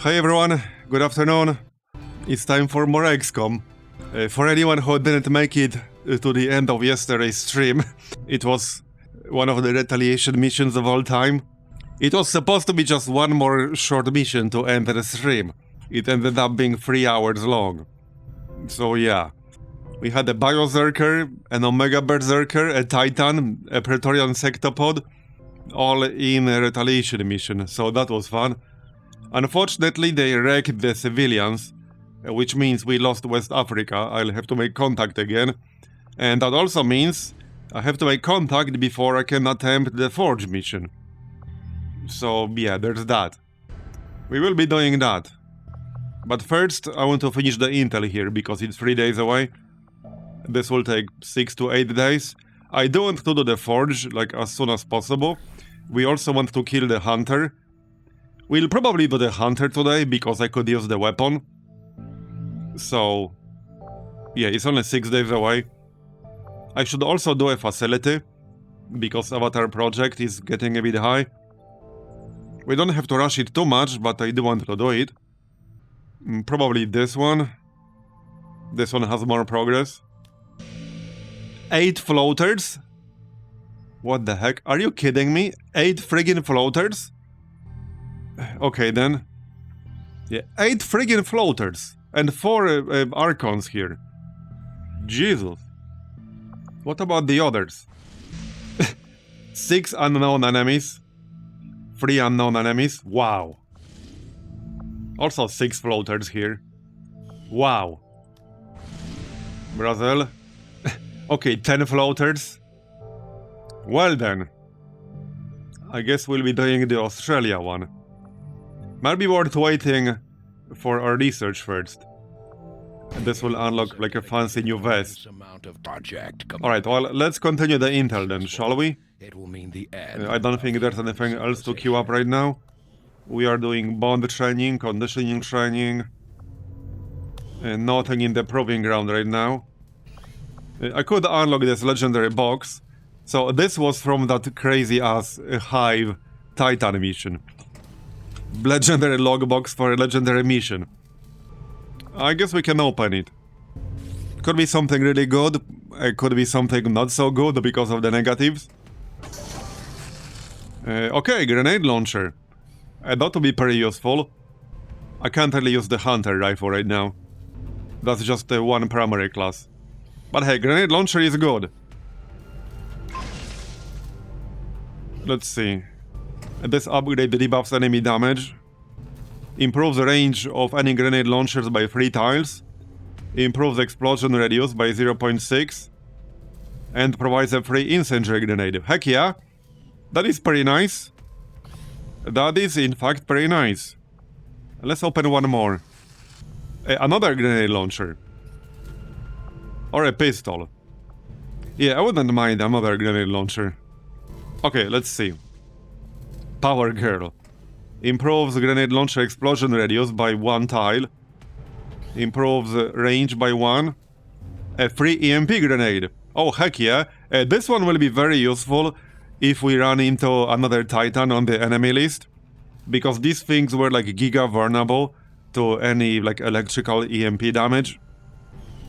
Hi everyone, good afternoon. It's time for more XCOM. For anyone who didn't make it to the end of yesterday's stream, it was one of the retaliation missions of all time. It was supposed to be just one more short mission to end the stream. It ended up being 3 hours long. So yeah. We had a Biozerker, an Omega Berserker, a Titan, a Praetorian Sectopod, all in a retaliation mission, so that was fun. Unfortunately, they wrecked the civilians, which means we lost West Africa. I'll have to make contact again. And that also means I have to make contact before I can attempt the Forge mission. So yeah, there's that. We will be doing that. But first, I want to finish the intel here, because it's 3 days away. This will take 6 to 8 days. I do want to do the Forge, like, as soon as possible. We also want to kill the Hunter. We'll probably do the Hunter today, because I could use the weapon. So, yeah, it's only 6 days away. I should also do a facility, because Avatar project is getting a bit high. We don't have to rush it too much, but I do want to do it. Probably this one. This one has more progress. 8 floaters? What the heck? Are you kidding me? 8 friggin' floaters? Okay then. Yeah, 8 friggin' floaters. And 4 Archons here. Jesus. What about the others? 6 unknown enemies. 3 unknown enemies. Wow. Also 6 floaters here. Wow. Brazil. Okay, 10 floaters. Well then. I guess we'll be doing the Australia one. Might be worth waiting for our research first. And this will unlock like a fancy new vest. Alright, well, let's continue the intel then, shall we? I don't think there's anything else to queue up right now. We are doing bond training, conditioning training. And nothing in the proving ground right now. I could unlock this legendary box. So this was from that crazy-ass Hive Titan mission. Legendary logbox for a legendary mission. I guess we can open it. Could be something really good. It could be something not so good because of the negatives. Okay, grenade launcher. That would be pretty useful. I can't really use the Hunter rifle right now. That's just one primary class. But hey, grenade launcher is good. Let's see. This upgrade debuffs enemy damage. Improves the range of any grenade launchers by 3 tiles. Improves explosion radius by 0.6. And provides a free incendiary grenade. Heck yeah! That is pretty nice. That is in fact pretty nice. Let's open one more. Another grenade launcher. Or a pistol. Yeah, I wouldn't mind another grenade launcher. Okay, let's see. Power Girl. Improves grenade launcher explosion radius by 1 tile. Improves range by 1. A free EMP grenade. Oh, heck yeah. This one will be very useful if we run into another Titan on the enemy list. Because these things were like giga vulnerable to any like electrical EMP damage.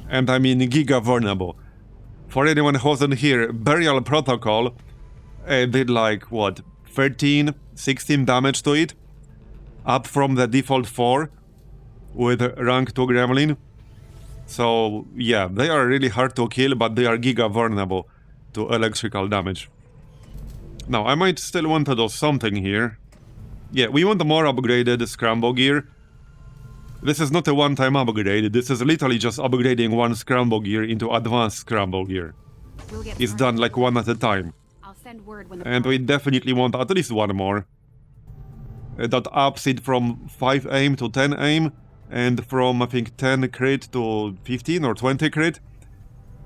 And I mean giga vulnerable. For anyone who wasn't here, Burial Protocol did like, what, 13, 16 damage to it? Up from the default 4 with rank 2 Gremlin. So yeah, they are really hard to kill, but they are giga vulnerable to electrical damage. Now, I might still want to do something here. Yeah, we want a more upgraded Scramble gear. This is not a one-time upgrade, this is literally just upgrading one Scramble gear into advanced Scramble gear. It's done like one at a time. And we definitely want at least one more. That ups it from 5 aim to 10 aim, and from I think 10 crit to 15 or 20 crit.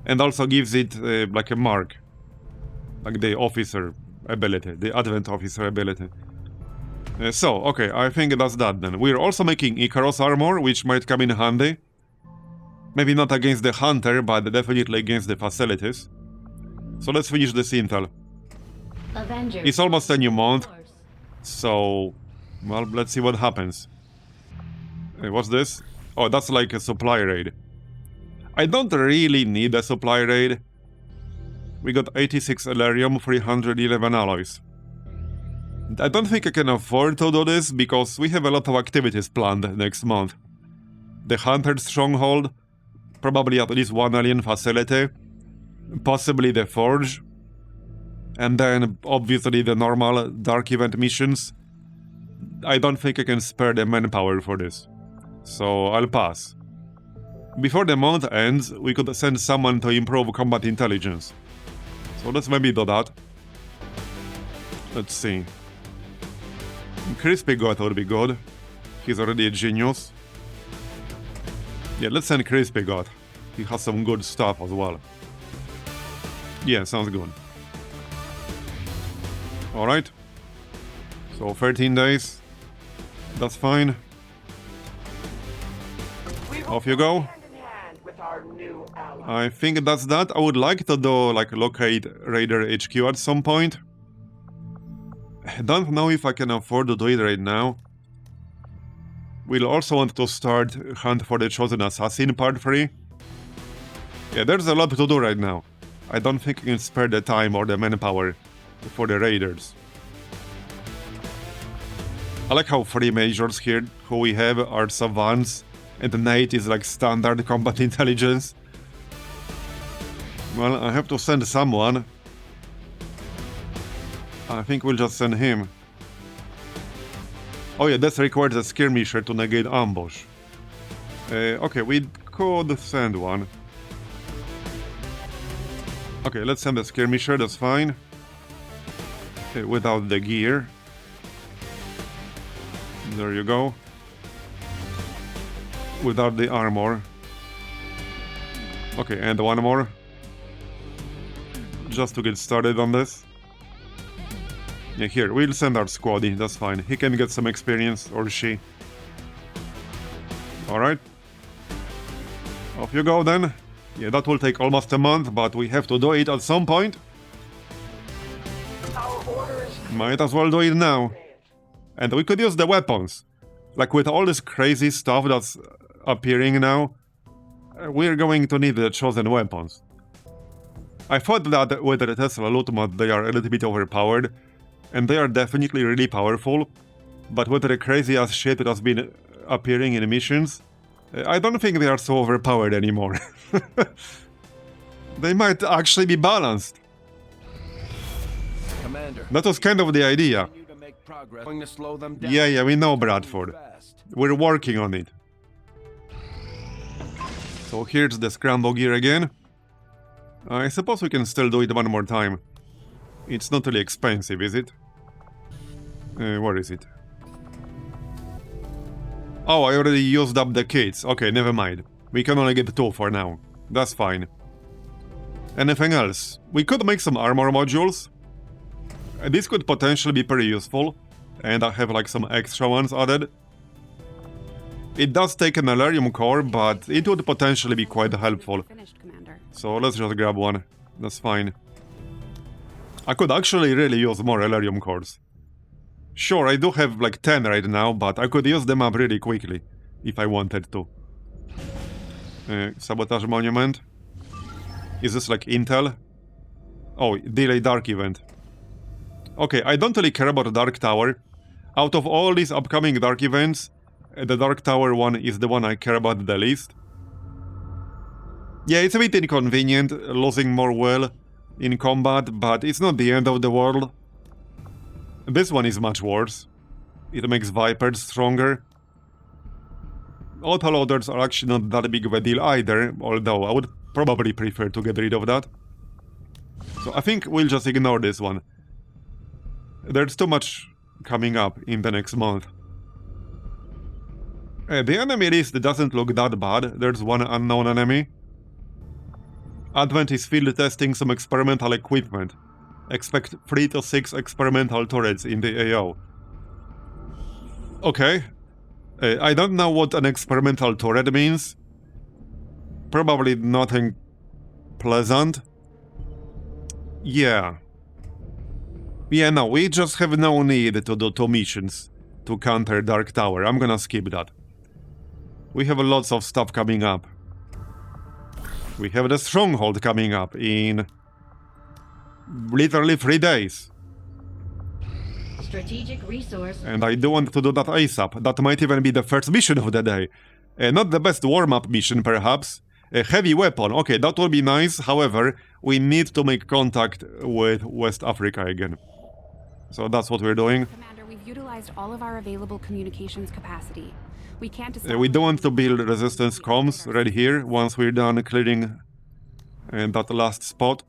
And also gives it like a mark. Like the officer ability, the Advent officer ability. So, okay, I think that's that then. We're also making Icarus armor, which might come in handy. Maybe not against the Hunter, but definitely against the facilities. So let's finish this intel. It's almost a new month, so, well, let's see what happens. What's this? Oh, that's like a supply raid. I don't really need a supply raid. We got 86 Elerium, 311 alloys. I don't think I can afford to do this because we have a lot of activities planned next month. The Hunter's Stronghold, probably at least one alien facility, possibly the Forge, and then obviously the normal Dark Event missions. I don't think I can spare the manpower for this, so I'll pass. Before the month ends, we could send someone to improve combat intelligence. So let's maybe do that. Let's see. Crispy God would be good. He's already a genius. Yeah, let's send Crispy God. He has some good stuff as well. Yeah, sounds good. Alright. So 13 days. That's fine. Off you go. I think that's that. I would like to do like locate Raider HQ at some point. I don't know if I can afford to do it right now. We'll also want to start Hunt for the Chosen Assassin Part 3. Yeah, there's a lot to do right now. I don't think I can spare the time or the manpower for the Raiders. I like how 3 majors here who we have are savants and Nate is like standard combat intelligence. Well, I have to send someone. I think we'll just send him. Oh yeah, this requires a skirmisher to negate ambush. Okay, we could send one. Okay, let's send a skirmisher, that's fine. Without the gear. There you go. Without the armor. Okay, and one more. Just to get started on this. Yeah, here, we'll send our squaddy, that's fine. He can get some experience, or she. Alright. Off you go then. Yeah, that will take almost a month, but we have to do it at some point. Might as well do it now. And we could use the weapons. Like with all this crazy stuff that's appearing now, we're going to need the chosen weapons. I thought that with the Tesla Ultimate they are a little bit overpowered, and they are definitely really powerful, but with the crazy ass shit that has been appearing in missions, I don't think they are so overpowered anymore. They might actually be balanced. Commander, that was kind of the idea. going to slow them down. Yeah, we know, Bradford. We're working on it. So here's the scramble gear again. I suppose we can still do it one more time. It's not really expensive, is it? Where is it? Oh, I already used up the kits. Okay, never mind. We can only get 2 for now. That's fine. Anything else? We could make some armor modules. This could potentially be pretty useful. And I have like some extra ones added. It does take an Elerium core, but it would potentially be quite helpful. So let's just grab one. That's fine. I could actually really use more Elerium cores. Sure, I do have like 10 right now, but I could use them up really quickly, if I wanted to. Sabotage Monument. Is this like intel? Oh, delay Dark Event. Okay, I don't really care about Dark Tower. Out of all these upcoming Dark Events, the Dark Tower one is the one I care about the least. Yeah, it's a bit inconvenient, losing more well in combat, but it's not the end of the world. This one is much worse. It makes Vipers stronger. Autoloaders are actually not that big of a deal either, although I would probably prefer to get rid of that. So I think we'll just ignore this one. There's too much coming up in the next month. The enemy list doesn't look that bad. There's one unknown enemy. Advent is field testing some experimental equipment. Expect 3 to 6 experimental turrets in the AO. Okay. I don't know what an experimental turret means. Probably nothing pleasant. Yeah. Yeah, no, we just have no need to do 2 missions to counter Dark Tower. I'm gonna skip that. We have lots of stuff coming up. We have the stronghold coming up in literally 3 days. Strategic resource. And I do want to do that ASAP. That might even be the first mission of the day. Not the best warm-up mission, perhaps. A heavy weapon. Okay, that will be nice. However, we need to make contact with West Africa again. So that's what we're doing. Commander, we've utilized all of our available communications capacity. We can't We do want to build resistance comms right here once we're done clearing that last spot.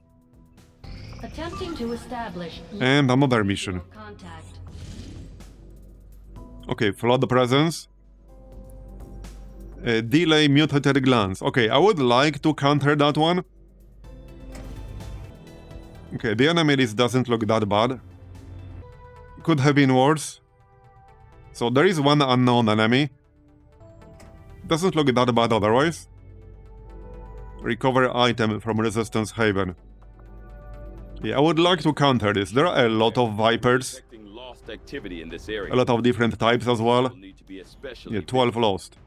Attempting to establish And another mission. contact. Okay, flood presence. Delay mutated glance. Okay, I would like to counter that one. Okay, the enemy list doesn't look that bad. Could have been worse. So there is one unknown enemy. Doesn't look that bad otherwise. Recover item from Resistance Haven. Yeah, I would like to counter this. There are a lot of Vipers. Lost activity in this area. A lot of different types as well. Will need to be especially Yeah, 12 lost.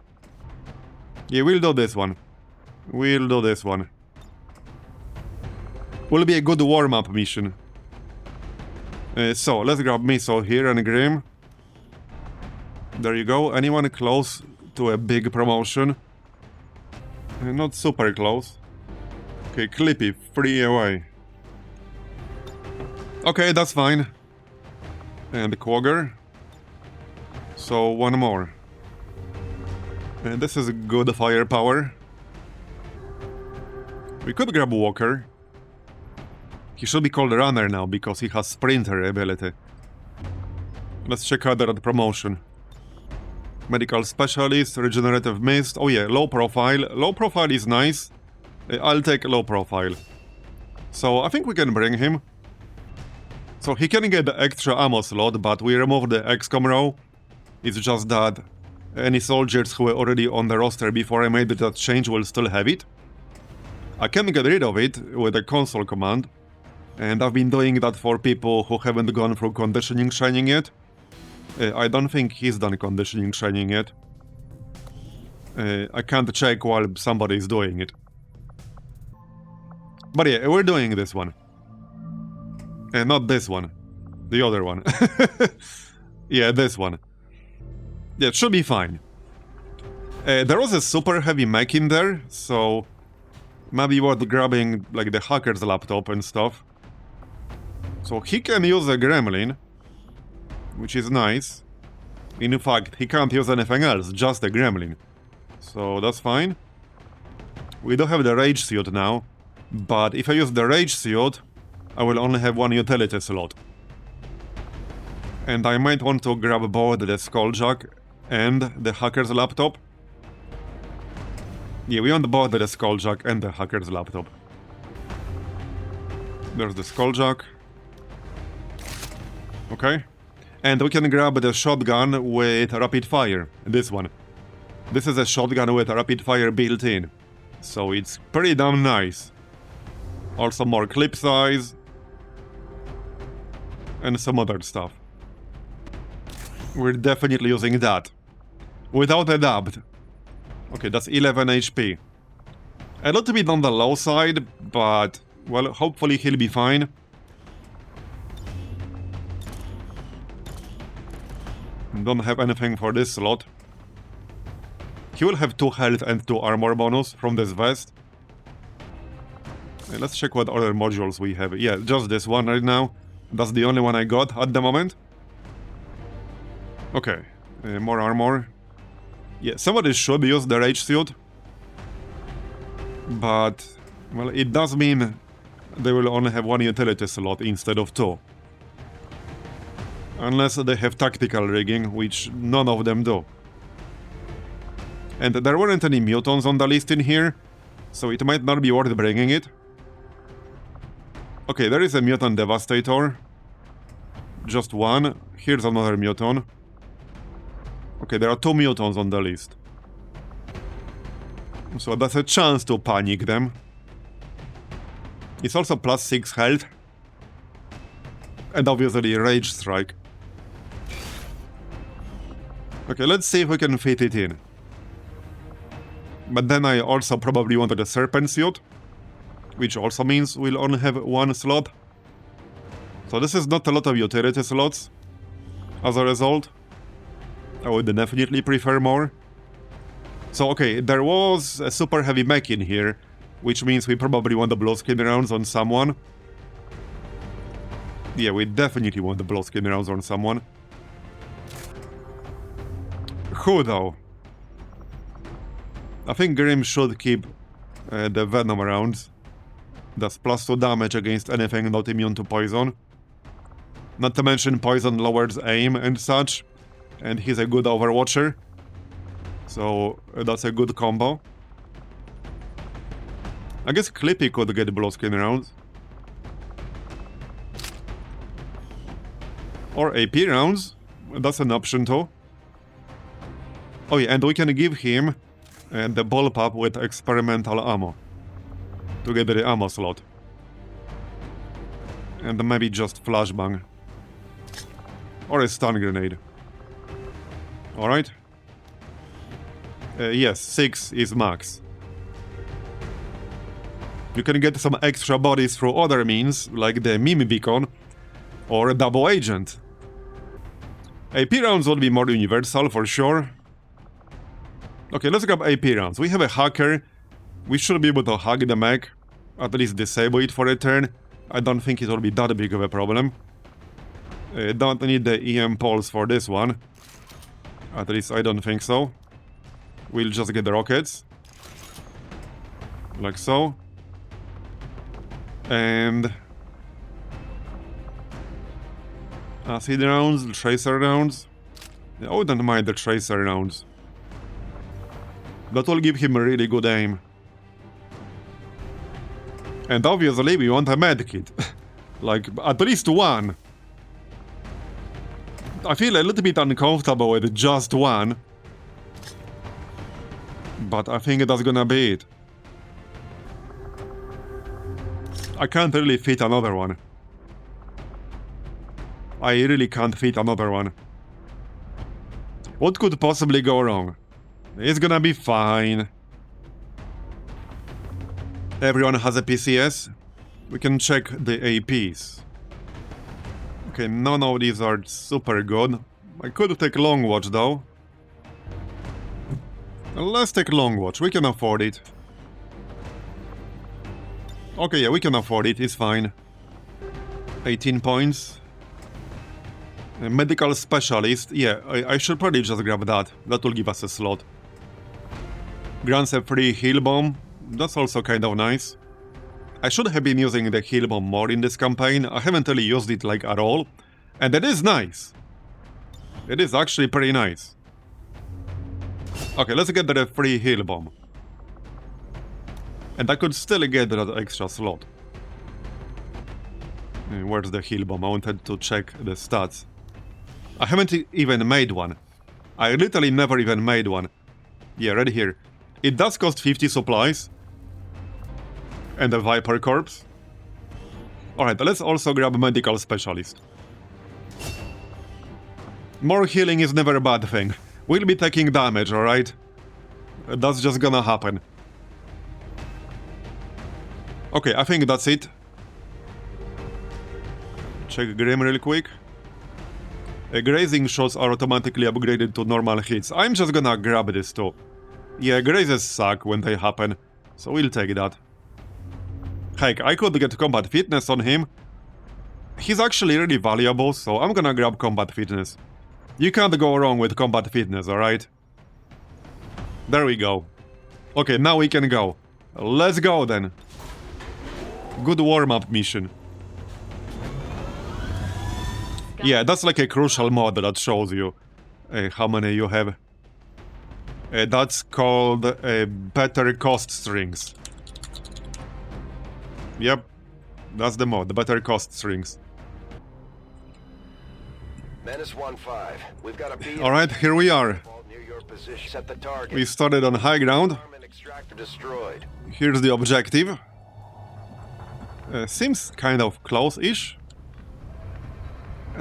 Yeah, we'll do this one. We'll do this one. Will be a good warm-up mission. So, let's grab Miso here and Grim. There you go. Anyone close to a big promotion? Not super close. Okay, Clippy, 3 away. Okay, that's fine. And Quagger. So, one more. And this is good firepower. We could grab Walker. He should be called Runner now because he has Sprinter ability. Let's check out that promotion. Medical Specialist, Regenerative Mist. Oh yeah, low profile. Low profile is nice. I'll take low profile. So I think we can bring him. So he can get the extra ammo slot, but we remove the XCOM row. It's just that any soldiers who were already on the roster before I made that change will still have it. I can get rid of it with a console command. And I've been doing that for people who haven't gone through conditioning training yet. I don't think he's done conditioning training yet. I can't check while somebody is doing it. But yeah, we're doing this one. Not this one. The other one. Yeah, this one. Yeah, it should be fine. There was a super heavy mech in there, so maybe worth grabbing like the hacker's laptop and stuff. So he can use a gremlin, which is nice. In fact, he can't use anything else, just a gremlin. So that's fine. We do have the rage suit now, but if I use the rage suit, I will only have one utility slot. And I might want to grab both the Skulljack and the hacker's laptop. Yeah, we want both the Skulljack and the hacker's laptop. There's the Skulljack. Okay. And we can grab the shotgun with rapid fire. This one. This is a shotgun with rapid fire built in. So it's pretty damn nice. Also more clip size. And some other stuff. We're definitely using that. Without a doubt. Okay, that's 11 HP. A little bit on the low side, but, well, hopefully he'll be fine. Don't have anything for this slot. He will have 2 health and 2 armor bonus from this vest. Let's check what other modules we have. Yeah, just this one right now. That's the only one I got at the moment. Okay, more armor. Yeah, somebody should use the rage suit. But, well, it does mean they will only have 1 utility slot instead of 2. Unless they have tactical rigging, which none of them do. And there weren't any mutants on the list in here, so it might not be worth bringing it. Okay, there is a mutant devastator. Just one. Here's another mutant. Okay, there are 2 mutants on the list. So that's a chance to panic them. It's also plus 6 health. And obviously Rage Strike. Okay, let's see if we can fit it in. But then I also probably wanted a serpent suit, which also means we'll only have one slot. So this is not a lot of utility slots. As a result, I would definitely prefer more. So okay, there was a super heavy mech in here, which means we probably want the blowskin rounds on someone. Yeah, we definitely want the blowskin rounds on someone. Who though? I think Grim should keep the Venom rounds. Does +2 damage against anything not immune to poison. Not to mention poison lowers aim and such. And he's a good overwatcher. So that's a good combo. I guess Clippy could get blowskin rounds. Or AP rounds. That's an option too. Oh yeah, and we can give him the bullpup with experimental ammo. To get the ammo slot. And maybe just flashbang. Or a stun grenade. Alright. Yes, 6 is max. You can get some extra bodies through other means, like the meme beacon or a double agent. AP rounds would be more universal for sure. Okay, let's grab AP rounds. We have a hacker. We should be able to hack the mech. At least disable it for a turn. I don't think it will be that big of a problem. Don't need the EM pulse for this one. At least I don't think so. We'll just get the rockets. Like so. And... acid rounds, tracer rounds. I wouldn't mind the tracer rounds. That will give him a really good aim. And obviously we want a medkit. Like, at least one. I feel a little bit uncomfortable with just one. But I think that's gonna be it. I can't really fit another one. I really can't fit another one. What could possibly go wrong? It's gonna be fine. Everyone has a PCS. We can check the APs. Okay, none of these are super good. I could take Long Watch though. Let's take Long Watch, we can afford it. Okay, yeah, we can afford it, it's fine. 18 points. A medical specialist, yeah, I should probably just grab that. That will give us a slot. Grants a free heal bomb. That's also kind of nice. I should have been using the heal bomb more in this campaign. I haven't really used it like at all. And it is nice. It is actually pretty nice. Okay, let's get the free heal bomb. And I could still get that extra slot. Where's the heal bomb? I wanted to check the stats. I haven't even made one. I literally never even made one. Yeah, right here. It does cost 50 supplies. And a Viper Corpse. Alright, let's also grab a medical specialist. More healing is never a bad thing. We'll be taking damage, alright? That's just gonna happen. Okay, I think that's it. Check Grim real quick. Grazing shots are automatically upgraded to normal hits. I'm just gonna grab this too. Yeah, grazes suck when they happen, so we'll take that. Heck, I could get combat fitness on him. He's actually really valuable, so I'm gonna grab combat fitness. You can't go wrong with combat fitness, alright? There we go. Okay, now we can go. Let's go then. Good warm-up mission. Yeah, that's like a crucial mod that shows you how many you have. That's called better cost strings. Yep, that's the mod, the better cost strings. Menace 1-5. We've got a B. Alright, here we are. Near your position. Set the target. We started on high ground. Extractor destroyed. Here's the objective. Seems kind of close-ish.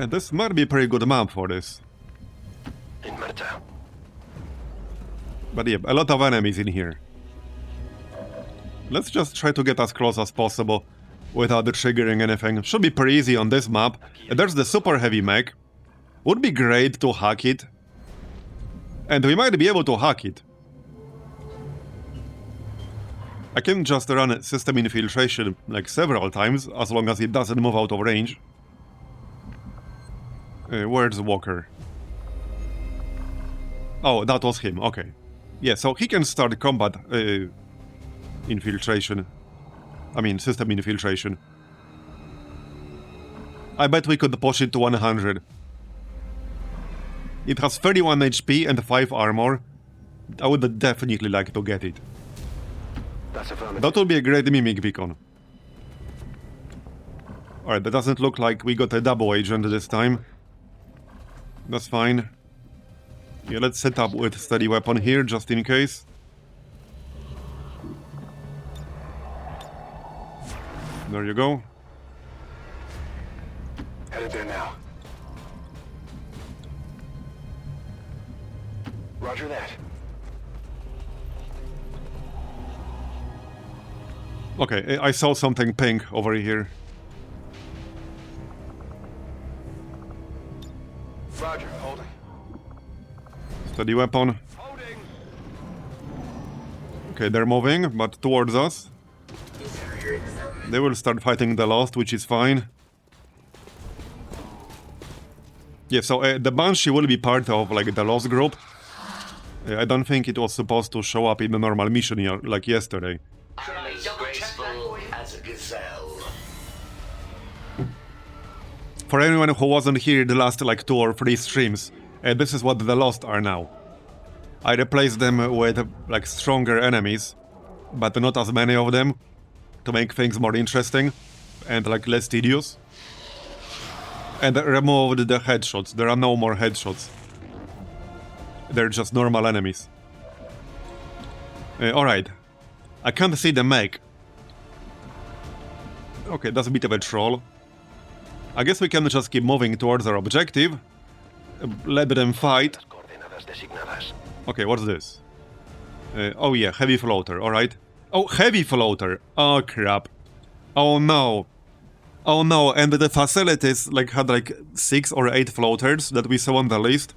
This might be a pretty good map for this. In meta. But yeah, a lot of enemies in here. Let's just try to get as close as possible without triggering anything. Should be pretty easy on this map. There's the super heavy mech. Would be great to hack it. And we might be able to hack it. I can just run system infiltration like several times, as long as it doesn't move out of range. Where's Walker? Oh, that was him, okay. Yeah, so he can start combat infiltration. I mean, system infiltration. I bet we could push it to 100. It has 31 HP and 5 armor. I would definitely like to get it. That's affirmative. That would be a great mimic beacon. Alright, that doesn't look like we got a double agent this time. That's fine. Yeah, let's set up with steady weapon here, just in case. There you go. Headed there now. Roger that. Okay, I saw something pink over here. Roger, holding. Steady weapon. Holding! Okay, they're moving, but towards us. They will start fighting the Lost, which is fine. Yeah, so the Banshee will be part of, like, the Lost group. I don't think it was supposed to show up in the normal mission here, like yesterday. I'm as graceful as a gazelle. For anyone who wasn't here the last, like, 2 or 3 streams, this is what the Lost are now. I replaced them with, like, stronger enemies, but not as many of them, to make things more interesting and, like, less tedious. And removed the headshots. There are no more headshots. They're just normal enemies. Alright. I can't see the mech. Okay, that's a bit of a troll. I guess we can just keep moving towards our objective. Let them fight. Coordenadas designadas. Okay, what's this? Oh yeah, heavy floater, alright. Oh, heavy floater! Oh crap. Oh no. Oh no, and the facilities like had like 6 or 8 floaters that we saw on the list.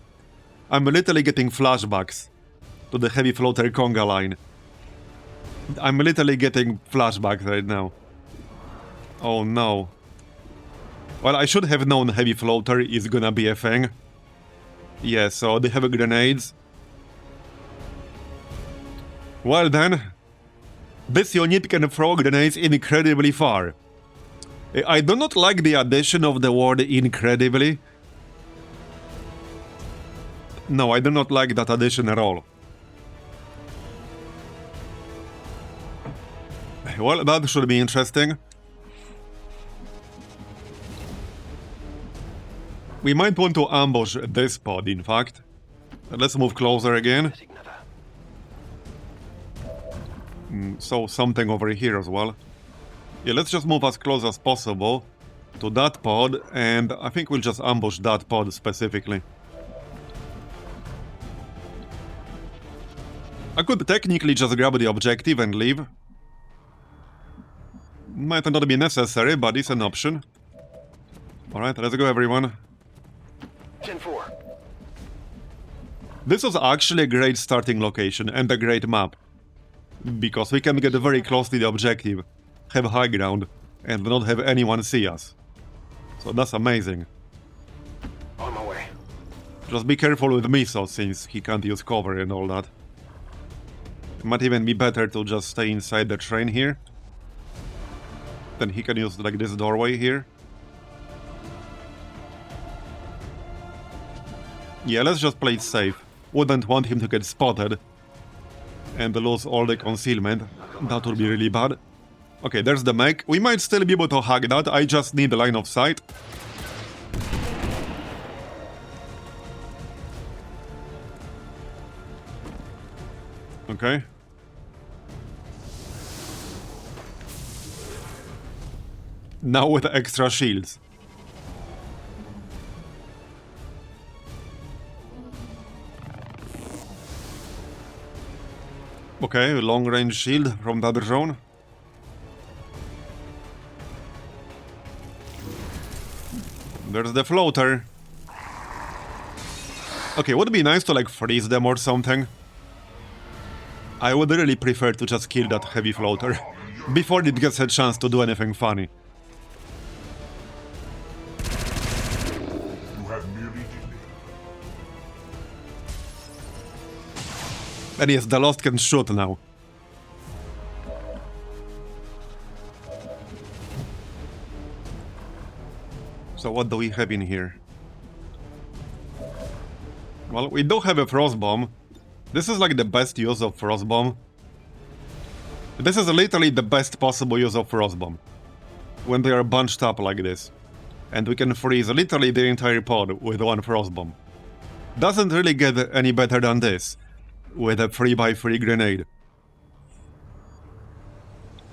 I'm literally getting flashbacks to the heavy floater conga line. I'm literally getting flashbacks right now. Oh no. Well, I should have known heavy floater is gonna be a thing. Yeah, so they have grenades. Well then, this unit can throw grenades incredibly far. I do not like the addition of the word incredibly. No, I do not like that addition at all. Well, that should be interesting. We might want to ambush this pod, in fact. Let's move closer again. So something over here as well. Yeah, let's just move as close as possible to that pod, and I think we'll just ambush that pod specifically. I could technically just grab the objective and leave. Might not be necessary, but it's an option. Alright, let's go everyone. 10-4. This was actually a great starting location and a great map. Because we can get very close to the objective, have high ground, and not have anyone see us. So that's amazing. On my way. Just be careful with Miso, since he can't use cover and all that. It might even be better to just stay inside the train here. Then he can use like this doorway here. Yeah, let's just play it safe. Wouldn't want him to get spotted and lose all the concealment. That would be really bad. Okay, there's the mech. We might still be able to hack that. I just need the line of sight. Okay. Now with extra shields. Okay, long-range shield from the other drone. There's the floater. Okay, would it be nice to like freeze them or something? I would really prefer to just kill that heavy floater before it gets a chance to do anything funny. You have merely delayed. And yes, the Lost can shoot now. So what do we have in here? Well, we do have a Frost Bomb. This is like the best use of Frost Bomb. This is literally the best possible use of Frost Bomb. When they are bunched up like this. And we can freeze literally the entire pod with one Frost Bomb. Doesn't really get any better than this. With a 3x3 grenade.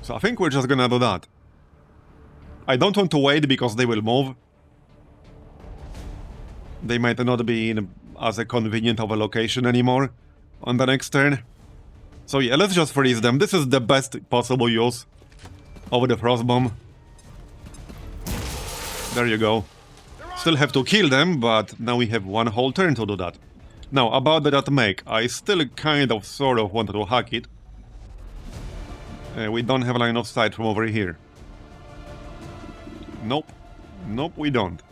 So I think we're just gonna do that. I don't want to wait because they will move. They might not be in as a convenient of a location anymore on the next turn. So yeah, let's just freeze them. This is the best possible use of the Frost Bomb. There you go. Still have to kill them, but now we have one whole turn to do that. Now, about that make, I still kind of sort of wanted to hack it. We don't have line of sight from over here. Nope. Nope, we don't.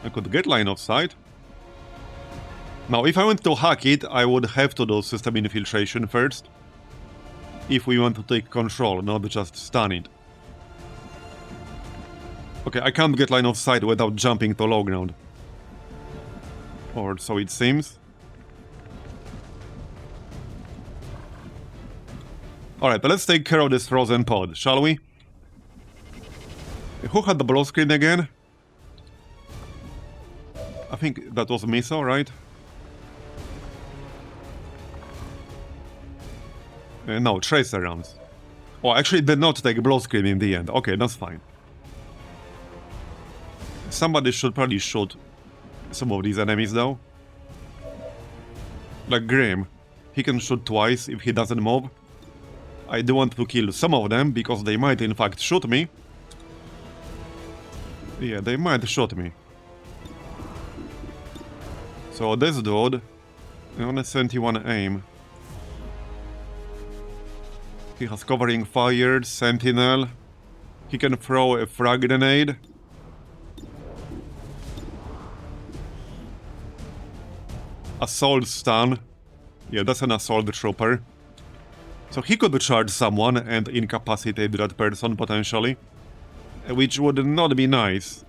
I could get line of sight. Now, if I want to hack it, I would have to do system infiltration first. If we want to take control, not just stun it. Okay, I can't get line of sight without jumping to low ground. Or so it seems. Alright, let's take care of this frozen pod, shall we? Who had the blue screen again? I think that was Miso, right? No, tracer rounds. Oh, actually did not take blue screen in the end. Okay, that's fine. Somebody should probably shoot some of these enemies though. Like Grim. He can shoot twice if he doesn't move. I do want to kill some of them because they might in fact shoot me. Yeah, they might shoot me. So this dude, on a 71 aim. He has covering fire, sentinel. He can throw a frag grenade. Assault stun. Yeah, that's an assault trooper. So he could charge someone and incapacitate that person potentially. Which would not be nice.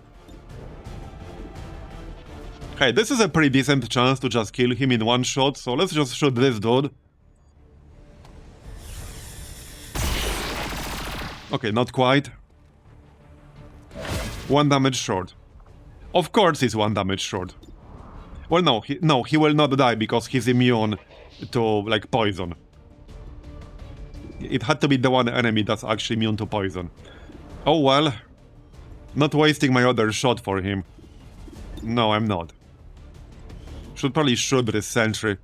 Hey, this is a pretty decent chance to just kill him in one shot, so let's just shoot this dude. Okay, not quite. 1 damage short. Of course he's 1 damage short. Well, no, he will not die because he's immune to, like, poison. It had to be the one enemy that's actually immune to poison. Oh well. Not wasting my other shot for him. No, I'm not. Should probably shoot this sentry.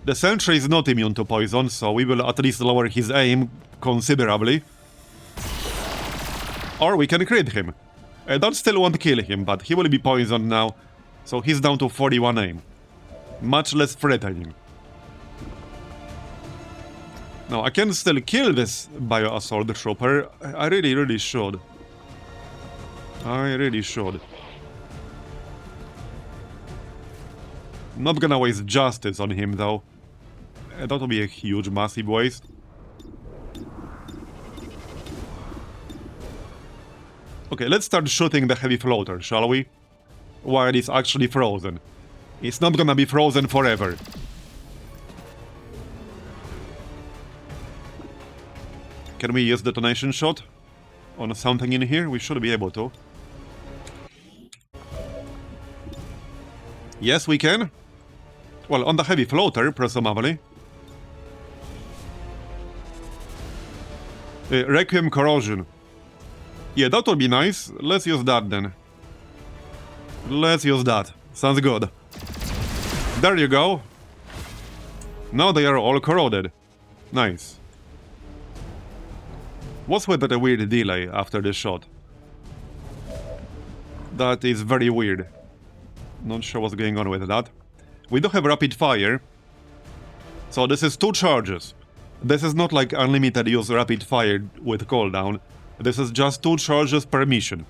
The sentry is not immune to poison, so we will at least lower his aim considerably. Or we can crit him. That still won't kill him, but he will be poisoned now. So he's down to 41 aim. Much less threatening. Now I can still kill this Bio Assault Trooper. I really should. I really should. Not gonna waste justice on him though. That would be a huge, massive waste. Okay, let's start shooting the heavy floater, shall we? While it's actually frozen. It's not gonna be frozen forever. Can we use detonation shot on something in here? We should be able to. Yes, we can. Well, on the heavy floater, presumably. Requiem corrosion. Yeah, that would be nice. Let's use that then. Let's use that. Sounds good. There you go. Now they are all corroded. Nice. What's with that weird delay after the shot? That is very weird. Not sure what's going on with that. We do have rapid fire. So this is 2 charges. This is not like unlimited use rapid fire with cooldown. This is just 2 charges per mission.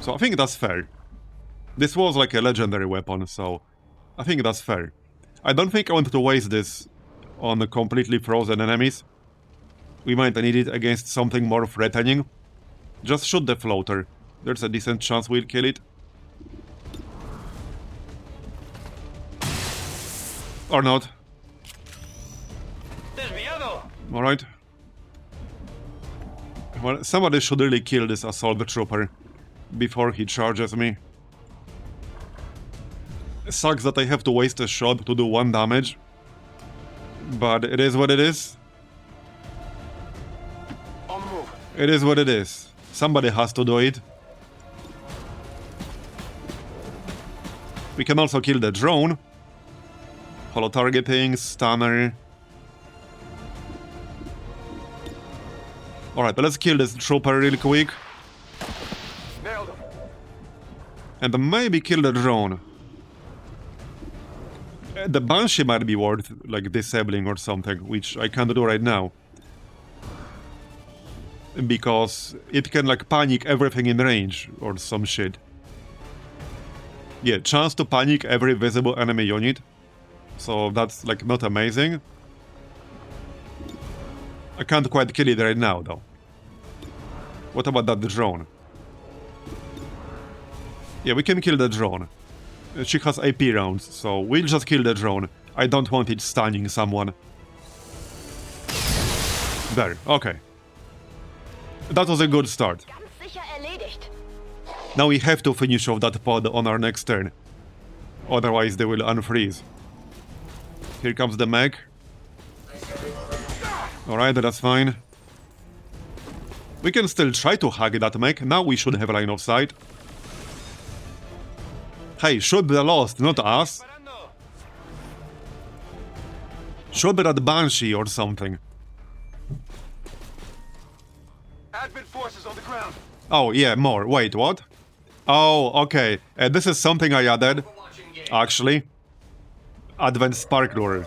So I think that's fair. This was like a legendary weapon, so I think that's fair. I don't think I want to waste this on the completely frozen enemies. We might need it against something more threatening. Just shoot the floater. There's a decent chance we'll kill it. Or not. Alright. Well, somebody should really kill this assault trooper before he charges me. It sucks that I have to waste a shot to do 1 damage. But it is what it is. On the move. It is what it is. Somebody has to do it. We can also kill the drone. Holo targeting, stunner. Alright, let's kill this trooper real quick. Nailed him. And maybe kill the drone. The Banshee might be worth, like, disabling or something, which I can't do right now. Because it can, like, panic everything in range, or some shit. Yeah, chance to panic every visible enemy unit. So that's, like, not amazing. I can't quite kill it right now, though. What about that drone? Yeah, we can kill the drone. She has AP rounds, so we'll just kill the drone. I don't want it stunning someone. There, okay. That was a good start. Ganz sicher erledigt. Now we have to finish off that pod on our next turn. Otherwise they will unfreeze. Here comes the mech. Alright, that's fine. We can still try to hack that mech. Now we should have line of sight. Hey, shoot the Lost, not us. Shoot that Banshee or something. Advent forces on the ground. Oh, yeah, more. Wait, what? Oh, okay. This is something I added, actually. Advent Sparkler.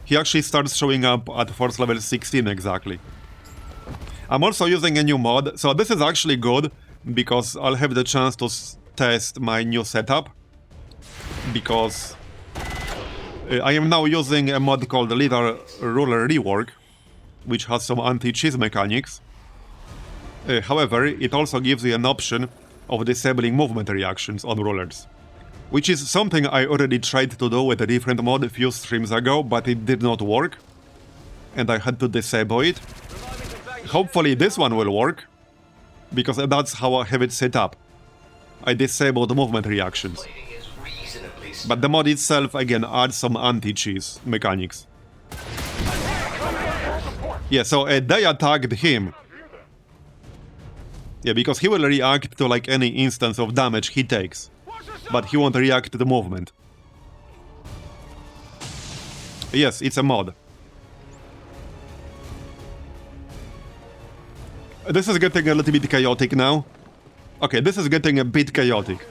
He actually starts showing up at force level 16 exactly. I'm also using a new mod, so this is actually good, because I'll have the chance to test my new setup. Because I am now using a mod called Lethal Ruler Rework, which has some anti-cheese mechanics. However, it also gives you an option of disabling movement reactions on rulers. Which is something I already tried to do with a different mod a few streams ago, but it did not work. And I had to disable it. Hopefully this one will work, because that's how I have it set up. I disabled movement reactions. But the mod itself, again, adds some anti-cheese mechanics. Yeah, so they attacked him. Yeah, because he will react to like any instance of damage he takes. But he won't react to the movement. Yes, it's a mod. This is getting a little bit chaotic now. Okay, this is getting a bit chaotic.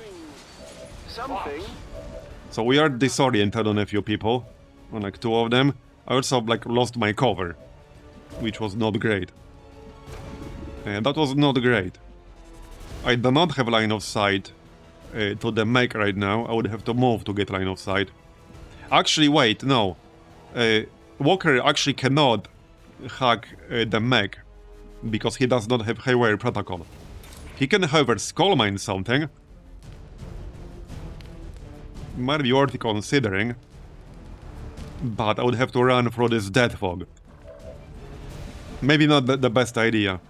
Something. So we are disoriented on a few people. On like 2 of them. I also like lost my cover. Which was not great. And that was not great. I do not have line of sight to the mech right now. I would have to move to get line of sight. Actually, wait, no. Walker actually cannot hack the mech because he does not have Haywire protocol. He can, however, skull mine something. Might be worth considering. But I would have to run through this death fog. Maybe not the best idea.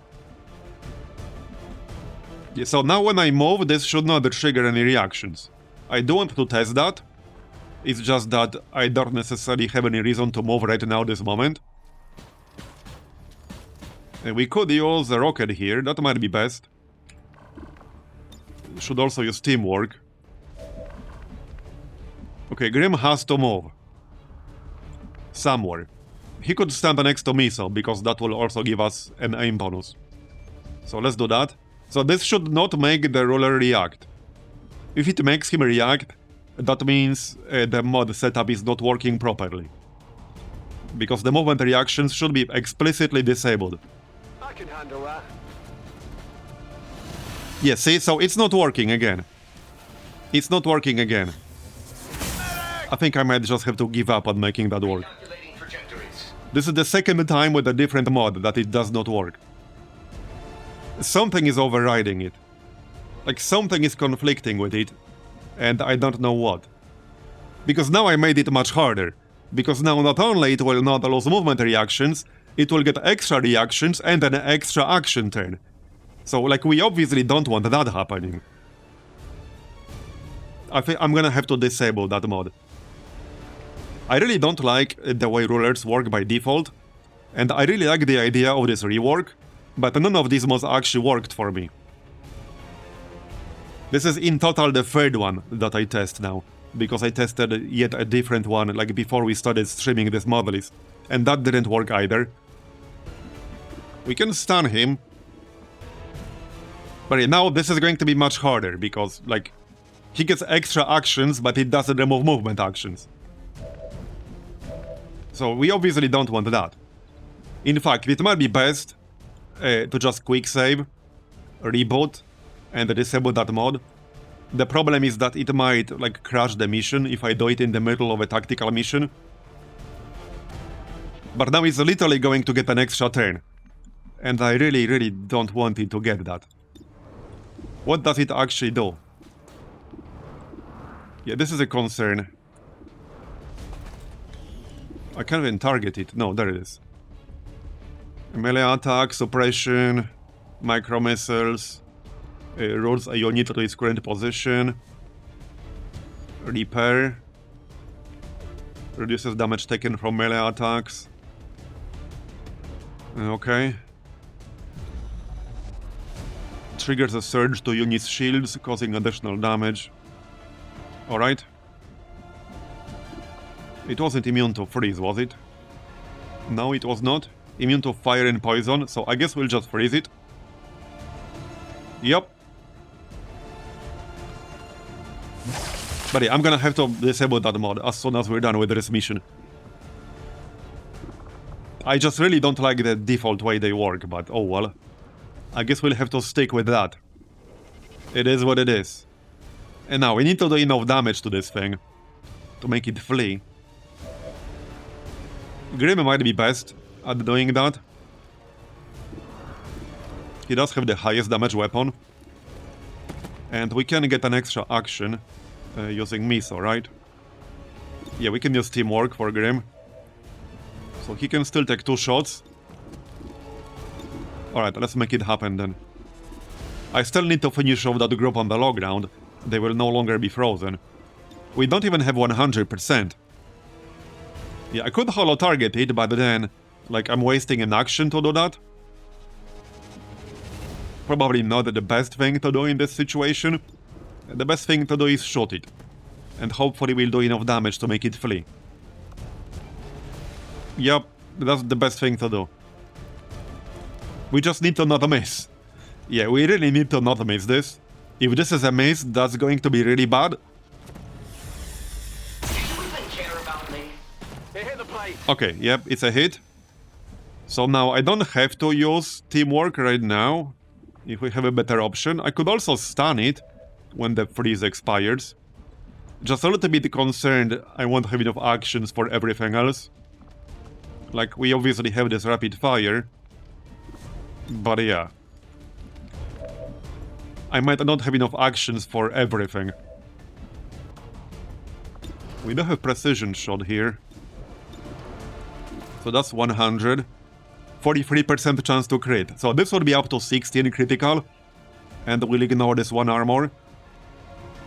Yeah, so now when I move, this should not trigger any reactions. I do want to test that. It's just that I don't necessarily have any reason to move right now this moment. And we could use a rocket here, that might be best. Should also use teamwork. Okay, Grim has to move. Somewhere. He could stand next to Missile, because that will also give us an aim bonus. So let's do that. So this should not make the ruler react. If it makes him react, that means the mod setup is not working properly. Because the movement reactions should be explicitly disabled. I can handle that. Yeah, see, so it's not working again. It's not working again. I think I might just have to give up on making that work. Calculating trajectories. This is the second time with a different mod that it does not work. Something is overriding it. Like, something is conflicting with it, and I don't know what. Because now I made it much harder. Because now not only it will not lose movement reactions, it will get extra reactions and an extra action turn. So, like, we obviously don't want that happening. I think I'm gonna have to disable that mod. I really don't like the way rulers work by default, and I really like the idea of this rework, but none of these mods actually worked for me. This is in total the third one that I test now, because I tested yet a different one like before we started streaming this mod list, and that didn't work either. We can stun him. But yeah, now this is going to be much harder, because, like, he gets extra actions, but it doesn't remove movement actions. So we obviously don't want that. In fact, it might be best to just quick save, reboot, and disable that mod. The problem is that it might, like, crash the mission if I do it in the middle of a tactical mission. But now it's literally going to get an extra turn. And I really don't want it to get that. What does it actually do? Yeah, this is a concern. I can't even target it. No, there it is. Melee attack, suppression, micro missiles, rolls a unit to its current position, repair, reduces damage taken from melee attacks. Okay. Triggers a surge to units' shields, causing additional damage. Alright. It wasn't immune to freeze, was it? No, it was not. Immune to fire and poison, so I guess we'll just freeze it. Yup. But yeah, I'm gonna have to disable that mod as soon as we're done with this mission. I just really don't like the default way they work, but oh well. I guess we'll have to stick with that. It is what it is. And now, we need to do enough damage to this thing to make it flee. Grim might be best at doing that. He does have the highest damage weapon. And we can get an extra action using Miso, right? Yeah, we can use teamwork for Grim. So he can still take 2 shots. Alright, let's make it happen then. I still need to finish off that group on the low ground. They will no longer be frozen. We don't even have 100%. Yeah, I could holo target it, but then, like, I'm wasting an action to do that. Probably not the best thing to do in this situation. The best thing to do is shoot it. And hopefully we'll do enough damage to make it flee. Yep, that's the best thing to do. We just need to not miss. Yeah, we really need to not miss this. If this is a miss, that's going to be really bad. Do you even care about me? They hit the plate. Okay, yep, it's a hit. So now I don't have to use teamwork right now. If we have a better option. I could also stun it when the freeze expires. Just a little bit concerned I won't have enough actions for everything else. Like, we obviously have this rapid fire. But yeah. I might not have enough actions for everything. We do have precision shot here. So that's 100. 43% chance to crit. So this would be up to 16 critical. And we'll ignore this 1 armor.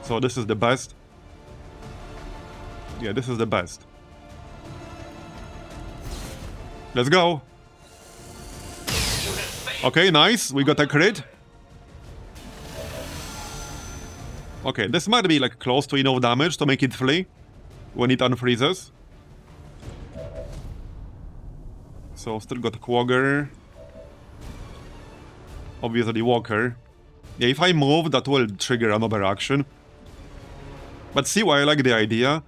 So this is the best. Yeah, this is the best. Let's go. Okay, nice. We got a crit. Okay, this might be like close to enough damage to make it flee when it unfreezes. So still got Quagger. Obviously Walker. Yeah, if I move, that will trigger another action. But see why I like the idea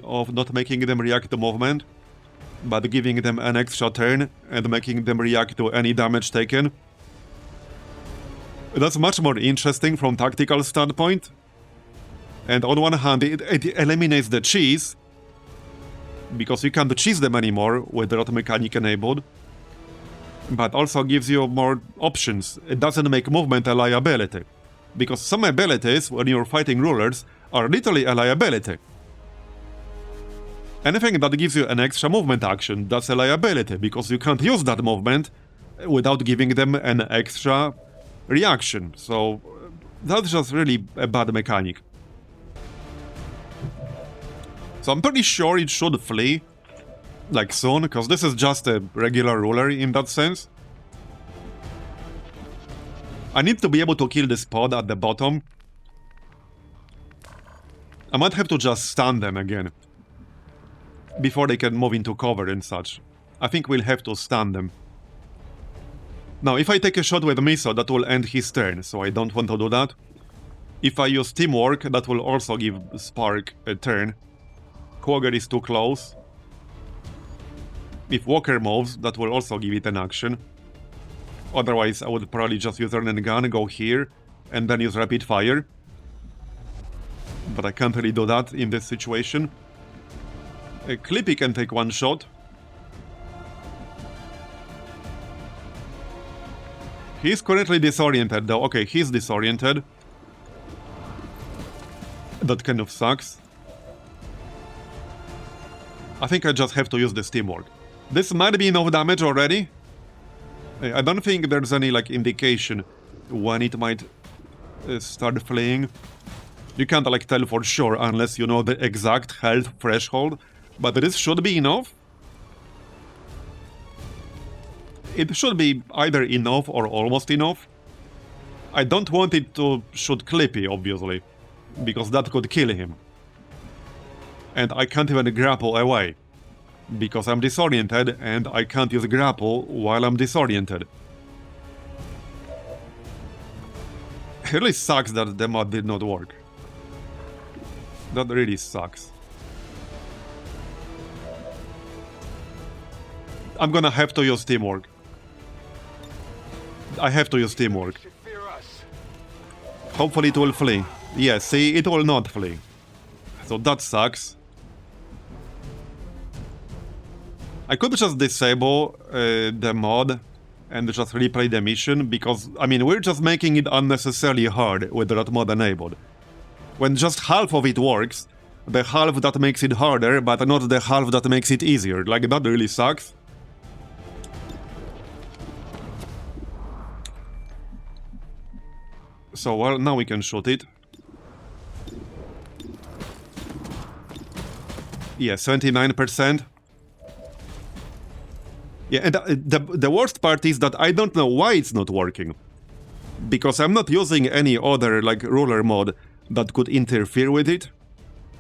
of not making them react to movement, but giving them an extra turn and making them react to any damage taken. That's much more interesting from tactical standpoint. And on one hand, it eliminates the cheese, because you can't cheese them anymore with the rot mechanic enabled, but also gives you more options. It doesn't make movement a liability, because some abilities, when you're fighting rulers, are literally a liability. Anything that gives you an extra movement action, that's a liability, because you can't use that movement without giving them an extra reaction. So that's just really a bad mechanic. So I'm pretty sure it should flee, like soon, because this is just a regular ruler in that sense. I need to be able to kill this pod at the bottom. I might have to just stun them again before they can move into cover and such. I think we'll have to stun them. Now, if I take a shot with Miso, that will end his turn, so I don't want to do that. If I use Teamwork, that will also give Spark a turn. Quagger is too close. If Walker moves, that will also give it an action. Otherwise, I would probably just use Run and Gun, go here, and then use Rapid Fire. But I can't really do that in this situation. Clippy can take one shot. He's currently disoriented though. Okay, he's disoriented. That kind of sucks. I think I just have to use this Teamwork. This might be enough damage already. I don't think there's any like indication when it might start fleeing. You can't like tell for sure unless you know the exact health threshold, but this should be enough. It should be either enough or almost enough. I don't want it to shoot Clippy, obviously, because that could kill him. And I can't even grapple away, because I'm disoriented and I can't use grapple while I'm disoriented. It really sucks that the mod did not work. That really sucks. I'm gonna have to use Teamwork. I have to use Teamwork. Fear us. Hopefully it will flee. Yeah, see, it will not flee. So that sucks. I could just disable the mod and just replay the mission, because, I mean, we're just making it unnecessarily hard with that mod enabled. When just half of it works, the half that makes it harder, but not the half that makes it easier. Like, that really sucks. So, well, now we can shoot it. Yeah, 79%. Yeah, and the worst part is that I don't know why it's not working. Because I'm not using any other, like, ruler mod that could interfere with it.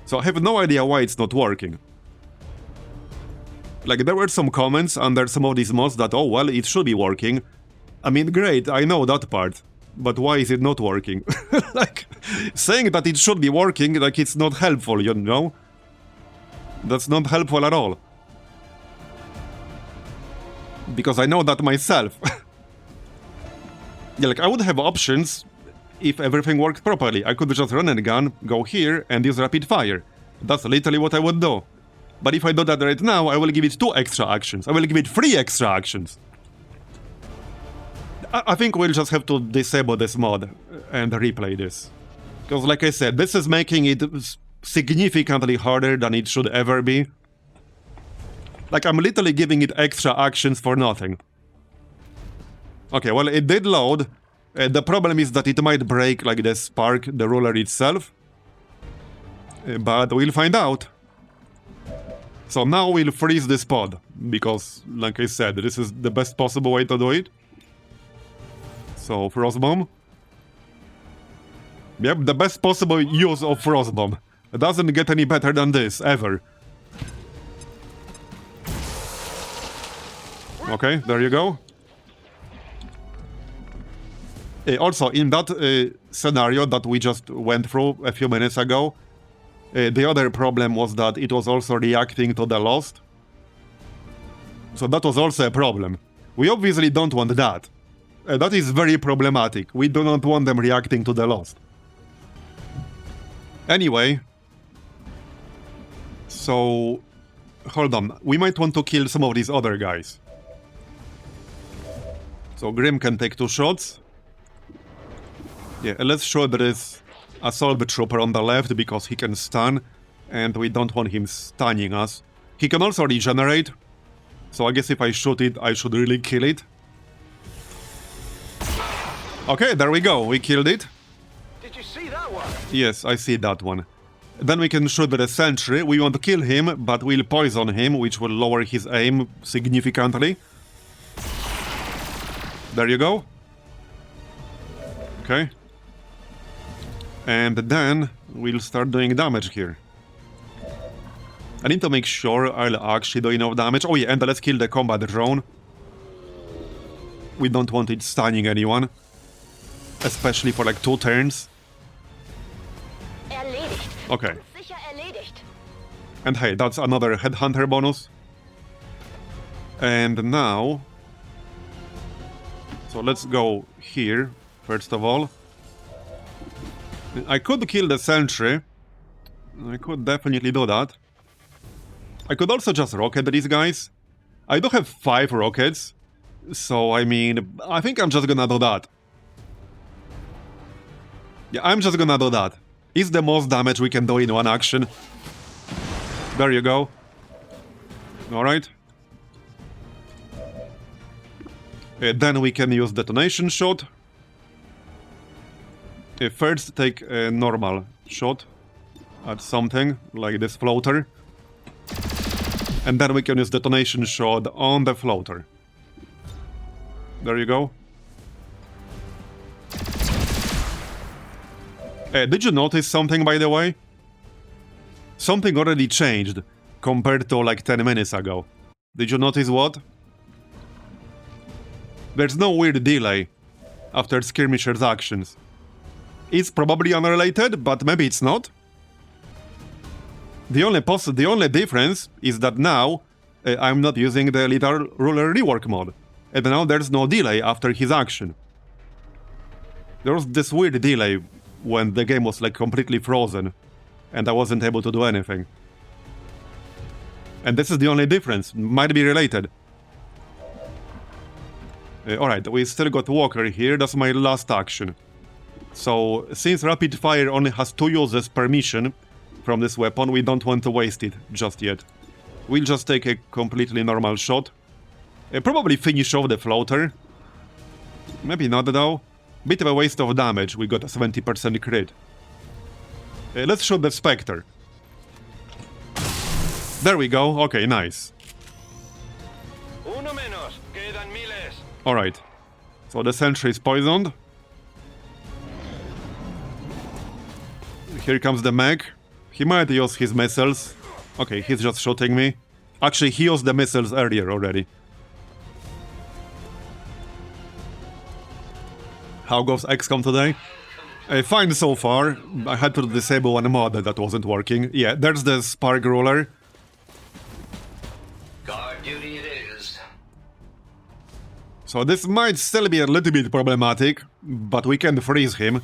So I have no idea why it's not working. Like, there were some comments under some of these mods that, oh, well, it should be working. I mean, great, I know that part. But why is it not working? Like, saying that it should be working, like, it's not helpful, you know? That's not helpful at all. Because I know that myself. Yeah, like, I would have options if everything worked properly. I could just run and gun, go here, and use rapid fire. That's literally what I would do. But if I do that right now, I will give it 2 extra actions. I will give it 3 extra actions. I think we'll just have to disable this mod and replay this. Because, like I said, this is making it significantly harder than it should ever be. Like, I'm literally giving it extra actions for nothing. Okay, well, it did load. The problem is that it might break, like, the spark, the ruler itself. But we'll find out. So now we'll freeze this pod. Because, like I said, this is the best possible way to do it. So, Frostbomb. Yep, the best possible use of Frostbomb. It doesn't get any better than this, ever. Okay, there you go. Also, in that scenario that we just went through a few minutes ago, the other problem was that it was also reacting to the Lost. So that was also a problem. We obviously don't want that. That is very problematic. We do not want them reacting to the Lost. Anyway. So... hold on. We might want to kill some of these other guys. So Grim can take 2 shots. Yeah, let's show there is Assault Trooper on the left because he can stun. And we don't want him stunning us. He can also regenerate. So I guess if I shoot it, I should really kill it. Okay, there we go. We killed it. Did you see that one? Yes, I see that one. Then we can shoot the sentry. We want to kill him, but we'll poison him, which will lower his aim significantly. There you go. Okay. And then we'll start doing damage here. I need to make sure I'll actually do enough damage. Oh yeah, and let's kill the combat drone. We don't want it stunning anyone. Especially for like 2 turns. Erledigt. Okay. Sicher erledigt. And hey, that's another Headhunter bonus. And now... so let's go here, first of all. I could kill the sentry. I could definitely do that. I could also just rocket these guys. I do have 5 rockets. So, I mean, I think I'm just gonna do that. Yeah, I'm just gonna do that. It's the most damage we can do in one action. There you go. Alright. Then we can use detonation shot. First take a normal shot at something, like this floater. And then we can use detonation shot on the floater. There you go. Did you notice something, by the way? Something already changed compared to like 10 minutes ago. Did you notice what? There's no weird delay after skirmisher's actions. It's probably unrelated, but maybe it's not. The only difference is that now I'm not using the Lethal Ruler rework mod. And now there's no delay after his action. There was this weird delay when the game was like completely frozen and I wasn't able to do anything. And this is the only difference. Might be related. Alright, we still got Walker here. That's my last action. So, since Rapid Fire only has 2 uses per mission from this weapon, we don't want to waste it just yet. We'll just take a completely normal shot. Probably finish off the floater. Maybe not though. Bit of a waste of damage. We got a 70% crit. Let's shoot the Spectre. There we go. Okay, nice. Uno menos. Quedan miles. Alright. So the sentry is poisoned. Here comes the mech. He might use his missiles. Okay, he's just shooting me. Actually, he used the missiles earlier already. How goes XCOM today? Fine so far. I had to disable one mod that wasn't working. Yeah, there's the Spark Ruler. Guard duty it is. So this might still be a little bit problematic, but we can freeze him.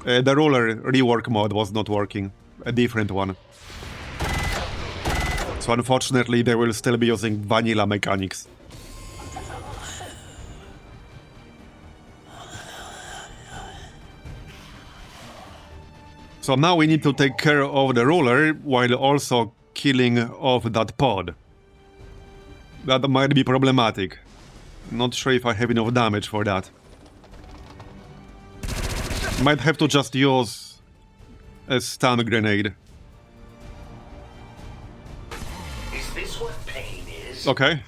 The Ruler rework mod was not working. A different one. So unfortunately they will still be using vanilla mechanics. So now we need to take care of the Ruler while also killing off that pod. That might be problematic. Not sure if I have enough damage for that. Might have to just use a stun grenade. Is this what pain is? Okay.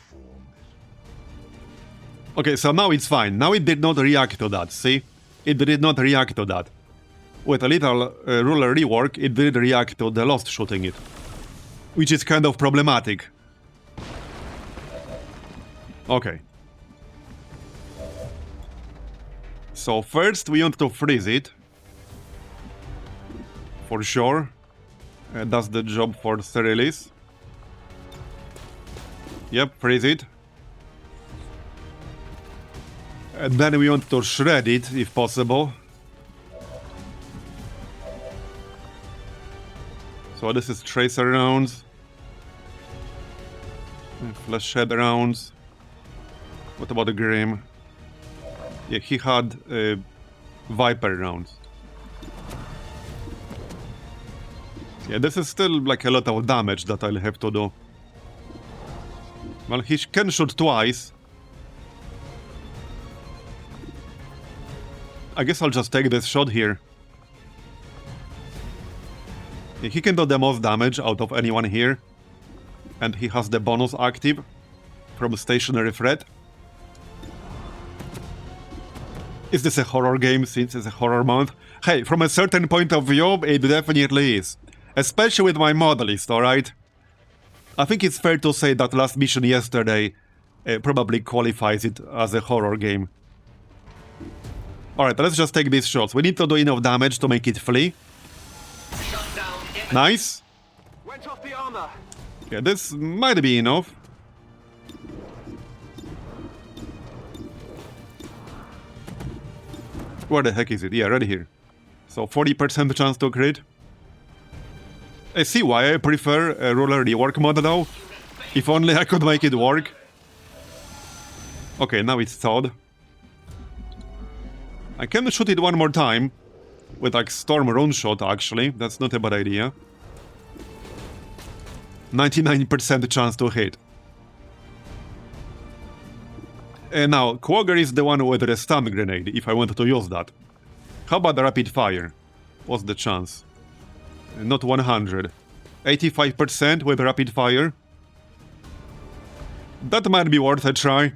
Okay, so now it's fine. Now it did not react to that, see? It did not react to that. With a little Ruler rework, it did react to the Lost shooting it. Which is kind of problematic. Okay. So first we want to freeze it. For sure. That's the job for the release. Yep, freeze it. And then we want to shred it, if possible. So this is tracer rounds. Flash shed rounds. What about the Grim? Yeah, he had Viper rounds. Yeah, this is still like a lot of damage that I'll have to do. Well, he can shoot twice. I guess I'll just take this shot here. Yeah, he can do the most damage out of anyone here. And he has the bonus active from stationary threat. Is this a horror game since it's a horror month? Hey, from a certain point of view, it definitely is. Especially with my mod list, alright? I think it's fair to say that last mission yesterday probably qualifies it as a horror game. Alright, let's just take these shots. We need to do enough damage to make it flee. Nice. Went off the armor. Yeah, this might be enough. Where the heck is it? Yeah, right here. So 40% chance to crit. I see why I prefer a roller rework mod though. If only I could make it work. Okay, now it's thawed. I can shoot it one more time. With like Storm Rune Shot actually. That's not a bad idea. 99% chance to hit. And now, Quagger is the one with the stun grenade, if I wanted to use that. How about the rapid fire? What's the chance? Not 100. 85% with rapid fire. That might be worth a try.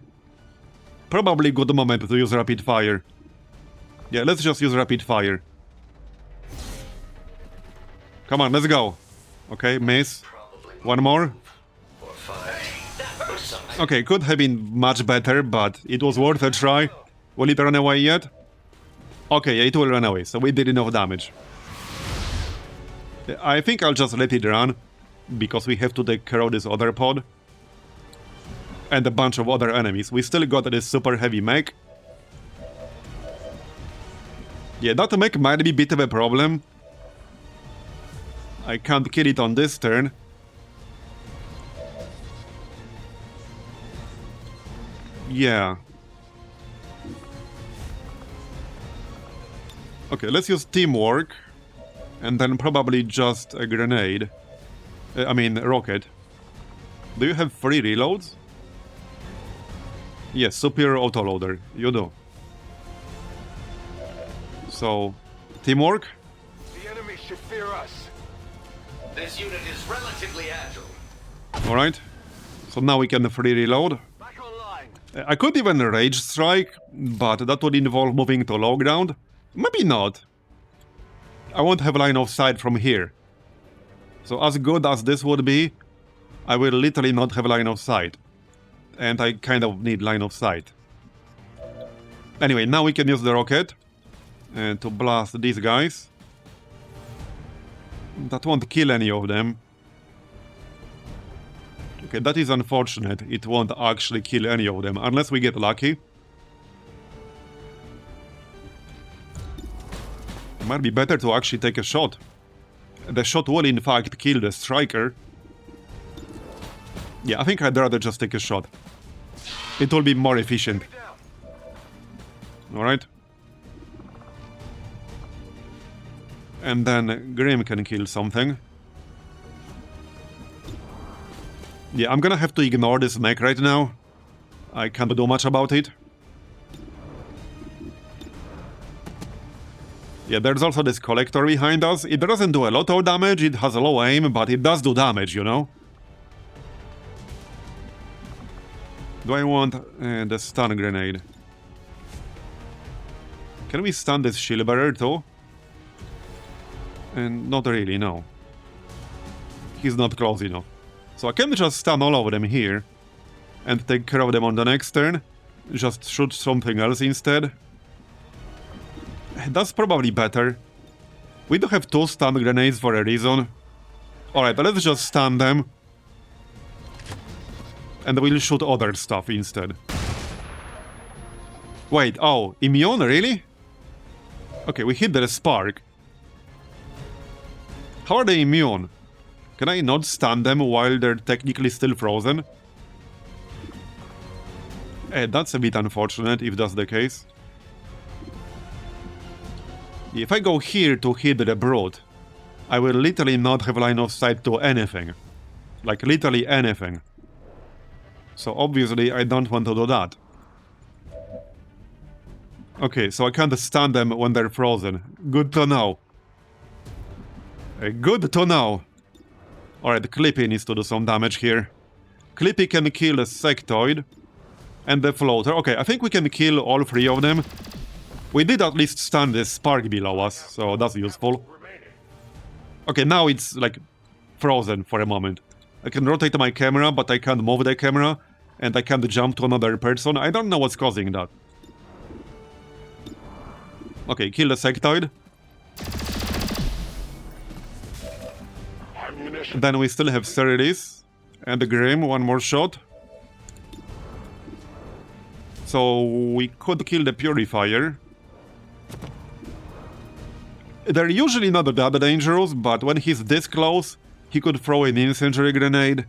Probably good moment to use rapid fire. Yeah, let's just use rapid fire. Come on, let's go. Okay, miss. One more. Okay, could have been much better, but it was worth a try. Will it run away yet? Okay, yeah, it will run away, so we did enough damage. I think I'll just let it run, because we have to take care of this other pod. And a bunch of other enemies. We still got this super heavy mech. Yeah, that mech might be a bit of a problem. I can't kill it on this turn. Yeah. Okay, let's use teamwork. And then probably just a grenade. I mean, rocket. Do you have 3 reloads? Yes, superior autoloader. You do. So, teamwork? The enemy should fear us. This unit is relatively agile. Alright. So now we can free reload. Back online. I could even rage strike, but that would involve moving to low ground. Maybe not. I won't have line of sight from here. So as good as this would be, I will literally not have line of sight. And I kind of need line of sight. Anyway, now we can use the rocket to blast these guys. That won't kill any of them. Okay, that is unfortunate. It won't actually kill any of them, unless we get lucky. Might be better to actually take a shot. The shot will in fact kill the striker. Yeah, I think I'd rather just take a shot. It will be more efficient. Alright. And then Grim can kill something. Yeah, I'm gonna have to ignore this mech right now. I can't do much about it. Yeah, there's also this collector behind us. It doesn't do a lot of damage, it has a low aim, but it does do damage, you know? Do I want the stun grenade? Can we stun this shield bearer too? And not really, no. He's not close enough. So I can just stun all of them here. and take care of them on the next turn. Just shoot something else instead. That's probably better. We do have 2 stun grenades for a reason. Alright, let's just stun them. And we'll shoot other stuff instead. Wait, oh, immune, really? Okay, we hit the spark. How are they immune? Can I not stun them while they're technically still frozen? That's a bit unfortunate if that's the case. If I go here to hit the brood, I will literally not have line of sight to anything. Like, literally anything. So obviously I don't want to do that. Okay, so I can't stun them when they're frozen. Good to know. Good to know. Alright, Clippy needs to do some damage here. Clippy can kill the sectoid and the floater. Okay, I think we can kill all 3 of them. We did at least stun the spark below us, so that's useful. Okay, now it's like frozen for a moment. I can rotate my camera, but I can't move the camera, and I can't jump to another person. I don't know what's causing that. Okay, kill the sectoid. Then we still have Cerelis and the Grim, 1 more shot. So we could kill the Purifier. They're usually not that dangerous, but when he's this close, he could throw an incendiary grenade.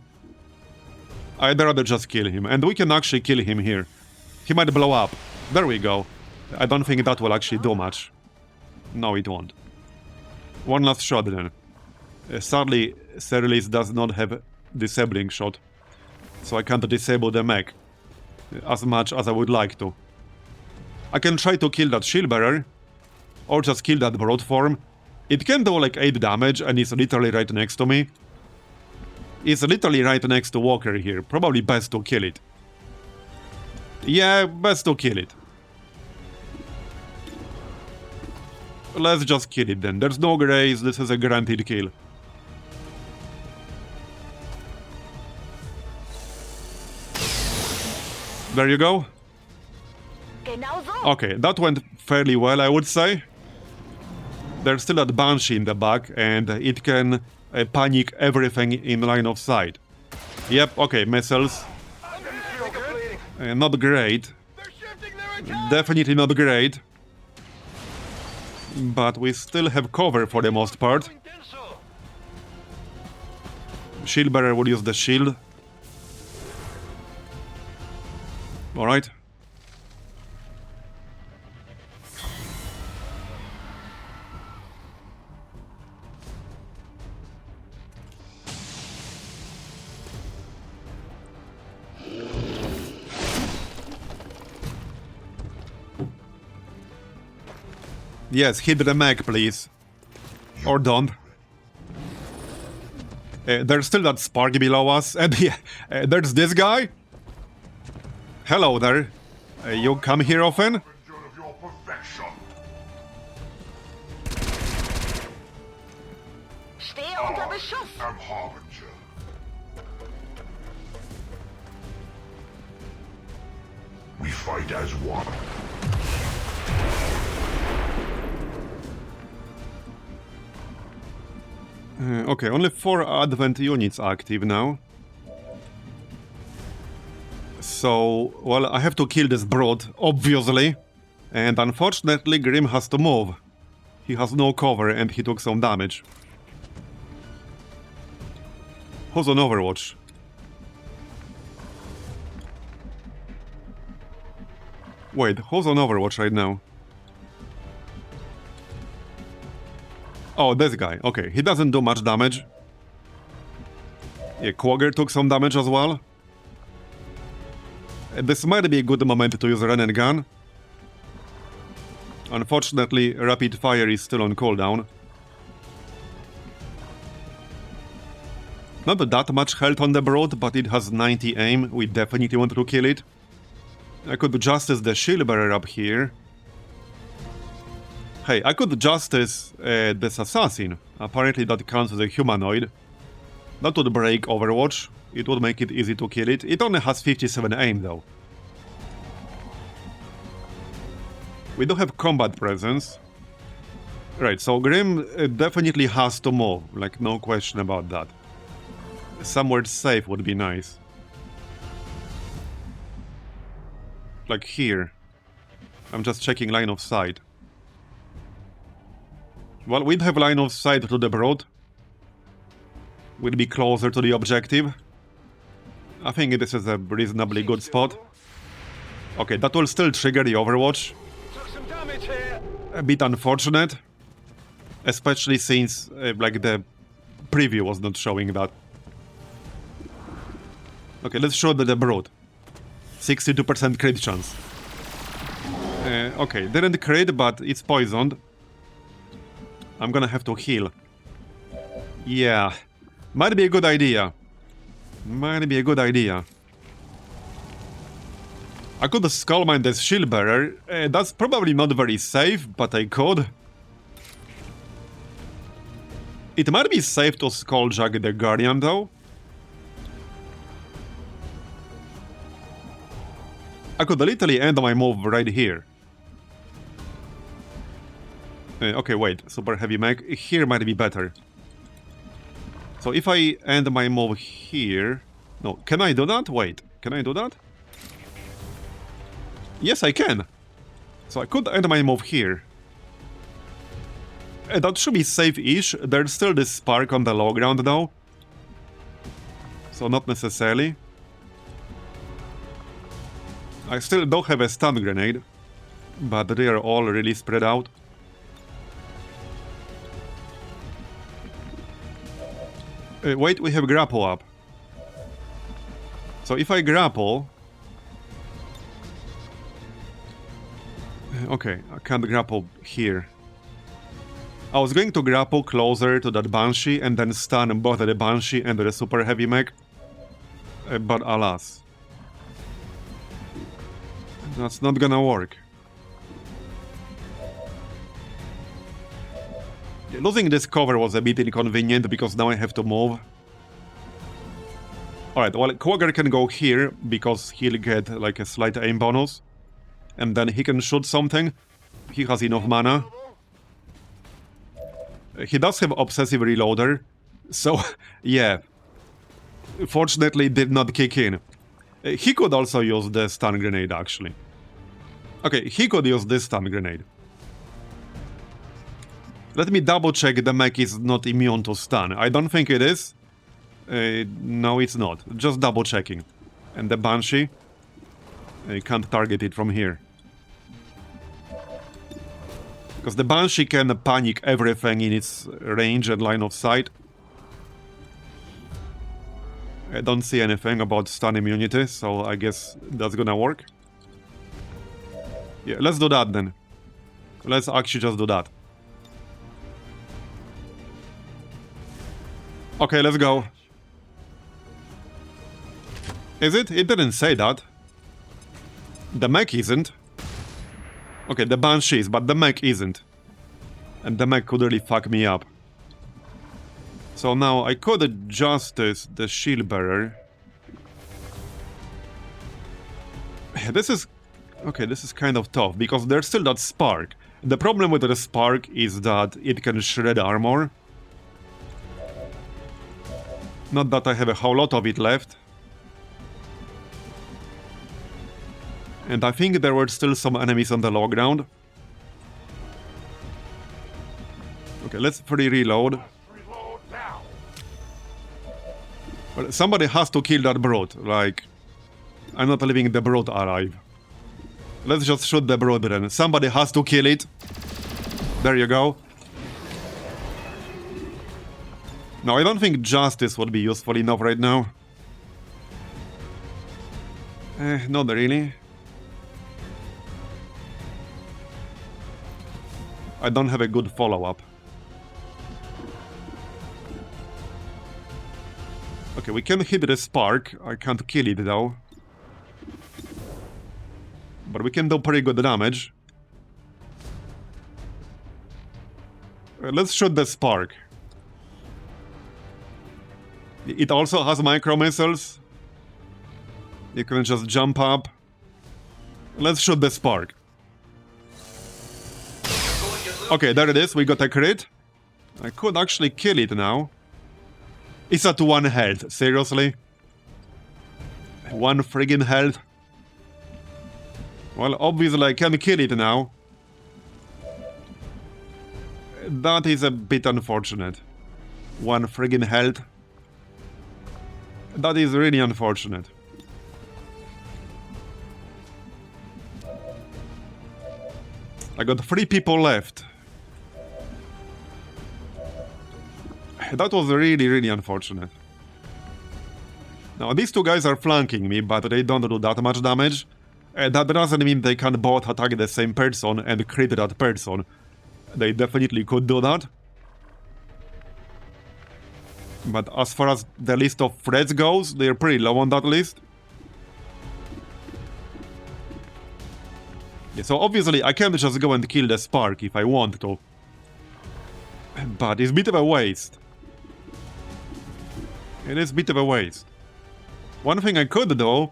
I'd rather just kill him, and we can actually kill him here. He might blow up. There we go. I don't think that will actually do much. No, it won't. 1 last shot then. Sadly, Cerelis does not have disabling shot, so I can't disable the mech as much as I would like to. I can try to kill that shield bearer, or just kill that broad form. It can do like 8 damage and it's literally right next to me. It's literally right next to Walker here. Probably best to kill it. Yeah, best to kill it. Let's just kill it then. There's no grace, this is a guaranteed kill. There you go. Okay, that went fairly well, I would say. There's still that Banshee in the back, and it can panic everything in line of sight. Yep, okay, missiles. Not great. Definitely not great. But we still have cover for the most part. Shield bearer would use the shield. Alright. Yes, hit the mech, please. Or don't. There's still that spark below us, and yeah, there's this guy. Hello there. You come here often? I'm Harbinger. We fight as one. Okay, only 4 Advent units active now. So, well, I have to kill this brood, obviously. And unfortunately, Grim has to move. He has no cover and he took some damage. Who's on Overwatch? Wait, who's on Overwatch right now? Oh, this guy. Okay, he doesn't do much damage. Yeah, Quagger took some damage as well. This might be a good moment to use Ren and Gun. Unfortunately, Rapid Fire is still on cooldown. Not that much health on the broad, but it has 90 aim. We definitely want to kill it. I could Justice the Shield Bearer up here. Hey, I could Justice this Assassin. Apparently that counts as a humanoid. That would break Overwatch. It would make it easy to kill it. It only has 57 aim though. We do have combat presence. Right, so Grim definitely has to move, like no question about that. Somewhere safe would be nice. Like here. I'm just checking line of sight. Well, we'd have line of sight to the Brood. We'd be closer to the objective. I think this is a reasonably good spot. Okay, that will still trigger the Overwatch. Took some damage here. A bit unfortunate. Especially since, like, the preview was not showing that. Okay, let's show the Brood. 62% crit chance. Okay, didn't crit, but it's poisoned. I'm gonna have to heal. Yeah. Might be a good idea. Might be a good idea. I could skullmine this shield bearer. That's probably not very safe, but I could. It might be safe to skulljack the Guardian though. I could literally end my move right here. Okay, wait. Super heavy mech. Here might be better. So if I end my move here... No, can I do that? Wait, can I do that? Yes, I can. So I could end my move here. That should be safe-ish. There's still this spark on the low ground though. So not necessarily. I still don't have a stun grenade. But they are all really spread out. Wait, we have grapple up. So if I grapple... Okay, I can't grapple here. I was going to grapple closer to that Banshee and then stun both the Banshee and the super heavy mech. But alas. That's not gonna work. Losing this cover was a bit inconvenient because now I have to move. Alright, well, Quagger can go here because he'll get like a slight aim bonus. And then he can shoot something. He has enough mana. He does have Obsessive Reloader. So, yeah. Fortunately, it did not kick in. He could also use the stun grenade, actually. Okay, he could use this stun grenade. Let me double check the mech is not immune to stun. I don't think it is. No, it's not. Just double checking. And the Banshee? I can't target it from here. Because the Banshee can panic everything in its range and line of sight. I don't see anything about stun immunity, so I guess that's gonna work. Yeah, let's do that then. Let's actually just do that. Okay, let's go. Is it? It didn't say that. The mech isn't. Okay, the Banshee is, but the mech isn't. And the mech could really fuck me up. So now I could justice the shield bearer. This is... Okay, this is kind of tough, because there's still that spark. The problem with the spark is that it can shred armor. Not that I have a whole lot of it left. And I think there were still some enemies on the low ground. Okay, let's free reload. Reload now. Well, somebody has to kill that Brood. Like, I'm not leaving the Brood alive. Let's just shoot the Brood then. Somebody has to kill it. There you go. No, I don't think Justice would be useful enough right now. Not really. I don't have a good follow-up. Okay, we can hit the spark. I can't kill it though. But we can do pretty good damage. Let's shoot the spark. It also has micro missiles. You can just jump up. Let's shoot the spark. Okay, there it is. We got a crit. I could actually kill it now. It's at 1 health. Seriously? 1 friggin' health? Well, obviously I can kill it now. That is a bit unfortunate. 1 friggin' health. That is really unfortunate. I got 3 people left. That was really, really unfortunate. Now, these 2 guys are flanking me, but they don't do that much damage. That doesn't mean they can both attack the same person and crit that person. They definitely could do that. But as far as the list of threats goes, they're pretty low on that list. Yeah, so obviously I can't just go and kill the spark if I want to. But it's a bit of a waste. It is a bit of a waste. One thing I could do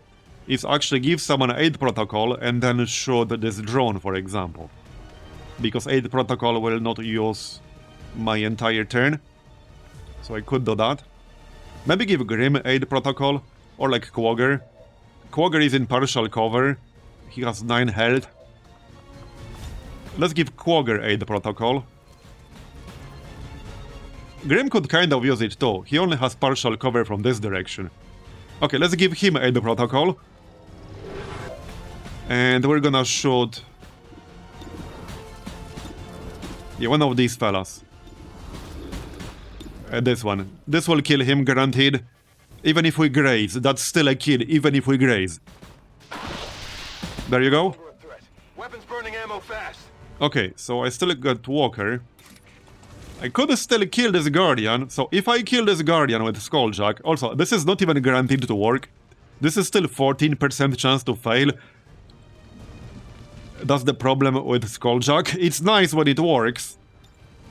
is actually give someone aid protocol and then shoot this drone, for example. Because aid protocol will not use my entire turn. So I could do that. Maybe give Grim aid protocol, or like Quagger. Quagger is in partial cover. He has 9 health. Let's give Quagger aid protocol. Grim could kind of use it too. He only has partial cover from this direction. Okay, let's give him aid protocol. And we're gonna shoot... yeah, one of these fellas. This one. This will kill him, guaranteed. Even if we graze, that's still a kill, even if we graze. There you go. Weapons burning ammo fast. Okay, so I still got Walker. I could still kill this Guardian, so if I kill this Guardian with Skulljack... Also, this is not even guaranteed to work. This is still 14% chance to fail. That's the problem with Skulljack. It's nice when it works,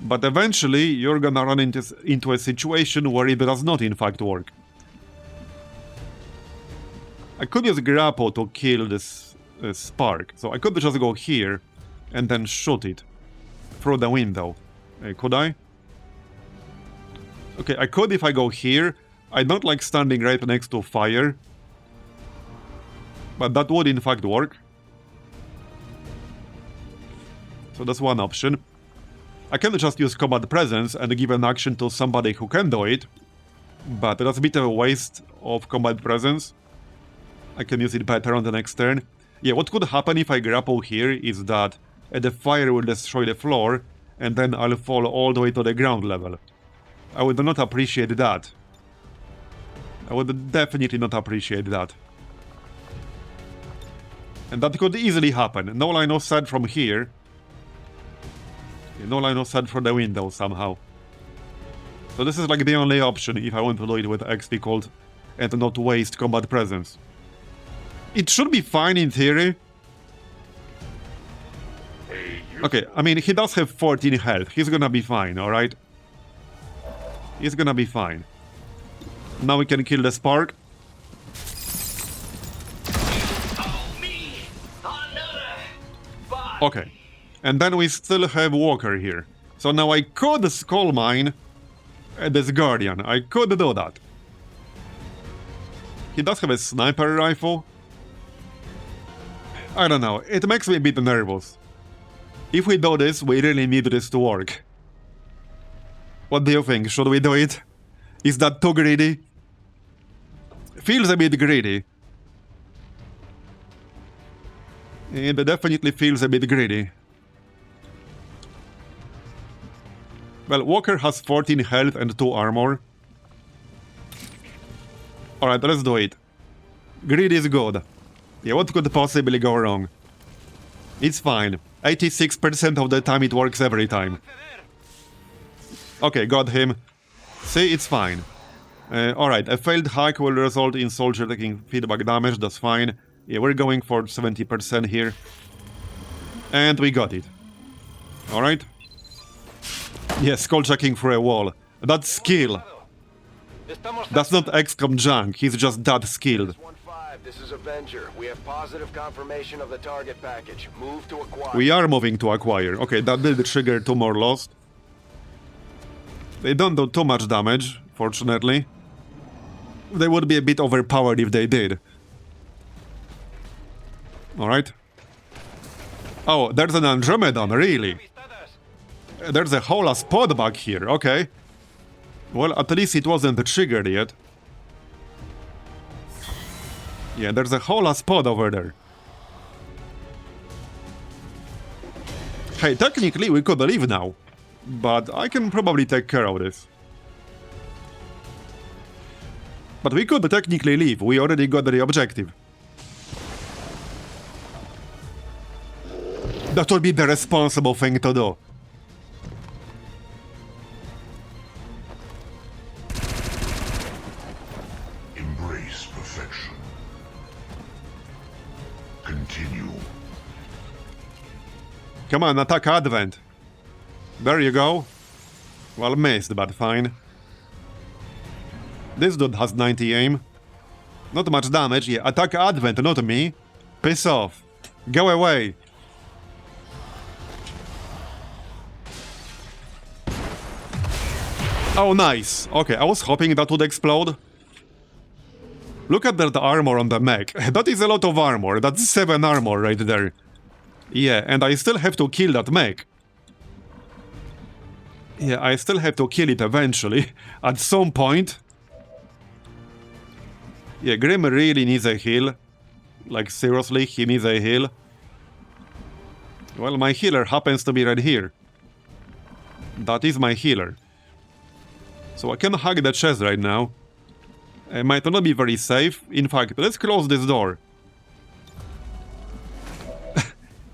but eventually you're gonna run into a situation where it does not in fact work. I could use Grapple to kill this spark, so I could just go here and then shoot it through the window. Could I? Okay, I could if I go here. I don't like standing right next to fire, but that would in fact work. So that's one option. I can just use combat presence and give an action to somebody who can do it, but that's a bit of a waste of combat presence. I can use it better on the next turn. Yeah, what could happen if I grapple here is that the fire will destroy the floor, and then I'll fall all the way to the ground level. I would not appreciate that. I would definitely not appreciate that. And that could easily happen. No line of sight from here. No line of sight from the window somehow. So this is like the only option if I want to do it with XP Cult and not waste combat presence. It should be fine in theory. Okay, I mean, he does have 14 health. He's gonna be fine, alright? He's gonna be fine. Now we can kill the spark. Okay. And then we still have Walker here. So now I could skull mine this Guardian. I could do that. He does have a sniper rifle. I don't know. It makes me a bit nervous. If we do this, we really need this to work. What do you think? Should we do it? Is that too greedy? Feels a bit greedy. It definitely feels a bit greedy. Well, Walker has 14 health and 2 armor. Alright, let's do it. Greed is good. Yeah, what could possibly go wrong? It's fine. 86% of the time it works every time. Okay, got him. See, it's fine. Alright, a failed hack will result in soldier taking feedback damage, that's fine. Yeah, we're going for 70% here. And we got it. Alright. Yeah, skull checking through a wall. That's skill. That's not XCOM junk, he's just that skilled. 1-5, this is Avenger. We have positive confirmation of the target package. Move to acquire. We are moving to acquire. Okay, that did trigger 2 more lost. They don't do too much damage, fortunately. They would be a bit overpowered if they did. Alright. Oh, there's an Andromedon, really? There's a whole ass pod back here, okay. Well, at least it wasn't triggered yet. Yeah, there's a whole ass pod over there. Hey, technically we could leave now. But I can probably take care of this. But we could technically leave, we already got the objective. That would be the responsible thing to do. Embrace perfection. Continue. Come on, attack Advent. There you go. Well, missed, but fine. This dude has 90 aim. Not much damage. Yeah, attack Advent, not me. Piss off. Go away. Oh, nice. Okay, I was hoping that would explode. Look at that armor on the mech. That is a lot of armor. That's 7 armor right there. Yeah, and I still have to kill that mech. Yeah, I still have to kill it eventually. At some point. Yeah, Grim really needs a heal. Like, seriously, he needs a heal. Well, my healer happens to be right here. That is my healer. So I can hug the chest right now. It might not be very safe. In fact, let's close this door.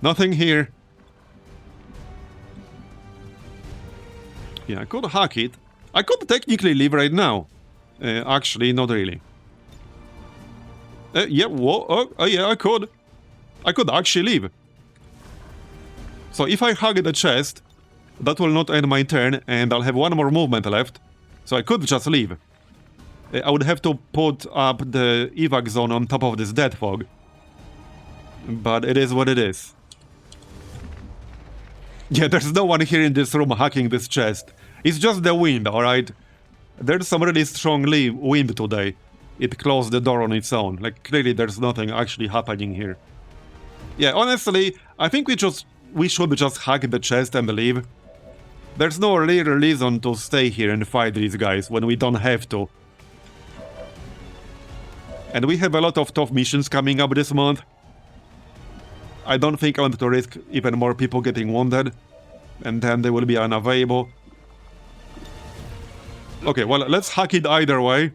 Nothing here. Yeah, I could hack it. I could technically leave right now. Actually, not really. Yeah, whoa, oh, yeah, I could. I could actually leave. So if I hug the chest, that will not end my turn, and I'll have 1 more movement left. So I could just leave. I would have to put up the evac zone on top of this dead fog. But it is what it is. Yeah, there's no one here in this room hacking this chest. It's just the wind, alright? There's some really strong wind today. It closed the door on its own. Like, clearly there's nothing actually happening here. Yeah, honestly, I think we should just hack the chest and leave. There's no real reason to stay here and fight these guys when we don't have to. And we have a lot of tough missions coming up this month. I don't think I want to risk even more people getting wounded. And then they will be unavailable. Okay, well, let's hack it either way.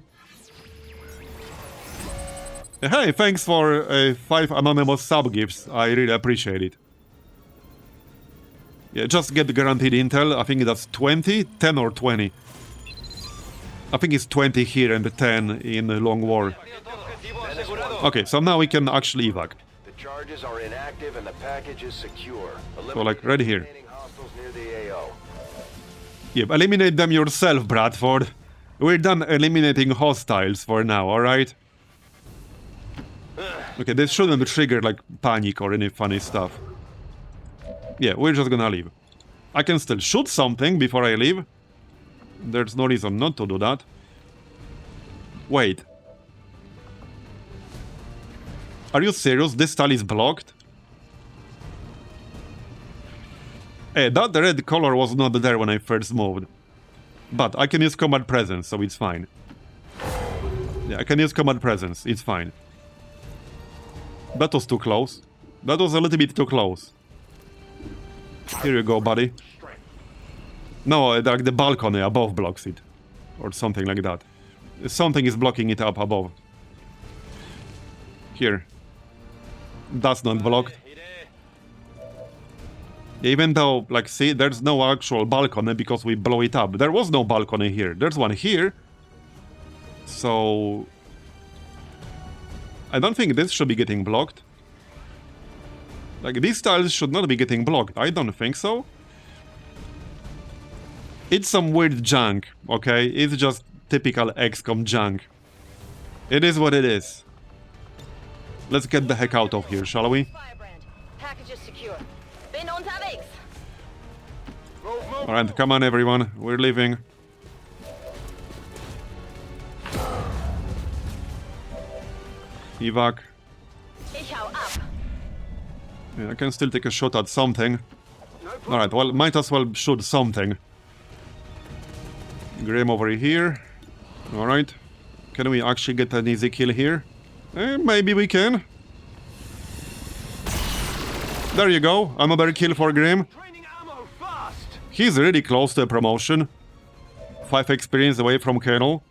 Hey, thanks for 5 anonymous sub-gifts. I really appreciate it. Yeah, just get guaranteed intel. I think that's 20? 10 or 20. I think it's 20 here and 10 in the Long War. Okay, so now we can actually evac. The charges are inactive and the package is secure. So, like, right here. Eliminating hostiles near the AO. Yep, eliminate them yourself, Bradford. We're done eliminating hostiles for now, alright? Okay, this shouldn't trigger, like, panic or any funny stuff. Yeah, we're just gonna leave. I can still shoot something before I leave. There's no reason not to do that. Wait. Are you serious? This tile is blocked? That red color was not there when I first moved. But I can use combat presence, so it's fine. Yeah, I can use combat presence, it's fine. That was too close. That was a little bit too close. Here you go, buddy. No, like the balcony above blocks it. Or something like that. Something is blocking it up above. Here. That's not blocked. Even though, like, see, there's no actual balcony because we blow it up. There was no balcony here. There's one here. So... I don't think this should be getting blocked. Like, these tiles should not be getting blocked. I don't think so. It's some weird junk, okay? It's just typical XCOM junk. It is what it is. Let's get the heck out of here, shall we? Firebrand. Package is secure. Bin unterwegs. Alright, come on everyone, we're leaving. Evac. Ich hau ab. Yeah, I can still take a shot at something. Alright, well, might as well shoot something. Grim over here. Alright. Can we actually get an easy kill here? Maybe we can. There you go, another kill for Grim. He's really close to a promotion. 5 experience away from Colonel.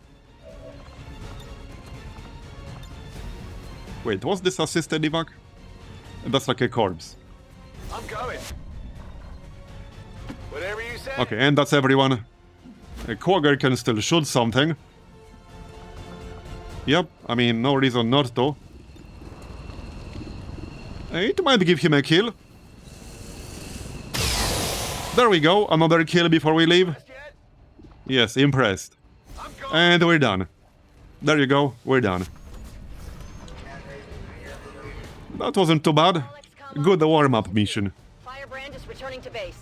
Wait, was this assisted evac? That's like a corpse. I'm going. Whatever you say. Okay, and that's everyone. A Quagger can still shoot something. Yep, I mean, no reason not to. It might give him a kill. There we go, another kill before we leave. Yes, impressed. And we're done. There you go, we're done. That wasn't too bad. Good warm-up mission. Firebrand is returning to base.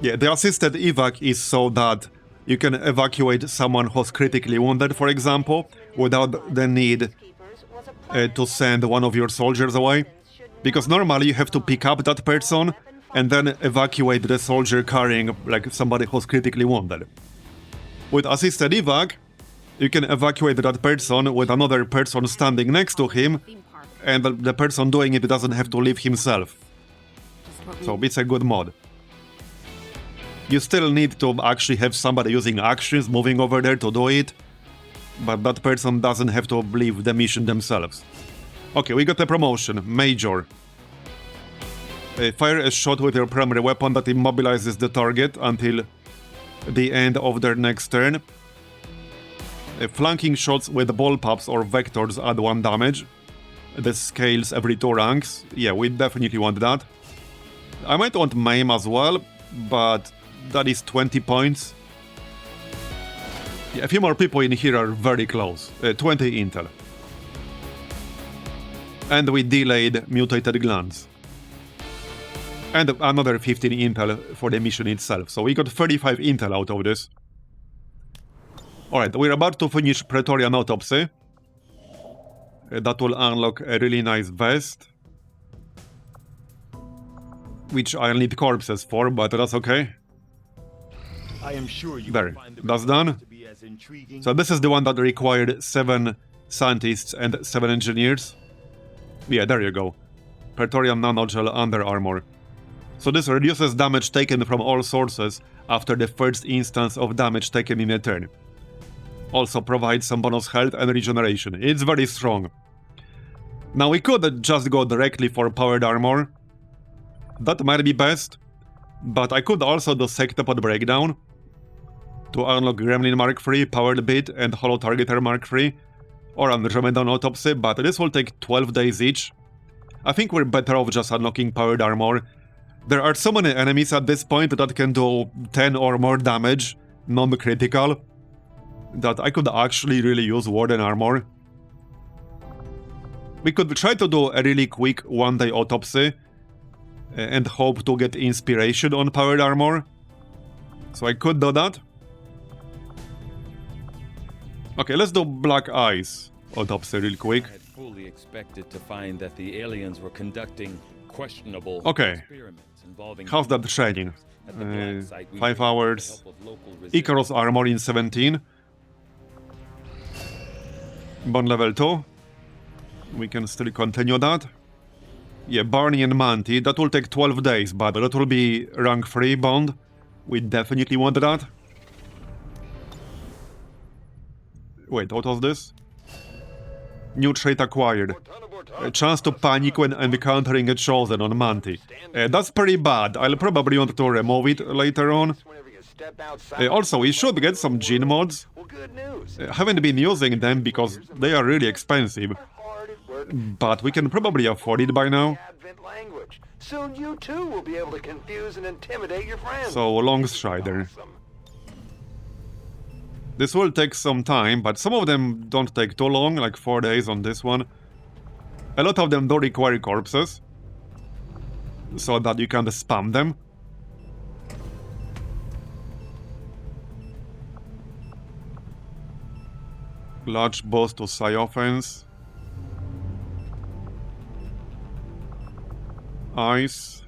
Yeah, the assisted evac is so that you can evacuate someone who's critically wounded, for example, without the need to send one of your soldiers away. Because normally you have to pick up that person and then evacuate the soldier carrying like somebody who's critically wounded. With assisted evac, you can evacuate that person with another person standing next to him, and the person doing it doesn't have to leave himself. So it's a good mod. You still need to actually have somebody using actions moving over there to do it, but that person doesn't have to leave the mission themselves. Okay, we got a promotion, Major. Fire a shot with your primary weapon that immobilizes the target until the end of their next turn. Flanking shots with ball pops or vectors add 1 damage. This scales every 2 ranks. Yeah, we definitely want that. I might want Maim as well, but that is 20 points. Yeah, a few more people in here are very close. 20 intel. And we delayed mutated glands. And another 15 intel for the mission itself. So we got 35 intel out of this. Alright, we're about to finish Praetorian Autopsy. That will unlock a really nice vest. Which I'll need corpses for, but that's okay. I am sure you There, will find the that's results done. to be as intriguing. So this is the one that required 7 scientists and 7 engineers. Yeah, there you go. Praetorian Nanogel Under Armor. So this reduces damage taken from all sources after the first instance of damage taken in a turn. Also provides some bonus health and regeneration. It's very strong. Now we could just go directly for powered armor. That might be best. But I could also do Sectopod Breakdown to unlock Gremlin Mark III, Powered Bit, and Holo Targeter Mark III, or Andromedan Autopsy, but this will take 12 days each. I think we're better off just unlocking Powered Armor. There are so many enemies at this point that can do 10 or more damage, non-critical, that I could actually really use Warden Armor. We could try to do a really quick one-day autopsy and hope to get inspiration on Powered Armor. So I could do that. Okay, let's do Black Eyes autopsy real quick. I had fully expected to find that the aliens were conducting questionable Okay. experiments involving How's that training? At the plant site, we 5 worked with the hours. help of local Icarus Armor in 17. Bond level 2. We can still continue that. Yeah, Barney and Manti. That will take 12 days, but that will be rank 3 bond. We definitely want that. Wait, what was this? New trait acquired. A chance to panic when encountering a chosen on Manti. That's pretty bad. I'll probably want to remove it later on. Whenever you step outside. Also, we should get some gene mods. Well, good news. Haven't been using them because they are really expensive. Hard at work. But we can probably afford it by now. Advent language. Soon you too will be able to confuse and intimidate your friends. So, Longstrider. Awesome. This will take some time, but some of them don't take too long, like 4 days on this one. A lot of them don't require corpses, so that you can spam them. Large boss to Psi offense. Ice.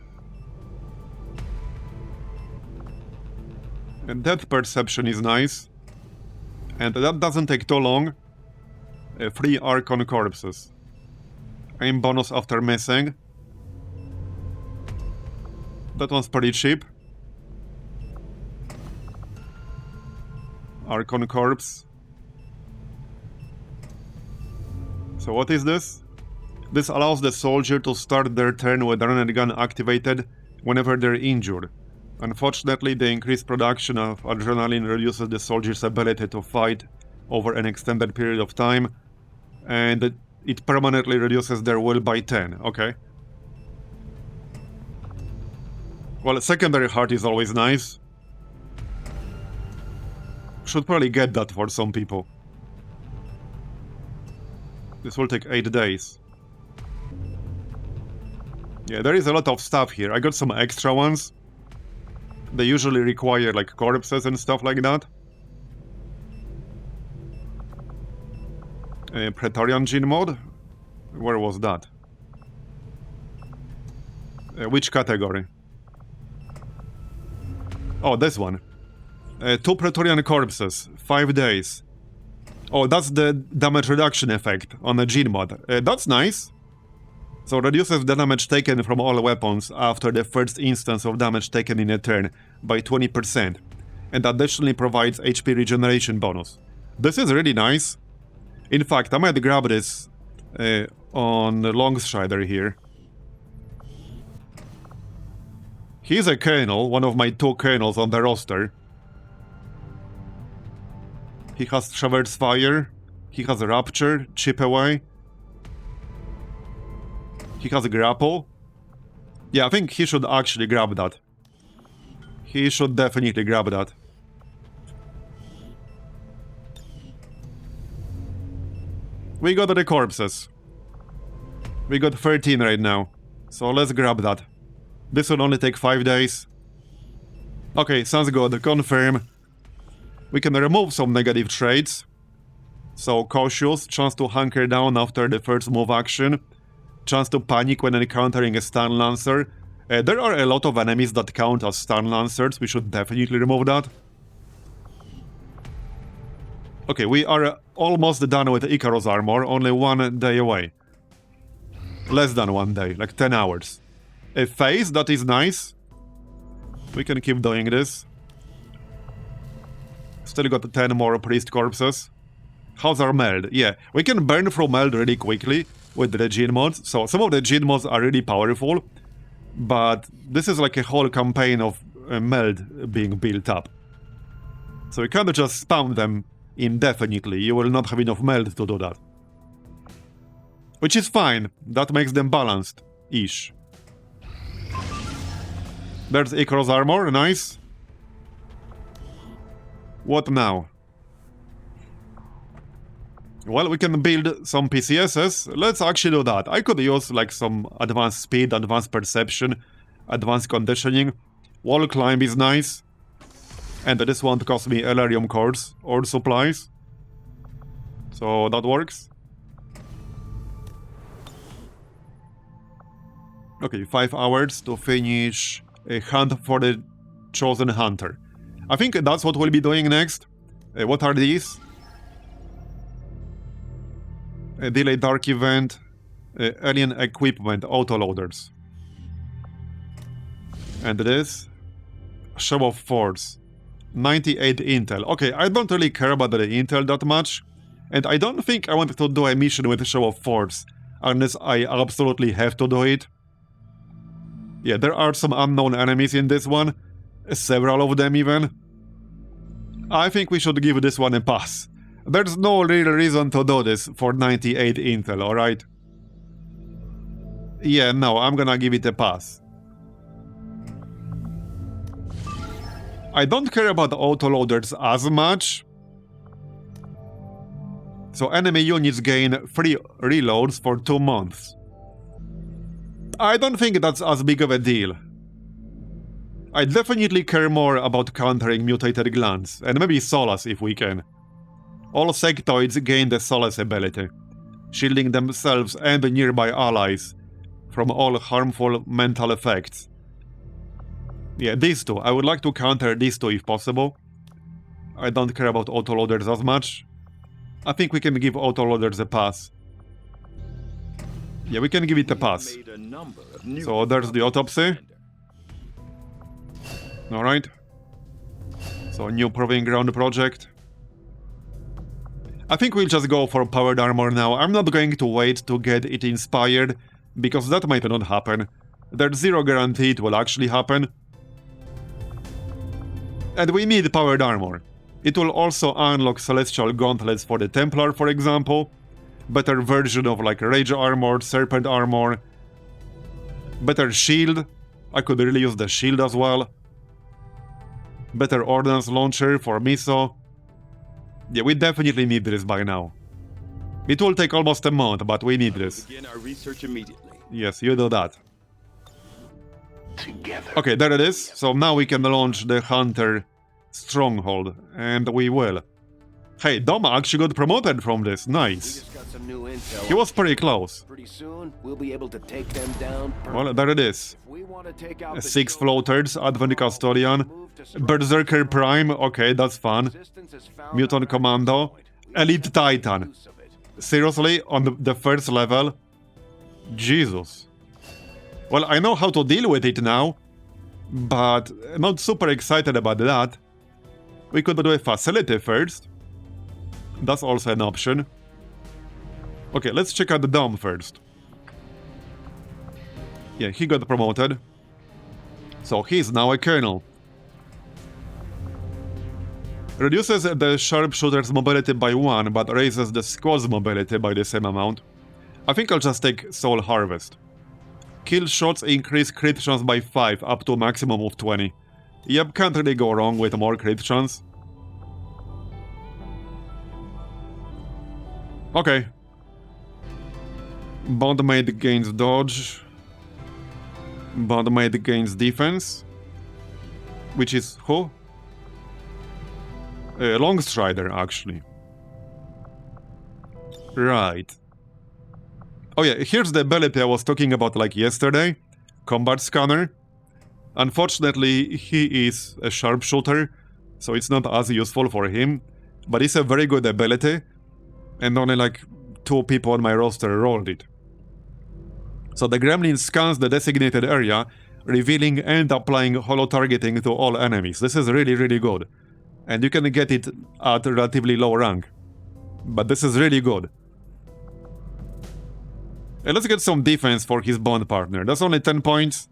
And depth perception is nice. And that doesn't take too long. 3 Archon corpses. Aim bonus after missing. That one's pretty cheap. Archon corpse. So what is this? This allows the soldier to start their turn with running gun activated whenever they're injured. Unfortunately, the increased production of adrenaline reduces the soldier's ability to fight over an extended period of time, and it permanently reduces their will by 10, okay? Well, secondary heart is always nice. Should probably get that for some people. This will take 8 days. Yeah, there is a lot of stuff here. I got some extra ones. They usually require like corpses and stuff like that. Praetorian Gene mod? Where was that? Which category? Oh, this one. 2 Praetorian corpses, 5 days. Oh, that's the damage reduction effect on the Gene mod. That's nice. So reduces the damage taken from all weapons after the first instance of damage taken in a turn by 20%. And additionally provides HP regeneration bonus. This is really nice. In fact, I might grab this on Longstrider here. He's a colonel, one of my 2 colonels on the roster. He has Traverse Fire, he has Rapture, Chip Away. He has a Grapple. Yeah, I think he should actually grab that. He should definitely grab that. We got the corpses. We got 13 right now. So let's grab that. This will only take 5 days. Okay, sounds good. Confirm. We can remove some negative traits. So cautious, chance to hunker down after the first move action. Chance to panic when encountering a stun lancer. There are a lot of enemies that count as stun lancers. We should definitely remove that. Okay, we are almost done with Icarus armor. Only 1 day away. Less than 1 day, like 10 hours. A phase, that is nice. We can keep doing this. Still got 10 more priest corpses. How's our meld? Yeah, we can burn through meld really quickly with the Gene mods. So some of the Gene mods are really powerful, but this is like a whole campaign of meld being built up. So you can't just spam them indefinitely. You will not have enough meld to do that. Which is fine. That makes them balanced-ish. There's Icarus armor, nice. What now? Well, we can build some PCSs. Let's actually do that. I could use like some advanced speed, advanced perception, advanced conditioning. Wall climb is nice. And this won't cost me Elerium cores or supplies. So that works. Okay, 5 hours to finish a hunt for the chosen hunter. I think that's what we'll be doing next. What are these? A delay dark event, alien equipment, autoloaders. And this? Show of force. 98 intel. Okay, I don't really care about the intel that much. And I don't think I want to do a mission with Show of Force, unless I absolutely have to do it. Yeah, there are some unknown enemies in this one. Several of them even. I think we should give this one a pass. There's no real reason to do this for 98 intel, alright? Yeah, no, I'm gonna give it a pass. I don't care about autoloaders as much. So enemy units gain free reloads for 2 months. I don't think that's as big of a deal. I definitely care more about countering mutated glands, and maybe Solace if we can. All sectoids gain the Solace ability, shielding themselves and nearby allies from all harmful mental effects. Yeah, these two. I would like to counter these two if possible. I don't care about autoloaders as much. I think we can give autoloaders a pass. Yeah, we can give it a pass. So there's the autopsy. Alright. So new proving ground project. I think we'll just go for powered armor now. I'm not going to wait to get it inspired, because that might not happen. There's zero guarantee it will actually happen. And we need powered armor. It will also unlock celestial gauntlets for the Templar, for example. Better version of like Rage armor, Serpent armor. Better shield. I could really use the shield as well. Better ordnance launcher for Miso. Yeah, we definitely need this by now. It will take almost a month, but we need this. Begin our research immediately. Yes, you do that. Together. Okay, there it is. So now we can launch the Hunter Stronghold, and we will. Hey, Dom actually got promoted from this. Nice. Just got some new intel. He was pretty close. Pretty soon, we'll be able to take them down. Well, there it is. If we want to take out the 6 shield, floaters, Advent Custodian, move to strong- Berserker Prime, okay, that's fun. Resistance has found Mutant our Commando, point. Elite Titan. Use of it. Seriously, on the first level? Jesus. Well, I know how to deal with it now, but not super excited about that. We could do a facility first. That's also an option. Okay, let's check out the Dom first. Yeah, he got promoted. So he's now a colonel. Reduces the sharpshooter's mobility by 1, but raises the squad's mobility by the same amount. I think I'll just take Soul Harvest. Kill shots increase crit chance by 5, up to a maximum of 20. Yep, can't really go wrong with more crit chance. Okay. Bondmate gains dodge. Bondmate gains defense. Which is who? Longstrider, actually. Right. Oh yeah, here's the ability I was talking about like yesterday. Combat Scanner. Unfortunately, he is a sharpshooter, so it's not as useful for him. But it's a very good ability. And only like 2 people on my roster rolled it. So the Gremlin scans the designated area, revealing and applying holo-targeting to all enemies. This is really, really good. And you can get it at a relatively low rank. But this is really good. And let's get some defense for his bond partner. That's only 10 points.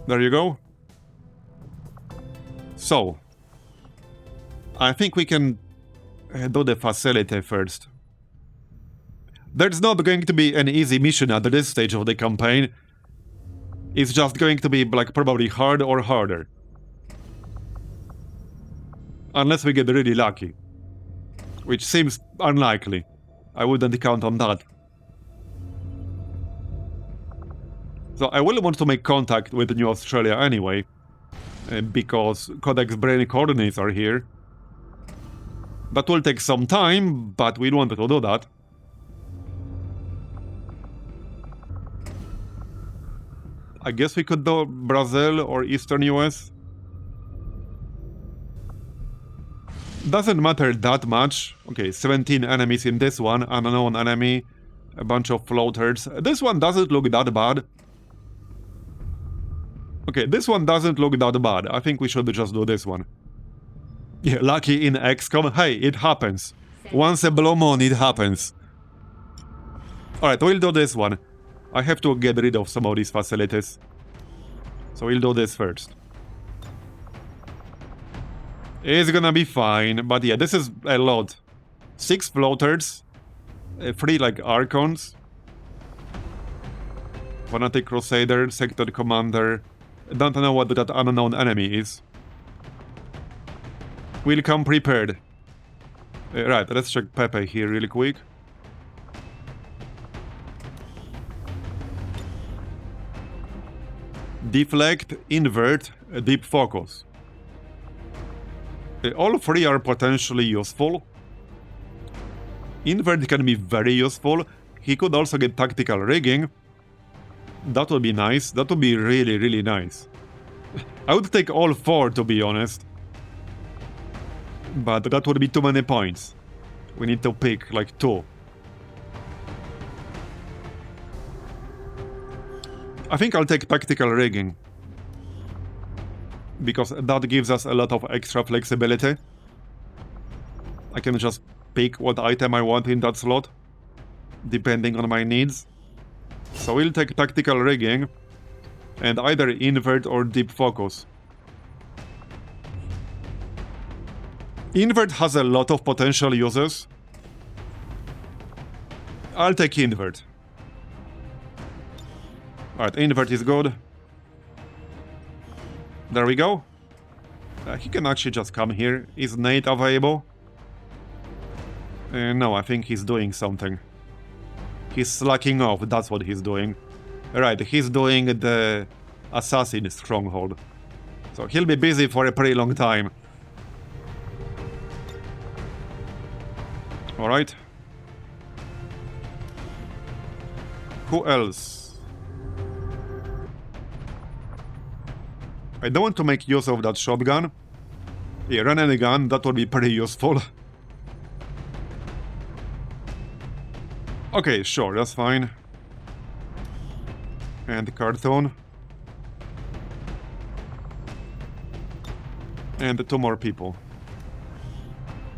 There you go. So, I think we can do the facility first. There's not going to be an easy mission at this stage of the campaign. It's just going to be like probably hard or harder. Unless we get really lucky. Which seems unlikely. I wouldn't count on that. So I will want to make contact with New Australia anyway. Because Codex Brain coordinates are here. That will take some time, but we wanted to do that. I guess we could do Brazil or Eastern US. Doesn't matter that much. Okay, 17 enemies in this one, unknown enemy, a bunch of floaters. This one doesn't look that bad. Okay, this one doesn't look that bad. I think we should just do this one. Yeah, lucky in XCOM. Hey, it happens. Once a blue moon, it happens. Alright, we'll do this one. I have to get rid of some of these facilities. So we'll do this first. It's gonna be fine, but yeah, this is a lot. 6 floaters. 3 like Archons. Fanatic Crusader, Sector Commander. Don't know what that unknown enemy is. We'll come prepared. Right, let's check Pepe here really quick. Deflect, invert, deep focus. All three are potentially useful. Invert can be very useful. He could also get tactical rigging. That would be nice. That would be really, really nice. I would take all four, to be honest. But that would be too many points. We need to pick like 2. I think I'll take tactical rigging. Because that gives us a lot of extra flexibility. I can just pick what item I want in that slot, depending on my needs. So we'll take tactical rigging, and either invert or deep focus. Invert has a lot of potential uses. I'll take invert. Alright, invert is good. There we go. He can actually just come here. Is Nate available? No, I think he's doing something. He's slacking off, that's what he's doing. Right, he's doing the assassin stronghold. So he'll be busy for a pretty long time. Alright. Who else? I don't want to make use of that shotgun. Yeah, run and gun, that would be pretty useful. Okay, sure, that's fine. And cartoon. And 2 more people.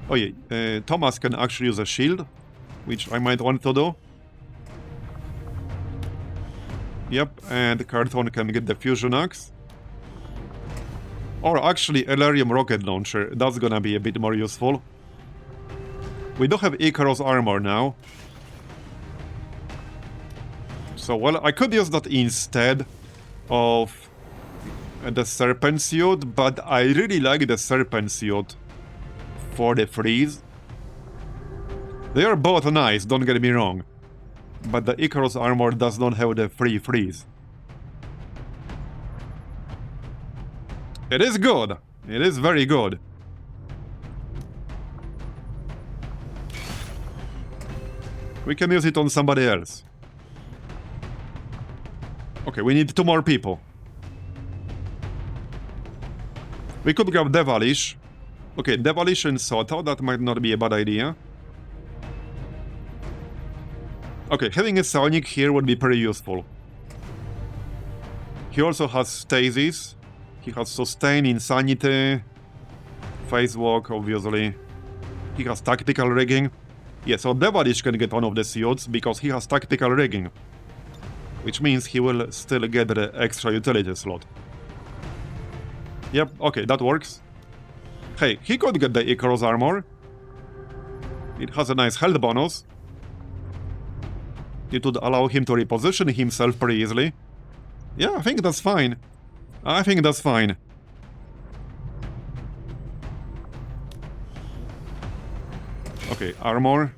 Oh yeah, Thomas can actually use a shield, which I might want to do. Yep, and cartoon can get the fusion axe. Or actually, Elerium rocket launcher, that's gonna be a bit more useful. We do have Icarus armor now. So, well, I could use that instead of the Serpent suit, but I really like the Serpent suit for the freeze. They are both nice, don't get me wrong. But the Icarus armor does not have the free freeze. It is good. It is very good. We can use it on somebody else. Okay, we need 2 more people. We could grab Devilish. Okay, Devilish and Soto, that might not be a bad idea. Okay, having a Sonic here would be pretty useful. He also has Stasis. He has Sustain, Insanity, Phase Walk, obviously. He has Tactical Rigging. Yeah, so Devilish can get one of the suits because he has Tactical Rigging. Which means he will still get the extra utility slot. Yep, okay, that works. Hey, he could get the Icarus armor. It has a nice health bonus. It would allow him to reposition himself pretty easily. Yeah, I think that's fine. I think that's fine. Okay, armor.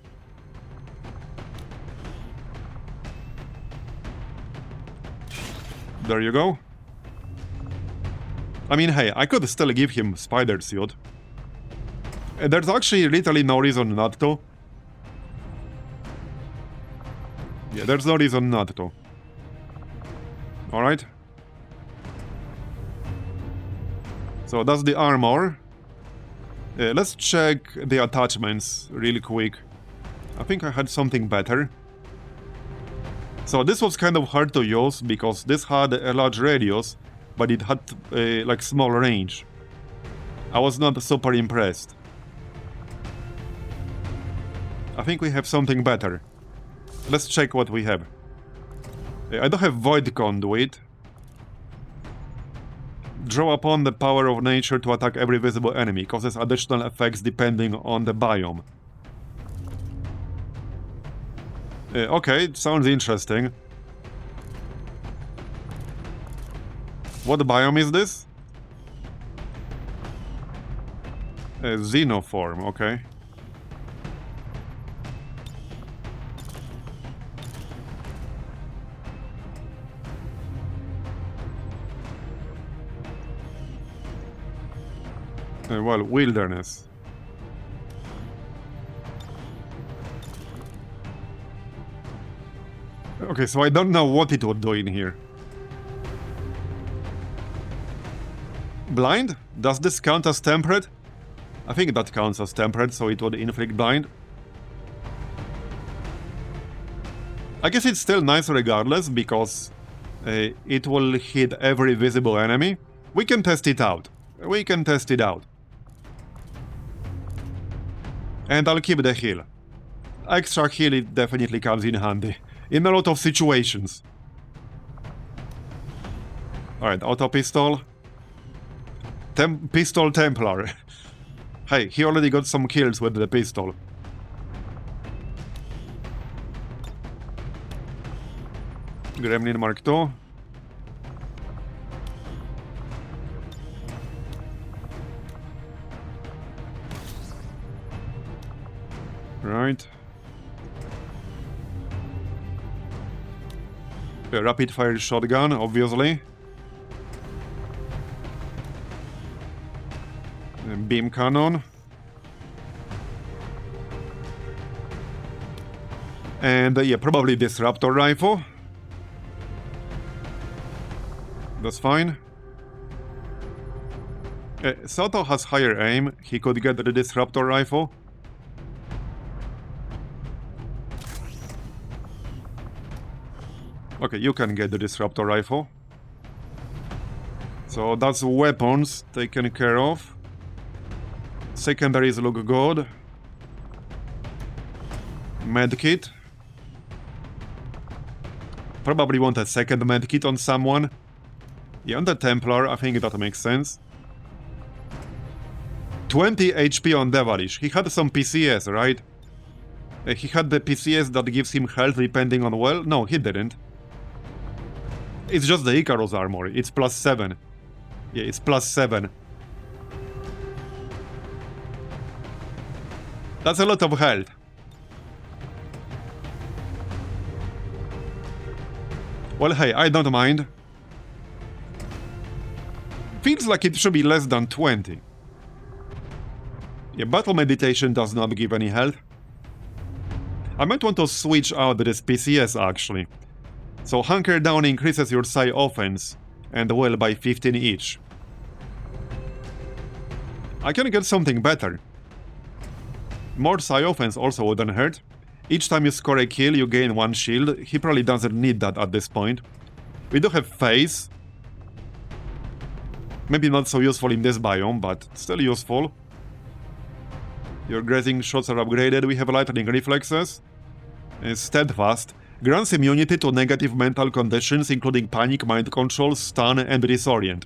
There you go. I mean, hey, I could still give him spider suit. There's actually literally no reason not to. Yeah, there's no reason not to. Alright. So that's the armor. Let's check the attachments really quick. I think I had something better. So this was kind of hard to use because this had a large radius, but it had like small range. I was not super impressed. I think we have something better. Let's check what we have. I don't have Void Conduit. Draw upon the power of nature to attack every visible enemy. Causes additional effects depending on the biome. Okay, it sounds interesting. What biome is this? A xenoform, okay. Well, wilderness. Okay, so I don't know what it would do in here. Blind? Does this count as temperate? I think that counts as temperate, so it would inflict blind. I guess it's still nice regardless, because it will hit every visible enemy. We can test it out. We can test it out. And I'll keep the heal. Extra heal, it definitely comes in handy. In a lot of situations. Alright, auto pistol. Pistol Templar. Hey, he already got some kills with the pistol. Gremlin Mark II. Right. A rapid fire shotgun, obviously. A beam cannon. And yeah, probably disruptor rifle. That's fine. Sato has higher aim. He could get the disruptor rifle. Okay, you can get the disruptor rifle. So that's weapons taken care of. Secondaries look good. Medkit. Probably want a second medkit on someone. Yeah, on the Templar, I think that makes sense. 20 HP on Devilish. He had some PCS, right? He had the PCS that gives him health depending on well. No, he didn't. It's just the Icarus armor. It's +7. Yeah, it's +7. That's a lot of health. Well, hey, I don't mind. Feels like it should be less than 20. Yeah, Battle Meditation does not give any health. I might want to switch out this PCS, actually. So Hunker Down increases your psi offense, and well by 15 each. I can get something better. More psi offense also wouldn't hurt. Each time you score a kill, you gain 1 shield. He probably doesn't need that at this point. We do have Phase. Maybe not so useful in this biome, but still useful. Your grazing shots are upgraded. We have lightning reflexes. Steadfast. Grants immunity to negative mental conditions, including panic, mind control, stun, and disorient.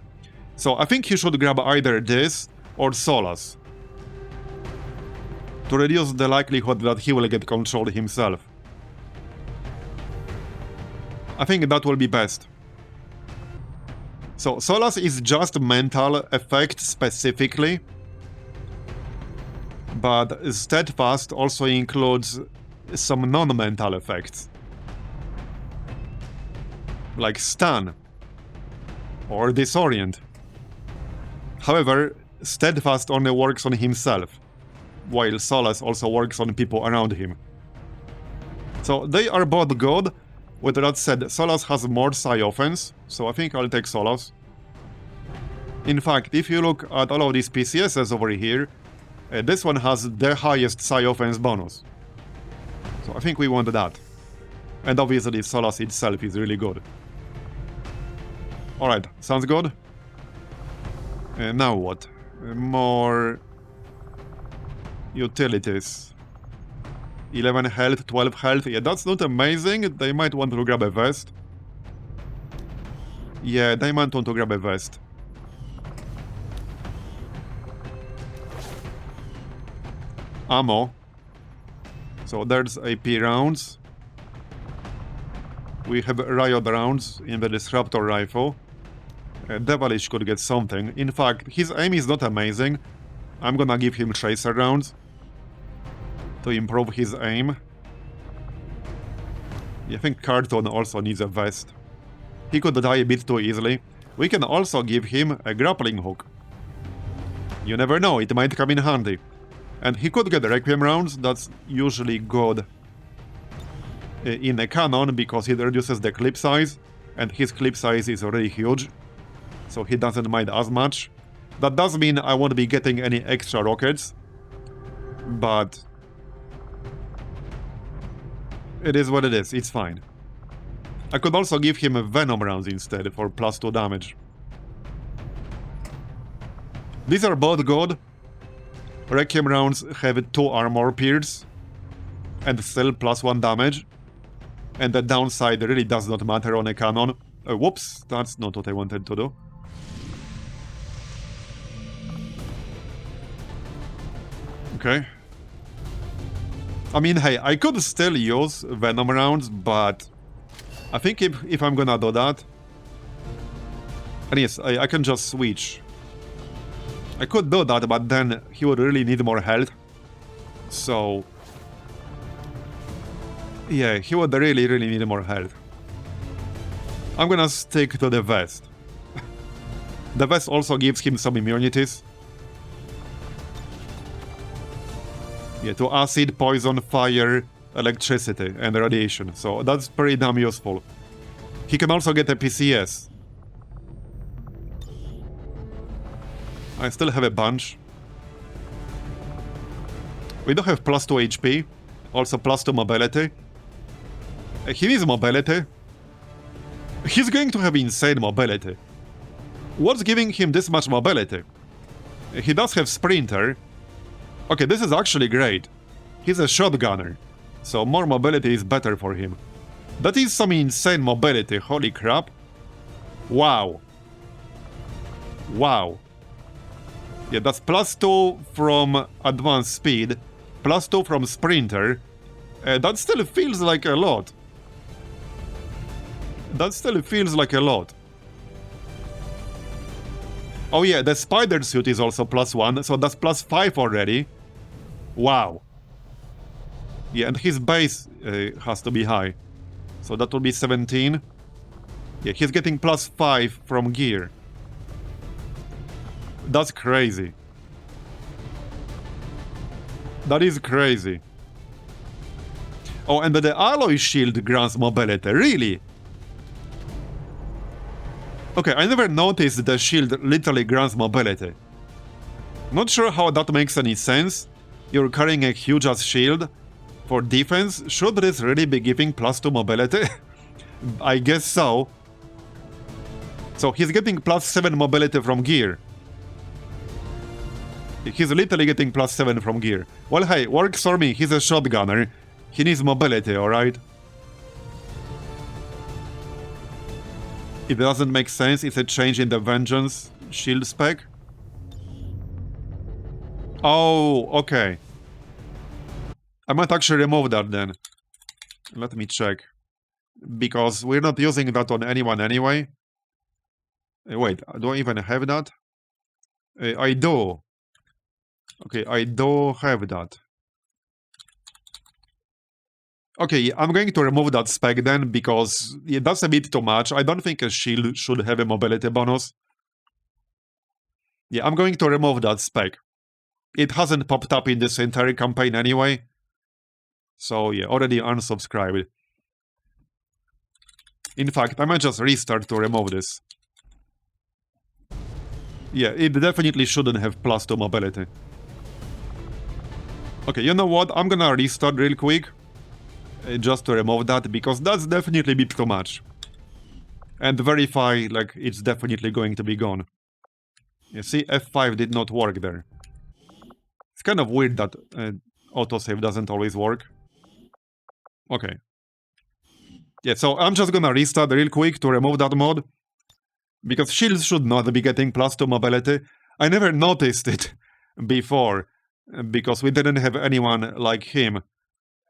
So I think he should grab either this or Solace, to reduce the likelihood that he will get controlled himself. I think that will be best. So Solace is just mental effect specifically, but Steadfast also includes some non-mental effects, like stun or disorient. However, Steadfast only works on himself, while Solace also works on people around him. So they are both good. With that said, Solace has more psi offense, so I think I'll take Solace. In fact, if you look at all of these PCSs over here, this one has the highest psi offense bonus. So I think we want that. And obviously Solace itself is really good. Alright, sounds good. Now what? More utilities. 11 health, 12 health. Yeah, that's not amazing. They might want to grab a vest. Yeah, they might want to grab a vest. Ammo. So there's AP rounds. We have riot rounds in the disruptor rifle. Devilish could get something. In fact, his aim is not amazing. I'm gonna give him chaser rounds to improve his aim. I think Carton also needs a vest. He could die a bit too easily. We can also give him a grappling hook. You never know, it might come in handy. And he could get Requiem rounds, that's usually good in a cannon because it reduces the clip size, and his clip size is already huge, so he doesn't mind as much. That does mean I won't be getting any extra rockets, but it is what it is, it's fine. I could also give him a Venom rounds instead for +2 damage. These are both good. Requiem rounds have 2 armor pierce and still +1 damage. And the downside really does not matter on a cannon. Whoops, that's not what I wanted to do. Okay. I mean, hey, I could still use Venom rounds, but I think if I'm gonna do that... And yes, I can just switch. I could do that, but then he would really need more health. So... yeah, he would really need more health. I'm gonna stick to the vest. The vest also gives him some immunities. Yeah, to acid, poison, fire, electricity, and radiation. So that's pretty damn useful. He can also get a PCS. I still have a bunch. We do have +2 HP. Also +2 mobility. He needs mobility. He's going to have insane mobility. What's giving him this much mobility? He does have Sprinter. Okay, this is actually great. He's a shotgunner, so more mobility is better for him. That is some insane mobility, holy crap. Wow. Wow. Yeah, that's +2 from advanced speed, +2 from Sprinter. That still feels like a lot. That still feels like a lot. Oh yeah, the spider suit is also +1, so that's +5 already. Wow. Yeah, and his base has to be high. So that will be 17. Yeah, he's getting +5 from gear. That's crazy. That is crazy. Oh, and the alloy shield grants mobility, really? Okay, I never noticed the shield literally grants mobility. Not sure how that makes any sense. You're carrying a huge-ass shield. For defense, should this really be giving +2 mobility? I guess so. So he's getting +7 mobility from gear. He's literally getting +7 from gear. Well, hey, works for me. He's a shotgunner. He needs mobility, alright? It doesn't make sense. It's a change in the Vengeance shield spec. Oh, okay. I might actually remove that then. Let me check. Because we're not using that on anyone anyway. Wait, do I even have that? I do. Okay, I do have that. Okay, I'm going to remove that spec then, because that's a bit too much. I don't think a shield should have a mobility bonus. Yeah, I'm going to remove that spec. It hasn't popped up in this entire campaign anyway. So yeah, already unsubscribed. In fact, I might just restart to remove this. Yeah, it definitely shouldn't have +2 mobility. Okay, you know what? I'm gonna restart real quick. Just to remove that, because that's definitely a bit too much. And verify, like, it's definitely going to be gone. You see, F5 did not work there. It's kind of weird that autosave doesn't always work. Okay. Yeah, so I'm just gonna restart real quick to remove that mod. Because shields should not be getting +2 mobility. I never noticed it before, because we didn't have anyone like him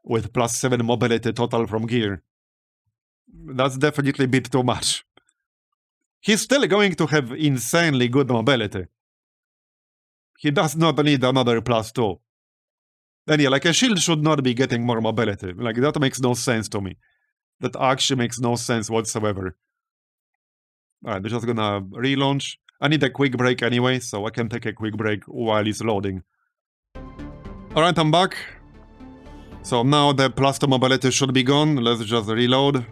with +7 mobility total from gear. That's definitely a bit too much. he's still going to have insanely good mobility. He does not need another +2. And yeah, like a shield should not be getting more mobility. Like, that makes no sense to me. That actually makes no sense whatsoever. Alright, we're just gonna relaunch. I need a quick break anyway, so I can take a quick break while it's loading. Alright, I'm back. So now the +2 mobility should be gone. Let's just reload.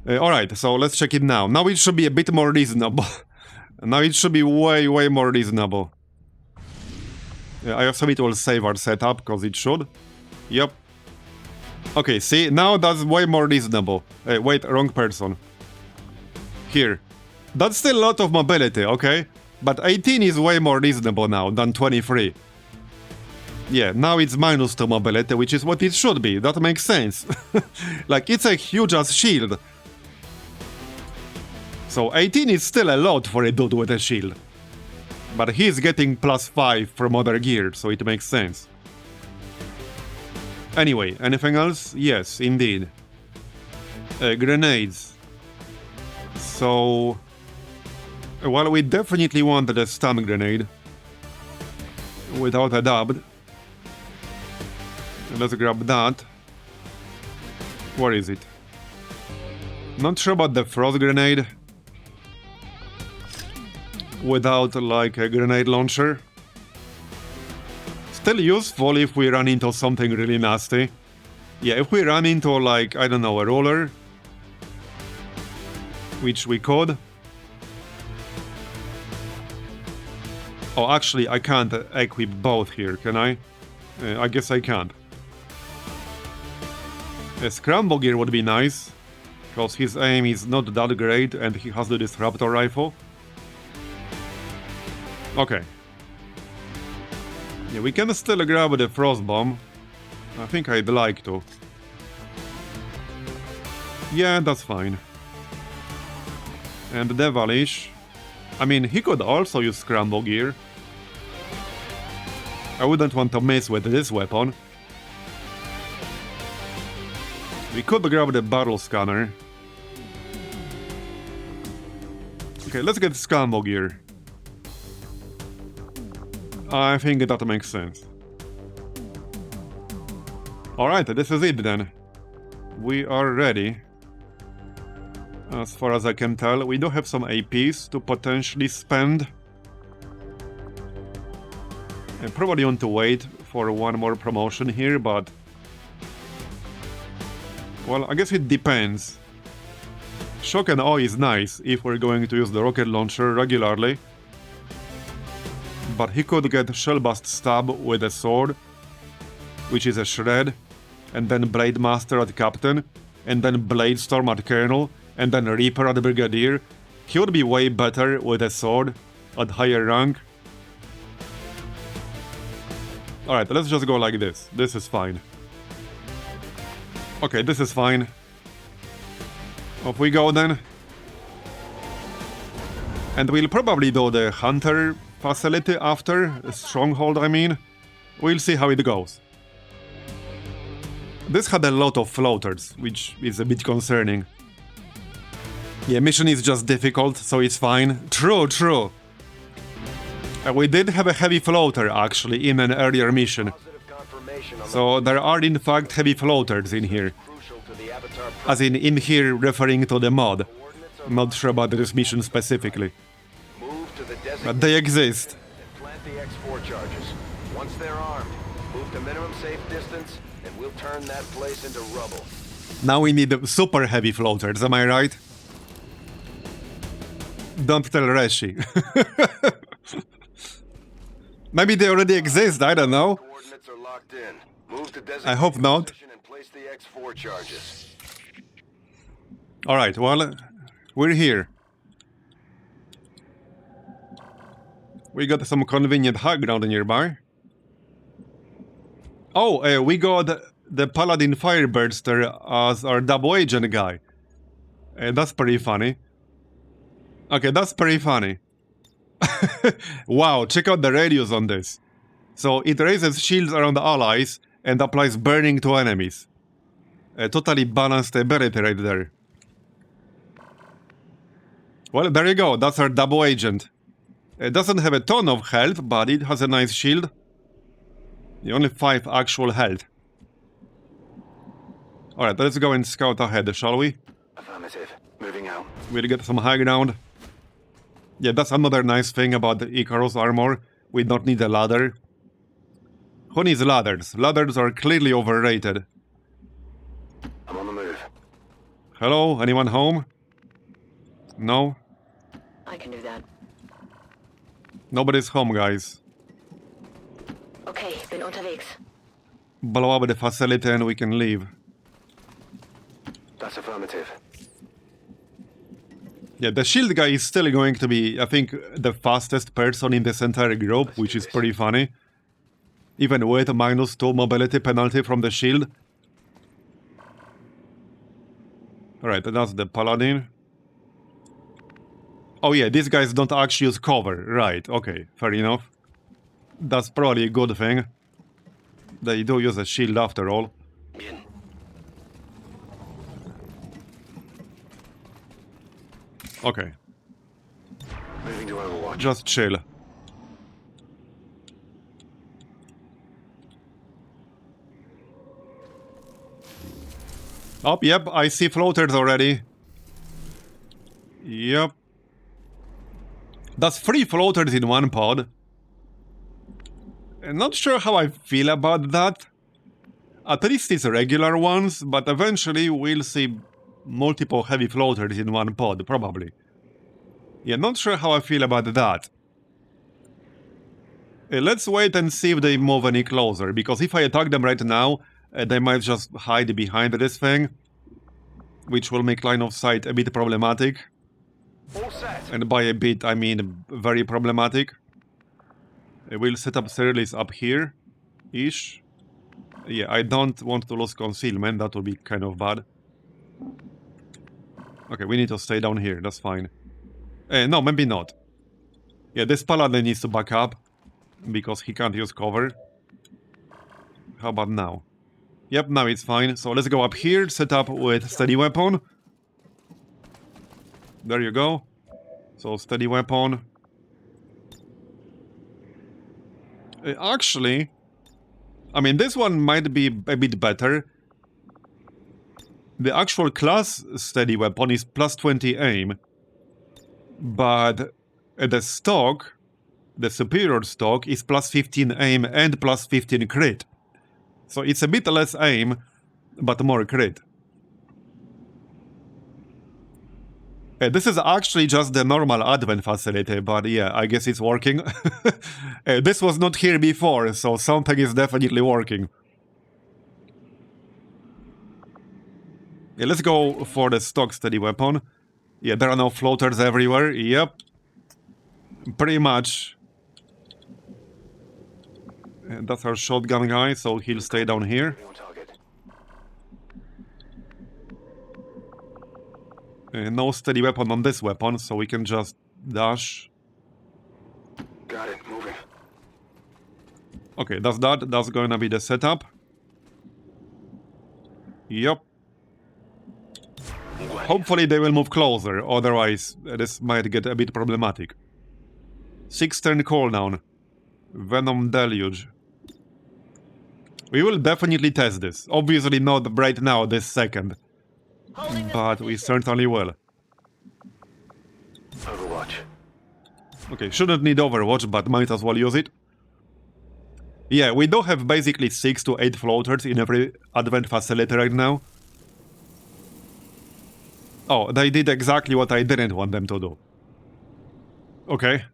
Alright, so let's check it now. Now it should be a bit more reasonable. Now it should be way more reasonable. I assume it will save our setup, because it should. Yep. Okay, see, now that's way more reasonable. Wait, wrong person. Here. That's still a lot of mobility, okay? But 18 is way more reasonable now than 23. Yeah, now it's -2 mobility, which is what it should be. That makes sense. Like, it's a huge-ass shield. So 18 is still a lot for a dude with a shield. But he's getting +5 from other gear, so it makes sense. Anyway, anything else? Yes, indeed. Grenades. So... well, we definitely want the stun grenade. Without a doubt. Let's grab that. Where is it? Not sure about the frost grenade. Without, like, a grenade launcher. Still useful if we run into something really nasty. Yeah, if we run into, like, I don't know, a roller. Which we could. Oh, actually, I can't equip both here, can I? I guess I can't. A scramble gear would be nice, because his aim is not that great and he has the disruptor rifle. Okay. Yeah, we can still grab the frost bomb. I think I'd like to. Yeah, that's fine. And Devilish. I mean, he could also use scramble gear. I wouldn't want to mess with this weapon. We could grab the battle scanner. Okay, let's get scramble gear. I think that makes sense. Alright, this is it then. We are ready. As far as I can tell, we do have some APs to potentially spend. I probably want to wait for one more promotion here, but... well, I guess it depends. Shock and Awe is nice if we're going to use the rocket launcher regularly. But he could get Shellbust Stab with a sword, which is a shred, and then Blade Master at Captain, and then Blade Storm at Colonel, and then Reaper at Brigadier. He would be way better with a sword at higher rank. Alright, let's just go like this. This is fine. Okay, this is fine. Off we go then. And we'll probably do the Hunter facility after, Stronghold I mean. We'll see how it goes. This had a lot of floaters, which is a bit concerning. Yeah, mission is just difficult, so it's fine. True. We did have a heavy floater, actually, in an earlier mission. So there are in fact heavy floaters in here. As in here referring to the mod. Not sure about this mission specifically. But they exist. Plant the X4 charges. Once they're armed, move to minimum safe distance, and we'll turn that place into rubble. Now we need super heavy floaters, am I right? Don't tell Reshi. Maybe they already exist, I don't know. Coordinates are locked in. Move to I hope not. position and place the X4 charges. Alright, well, we're here. We got some convenient high ground nearby. Oh, we got the Paladin Fireburster as our double agent guy. That's pretty funny. Okay, that's pretty funny. Wow, check out the radius on this. So it raises shields around allies and applies burning to enemies. A totally balanced ability right there. Well, there you go. That's our double agent. It doesn't have a ton of health, but it has a nice shield. Only 5 actual health. Alright, let's go and scout ahead, shall we? Affirmative. Moving out. We'll get some high ground. Yeah, that's another nice thing about the Icarus armor. We don't need a ladder. Who needs ladders? Ladders are clearly overrated. I'm on the move. Hello? Anyone home? No? I can do that. Nobody's home, guys. Okay, bin unterwegs. Blow up the facility and we can leave. That's affirmative. Yeah, the shield guy is still going to be, I think, the fastest person in this entire group, which is pretty funny. Even with a -2 mobility penalty from the shield. Alright, that's the paladin. Oh yeah, these guys don't actually use cover. Right, okay, fair enough. That's probably a good thing. They do use a shield after all. Bien. Okay, Moving to Overwatch. just chill. Oh, yep, I see floaters already. Yep. That's 3 floaters in one pod. I'm not sure how I feel about that. At least it's regular ones, but eventually we'll see multiple heavy floaters in one pod, probably. Yeah, not sure how I feel about that. Let's wait and see if they move any closer, because if I attack them right now, they might just hide behind this thing, which will make line of sight a bit problematic. All set. And by a bit, I mean very problematic. We'll set up Cerealis up here-ish. Yeah, I don't want to lose concealment, that would be kind of bad. Okay, we need to stay down here, that's fine. No, maybe not. Yeah, this paladin needs to back up, because he can't use cover. How about now? Yep, now it's fine. So let's go up here, set up with steady weapon. There you go. So steady weapon. Actually, I mean, this one might be a bit better. The actual class steady weapon is +20 aim. But the stock, the superior stock, is +15 aim and +15 crit. So it's a bit less aim, but more crit. This is actually just the normal advent facility, but yeah, I guess it's working. This was not here before, so something is definitely working. Yeah, let's go for the stock steady weapon. Yeah, there are no floaters everywhere. Yep. Pretty much. And that's our shotgun guy, so he'll stay down here. On target. No steady weapon on this weapon, so we can just dash. Got it. Moving. Okay, that's that. That's gonna be the setup. Yep. Hopefully they will move closer, otherwise this might get a bit problematic. 6-turn cooldown. Venom Deluge. We will definitely test this. Obviously not right now, this second. But we certainly will. Overwatch. Okay, shouldn't need Overwatch, but might as well use it. Yeah, we do have basically 6 to 8 floaters in every advent facility right now. Oh, they did exactly what I didn't want them to do. Okay.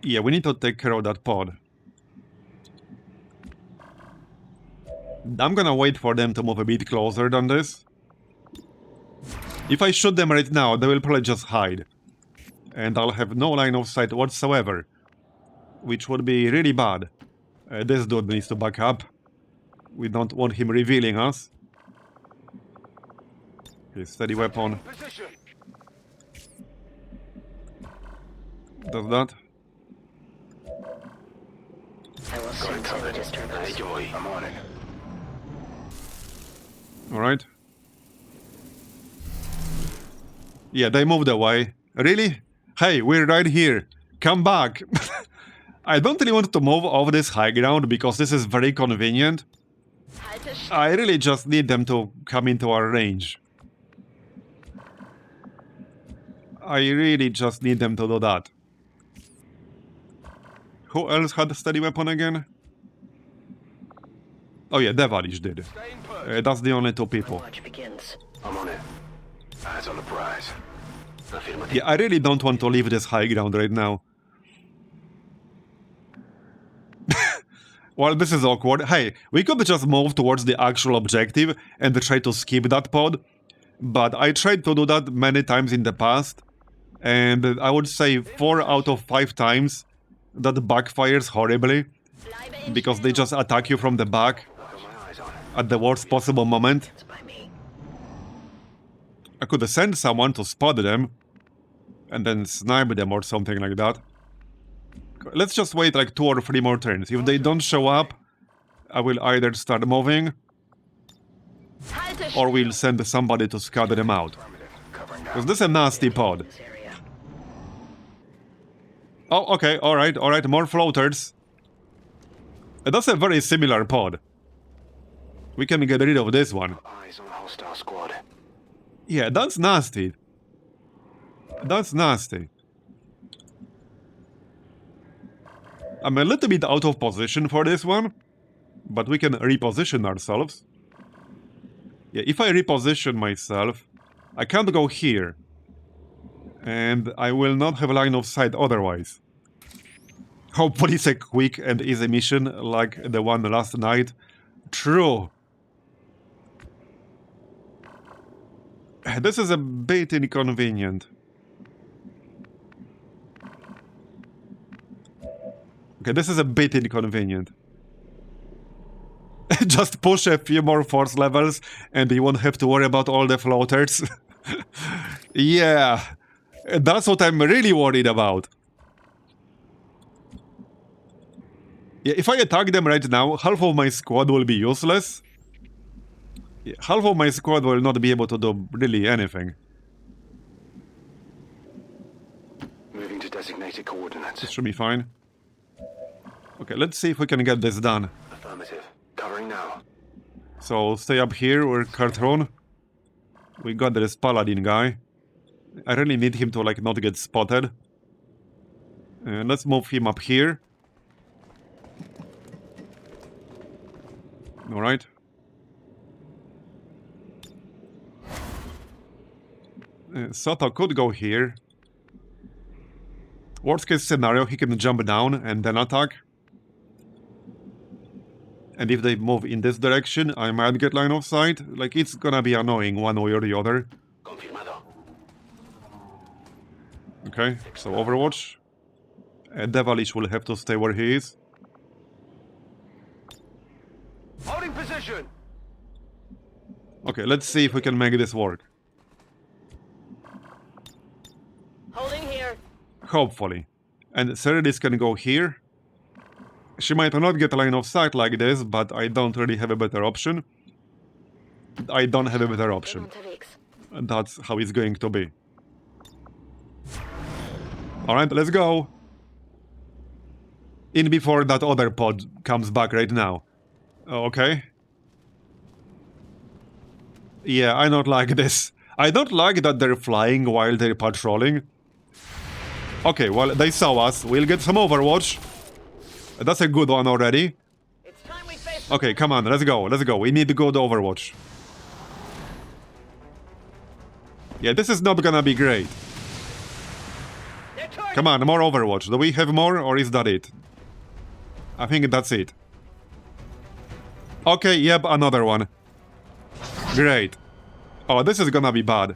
Yeah, we need to take care of that pod. I'm gonna wait for them to move a bit closer than this. If I shoot them right now, they will probably just hide. And I'll have no line of sight whatsoever. Which would be really bad. This dude needs to back up. We don't want him revealing us. Okay, steady weapon. Position. Does that? I will soon see the disturbance. Hey, Joy. I'm on it. Alright. Yeah, they moved away. Really? Hey, we're right here. Come back. I don't really want to move off this high ground because this is very convenient. I really just need them to come into our range. I really just need them to do that. Who else had a steady weapon again? Oh yeah, Devalish did. That's the only two people. Watch begins. I'm on it. Eyes on the prize. Yeah, I really don't want to leave this high ground right now. Well, this is awkward. Hey, we could just move towards the actual objective and try to skip that pod. But I tried to do that many times in the past. And I would say 4 out of 5 times that backfires horribly. Because they just attack you from the back at the worst possible moment. It's by me. I could send someone to spot them and then snipe them or something like that. Let's just wait like 2 or 3 more turns. If they don't show up, I will either start moving or we'll send somebody to scout them out. Because this is a nasty pod. This area. Oh, okay, alright, more floaters. That's a very similar pod. We can get rid of this one. Eyes on hostile squad. Yeah, that's nasty. That's nasty. I'm a little bit out of position for this one, but we can reposition ourselves. Yeah, if I reposition myself, I can't go here. And I will not have line of sight otherwise. Hopefully it's a quick and easy mission like the one last night. True. This is a bit inconvenient. Okay, this is a bit inconvenient. Just push a few more force levels and you won't have to worry about all the floaters. Yeah, that's what I'm really worried about. Yeah, if I attack them right now, half of my squad will be useless. Yeah, half of my squad will not be able to do really anything. Moving to designated coordinates. This should be fine. Okay, let's see if we can get this done. Affirmative. Covering now. So stay up here, we're Cartron. We got this paladin guy. I really need him to like not get spotted. Let's move him up here. Alright. Soto could go here. Worst case scenario, he can jump down and then attack. And if they move in this direction, I might get line of sight. Like, it's gonna be annoying one way or the other. Confirmado. Okay, so Overwatch. Devalish will have to stay where he is. Holding position. Okay, let's see if we can make this work. Holding here. Hopefully. And Ceridis can go here. She might not get a line of sight like this, but I don't really have a better option. I don't have a better option. That's how it's going to be. Alright, let's go. In before that other pod comes back right now. Okay. Yeah, I don't like this. I don't like that they're flying while they're patrolling. Okay, well, they saw us. We'll get some Overwatch. That's a good one already. Okay, come on, let's go, let's go. We need to go to Overwatch. Yeah, this is not gonna be great. Come on, more Overwatch. Do we have more, or is that it? I think that's it. Okay, yep, another one. Great. Oh, this is gonna be bad.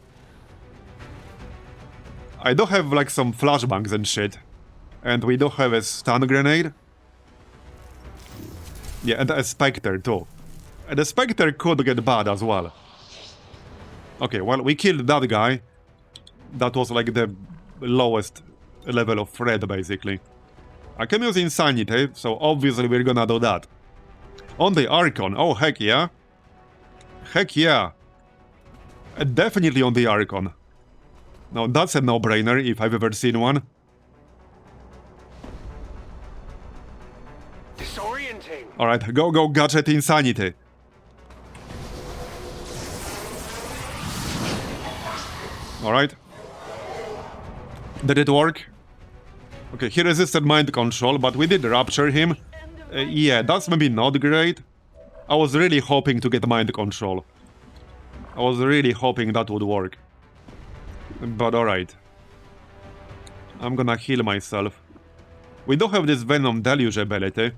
I do have, like, some flashbangs and shit. And we do have a stun grenade. Yeah, and a Spectre too. And the Spectre could get bad as well. Okay, well, we killed that guy. That was like the lowest level of threat, basically. I can use Insanity, so obviously we're gonna do that. On the Archon, oh heck yeah. Heck yeah. Definitely on the Archon. Now that's a no-brainer if I've ever seen one. Disorienting. Alright, go gadget insanity. Alright. Did it work? Okay, he resisted mind control, but we did rapture him. Yeah, that's maybe not great. I was really hoping to get mind control. I was really hoping that would work. But alright. I'm gonna heal myself. We do have this Venom Deluge ability.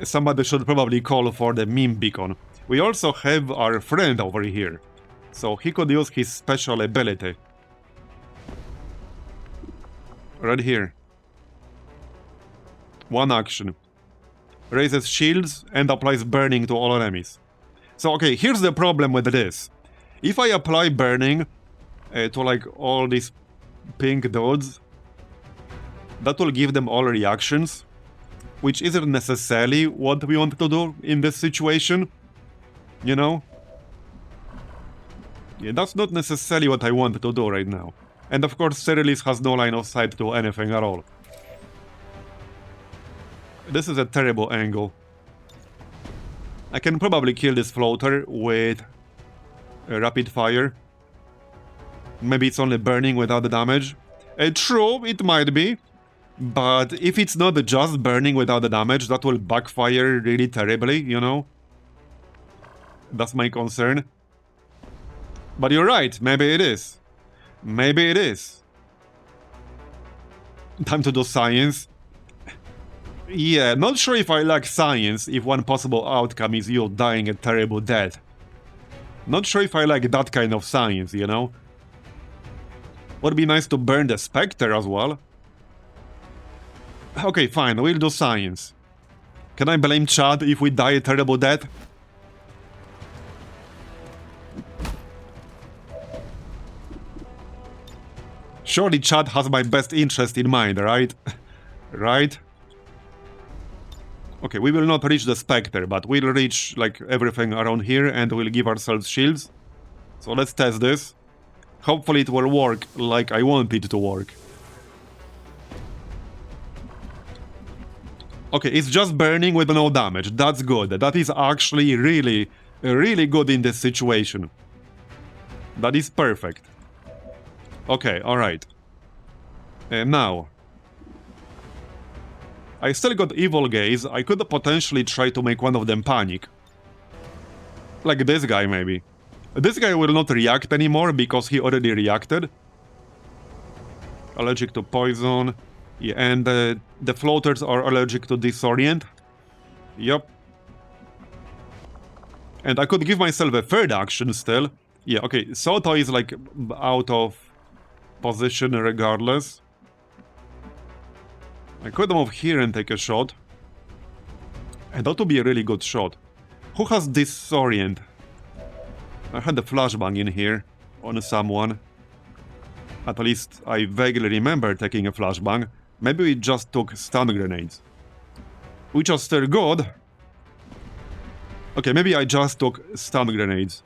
Somebody should probably call for the meme beacon. We also have our friend over here. So he could use his special ability. Right here. One action. Raises shields and applies burning to all enemies. So okay, here's the problem with this. If I apply burning to like all these pink dudes, that will give them all reactions, which isn't necessarily what we want to do in this situation, you know? Yeah, that's not necessarily what I want to do right now. And of course, Cerilis has no line of sight to anything at all. This is a terrible angle. I can probably kill this floater with rapid fire. Maybe it's only burning without the damage. True, it might be. But if it's not just burning without the damage, that will backfire really terribly, you know? That's my concern. But you're right, maybe it is. Maybe it is. Time to do science. Yeah, not sure if I like science if one possible outcome is you dying a terrible death. Not sure if I like that kind of science, you know? Would be nice to burn the Spectre as well. Okay, fine, we'll do science. Can I blame Chad if we die a terrible death? Surely Chad has my best interest in mind, right? Right? Okay, we will not reach the Spectre, but we'll reach, like, everything around here and we'll give ourselves shields. So let's test this. Hopefully it will work like I want it to work. Okay, it's just burning with no damage. That's good. That is actually really, really good in this situation. That is perfect. Okay, alright. Now. I still got Evil Gaze. I could potentially try to make one of them panic. Like this guy, maybe. This guy will not react anymore because he already reacted. Allergic to poison. Yeah, and the floaters are allergic to disorient. Yup. And I could give myself a third action still. Yeah, okay, Soto is like out of position regardless. I could move here and take a shot. And that would be a really good shot. Who has disorient? I had a flashbang in here on someone. At least I vaguely remember taking a flashbang. Maybe we just took stun grenades. Which are still good. Okay, maybe I just took stun grenades.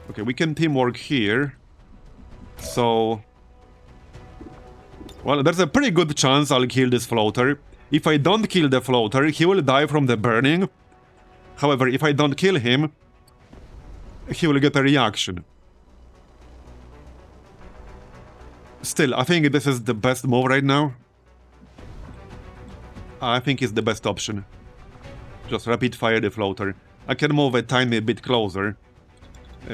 Okay, we can teamwork here. So... well, there's a pretty good chance I'll kill this floater. If I don't kill the floater, he will die from the burning. However, if I don't kill him, he will get a reaction. Still, I think this is the best move right now. I think it's the best option. Just rapid fire the floater. I can move a tiny bit closer,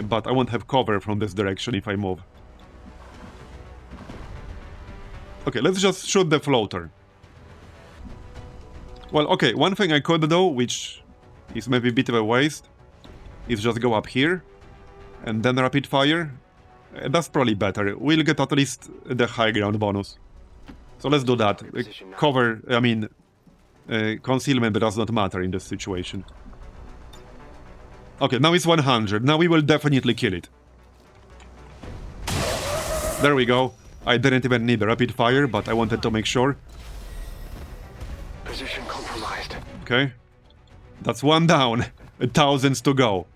but I won't have cover from this direction if I move. Okay, let's just shoot the floater. Well, okay, one thing I could do, which is maybe a bit of a waste, is just go up here, and then rapid fire. That's probably better. We'll get at least the high ground bonus. So let's do that. Cover, I mean, concealment does not matter in this situation. Okay, now it's 100. Now we will definitely kill it. There we go. I didn't even need rapid fire, but I wanted to make sure. Position compromised. Okay. That's one down. Thousands to go.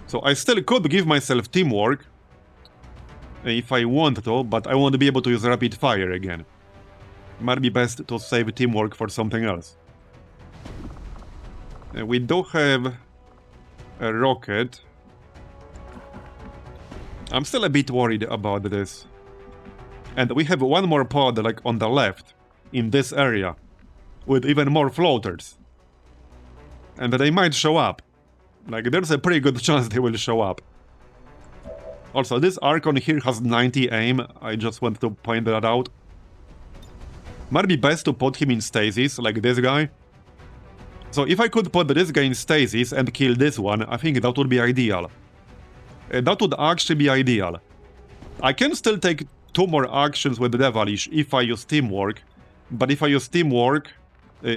So I still could give myself teamwork if I want to, but I won't be able to use rapid fire again. Might be best to save teamwork for something else. We do have a rocket. I'm still a bit worried about this. And we have one more pod like on the left, in this area, with even more floaters. And they might show up. Like, there's a pretty good chance they will show up. Also, this Archon here has 90 aim, I just want to point that out. Might be best to put him in stasis, like this guy. So if I could put this guy in stasis and kill this one, I think that would be ideal. That would actually be ideal. I can still take 2 more actions with the Devilish if I use teamwork, but if I use teamwork,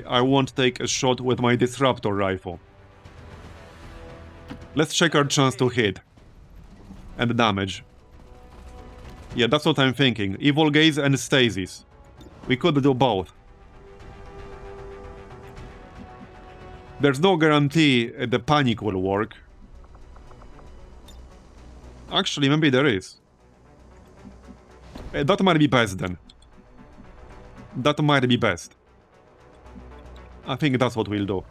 I won't take a shot with my Disruptor rifle. Let's check our chance to hit. And damage. Yeah, that's what I'm thinking. Evil Gaze and Stasis. We could do both. There's no guarantee the panic will work. Actually, maybe there is. That might be best then. That might be best. I think that's what we'll do.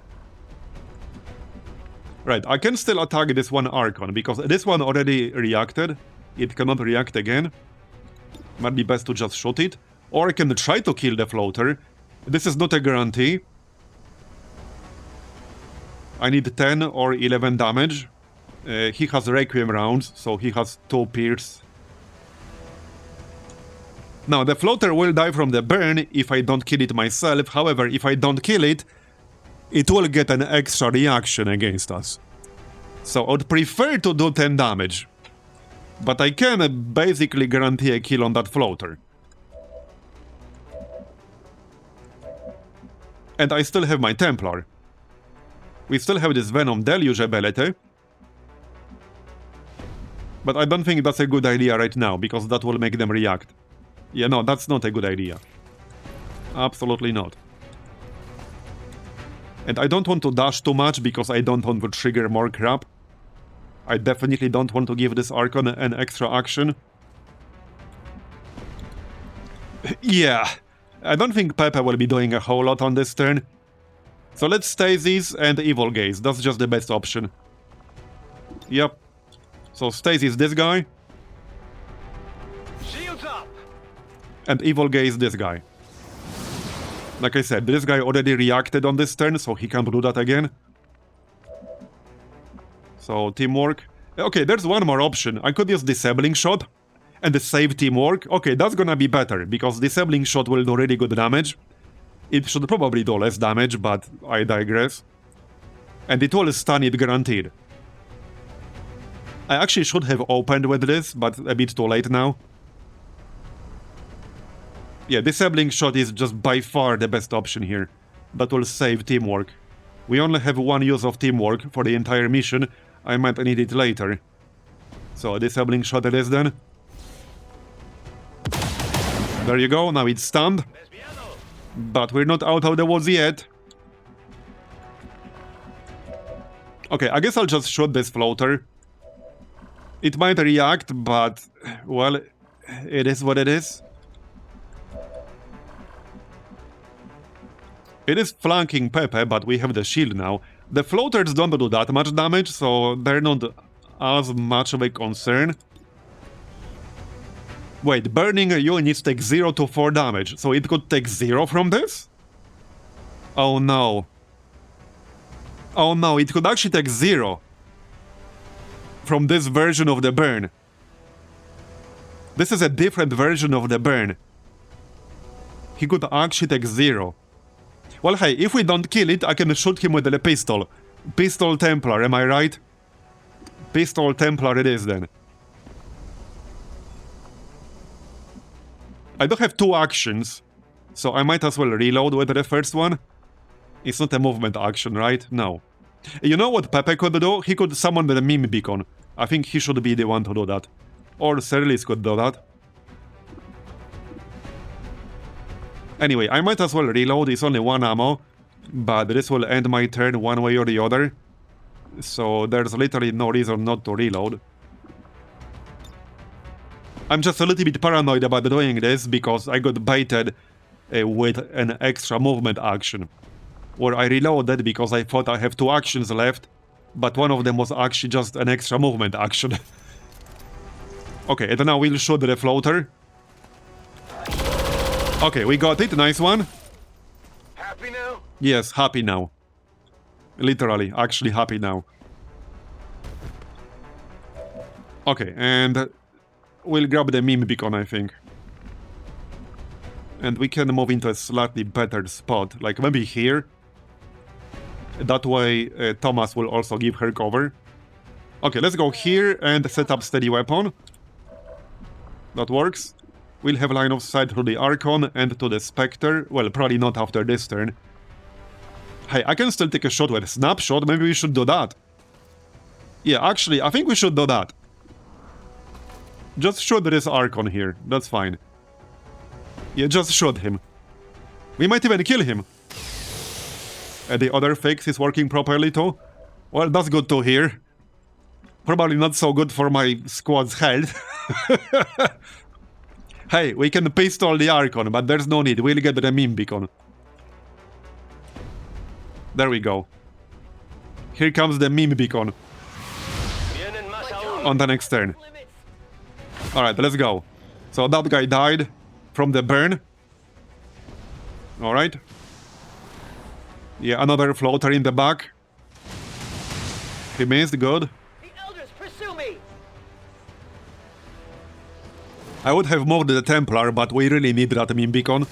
Right, I can still attack this one Archon, because this one already reacted. It cannot react again. Might be best to just shoot it. Or I can try to kill the floater. This is not a guarantee. I need 10 or 11 damage. He has Requiem rounds, so he has 2 pierce. Now, the floater will die from the burn if I don't kill it myself. However, if I don't kill it, it will get an extra reaction against us. So I would prefer to do 10 damage. But I can basically guarantee a kill on that floater. And I still have my Templar. We still have this Venom Deluge ability. But I don't think that's a good idea right now, because that will make them react. Yeah, no, that's not a good idea. Absolutely not. And I don't want to dash too much, because I don't want to trigger more crap. I definitely don't want to give this Archon an extra action. Yeah, I don't think Pepe will be doing a whole lot on this turn. So let's Stasis and Evil Gaze, that's just the best option. Yep. So Stasis this guy. Shields up! And Evil Gaze this guy. Like I said, this guy already reacted on this turn, so he can't do that again. So, teamwork. Okay, there's one more option. I could use Disabling Shot and save teamwork. Okay, that's gonna be better, because Disabling Shot will do really good damage. It should probably do less damage, but I digress. And it will stun it guaranteed. I actually should have opened with this, but a bit too late now. Yeah, Disabling Shot is just by far the best option here. That will save teamwork. We only have one use of teamwork for the entire mission. I might need it later. So, Disabling Shot it is then. There you go, now it's stunned. But we're not out of the woods yet. Okay, I guess I'll just shoot this floater. It might react, but, well, it is what it is. It is flanking Pepe, but we have the shield now. The floaters don't do that much damage, so they're not as much of a concern. Wait, burning you needs to take 0 to 4 damage, so it could take 0 from this? Oh no. Oh no, it could actually take 0 from this version of the burn. This is a different version of the burn. He could actually take 0. Well, hey, if we don't kill it, I can shoot him with the pistol. Pistol Templar, am I right? Pistol Templar it is then. I do have 2 actions, so I might as well reload with the first one. It's not a movement action, right? No. You know what Pepe could do? He could summon the meme beacon. I think he should be the one to do that. Or Cerelis could do that. Anyway, I might as well reload, it's only 1 ammo, but this will end my turn one way or the other. So there's literally no reason not to reload. I'm just a little bit paranoid about doing this because I got baited with an extra movement action, where I reloaded because I thought I have 2 actions left, but one of them was actually just an extra movement action. Okay, and now we'll shoot the floater. Okay, we got it, nice one. Happy now? Yes, happy now. Literally, actually happy now. Okay, and we'll grab the meme beacon, I think. And we can move into a slightly better spot, like maybe here. That way Thomas will also give her cover. Okay, let's go here and set up steady weapon. That works. We'll have line of sight to the Archon and to the Spectre. Well, probably not after this turn. Hey, I can still take a shot with a snapshot. Maybe we should do that. Yeah, actually, I think we should do that. Just shoot this Archon here. That's fine. Yeah, just shoot him. We might even kill him. And the other fix is working properly too. Well, that's good to hear. Probably not so good for my squad's health. Hey, we can pistol the Archon, but there's no need. We'll get the meme beacon. There we go. Here comes the meme beacon. On the next turn. Alright, let's go. So that guy died from the burn. Alright. Yeah, another floater in the back. He missed, good. The elders pursue me. I would have moved the Templar, but we really need that meme beacon.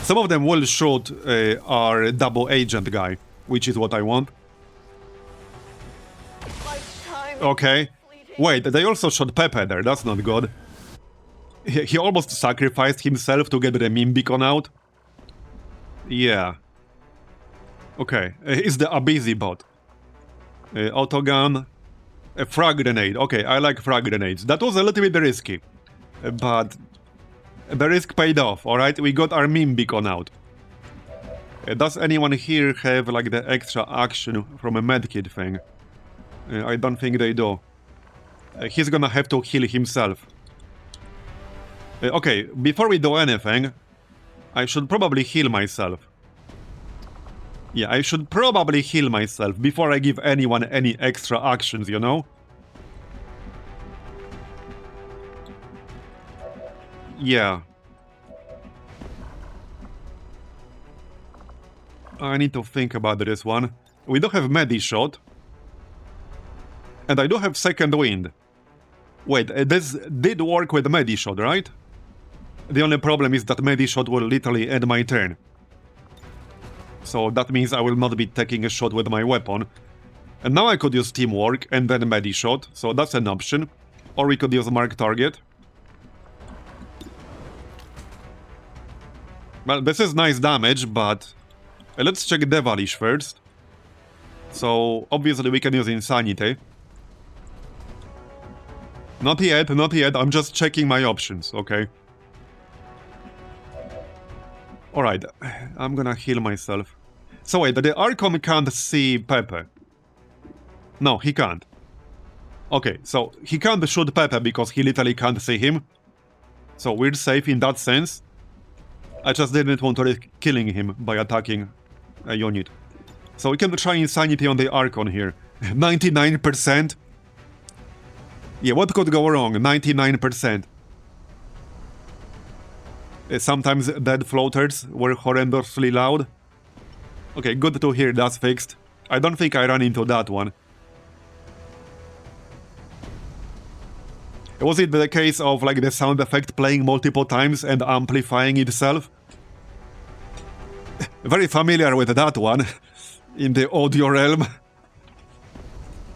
Some of them will shoot our double agent guy, which is what I want. Okay. Wait, they also shot Pepe there, that's not good. He almost sacrificed himself to get the meme beacon out. Yeah. Okay, it's the Abizi bot. Autogun. A frag grenade. Okay, I like frag grenades. That was a little bit risky. But the risk paid off, alright? We got our meme beacon out. Does anyone here have like the extra action from a medkit thing? I don't think they do. He's gonna have to heal himself. Okay, before we do anything, I should probably heal myself. Yeah, I should probably heal myself before I give anyone any extra actions, you know? Yeah. I need to think about this one. We do have Medi-Shot. And I do have Second Wind. Wait, this did work with Medi-Shot, right? The only problem is that Medi-Shot will literally end my turn. So that means I will not be taking a shot with my weapon. And now I could use Teamwork and then Medi-Shot, so that's an option. Or we could use Mark Target. Well, this is nice damage, but let's check Devilish first. So obviously we can use Insanity. Not yet, not yet, I'm just checking my options, okay? Alright, I'm gonna heal myself. So wait, the Archon can't see Pepe. No, he can't. Okay, so he can't shoot Pepe because he literally can't see him. So we're safe in that sense. I just didn't want to risk killing him by attacking a unit. So we can try Insanity on the Archon here. 99%? Yeah, what could go wrong? 99%. Sometimes dead floaters were horrendously loud. Okay, good to hear that's fixed. I don't think I ran into that one. Was it the case of like the sound effect playing multiple times and amplifying itself? Very familiar with that one in the audio realm.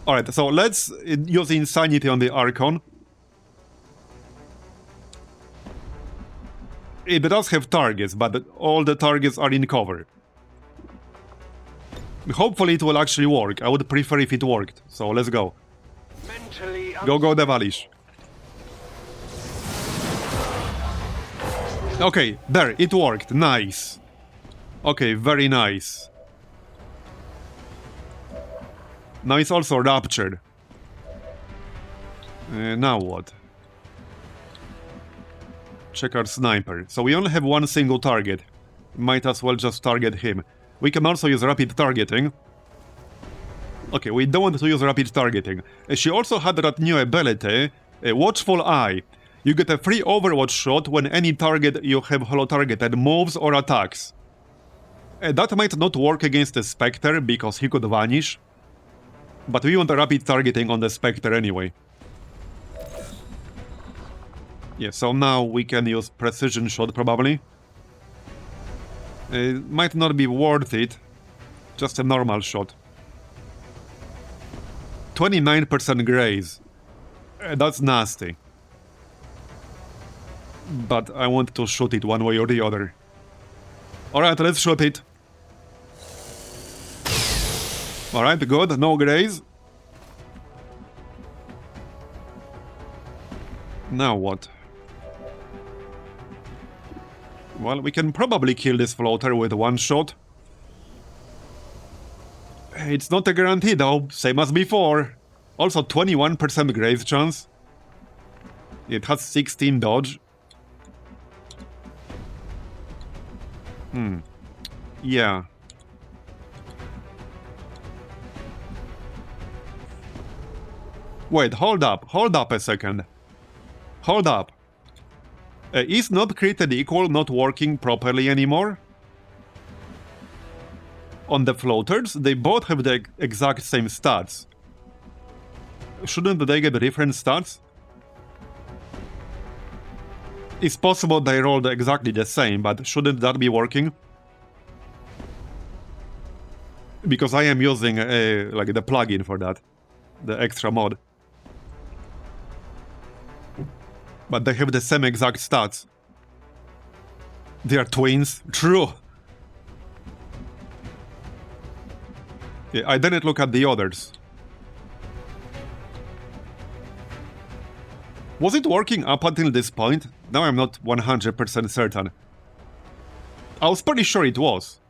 Alright, so let's use Insanity on the Archon. It does have targets, but all the targets are in cover. Hopefully it will actually work. I would prefer if it worked. So let's go. Go, Devilish. Okay, there, it worked. Nice. Okay, very nice. Now it's also raptured. Now what? Check our sniper. So we only have one single target. Might as well just target him. We can also use rapid targeting. Okay, we don't want to use rapid targeting. She also had that new ability, Watchful Eye. You get a free overwatch shot when any target you have holo-targeted moves or attacks. That might not work against the Spectre because he could vanish. But we want a rapid targeting on the Spectre anyway. Yeah, so now we can use precision shot probably. It might not be worth it. Just a normal shot. 29% graze. That's nasty. But I want to shoot it one way or the other. Alright, let's shoot it. Alright, good. No graze. Now what? Well, we can probably kill this floater with one shot. It's not a guarantee though, same as before. Also 21% graze chance. It has 16 dodge. Yeah. Wait, hold up a second. Hold up. Is not created equal not working properly anymore? On the floaters, they both have the exact same stats. Shouldn't they get different stats? It's possible they rolled exactly the same, but shouldn't that be working? Because I am using like the plugin for that, the extra mod. But they have the same exact stats. They are twins. True. Yeah, I didn't look at the others. Was it working up until this point? Now I'm not 100% certain. I was pretty sure it was.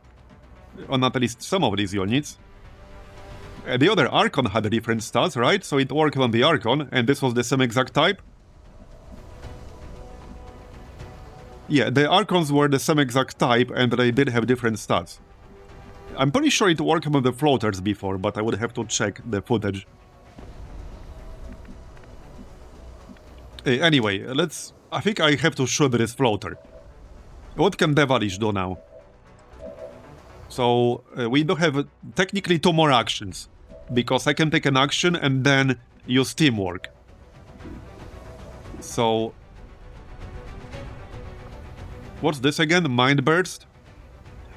On at least some of these units. The other Archon had different stats, right? So it worked on the Archon, and this was the same exact type? Yeah, the Archons were the same exact type, and they did have different stats. I'm pretty sure it worked on the floaters before, but I would have to check the footage. Anyway, I think I have to shoot this floater. What can Devilish do now? So, we do have technically 2 more actions. Because I can take an action and then use teamwork. So... What's this again? Mind Burst?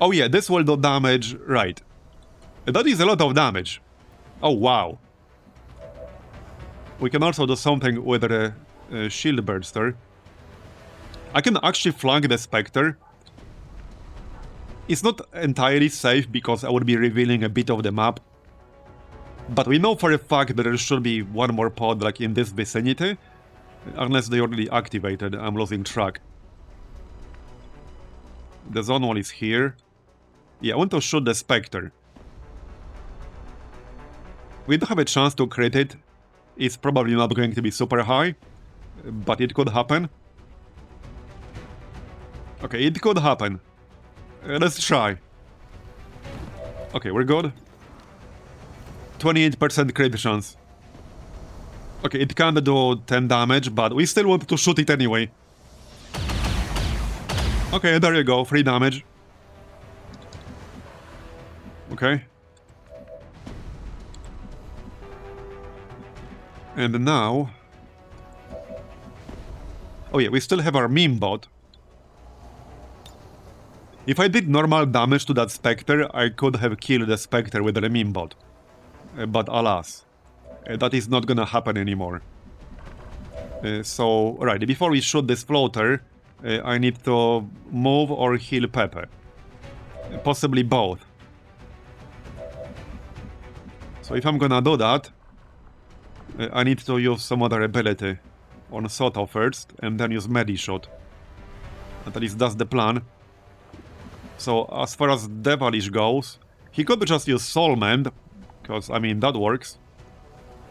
Oh yeah, this will do damage, right. That is a lot of damage. Oh wow. We can also do something with a Shield Burster. I can actually flank the Spectre. It's not entirely safe because I would be revealing a bit of the map. But we know for a fact that there should be one more pod like in this vicinity. Unless they already activated, I'm losing track. The zone wall is here. Yeah, I want to shoot the Spectre. We do have a chance to crit it. It's probably not going to be super high, but it could happen. Okay, it could happen. Let's try. Okay, we're good. 28% crit chance. Okay, it can't do 10 damage, but we still want to shoot it anyway. Okay, there you go, 3 damage. Okay. And now... Oh yeah, we still have our meme bot. If I did normal damage to that Spectre, I could have killed the Spectre with the meme bot. But alas, that is not gonna happen anymore. So, right, before we shoot this floater, I need to move or heal Pepe. Possibly both. So if I'm gonna do that, I need to use some other ability on Soto first, and then use Medishot. At least that's the plan. So as far as Devilish goes, he could just use Soul Mend, Because, I mean, that works.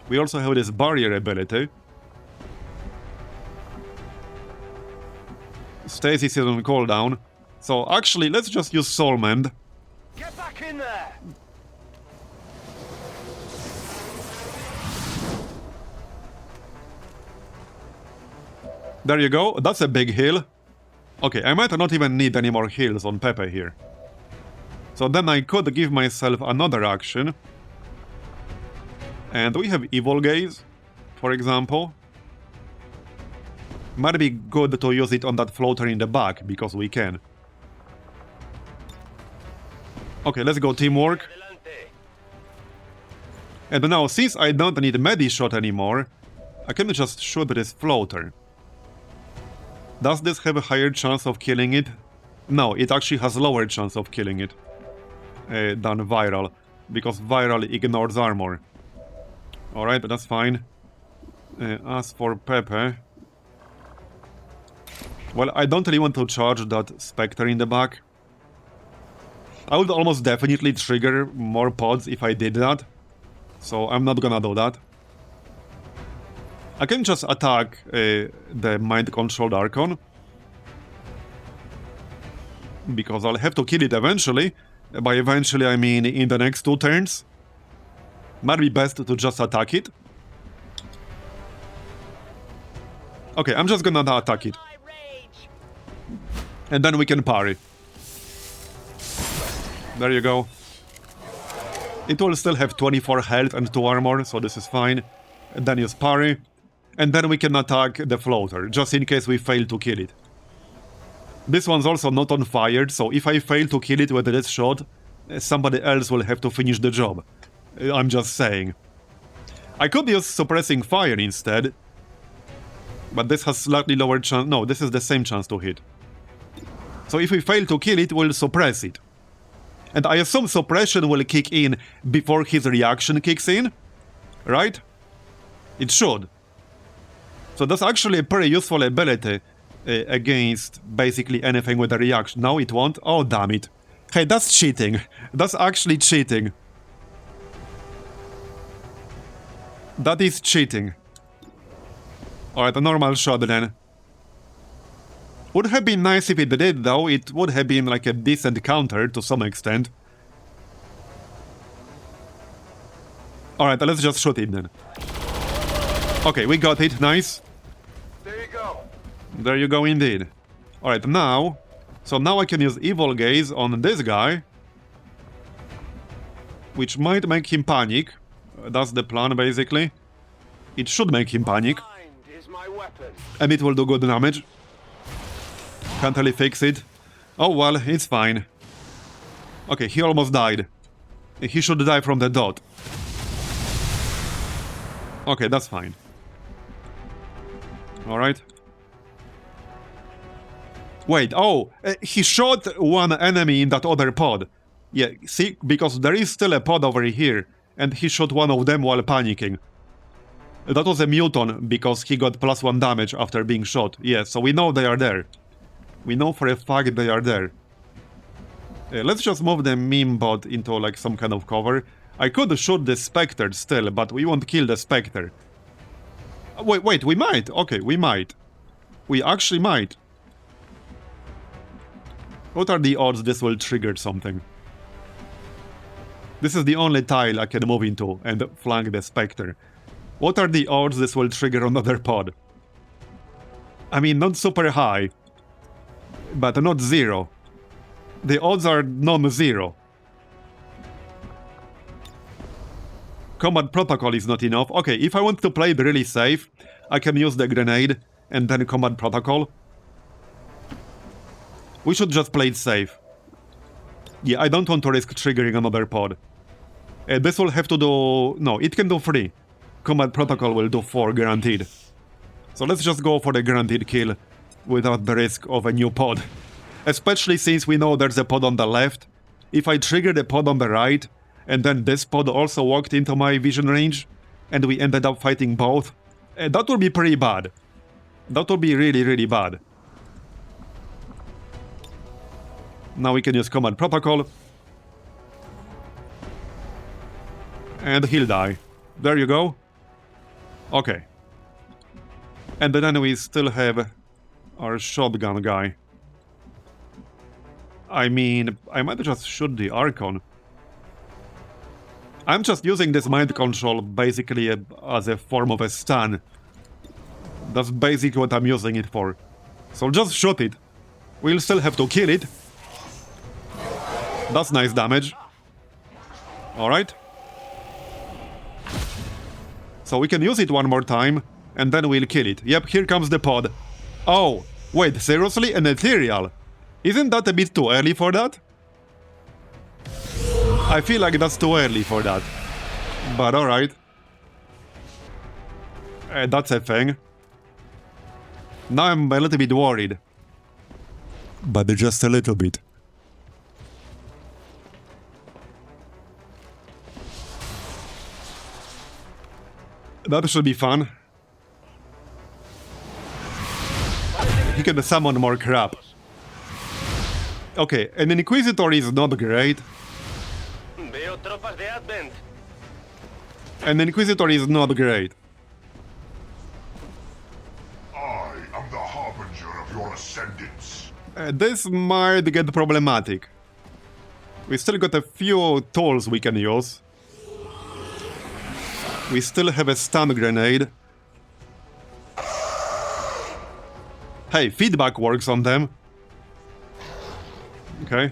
We also have this barrier ability. Stasis is on cooldown. So actually, let's just use Soul Mend. Get back in there! There you go, that's a big heal. Okay, I might not even need any more heals on Pepe here. So then I could give myself another action. And we have Evil Gaze, for example. Might be good to use it on that floater in the back, because we can. Okay, let's go teamwork. And now, since I don't need Medi-Shot anymore, I can just shoot this floater. Does this have a higher chance of killing it? No, it actually has lower chance of killing it than Viral, because Viral ignores armor. Alright, that's fine. As for Pepe... Well, I don't really want to charge that Spectre in the back. I would almost definitely trigger more pods if I did that. So I'm not gonna do that. I can just attack the mind-controlled Archon. Because I'll have to kill it eventually. By eventually I mean in the next 2 turns. Might be best to just attack it. Okay, I'm just gonna attack it. And then we can parry. There you go. It will still have 24 health and 2 armor, so this is fine. And then use parry. And then we can attack the floater, just in case we fail to kill it. This one's also not on fire, so if I fail to kill it with this shot, somebody else will have to finish the job. I'm just saying. I could use suppressing fire instead. But this has slightly lower chance. No, this is the same chance to hit. So if we fail to kill it, we'll suppress it. And I assume suppression will kick in before his reaction kicks in, right? It should. So that's actually a pretty useful ability against basically anything with a reaction. Now it won't? Oh, damn it. Hey, that's cheating. That's actually cheating. That is cheating. Alright, a normal shot then. Would have been nice if it did, though. It would have been like a decent counter to some extent. Alright, let's just shoot it then. Okay, we got it. Nice. There you go. There you go indeed. Alright, now... So now I can use Evil Gaze on this guy. Which might make him panic. That's the plan, basically. It should make him panic. Mind is my weapon. And it will do good damage. Can't really fix it. Oh well, it's fine. Okay, he almost died. He should die from the dot. Okay, that's fine. Alright. Wait, oh! He shot one enemy in that other pod. Yeah, see? Because there is still a pod over here. And he shot one of them while panicking. That was a Muton, because he got +1 damage after being shot. Yeah, so we know they are there. We know for a fact they are there. Let's just move the meme bot into like some kind of cover. I could shoot the Spectre still, but we won't kill the Spectre. Wait, we might. Okay, we might. We actually might. What are the odds this will trigger something? This is the only tile I can move into and flank the Spectre. What are the odds this will trigger another pod? I mean, not super high. But not 0. The odds are non-zero. Combat protocol is not enough. Okay, if I want to play it really safe, I can use the grenade and then combat protocol. We should just play it safe. Yeah, I don't want to risk triggering another pod. This will have to do... No, it can do 3. Combat protocol will do 4 guaranteed. So let's just go for the guaranteed kill without the risk of a new pod. Especially since we know there's a pod on the left. If I trigger the pod on the right, and then this pod also walked into my vision range, and we ended up fighting both, that would be pretty bad. That would be really, really bad. Now we can use combat protocol. And he'll die. There you go. Okay. And then we still have our shotgun guy. I mean, I might just shoot the Archon. I'm just using this mind control basically as a form of a stun. That's basically what I'm using it for. So just shoot it. We'll still have to kill it. That's nice damage. Alright. So we can use it one more time, and then we'll kill it. Yep, here comes the pod. Oh, wait, seriously? An Ethereal? Isn't that a bit too early for that? I feel like that's too early for that. But alright. That's a thing. Now I'm a little bit worried. But just a little bit. That should be fun. He can summon more crap. Okay, an Inquisitor is not great. Veo tropas de Advent. An Inquisitor is not great. I am the harbinger of your ascendance. This might get problematic. We still got a few tools we can use. We still have a stun grenade. Hey, feedback works on them. Okay.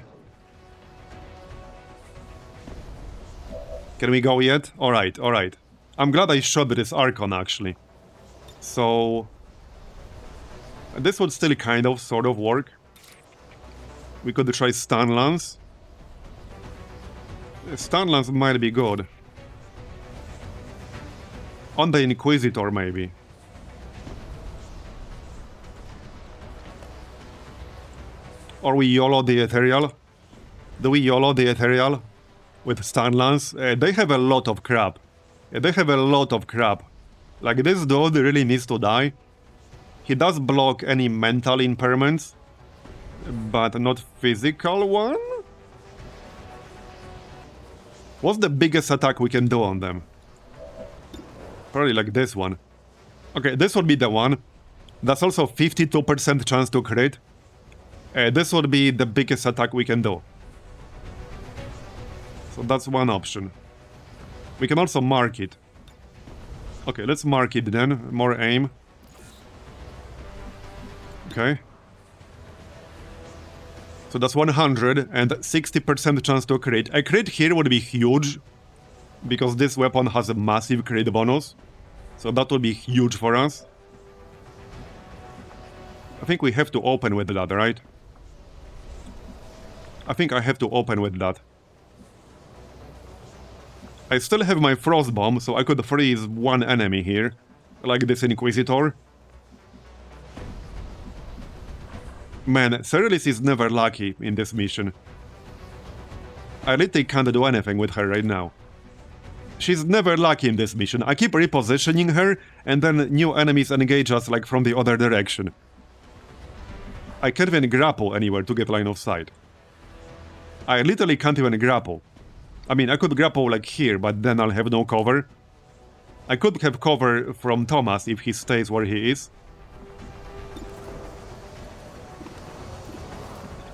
Can we go yet? Alright, alright. I'm glad I shot this Archon, actually. So... this would still kind of, sort of work. We could try Stun Lance. Stun Lance might be good. On the Inquisitor, maybe. Or we YOLO the Ethereal? Do we YOLO the Ethereal? With Stun Lance? They have a lot of crap. They have a lot of crap. Like, this dude really needs to die. He does block any mental impairments, but not physical one? What's the biggest attack we can do on them? Probably like this one. Okay, this would be the one. That's also 52% chance to crit. This would be the biggest attack we can do. So that's one option. We can also mark it. Okay, let's mark it then. More aim. Okay. So that's 100 and 60% chance to crit. A crit here would be huge, because this weapon has a massive crit bonus. So that would be huge for us. I think we have to open with that, right? I think I have to open with that. I still have my Frost Bomb, so I could freeze one enemy here, like this Inquisitor. Man, Cerilis is never lucky in this mission. I literally can't do anything with her right now. She's never lucky in this mission. I keep repositioning her, and then new enemies engage us like from the other direction. I can't even grapple anywhere to get line of sight. I literally can't even grapple. I mean, I could grapple like here, but then I'll have no cover. I could have cover from Thomas if he stays where he is.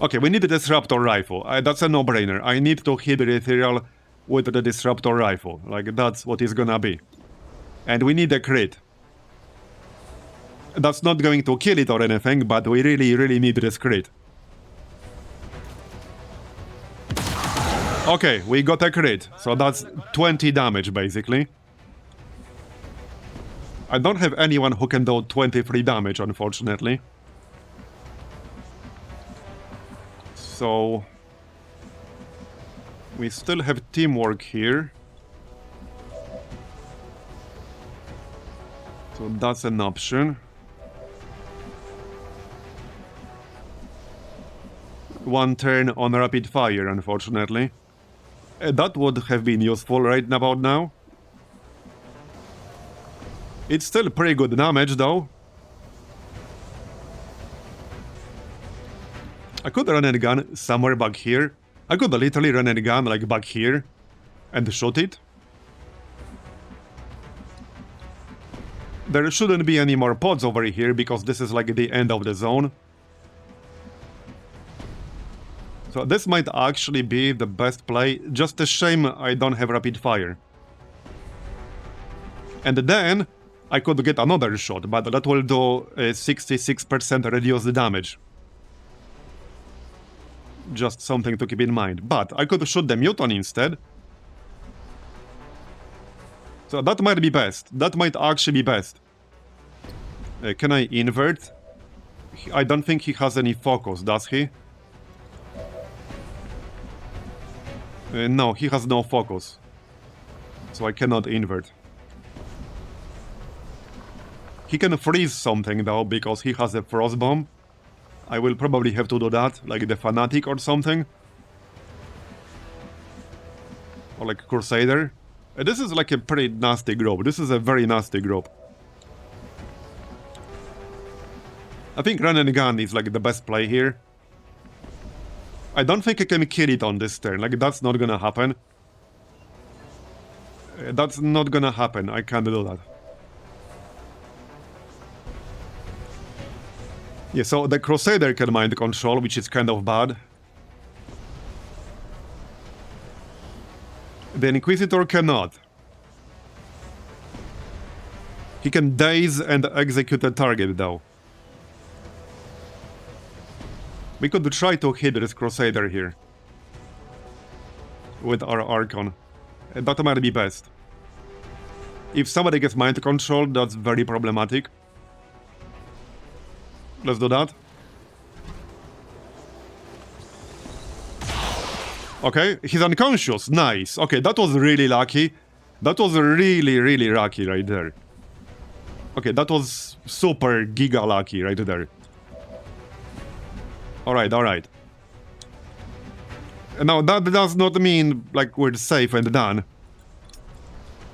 Okay, we need a Disruptor Rifle. That's a no-brainer. I need to hit the Ethereal with the Disruptor Rifle. Like, that's what it's gonna be. And we need a crit. That's not going to kill it or anything, but we really, really need this crit. Okay, we got a crit. So that's 20 damage, basically. I don't have anyone who can do 23 damage, unfortunately. So... we still have teamwork here. So that's an option. One turn on rapid fire, unfortunately. That would have been useful right about now. It's still pretty good damage, though. I could run a gun somewhere back here. I could literally run a gun like back here and shoot it. There shouldn't be any more pods over here, because this is like the end of the zone. So this might actually be the best play. Just a shame I don't have rapid fire. And then I could get another shot, but that will do 66% reduce the damage. Just something to keep in mind. But I could shoot the mutant instead. So that might be best. That might actually be best. Can I invert? I don't think he has any focus, does he? No, he has no focus. So I cannot invert. He can freeze something though, because he has a frost bomb. I will probably have to do that, like the Fanatic or something. Or like Crusader. This is like a pretty nasty group. This is a very nasty group. I think run and gun is like the best play here. I don't think I can kill it on this turn. Like, that's not gonna happen. That's not gonna happen. I can't do that. Yeah, so the Crusader can mind control, which is kind of bad. The Inquisitor cannot. He can daze and execute a target, though. We could try to hit this Crusader here. With our Archon. That might be best. If somebody gets mind control, that's very problematic. Let's do that. Okay, he's unconscious. Nice. Okay, that was really lucky. That was really, really lucky right there. Okay, that was super giga lucky right there. Alright, alright. Now, that does not mean, like, we're safe and done.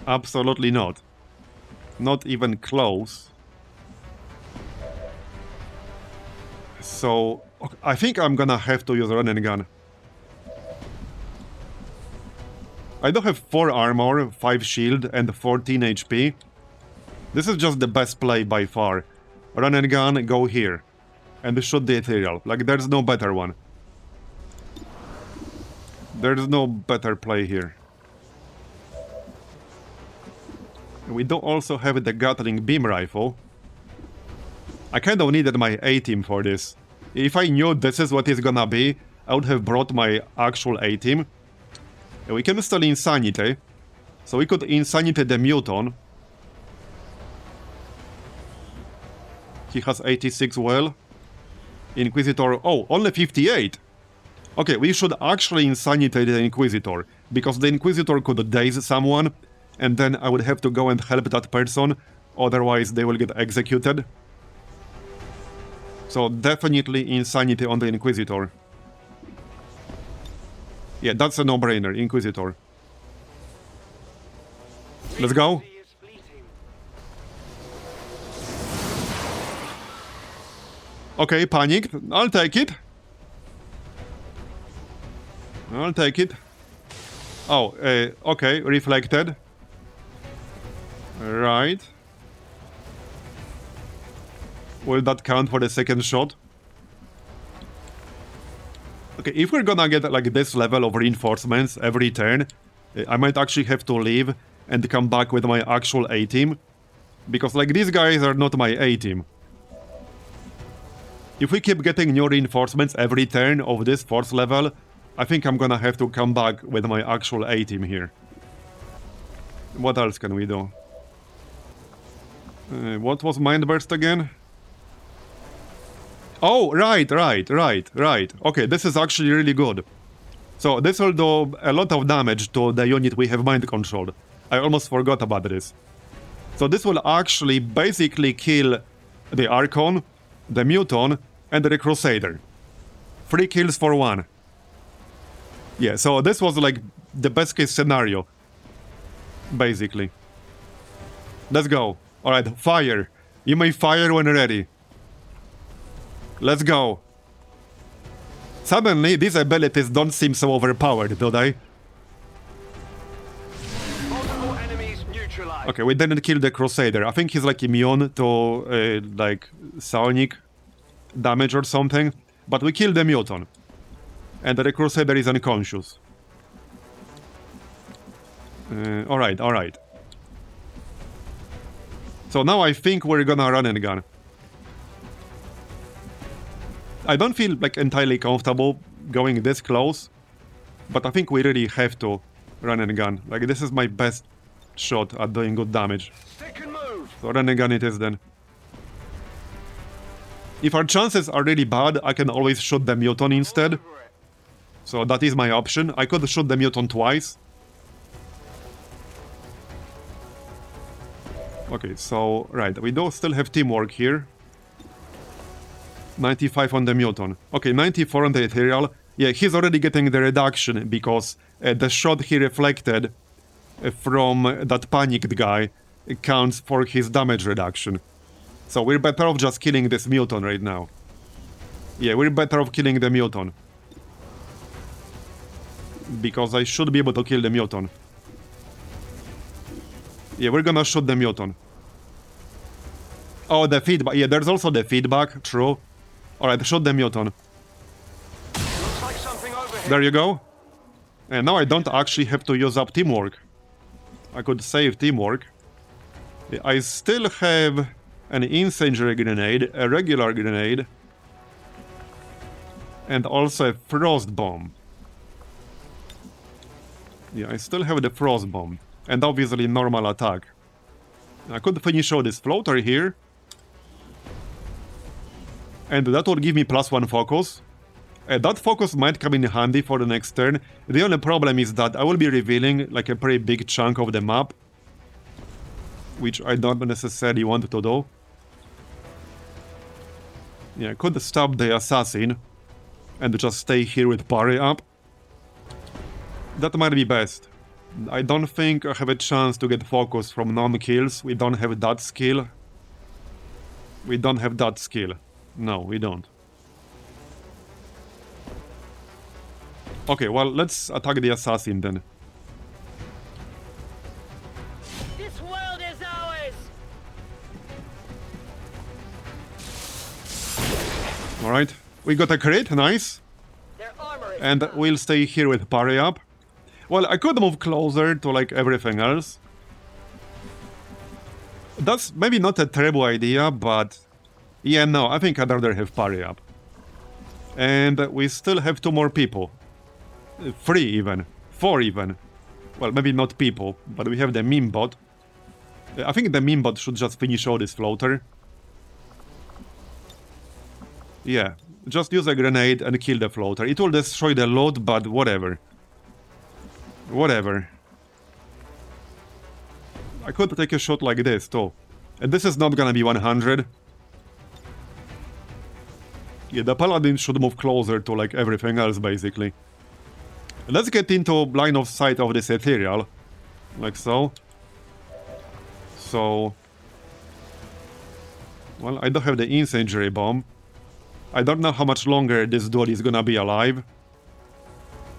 Absolutely not. Not even close. So, I think I'm gonna have to use run and gun. I do have 4 armor, 5 shield, and 14 HP. This is just the best play by far. Run and gun, go here. And shoot the Ethereal. Like, there's no better one. There's no better play here. We do also have the Gatling Beam Rifle. I kind of needed my A-team for this. If I knew this is what it's gonna be, I would have brought my actual A-team. We can still Insanity. So we could Insanity the Muton. He has 86 well. Inquisitor... Oh, only 58! Okay, we should actually Insanity the Inquisitor. Because the Inquisitor could daze someone. And then I would have to go and help that person. Otherwise they will get executed. So definitely Insanity on the Inquisitor. Yeah, that's a no-brainer, Inquisitor. Let's go. Okay, panicked. I'll take it. I'll take it. Oh, okay, reflected. Right. Will that count for the second shot? Okay, if we're gonna get like this level of reinforcements every turn, I might actually have to leave and come back with my actual A-team. Because like these guys are not my A-team. If we keep getting new reinforcements every turn of this 4th level, I think I'm gonna have to come back with my actual A-team here. What else can we do? What was Mind Burst again? Oh, right. Okay, this is actually really good. So this will do a lot of damage to the unit we have mind controlled. I almost forgot about this. So this will actually basically kill the Archon, the Muton, and the Crusader. 3 kills for 1. Yeah, so this was like the best case scenario. Basically. Let's go. Alright, fire. You may fire when ready. Let's go. Suddenly, these abilities don't seem so overpowered, do they? Multiple enemies neutralized. Okay, we didn't kill the Crusader. I think he's like immune to like psionic damage or something. But we killed the Muton. And the Crusader is unconscious. Alright, alright. So now I think we're gonna run and gun. I don't feel like entirely comfortable going this close. But I think we really have to run and gun. Like, this is my best shot at doing good damage. Stick and move. So run and gun it is then. If our chances are really bad, I can always shoot the Muton instead. So that is my option. I could shoot the Muton twice. Okay, so, right, we do still have teamwork here. 95 on the Muton. Okay, 94 on the Ethereal. Yeah, he's already getting the reduction because the shot he reflected from that panicked guy counts for his damage reduction. So we're better off just killing this Muton right now. Yeah, we're better off killing the Muton. Because I should be able to kill the Muton. Yeah, we're gonna shoot the Muton. Oh, the feedback. Yeah, there's also the feedback. True. Alright, shoot the Muton. Looks like something over here. There you go. And now I don't actually have to use up teamwork. I could save teamwork. I still have an incendiary grenade, a regular grenade, and also a frost bomb. Yeah, I still have the frost bomb, and obviously normal attack. I could finish out this floater here, and that would give me +1 focus. That focus might come in handy for the next turn. The only problem is that I will be revealing like a pretty big chunk of the map, which I don't necessarily want to do. Yeah, I could stop the assassin and just stay here with parry up. That might be best. I don't think I have a chance to get focus from non-kills. We don't have that skill. We don't have that skill. No, we don't. Okay, well, let's attack the assassin then. This world is ours! Alright, we got a crit, nice. Their armor is And we'll stay here with parry up. Well, I could move closer to like everything else. That's maybe not a terrible idea, but... yeah, no, I think I'd rather have parry up. And we still have 2 more people. 3 even. 4 even. Well, maybe not people, but we have the meme bot. I think the meme bot should just finish all this floater. Yeah, just use a grenade and kill the floater. It will destroy the load, but whatever. Whatever. I could take a shot like this too. And this is not gonna be 100. Yeah, the paladin should move closer to like everything else basically. Let's get into line of sight of this Ethereal. Like so. So... well, I don't have the incendiary bomb. I don't know how much longer this dude is gonna be alive.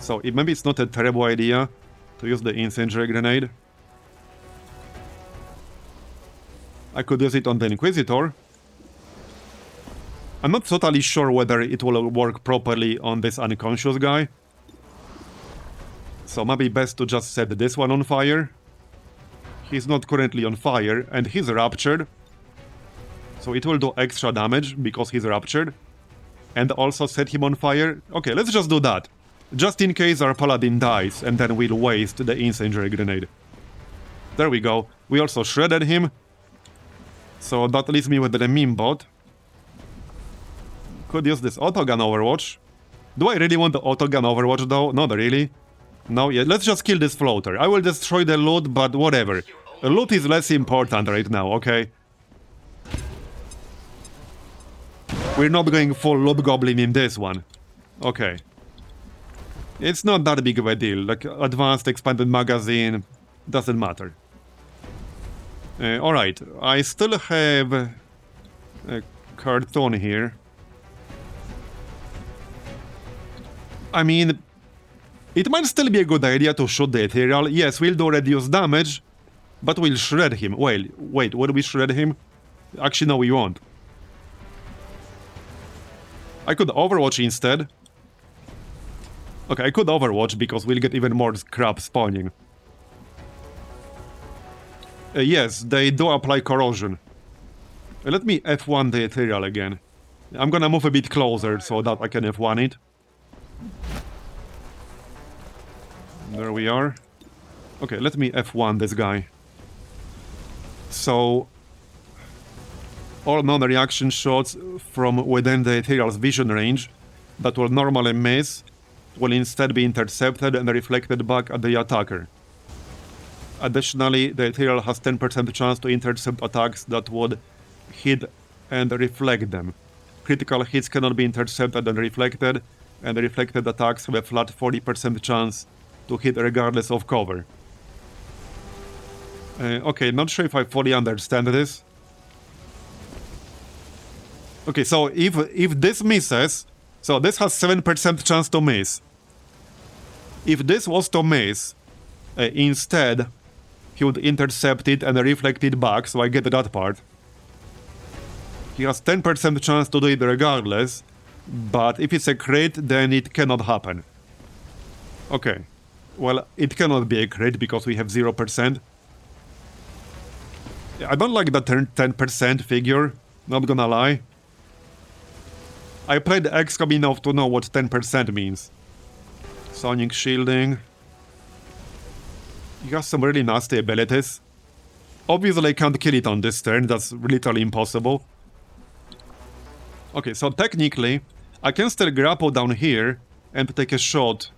So maybe it's not a terrible idea to use the incendiary grenade. I could use it on the Inquisitor. I'm not totally sure whether it will work properly on this unconscious guy. So maybe best to just set this one on fire. He's not currently on fire and he's raptured. So it will do extra damage because he's raptured. And also set him on fire. Okay, let's just do that. Just in case our paladin dies and then we'll waste the incendiary grenade. There we go. We also shredded him. So that leaves me with the meme bot. Could use this autogun overwatch. Do I really want the autogun overwatch though? Not really. No, yeah, let's just kill this floater. I will destroy the loot, but whatever. The loot is less important right now, okay? We're not going full loot goblin in this one. Okay. It's not that big of a deal. Like, advanced expanded magazine, doesn't matter. Alright, I still have a cartoon here. I mean, it might still be a good idea to shoot the Ethereal. Yes, we'll do reduced damage, But we'll shred him. Wait, will we shred him? Actually, no, we won't. I could Overwatch instead. Okay, I could Overwatch because we'll get even more crap spawning. Yes, they do apply corrosion. Let me F1 the Ethereal again. I'm gonna move a bit closer so that I can F1 it. There we are. Okay, let me F1 this guy. So, all non-reaction shots from within the Ethereal's vision range that will normally miss will instead be intercepted and reflected back at the attacker. Additionally, the Ethereal has 10% chance to intercept attacks that would hit and reflect them. Critical hits cannot be intercepted and reflected reflected attacks have a flat 40% chance to hit regardless of cover. Okay, not sure if I fully understand this. Okay, so if this misses, so this has 7% chance to miss. If this was to miss, instead, he would intercept it and reflect it back, so I get that part. He has 10% chance to do it regardless, but if it's a crit, then it cannot happen. Okay, well, it cannot be a crit because we have 0%. I don't like that 10% figure, not gonna lie. I played XCOM enough to know what 10% means. Sonic shielding. He has some really nasty abilities. Obviously I can't kill it on this turn, that's literally impossible. Okay, so technically, I can still grapple down here and take a shot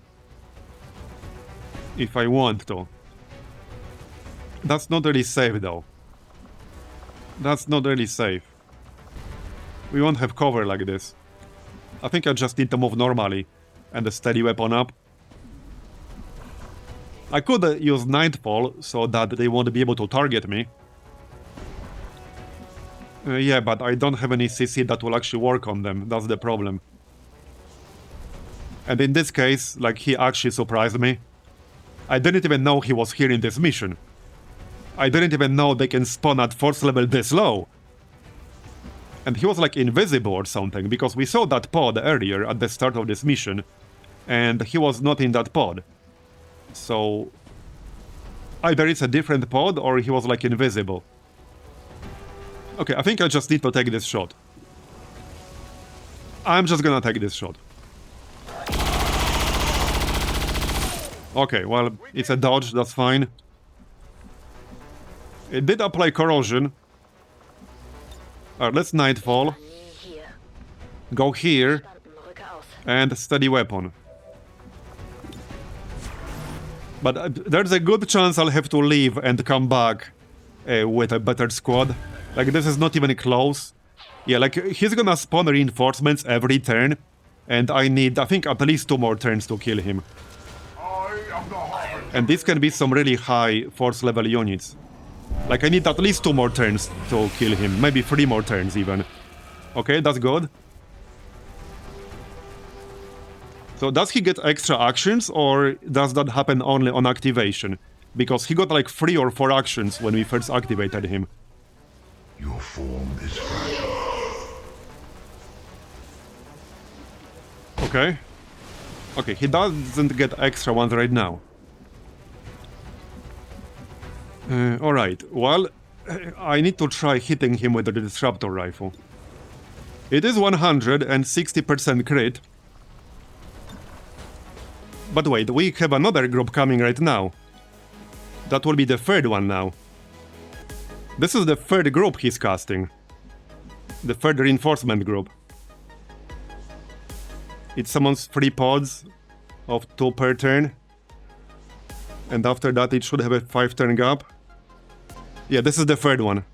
if I want to. That's not really safe though. That's not really safe. We won't have cover like this. I think I just need to move normally and a steady weapon up. I could use Nightfall so that they won't be able to target me. Yeah, but I don't have any CC that will actually work on them, that's the problem. And in this case, like, he actually surprised me. I didn't even know he was here in this mission. I didn't even know they can spawn at force level this low. And he was like invisible or something, because we saw that pod earlier at the start of this mission, and he was not in that pod. So, either it's a different pod or he was like invisible. Okay, I think I just need to take this shot. I'm just gonna take this shot. Okay, well, it's a dodge, that's fine. It did apply corrosion. Alright, let's Nightfall. Go here. And steady weapon. But there's a good chance I'll have to leave and come back with a better squad. Like, this is not even close. Yeah, like, he's gonna spawn reinforcements every turn. And I need, I think, at least 2 more turns to kill him. And this can be some really high force level units. Like, I need at least 2 more turns to kill him. Maybe 3 more turns even. Okay, that's good. So does he get extra actions, or does that happen only on activation? Because he got like 3 or 4 actions when we first activated him. Your form is fragile. Okay. Okay, he doesn't get extra ones right now. Alright, well, I need to try hitting him with the disruptor rifle. It is 160% crit. But wait, we have another group coming right now. That will be the 3rd one now. This is the 3rd group he's casting. The 3rd reinforcement group. It summons 3 pods of 2 per turn. And after that it should have a 5-turn gap. Yeah, this is the 3rd one.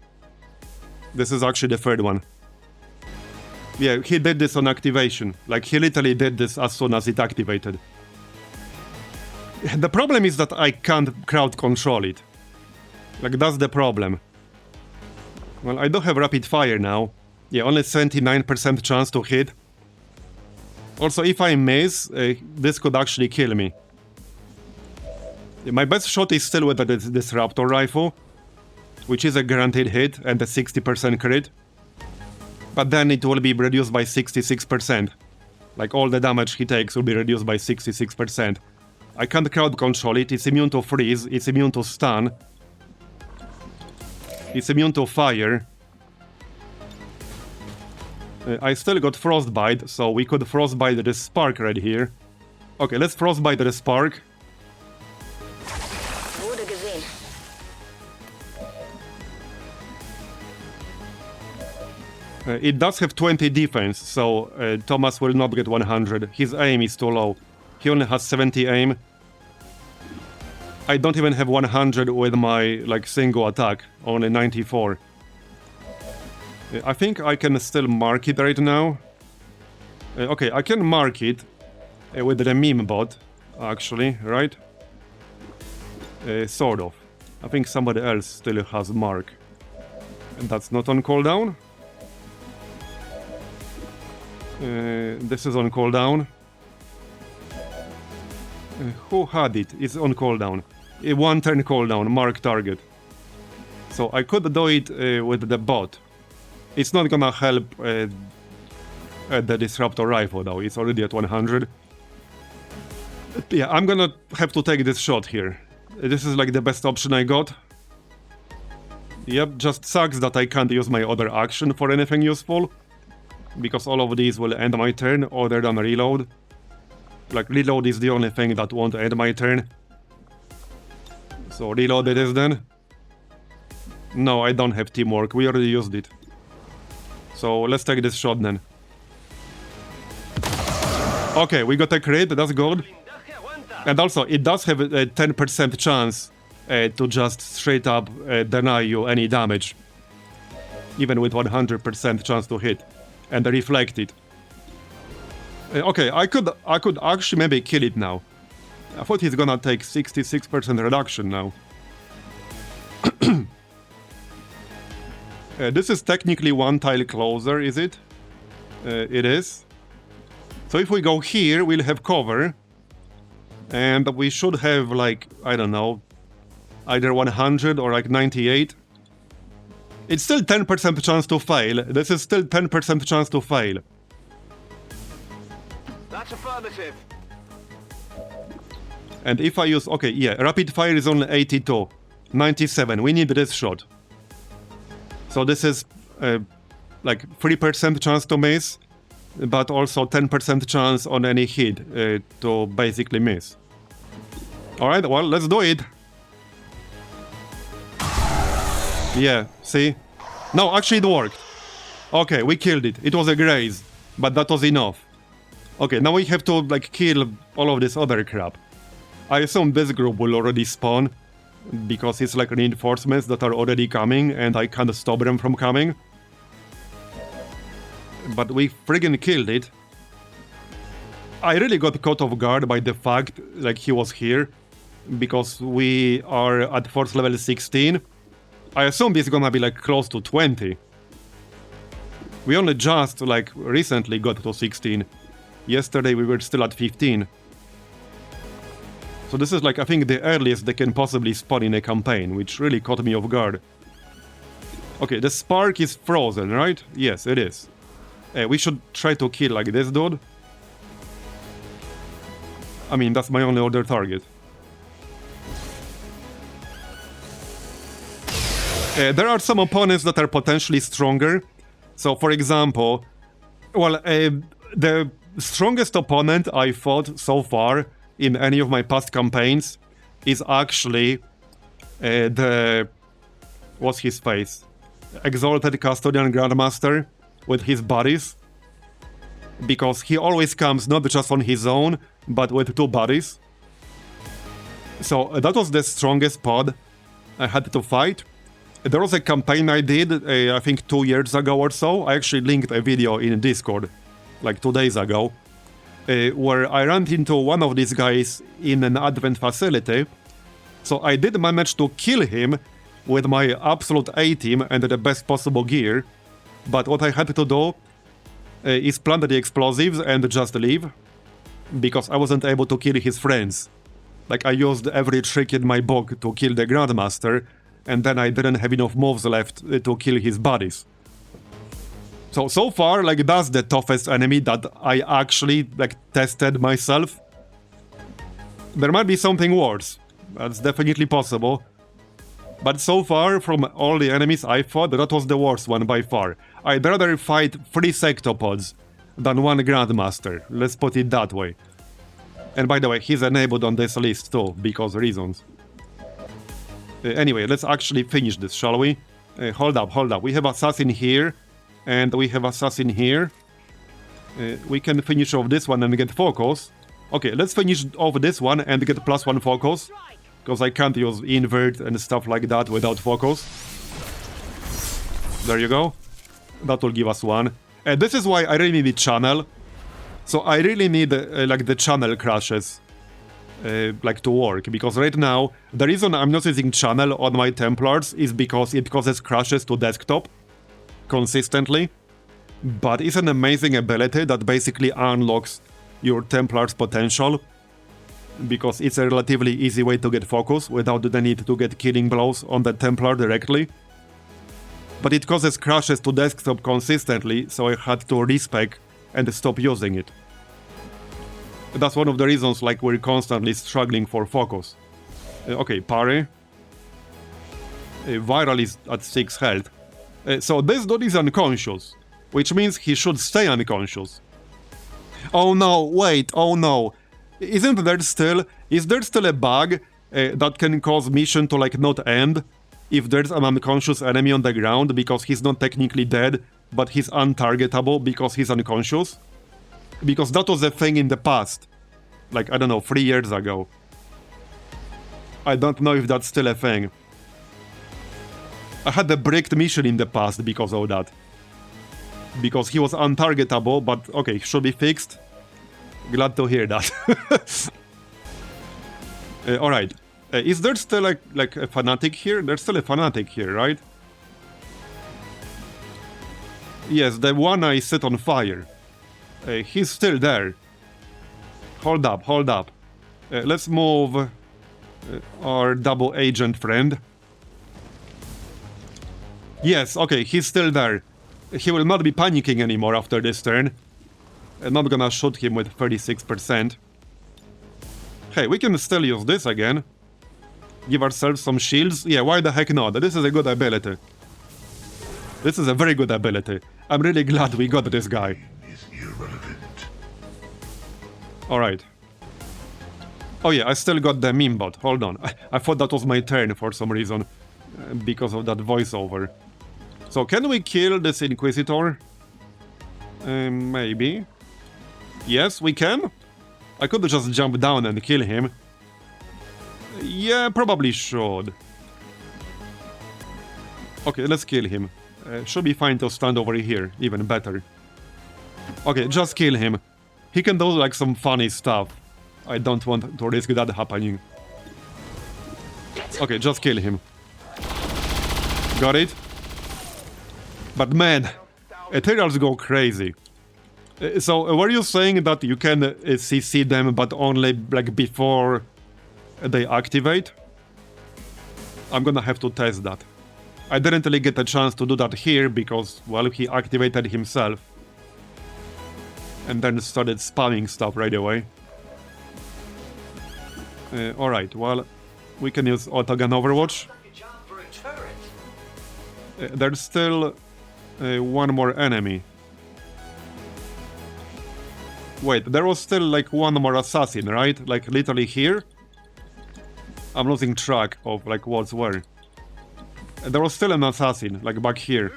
This is actually the 3rd one. Yeah, he did this on activation. Like, he literally did this as soon as it activated. The problem is that I can't crowd control it. Like, that's the problem. Well, I do have rapid fire now. Yeah, only 79% chance to hit. Also, if I miss, this could actually kill me. My best shot is still with the disruptor rifle, which is a guaranteed hit and a 60% crit. But then it will be reduced by 66%. Like all the damage he takes will be reduced by 66%. I can't crowd control it, it's immune to freeze, it's immune to stun. It's immune to fire. I still got frostbite, so we could frostbite the spark right here. Okay, let's frostbite the spark. Wurde gesehen. It does have 20 defense, so Thomas will not get 100. His aim is too low. He only has 70 aim. I don't even have 100 with my like single attack, only 94. I think I can still mark it right now. Okay, I can mark it with the meme bot, actually, right? Sort of. I think somebody else still has mark. And that's not on cooldown. This is on cooldown. Who had it? It's on cooldown. A 1 turn cooldown, mark target. So I could do it with the bot. It's not gonna help the Disruptor Rifle though, it's already at 100. Yeah, I'm gonna have to take this shot here. This is like the best option I got. Yep, just sucks that I can't use my other action for anything useful. Because all of these will end my turn other than reload. Like, reload is the only thing that won't end my turn. So reload it is then. No, I don't have teamwork, we already used it. So let's take this shot then. Okay, we got a crit, that's good. And also, it does have a 10% chance to just straight up deny you any damage. Even with 100% chance to hit. And reflect it. Okay, I could actually maybe kill it now. I thought he's gonna take 66% reduction now. This is technically one tile closer, is it? It is. So if we go here, we'll have cover. And we should have, like, I don't know, either 100 or like 98. It's still 10% chance to fail. This is still 10% chance to fail. That's affirmative. And if I use... Okay, yeah, rapid fire is only 82. 97. We need this shot. So this is like 3% chance to miss, but also 10% chance on any hit to basically miss. Alright, well, let's do it. Yeah, see? No, actually it worked. Okay, we killed it. It was a graze, but that was enough. Okay, now we have to, like, kill all of this other crap. I assume this group will already spawn, because it's like reinforcements that are already coming, and I can't stop them from coming. But we friggin' killed it. I really got caught off guard by the fact, like, he was here, because we are at force level 16. I assume this is gonna be like close to 20. We only just like recently got to 16. Yesterday we were still at 15. So this is like, I think, the earliest they can possibly spawn in a campaign, which really caught me off guard. Okay, the spark is frozen, right? Yes, it is. We should try to kill like this dude. I mean, that's my only other target. There are some opponents that are potentially stronger. So, for example, well, the strongest opponent I fought so far in any of my past campaigns is actually what's his face? Exalted Custodian Grandmaster with his buddies. Because he always comes not just on his own, but with 2 buddies. So that was the strongest pod I had to fight. There was a campaign I did, I think 2 years ago or so. I actually linked a video in Discord, like 2 days ago, where I ran into one of these guys in an advent facility. So I did manage to kill him with my absolute A-team and the best possible gear. But what I had to do is plant the explosives and just leave, because I wasn't able to kill his friends. Like, I used every trick in my book to kill the Grandmaster, and then I didn't have enough moves left to kill his buddies. So far, like, that's the toughest enemy that I actually, like, tested myself. There might be something worse. That's definitely possible. But so far, from all the enemies I fought, that was the worst one by far. I'd rather fight 3 sectopods than 1 Grandmaster. Let's put it that way. And by the way, he's enabled on this list too, because reasons. Anyway, let's actually finish this, shall we? Hold up. We have assassin here. And we have assassin here. We can finish off this one and get focus. Okay, let's finish off this one and get +1 focus. Because I can't use invert and stuff like that without focus. There you go. That will give us 1. And this is why I really need channel. So I really need like the channel crashes like to work. Because right now, the reason I'm not using channel on my Templars is because it causes crashes to desktop consistently, but it's an amazing ability that basically unlocks your Templar's potential, because it's a relatively easy way to get focus without the need to get killing blows on the Templar directly. But it causes crashes to desktop consistently, so I had to respec and stop using it. That's one of the reasons like we're constantly struggling for focus. Okay, parry. Viral is at 6 health. So this dude is unconscious, which means he should stay unconscious. Oh no, wait, oh no. Is there still a bug that can cause mission to like not end if there's an unconscious enemy on the ground because he's not technically dead, but he's untargetable because he's unconscious? Because that was a thing in the past. Like, I don't know, 3 years ago. I don't know if that's still a thing. I had a bricked mission in the past because of that. Because he was untargetable, but okay, should be fixed. Glad to hear that. Alright. Is there still like a fanatic here? There's still a fanatic here, right? Yes, the one I set on fire. He's still there. Hold up. Let's move our double agent friend. Yes, okay, he's still there. He will not be panicking anymore after this turn. I'm not gonna shoot him with 36%. Hey, we can still use this again. Give ourselves some shields. Yeah, why the heck not? This is a good ability. This is a very good ability. I'm really glad we got this guy. Alright. Oh yeah, I still got the meme bot. Hold on. I thought that was my turn for some reason. Because of that voiceover. So can we kill this Inquisitor? Maybe. Yes, we can. I could just jump down and kill him. Yeah, probably should. Okay, let's kill him. Should be fine to stand over here, even better. Okay, just kill him. He can do like some funny stuff. I don't want to risk that happening. Okay, just kill him. Got it? But man, Ethereals go crazy. So, were you saying that you can CC them, but only like before they activate? I'm gonna have to test that. I didn't really get a chance to do that here because, well, he activated himself. And then started spamming stuff right away. Alright, well, we can use Autogun Overwatch. There's still one more enemy. Wait, there was still like one more assassin, right? Like literally here? I'm losing track of like what's where. There was still an assassin, like back here.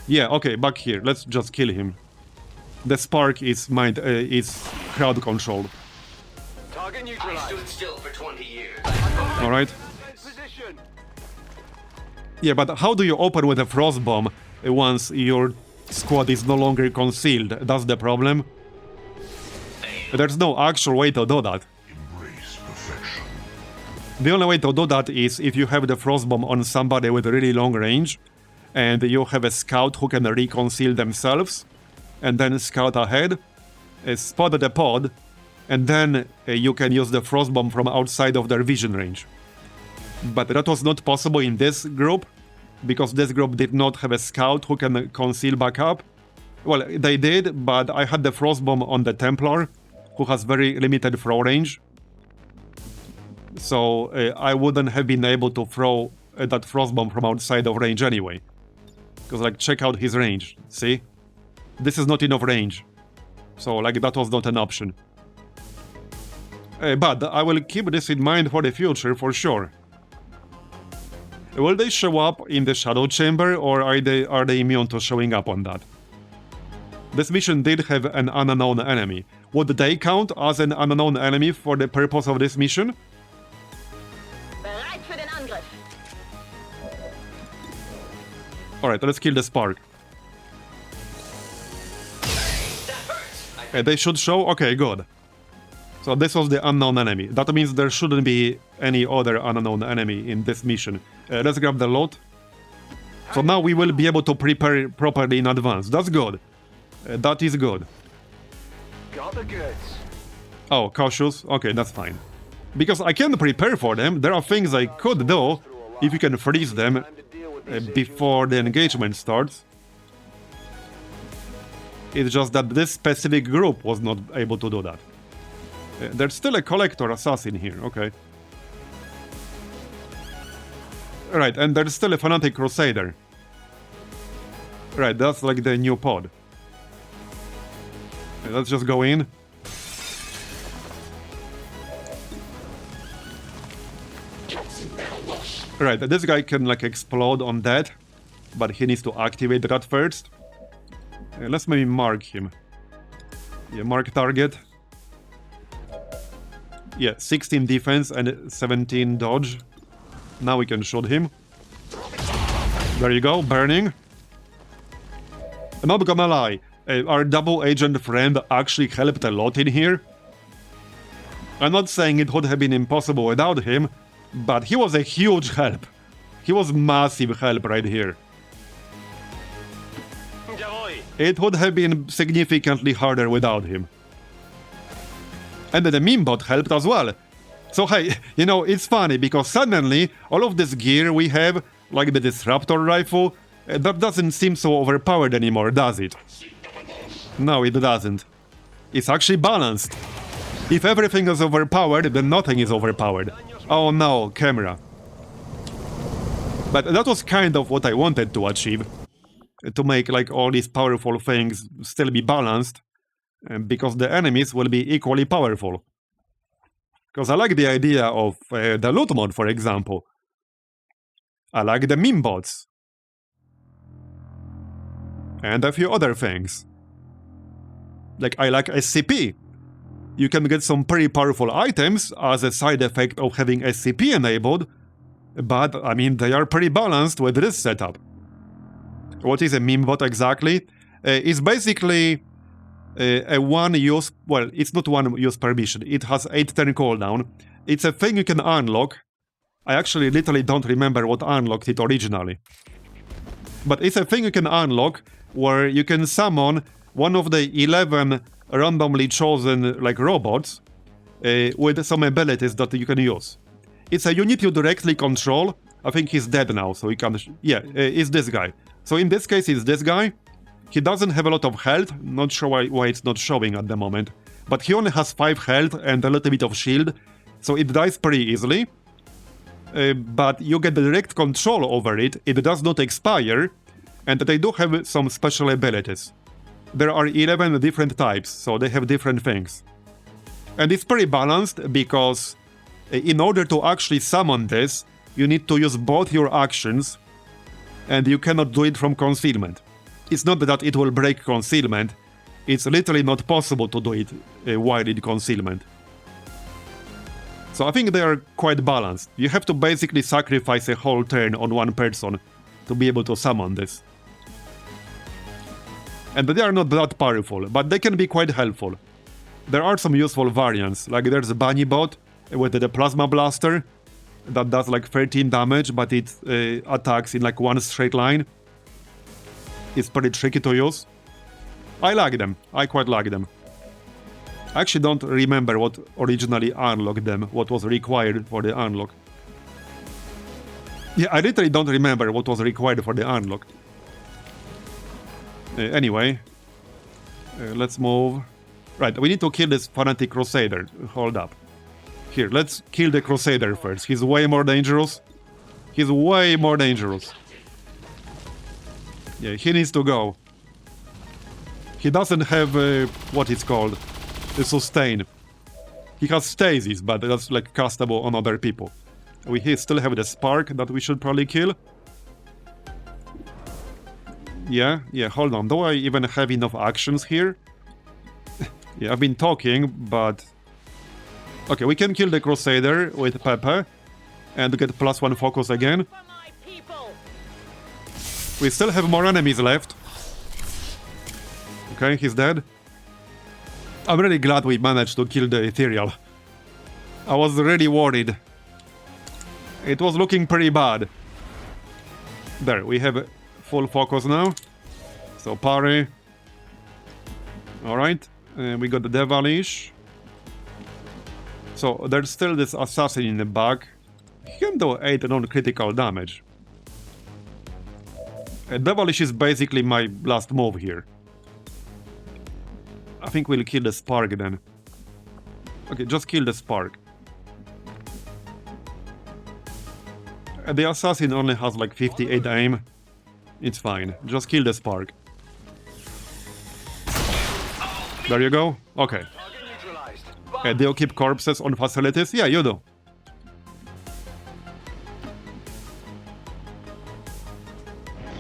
Yeah, okay, back here. Let's just kill him. The spark is crowd controlled. Target neutralized. I stood still for 20 years. Alright. Yeah, but how do you open with a frost bomb once your squad is no longer concealed? That's the problem. There's no actual way to do that. The only way to do that is if you have the frost bomb on somebody with really long range, and you have a scout who can reconceal themselves, and then scout ahead, spot the pod, and then you can use the frost bomb from outside of their vision range. But that was not possible in this group, because this group did not have a scout who can conceal backup. Well, they did, but I had the frostbomb on the Templar, who has very limited throw range. So I wouldn't have been able to throw that frostbomb from outside of range anyway. Because, like, check out his range, see? This is not enough range. So, like, that was not an option. But I will keep this in mind for the future, for sure. Will they show up in the Shadow Chamber, or are they immune to showing up on that? This mission did have an unknown enemy. Would they count as an unknown enemy for the purpose of this mission? Bereit für den Angriff. Alright, let's kill the Spark. They should show? Okay, good. So this was the unknown enemy. That means there shouldn't be any other unknown enemy in this mission. Let's grab the loot. So now we will be able to prepare properly in advance. That's good. That is good. Got the goods. Oh, cautious? Okay, that's fine. Because I can prepare for them. There are things I could do if you can freeze them before the engagement starts. It's just that this specific group was not able to do that. There's still a collector assassin here, okay. Right, and there's still a fanatic crusader. Right, that's like the new pod. Let's just go in. Right, this guy can like explode on that, but he needs to activate that first. Let's maybe mark him. Yeah, mark target. Yeah, 16 defense and 17 dodge. Now we can shoot him. There you go, burning. I'm not gonna lie, our double agent friend actually helped a lot in here. I'm not saying it would have been impossible without him, but he was a huge help. He was massive help right here. It would have been significantly harder without him. And the meme bot helped as well. So hey, you know, it's funny because suddenly all of this gear we have, like the disruptor rifle, that doesn't seem so overpowered anymore, does it? No, it doesn't. It's actually balanced. If everything is overpowered, then nothing is overpowered. Oh no, camera. But that was kind of what I wanted to achieve. To make like all these powerful things still be balanced. Because the enemies will be equally powerful. Because I like the idea of the loot mod, for example. I like the meme bots. And a few other things. Like, I like SCP. You can get some pretty powerful items as a side effect of having SCP enabled, but, I mean, they are pretty balanced with this setup. What is a meme bot exactly? It's basically a one-use... Well, it's not one-use per mission. It has 8-turn cooldown. It's a thing you can unlock. I actually literally don't remember what unlocked it originally. But it's a thing you can unlock where you can summon one of the 11 randomly chosen like robots with some abilities that you can use. It's a unit you directly control. I think he's dead now, so he can... Yeah, it's this guy. So in this case, it's this guy. He doesn't have a lot of health. Not sure why it's not showing at the moment. But he only has 5 health and a little bit of shield. So it dies pretty easily. But you get direct control over it. It does not expire. And they do have some special abilities. There are 11 different types, so they have different things. And it's pretty balanced because in order to actually summon this, you need to use both your actions, and you cannot do it from concealment. It's not that it will break concealment, it's literally not possible to do it while in concealment. So I think they are quite balanced. You have to basically sacrifice a whole turn on one person to be able to summon this. And they are not that powerful, but they can be quite helpful. There are some useful variants, like there's a Bunny bot with the Plasma Blaster that does like 13 damage, but it attacks in like one straight line. It's pretty tricky to use. I like them, I quite like them. I actually don't remember what originally unlocked them, what was required for the unlock. Yeah, I literally don't remember what was required for the unlock. Anyway, let's move. Right, we need to kill this fanatic crusader. Hold up. Here, let's kill the crusader first. He's way more dangerous. He's way more dangerous. Yeah, he needs to go. He doesn't have what it's called, the sustain. He has stasis, but that's like castable on other people. We still have the spark that we should probably kill. Yeah, hold on. Do I even have enough actions here? Yeah, I've been talking, but... Okay, we can kill the Crusader with Pepe and get +1 focus again. For my people. We still have more enemies left. Okay, he's dead. I'm really glad we managed to kill the Ethereal. I was really worried. It was looking pretty bad. There, we have full focus now. So parry. Alright, we got the Devilish. So there's still this assassin in the back. He can do 8 non-critical damage. Devilish is basically my last move here. I think we'll kill the Spark then. Okay, just kill the Spark. The assassin only has like 58 aim. It's fine. Just kill the Spark. There you go. Okay. Do you keep corpses on facilities? Yeah, you do.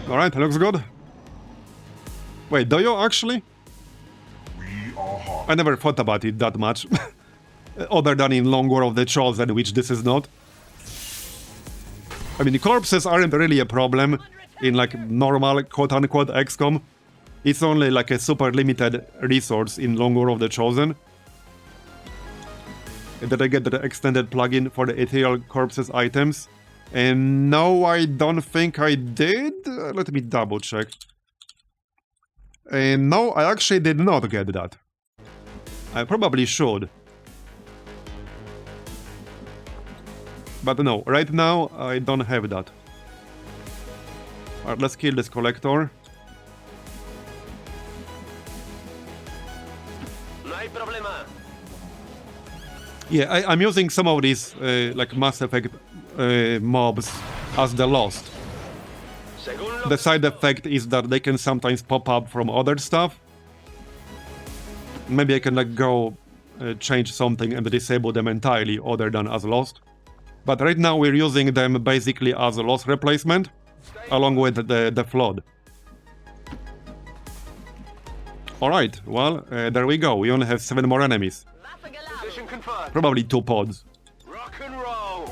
Alright, looks good. Wait, do you actually? I never thought about it that much. Other than in Long War of the Chosen, which this is not. I mean, corpses aren't really a problem in like normal quote-unquote XCOM. It's only like a super limited resource in Long War of the Chosen. Did I get the extended plugin for the Ethereal Corpses items? And no, I don't think I did. Let me double check. And no, I actually did not get that. I probably should. But no, right now I don't have that. Alright, let's kill this collector. Yeah, I'm using some of these like Mass Effect mobs as the Lost. The side effect is that they can sometimes pop up from other stuff. Maybe I can like go change something and disable them entirely other than as Lost. But right now we're using them basically as a Lost replacement, along with the Flood. Alright, well, there we go. We only have 7 more enemies. Probably 2 pods. Rock and roll.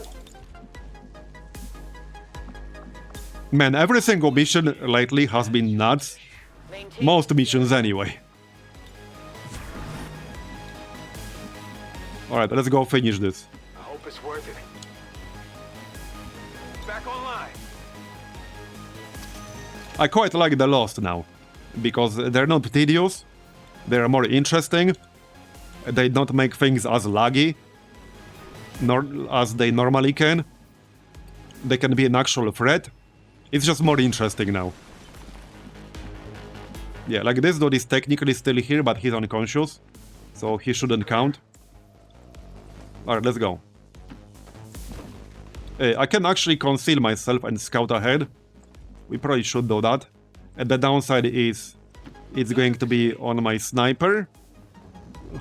Man, every single mission lately has been nuts. Most missions anyway. Alright, let's go finish this. I hope it's worth it. Back online. I quite like the Lost now, because they're not tedious, they're more interesting, they don't make things as laggy nor as they normally can. They can be an actual threat. It's just more interesting now. Yeah, like this dude is technically still here, but he's unconscious, so he shouldn't count. Alright, let's go. I can actually conceal myself and scout ahead. We probably should do that. And the downside is it's going to be on my sniper,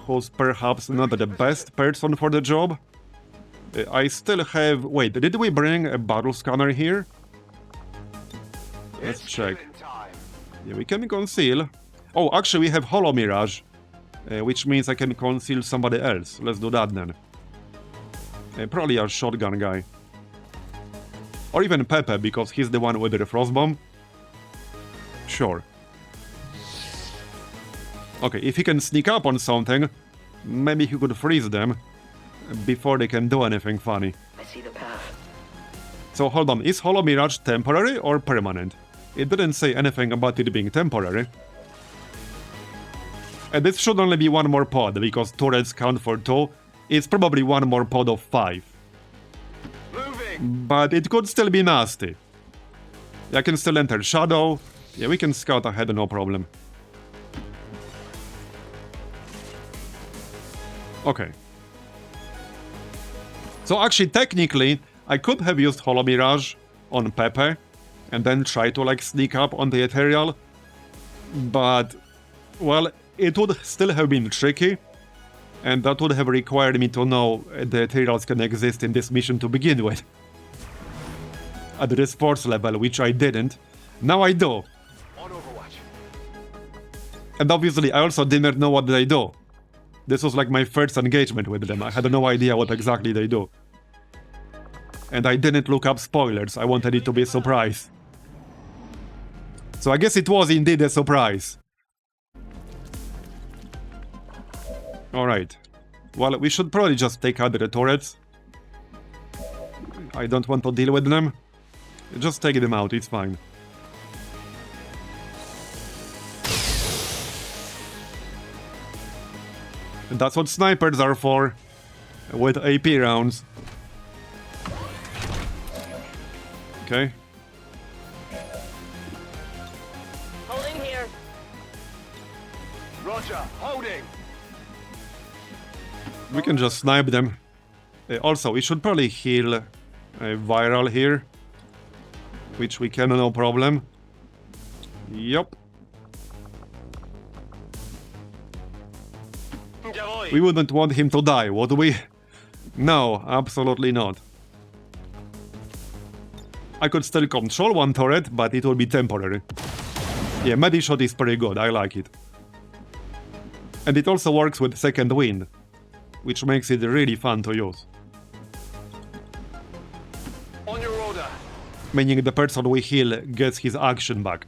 who's perhaps not the best person for the job. I still have... Wait, did we bring a battle scanner here? Let's check. Yeah, we can conceal. Oh, actually we have Holo Mirage, which means I can conceal somebody else. Let's do that then. Probably our shotgun guy. Or even Pepe, because he's the one with the frostbomb. Sure. Okay, if he can sneak up on something, maybe he could freeze them before they can do anything funny. I see the path. So hold on, is Holo Mirage temporary or permanent? It didn't say anything about it being temporary. And this should only be 1 more pod, because turrets count for 2. It's probably 1 more pod of 5. Moving. But it could still be nasty. I can still enter Shadow. Yeah, we can scout ahead, no problem. Okay. So actually, technically, I could have used Holo Mirage on Pepe and then try to like sneak up on the Ethereal. But, well, it would still have been tricky. And that would have required me to know the Ethereals can exist in this mission to begin with. At this force level, which I didn't. Now I do. On Overwatch. And obviously, I also didn't know what they do. This was like my first engagement with them. I had no idea what exactly they do. And I didn't look up spoilers. I wanted it to be a surprise. So I guess it was indeed a surprise. Alright. Well, we should probably just take out the turrets. I don't want to deal with them. Just take them out, it's fine. And that's what snipers are for. With AP rounds. Okay. Holding here. Roger, holding. We can just snipe them. Also, we should probably heal Viral here. Which we can, no problem. Yup. We wouldn't want him to die, would we? No, absolutely not. I could still control one turret, but it will be temporary. Yeah, Medishot is pretty good, I like it. And it also works with Second Wind, which makes it really fun to use. On your order. Meaning the person we heal gets his action back.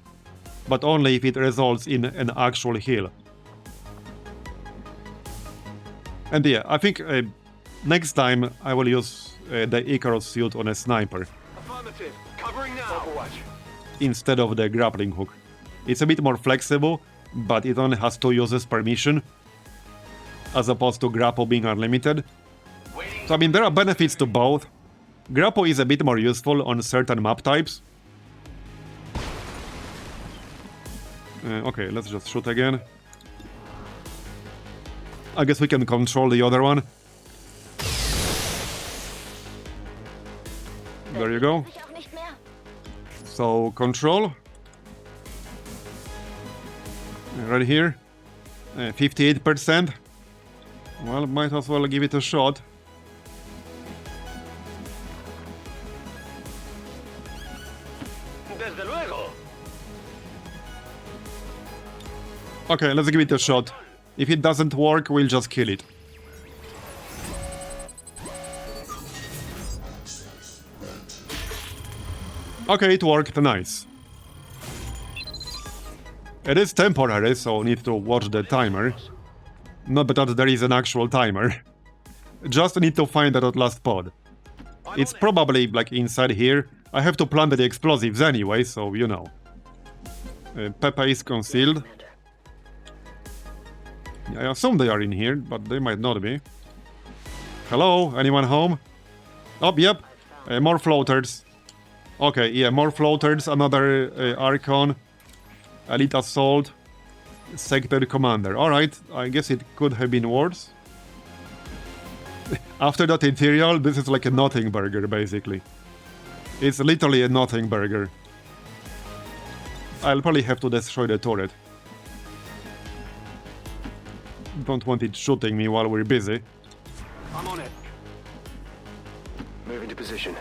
But only if it results in an actual heal. And yeah, I think next time I will use the Icarus suit on a sniper. Affirmative. Covering now. Overwatch. Instead of the grappling hook. It's a bit more flexible, but it only has 2 uses per mission. As opposed to grapple being unlimited. So I mean, there are benefits to both. Grapple is a bit more useful on certain map types. Okay, let's just shoot again. I guess we can control the other one. There you go. So, control. Right here. 58%. Well, might as well give it a shot. Desde luego. Okay, let's give it a shot. If it doesn't work, we'll just kill it. Okay, it worked, nice. It is temporary, so need to watch the timer. Not that there is an actual timer. Just need to find that last pod. It's probably like inside here. I have to plant the explosives anyway, so you know. Pepe is concealed. I assume they are in here, but they might not be. Hello? Anyone home? Oh, yep. More floaters. Okay, yeah, more floaters. Another Archon. Elite Assault. Sector Commander. Alright, I guess it could have been worse. After that Ethereal, this is like a nothing burger, basically. It's literally a nothing burger. I'll probably have to destroy the turret. Don't want it shooting me while we're busy. I'm on it. Moving to position.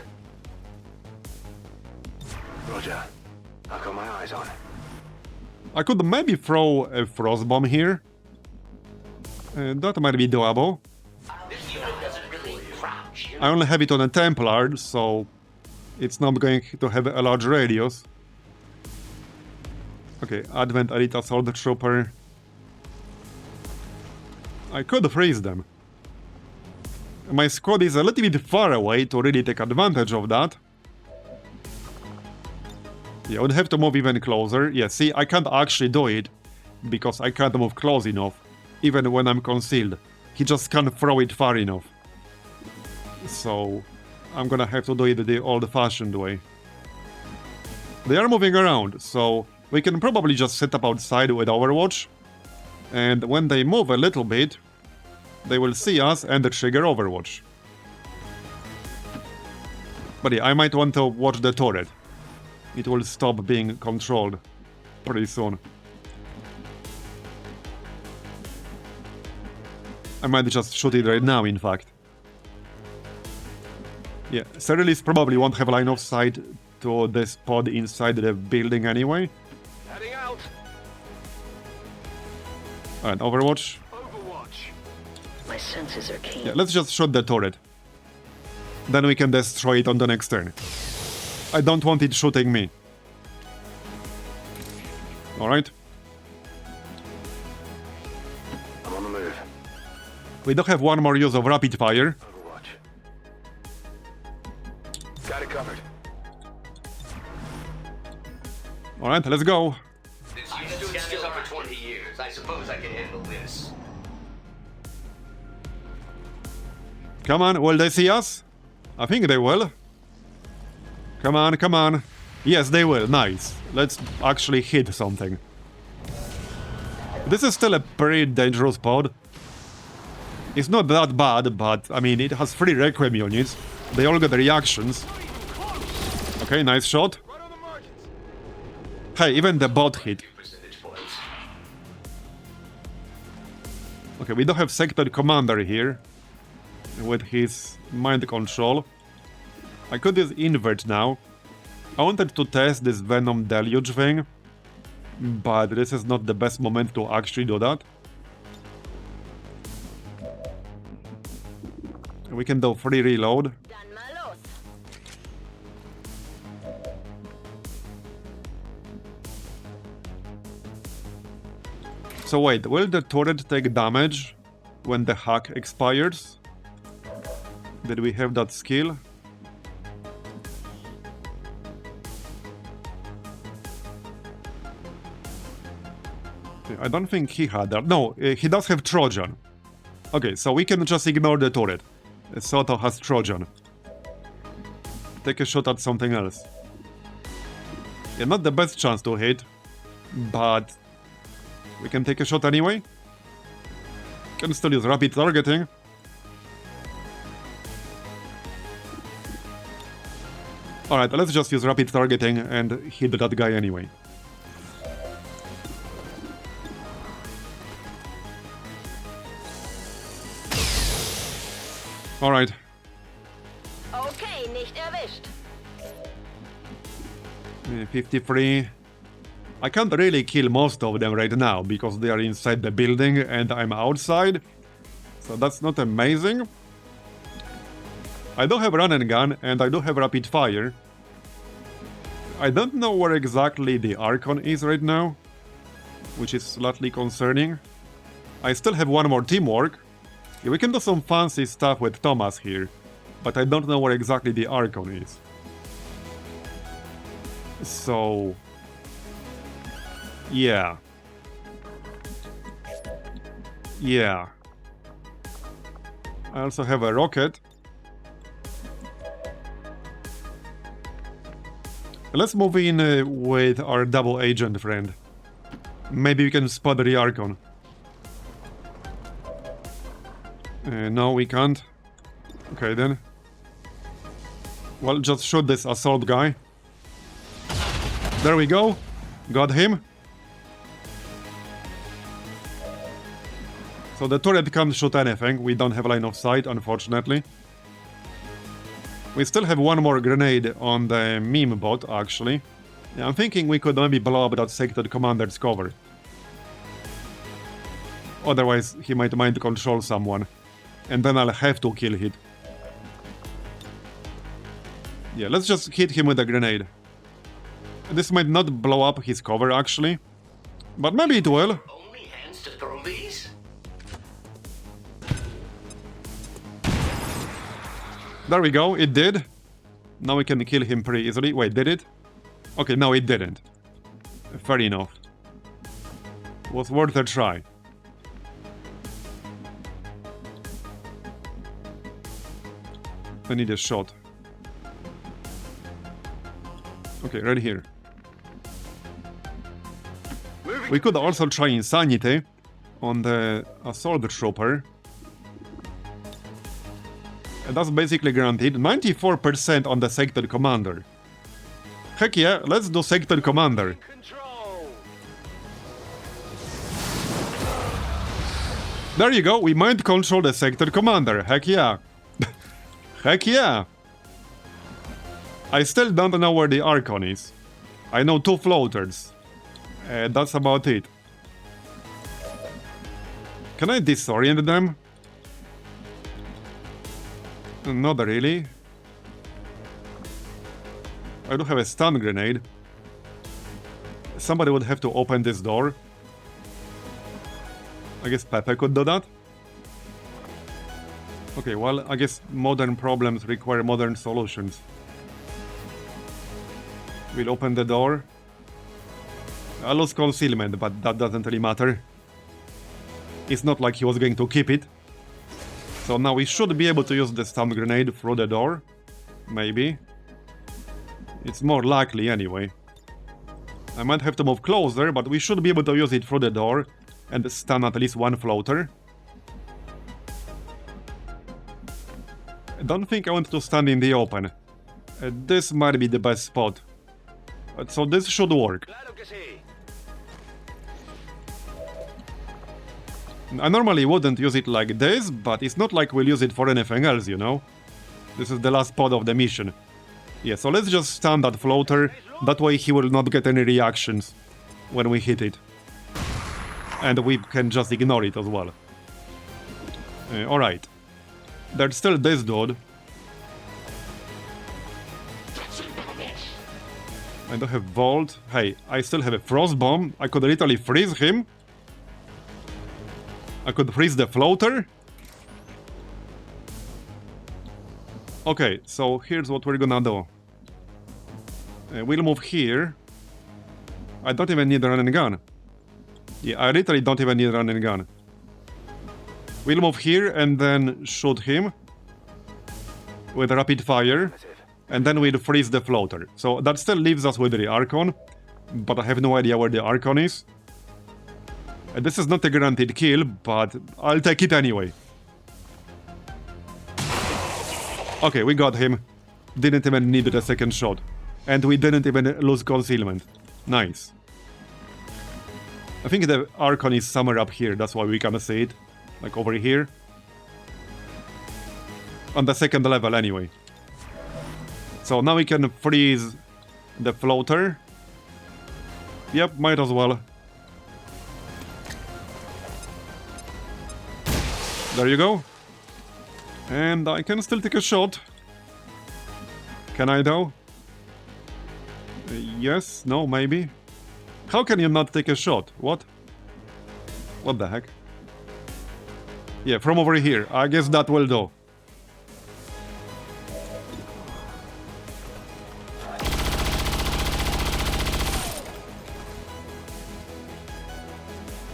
Roger. I've got my eyes on. I could maybe throw a frost bomb here. That might be doable. This unit doesn't really crouch. I only have it on a Templar, so it's not going to have a large radius. Okay, Advent Elite Assault Trooper. I could freeze them. My squad is a little bit far away to really take advantage of that. Yeah, I would have to move even closer. Yeah, see, I can't actually do it because I can't move close enough, even when I'm concealed. He just can't throw it far enough. So, I'm gonna have to do it the old-fashioned way. They are moving around, so we can probably just set up outside with Overwatch. And when they move a little bit, they will see us and trigger Overwatch. But yeah, I might want to watch the turret. It will stop being controlled pretty soon. I might just shoot it right now, in fact. Yeah, Cerilis probably won't have line of sight to this pod inside the building anyway. Heading out. Alright, Overwatch. Overwatch. My senses are keen. Yeah, let's just shoot the turret. Then we can destroy it on the next turn. I don't want it shooting me. Alright. I'm on the move. We do have one more use of rapid fire. Overwatch. Got it covered. Alright, let's go. This unit scan is over 20 years. I suppose I can handle this. Come on, will they see us? I think they will. Come on, come on. Yes, they will. Nice. Let's actually hit something. This is still a pretty dangerous pod. It's not that bad, but, I mean, it has 3 Requiem units. They all get reactions. Okay, nice shot. Hey, even the bot hit. Percentage points. Okay, we don't have Sector Commander here. With his mind control. I could use Invert now. I wanted to test this Venom Deluge thing. But this is not the best moment to actually do that. We can do free reload. Dann mal los. So wait, will the turret take damage when the hack expires? Did we have that skill? I don't think he had that. No, he does have Trojan. Okay, so we can just ignore the turret. Soto has Trojan. Take a shot at something else. Yeah, not the best chance to hit, but we can take a shot anyway. Can still use rapid targeting. Alright, let's just use rapid targeting and hit that guy anyway. Alright. Okay, nicht erwischt. 53. I can't really kill most of them right now because they are inside the building and I'm outside. So that's not amazing. I do have run and gun and I do have rapid fire. I don't know where exactly the Archon is right now, which is slightly concerning. I still have one more teamwork. Yeah, we can do some fancy stuff with Thomas here, but I don't know where exactly the Archon is. So... yeah. Yeah. I also have a rocket. Let's move in with our double agent friend. Maybe we can spot the Archon. No, we can't. Okay, then. Well, just shoot this assault guy. There we go. Got him. So the turret can't shoot anything. We don't have line of sight, unfortunately. We still have one more grenade on the meme bot, actually. Yeah, I'm thinking we could maybe blow up that Sector Commander's cover. Otherwise, he might mind control someone. And then I'll have to kill it. Yeah, let's just hit him with a grenade. This might not blow up his cover, actually. But maybe it will. Only hands to throw these? There we go, it did. Now we can kill him pretty easily. Wait, did it? Okay, no, it didn't. Fair enough. Was worth a try. I need a shot. Okay, right here. We could also try Insanity on the Assault Trooper. And that's basically guaranteed. 94% on the Sector Commander. Heck yeah, let's do Sector Commander. Control. There you go, we might control the Sector Commander. Heck yeah. Heck yeah. I still don't know where the Archon is. I know 2 floaters. That's about it. Can I disorient them? Not really. I do have a stun grenade. Somebody would have to open this door. I guess Pepe could do that. Okay, well, I guess modern problems require modern solutions. We'll open the door. I lost concealment, but that doesn't really matter. It's not like he was going to keep it. So now we should be able to use the stun grenade through the door. Maybe. It's more likely anyway. I might have to move closer, but we should be able to use it through the door and stun at least 1 floater. I don't think I want to stand in the open. This might be the best spot. So this should work. I normally wouldn't use it like this, but it's not like we'll use it for anything else, you know? This is the last spot of the mission. Yeah, so let's just stun that floater, that way he will not get any reactions when we hit it. And we can just ignore it as well. Alright. There's still this dude. I don't have Vault. Hey, I still have a Frost Bomb. I could literally freeze him. I could freeze the floater. Okay, so here's what we're gonna do. We'll move here. I don't even need a running gun. Yeah, I literally don't even need a running gun. We'll move here and then shoot him with rapid fire. And then we'll freeze the floater. So that still leaves us with the Archon. But I have no idea where the Archon is. This is not a guaranteed kill, but I'll take it anyway. Okay, we got him. Didn't even need the second shot. And we didn't even lose concealment. Nice. I think the Archon is somewhere up here, that's why we can see it. Like over here. On the second level anyway. So now we can freeze the floater. Yep, might as well. There you go. And I can still take a shot. Can I though? Yes, no, maybe. How can you not take a shot? What? What the heck? Yeah, from over here. I guess that will do.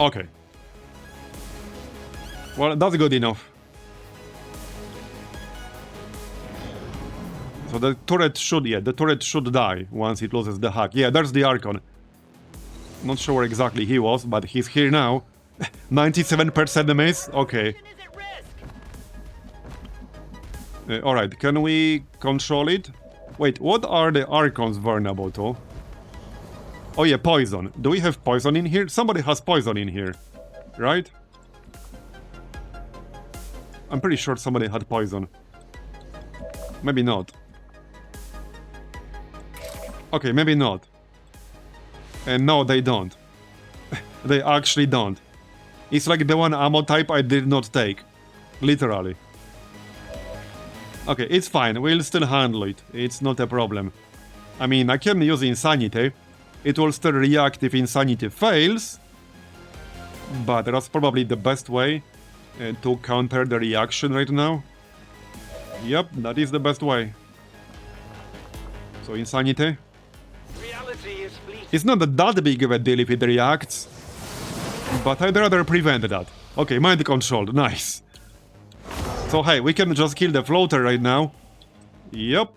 Okay. Well, that's good enough. So the turret should, yeah, the turret should die once it loses the hack. Yeah, there's the Archon. Not sure where exactly he was, but he's here now. 97% miss? Okay. Alright, can we control it? Wait, what are the Archons vulnerable to? Oh yeah, poison. Do we have poison in here? Somebody has poison in here, right? I'm pretty sure somebody had poison. Maybe not. Okay, maybe not. And no, they don't. They actually don't. It's like the one ammo type I did not take. Literally. Okay, it's fine. We'll still handle it. It's not a problem. I mean, I can use Insanity. It will still react if Insanity fails. But that's probably the best way to counter the reaction right now. Yep, that is the best way. So Insanity. It's not that big of a deal if it reacts. But I'd rather prevent that. Okay, mind controlled. Nice. So hey, we can just kill the floater right now. Yep.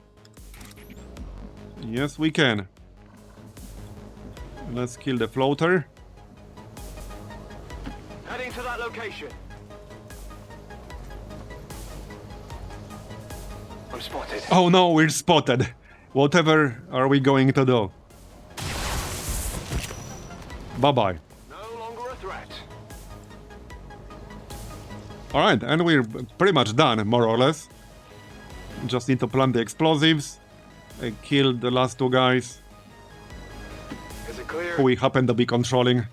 Yes, we can. Let's kill the floater. Heading to that location. I'm spotted. Oh no, we're spotted. Whatever are we going to do? Bye-bye. No longer a threat. Alright, and we're pretty much done, more or less. Just need to plant the explosives. Kill the last two guys Is it clear? who we happen to be controlling.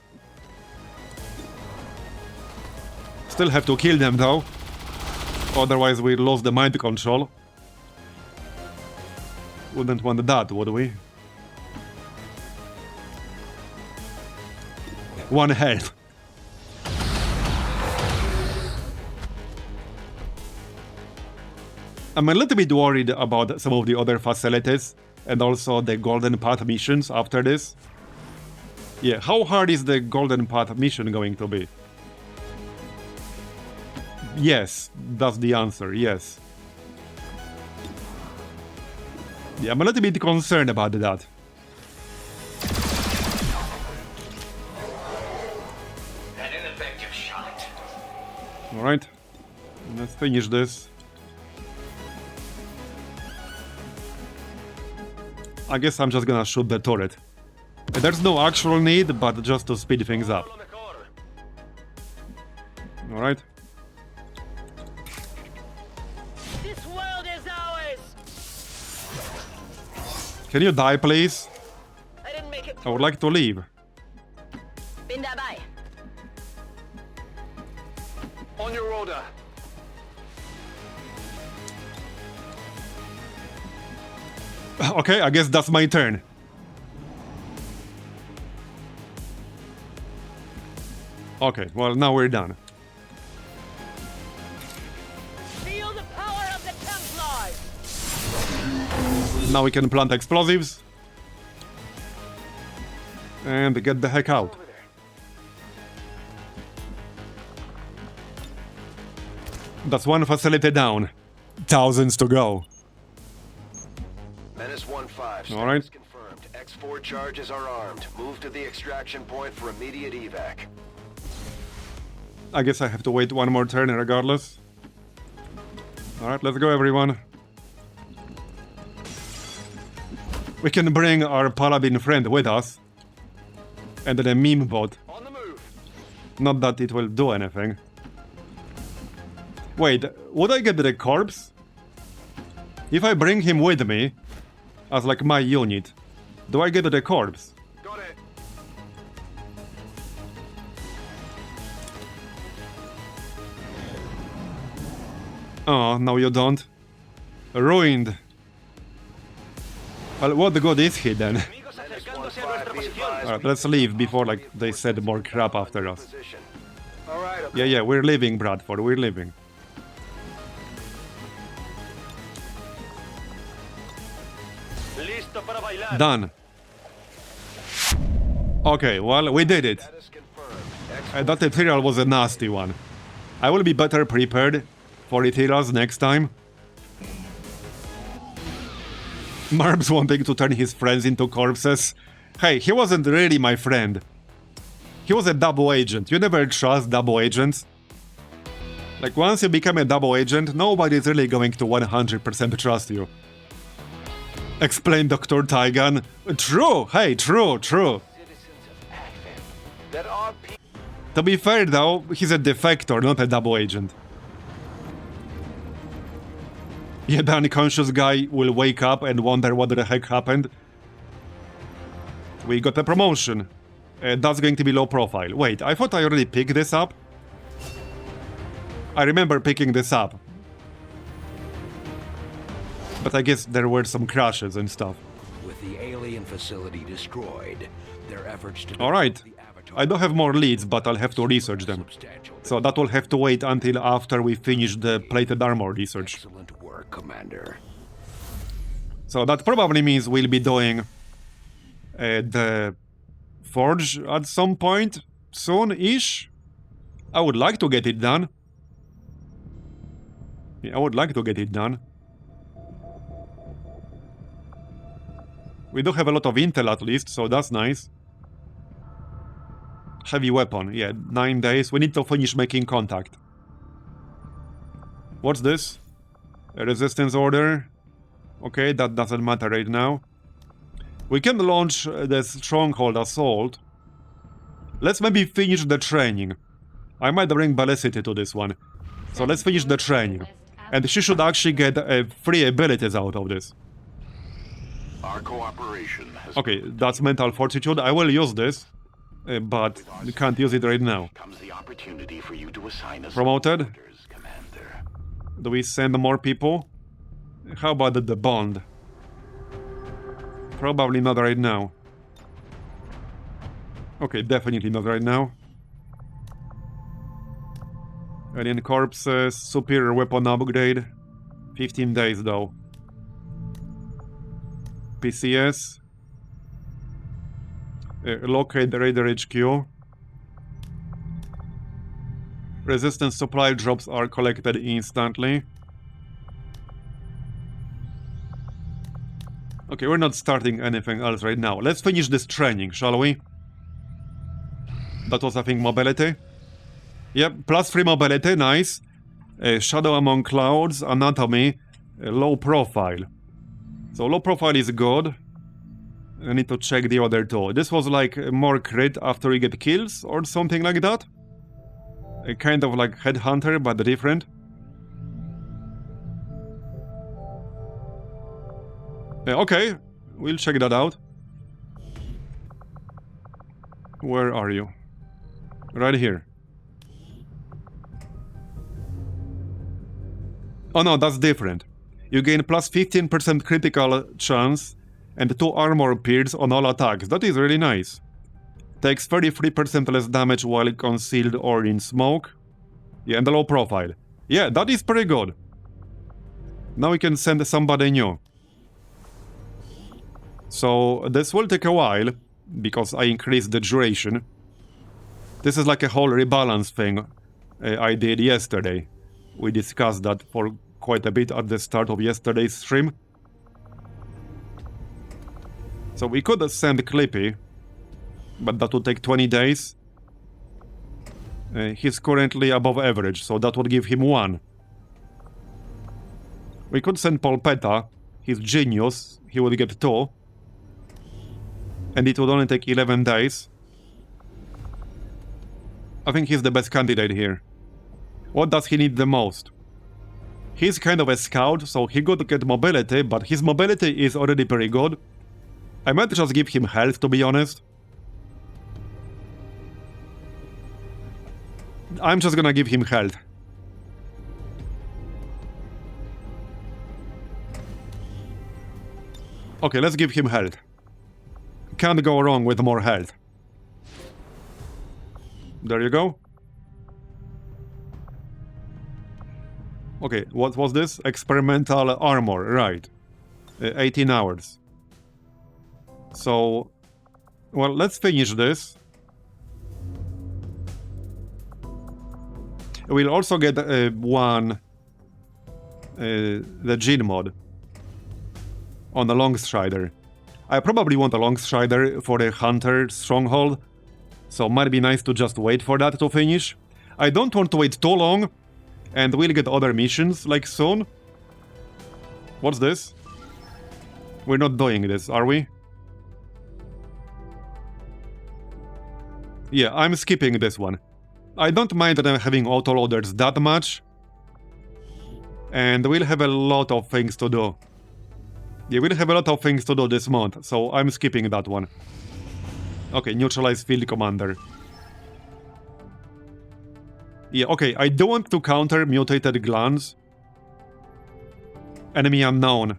Still have to kill them though. Otherwise we lose the mind control. Wouldn't want that, would we? One health. I'm a little bit worried about some of the other facilities and also the Golden Path missions after this. Yeah, how hard is the Golden Path mission going to be? Yes, that's the answer, yes. Yeah, I'm a little bit concerned about that. An ineffective shot. Alright, let's finish this. I guess I'm just gonna shoot the turret. There's no actual need, but just to speed things up. On the corner. Alright. This world is ours. Can you die, please? I didn't make it. I would like to leave. Bin dabei. On your order. Okay, I guess that's my turn. Okay, well, now we're done. Feel the power of the Templars. Now we can plant explosives. And get the heck out. That's one facility down. Thousands to go. Menace 1-5. All right. Status confirmed. X4 charges are armed. Move to the extraction point for immediate evac. I guess I have to wait one more turn regardless. Alright, let's go everyone. We can bring our paladin friend with us. And then a meme bot. On the move. Not that it will do anything. Wait, would I get the corpse? If I bring him with me, as like my unit, do I get the corpse? Got it. Oh, no you don't. Ruined. Well, what good is he then? Menace 1-5, be advised. Alright, let's leave before like they said more crap after us. Position. All right. Yeah, we're leaving, Bradford, we're leaving. Listo para bailar. Done. Okay, well, we did it. Status confirmed. That Ethereal was a nasty one. I will be better prepared for Ethereals next time. Marb's wanting to turn his friends into corpses. Hey, he wasn't really my friend. He was a double agent. You never trust double agents. Like, once you become a double agent, nobody's really going to 100% trust you. Explain Dr. Tygan. True! Hey, true. Citizens of Advent that are To be fair though, he's a defector, not a double agent. Yeah, the unconscious guy will wake up and wonder what the heck happened. We got a promotion. That's going to be low profile. Wait, I thought I already picked this up. I remember picking this up. But I guess there were some crashes and stuff. With the alien facility destroyed, their efforts to Alright. I don't have more leads, but I'll have to research them. So that will have to wait until after we finish the plated armor research. Excellent work, Commander. So that probably means we'll be doing the forge at some point soon-ish. I would like to get it done. Yeah, I would like to get it done. We do have a lot of intel at least, so that's nice. Heavy weapon, yeah, 9 days. We need to finish making contact. What's this? A resistance order. Okay, that doesn't matter right now. We can launch the stronghold assault. Let's maybe finish the training. I might bring Ballicity to this one. So let's finish the training. And she should actually get 3 abilities out of this. Our cooperation has Okay, that's mental fortitude. I will use this, but you can't use it right now. Comes the opportunity for you to assign us Promoted? orders, Commander. Do we send more people? How about the bond? Probably not right now. Okay, definitely not right now. Alien corpses, superior weapon upgrade. 15 days though. PCS. Locate the Raider HQ. Resistance supply drops are collected instantly. Okay, we're not starting anything else right now. Let's finish this training, shall we? That was, I think, mobility. Yep, +3 mobility, nice. Shadow among clouds, anatomy, low profile. So low profile is good. I need to check the other two. This was like more crit after you get kills or something like that. Kind of like Headhunter, but different. Okay, we'll check that out. Where are you? Right here. Oh no, that's different. You gain +15% critical chance and 2 armor pierce on all attacks. That is really nice. Takes 33% less damage while concealed or in smoke. Yeah, and a low profile. Yeah, that is pretty good. Now we can send somebody new. So this will take a while, because I increased the duration. This is like a whole rebalance thing I did yesterday. We discussed that for quite a bit at the start of yesterday's stream. So we could send Clippy, but that would take 20 days. He's currently above average, so that would give him 1. We could send Polpetta. He's genius. He would get 2. And it would only take 11 days. I think he's the best candidate here. What does he need the most? He's kind of a scout, so he could get mobility, but his mobility is already pretty good. I might just give him health, to be honest. I'm just gonna give him health. Okay, let's give him health. Can't go wrong with more health. There you go. Okay, what was this? Experimental armor, right. 18 hours. So, well, let's finish this. We'll also get the Gene mod on the Longstrider. I probably want a Longstrider for the Hunter Stronghold, so might be nice to just wait for that to finish. I don't want to wait too long, and we'll get other missions, like, soon. What's this? We're not doing this, are we? Yeah, I'm skipping this one. I don't mind them having autoloaders that much. And we'll have a lot of things to do. Yeah, we'll have a lot of things to do this month, so I'm skipping that one. Okay, neutralize field commander. Yeah, okay, I do want to counter mutated glands. Enemy unknown.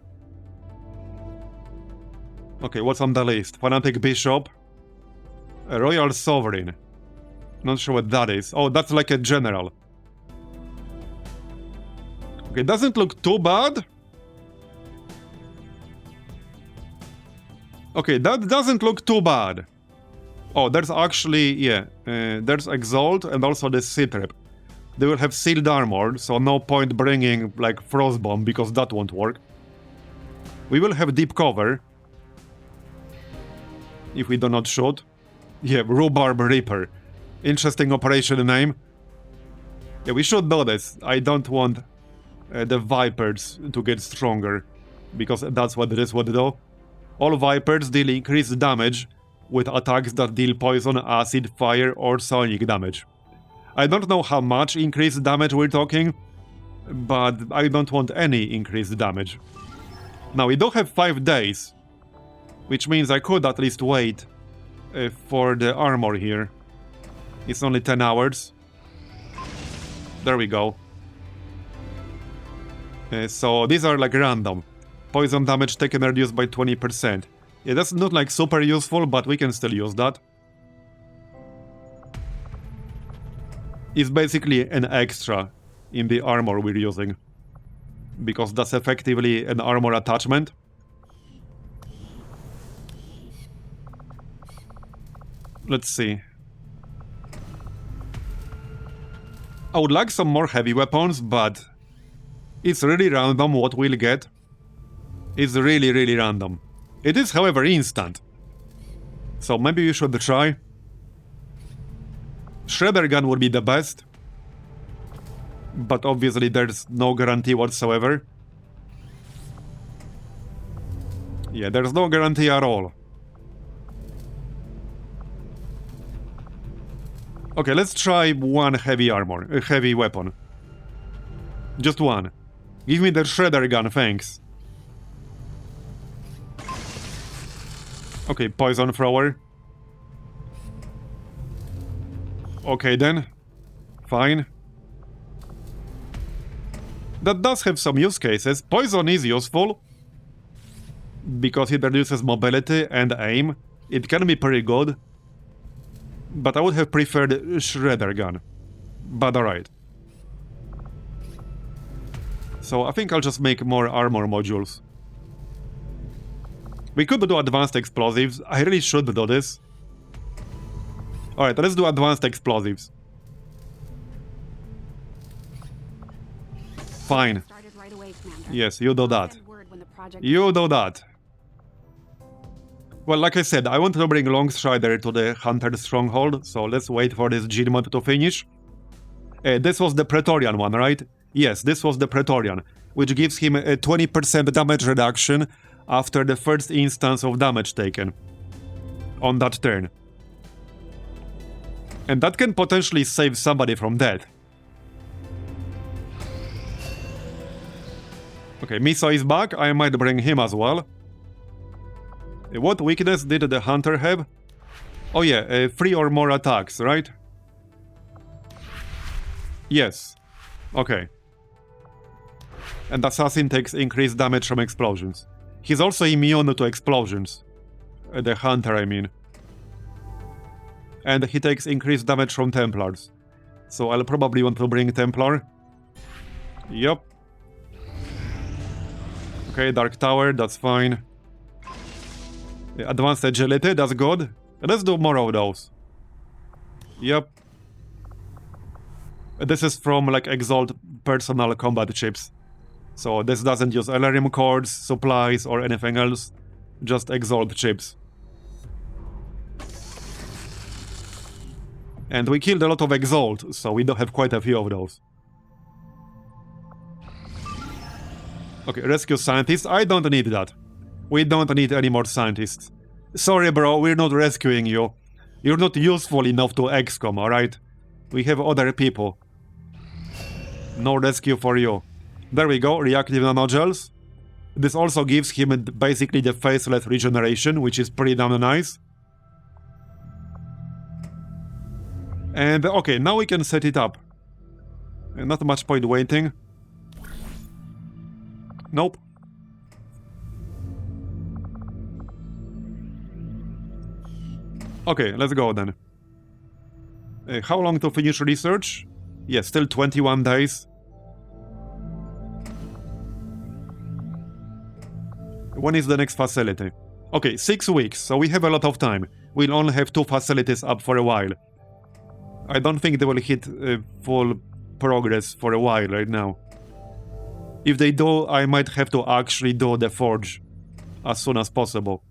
Okay, what's on the list? Fanatic Bishop. A Royal Sovereign. Not sure what that is. Oh, that's like a general. Okay, doesn't look too bad. Okay, that doesn't look too bad. Oh, there's actually, yeah, there's Exalt and also the Citrip. They will have sealed armor, so no point bringing, like, Frostbomb, because that won't work. We will have deep cover. If we do not shoot. Yeah, Rhubarb Reaper. Interesting operation name. Yeah, we should do this. I don't want the Vipers to get stronger, because that's what this would do. All Vipers deal increased damage with attacks that deal poison, acid, fire, or sonic damage. I don't know how much increased damage we're talking, but I don't want any increased damage. Now, we do have 5 days, which means I could at least wait for the armor here. It's only 10 hours. There we go. So these are like random. Poison damage taken reduced by 20%. Yeah, that's not like super useful, but we can still use that. It's basically an extra in the armor we're using, because that's effectively an armor attachment. Let's see. I would like some more heavy weapons, but it's really random what we'll get. It's really, really random. It is, however, instant. So maybe we should try. Shredder gun would be the best, but obviously there's no guarantee whatsoever. Yeah, there's no guarantee at all. Okay, let's try one heavy armor, a heavy weapon. Just one. Give me the shredder gun, thanks. Okay, poison thrower. Okay then. Fine. That does have some use cases. Poison is useful, because it reduces mobility and aim. It can be pretty good. But I would have preferred shredder gun. But alright. So I think I'll just make more armor modules. We could do advanced explosives. I really should do this. Alright, let's do advanced explosives. Fine. Yes, you do that. You do that. Well, like I said, I want to bring Longstrider to the Hunter Stronghold, so let's wait for this Gene mod to finish. This was the Praetorian one, right? Yes, this was the Praetorian, which gives him a 20% damage reduction after the first instance of damage taken on that turn. And that can potentially save somebody from death. Okay, Misa is back, I might bring him as well. What weakness did the Hunter have? Oh yeah, 3 or more attacks, right? Yes. Okay. And Assassin takes increased damage from explosions. He's also immune to explosions. The Hunter, I mean. And he takes increased damage from Templars. So I'll probably want to bring Templar. Yup. Okay, Dark Tower, that's fine. Advanced Agility, that's good. Let's do more of those. Yep. This is from like Exalt personal combat chips. So this doesn't use Elerium cords, supplies, or anything else. Just Exalt chips. And we killed a lot of Exalt, so we do have quite a few of those. Okay, Rescue Scientists, I don't need that. We don't need any more scientists. Sorry bro, we're not rescuing you. You're not useful enough to XCOM, alright? We have other people. No rescue for you. There we go, reactive nanogels. This also gives him basically the faceless regeneration, which is pretty damn nice. And okay, now we can set it up. Not much point waiting. Nope. Okay, let's go then. How long to finish research? Yeah, still 21 days. When is the next facility? Okay, 6 weeks, so we have a lot of time. We'll only have 2 facilities up for a while. I don't think they will hit full progress for a while right now. If they do, I might have to actually do the forge as soon as possible.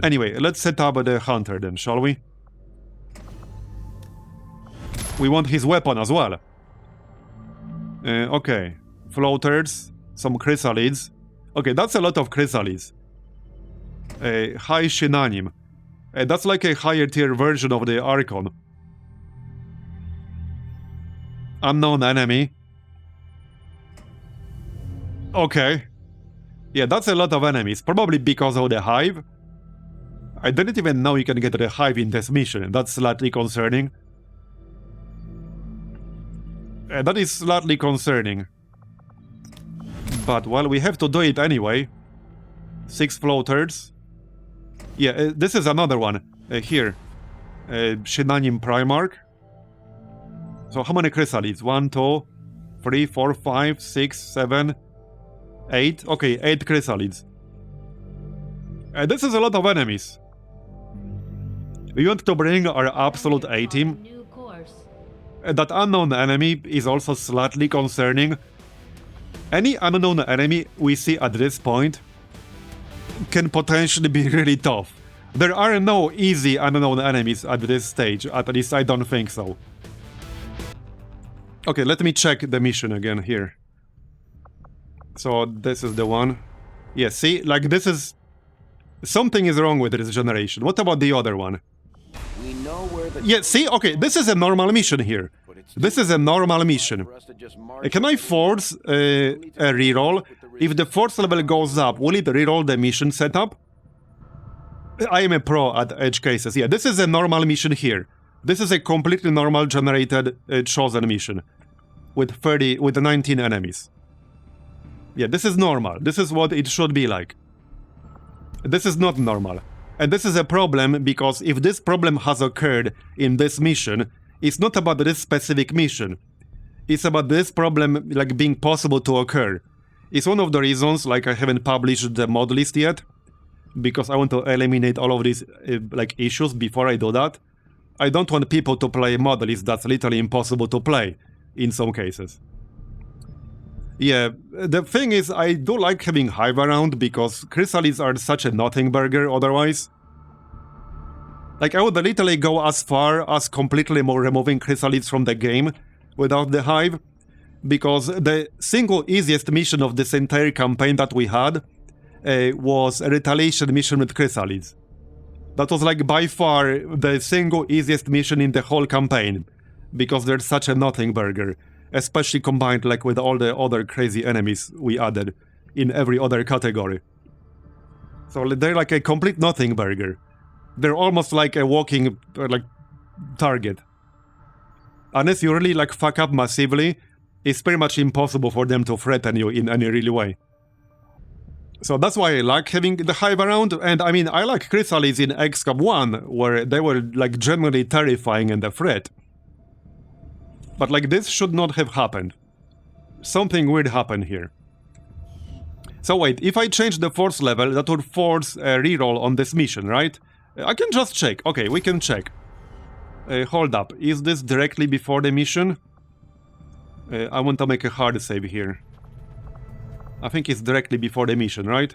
Anyway, let's set up the hunter then, shall we? We want his weapon as well. Okay. Floaters, some chrysalids. Okay, that's a lot of chrysalids. High Shinanim. That's like a higher tier version of the Archon. Unknown enemy. Okay. Yeah, that's a lot of enemies, probably because of the hive. I didn't even know you can get the hive in this mission. That's slightly concerning. That is slightly concerning. But, well, we have to do it anyway. 6 floaters. Yeah, this is another one. Here. Shinanim Primarch. So how many chrysalids? 1, 2, 3, 4, 5, 6, 7, 8. Okay, 8 chrysalids. This is a lot of enemies. We want to bring our absolute A-team. New course. That unknown enemy is also slightly concerning. Any unknown enemy we see at this point can potentially be really tough. There are no easy unknown enemies at this stage, at least I don't think so. Okay, let me check the mission again here. So this is the one. Yeah, see, like this is... Something is wrong with this generation. What about the other one? We know where the Yeah, see, okay, this is a normal mission here. This is a normal mission. Can I force a reroll? If the force level goes up, will it reroll the mission setup? I am a pro at edge cases. Yeah, this is a normal mission here. This is a completely normal generated chosen mission. With 19 enemies. Yeah, this is normal. This is what it should be like. This is not normal. And this is a problem because if this problem has occurred in this mission, it's not about this specific mission. It's about this problem like being possible to occur. It's one of the reasons like I haven't published the mod list yet. Because I want to eliminate all of these like issues before I do that. I don't want people to play a mod list that's literally impossible to play. In some cases. Yeah, the thing is, I do like having hive around because chrysalids are such a nothing burger otherwise. Like, I would literally go as far as completely removing chrysalids from the game without the hive. Because the single easiest mission of this entire campaign that we had was a retaliation mission with chrysalids. That was like by far the single easiest mission in the whole campaign. Because they're such a nothing burger, especially combined like with all the other crazy enemies we added in every other category. So they're like a complete nothing burger. They're almost like a walking like target. Unless you really like fuck up massively, it's pretty much impossible for them to threaten you in any real way. So that's why I like having the hive around, and I mean I like chrysalids in XCOM 1, where they were like genuinely terrifying and a threat. But like this should not have happened. Something weird happened here. So wait, if I change the force level, that would force a reroll on this mission, right? I can just check. Okay, we can check. Hold up, is this directly before the mission? I want to make a hard save here. I think it's directly before the mission, right?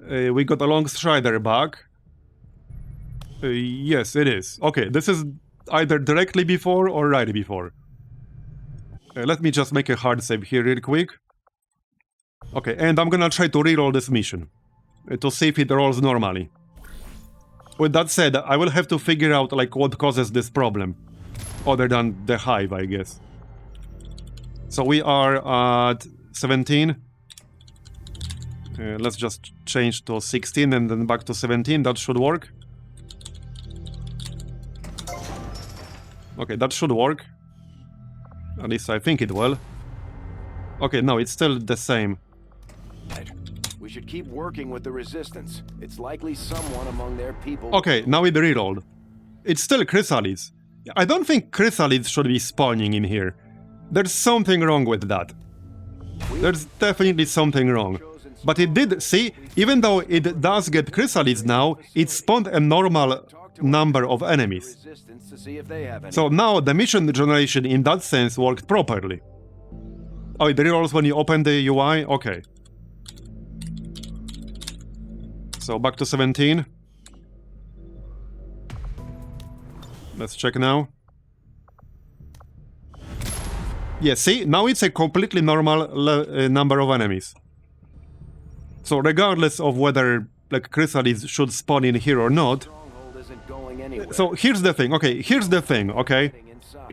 We got a long strider back. Yes, it is. Okay, this is either directly before or right before. Let me just make a hard save here real quick. Okay, and I'm gonna try to reroll this mission. To see if it rolls normally. With that said, I will have to figure out like what causes this problem. Other than the hive, I guess. So we are at 17. Let's just change to 16 and then back to 17. That should work. Okay, that should work. At least I think it will. Okay, no, it's still the same. We should keep working with the resistance. It's likely someone among their people... Okay, now it rerolled. It's still chrysalids. I don't think chrysalids should be spawning in here. There's something wrong with that. There's definitely something wrong. But it did, see, even though it does get chrysalids now, it spawned a normal number of enemies. So now the mission generation in that sense worked properly. Oh, it rerolls when you open the UI? Okay. So back to 17. Let's check now. Yeah, see? Now it's a completely normal number of enemies. So regardless of whether like chrysalids should spawn in here or not. Stronghold isn't going anywhere. So here's the thing, okay? Here's the thing, okay?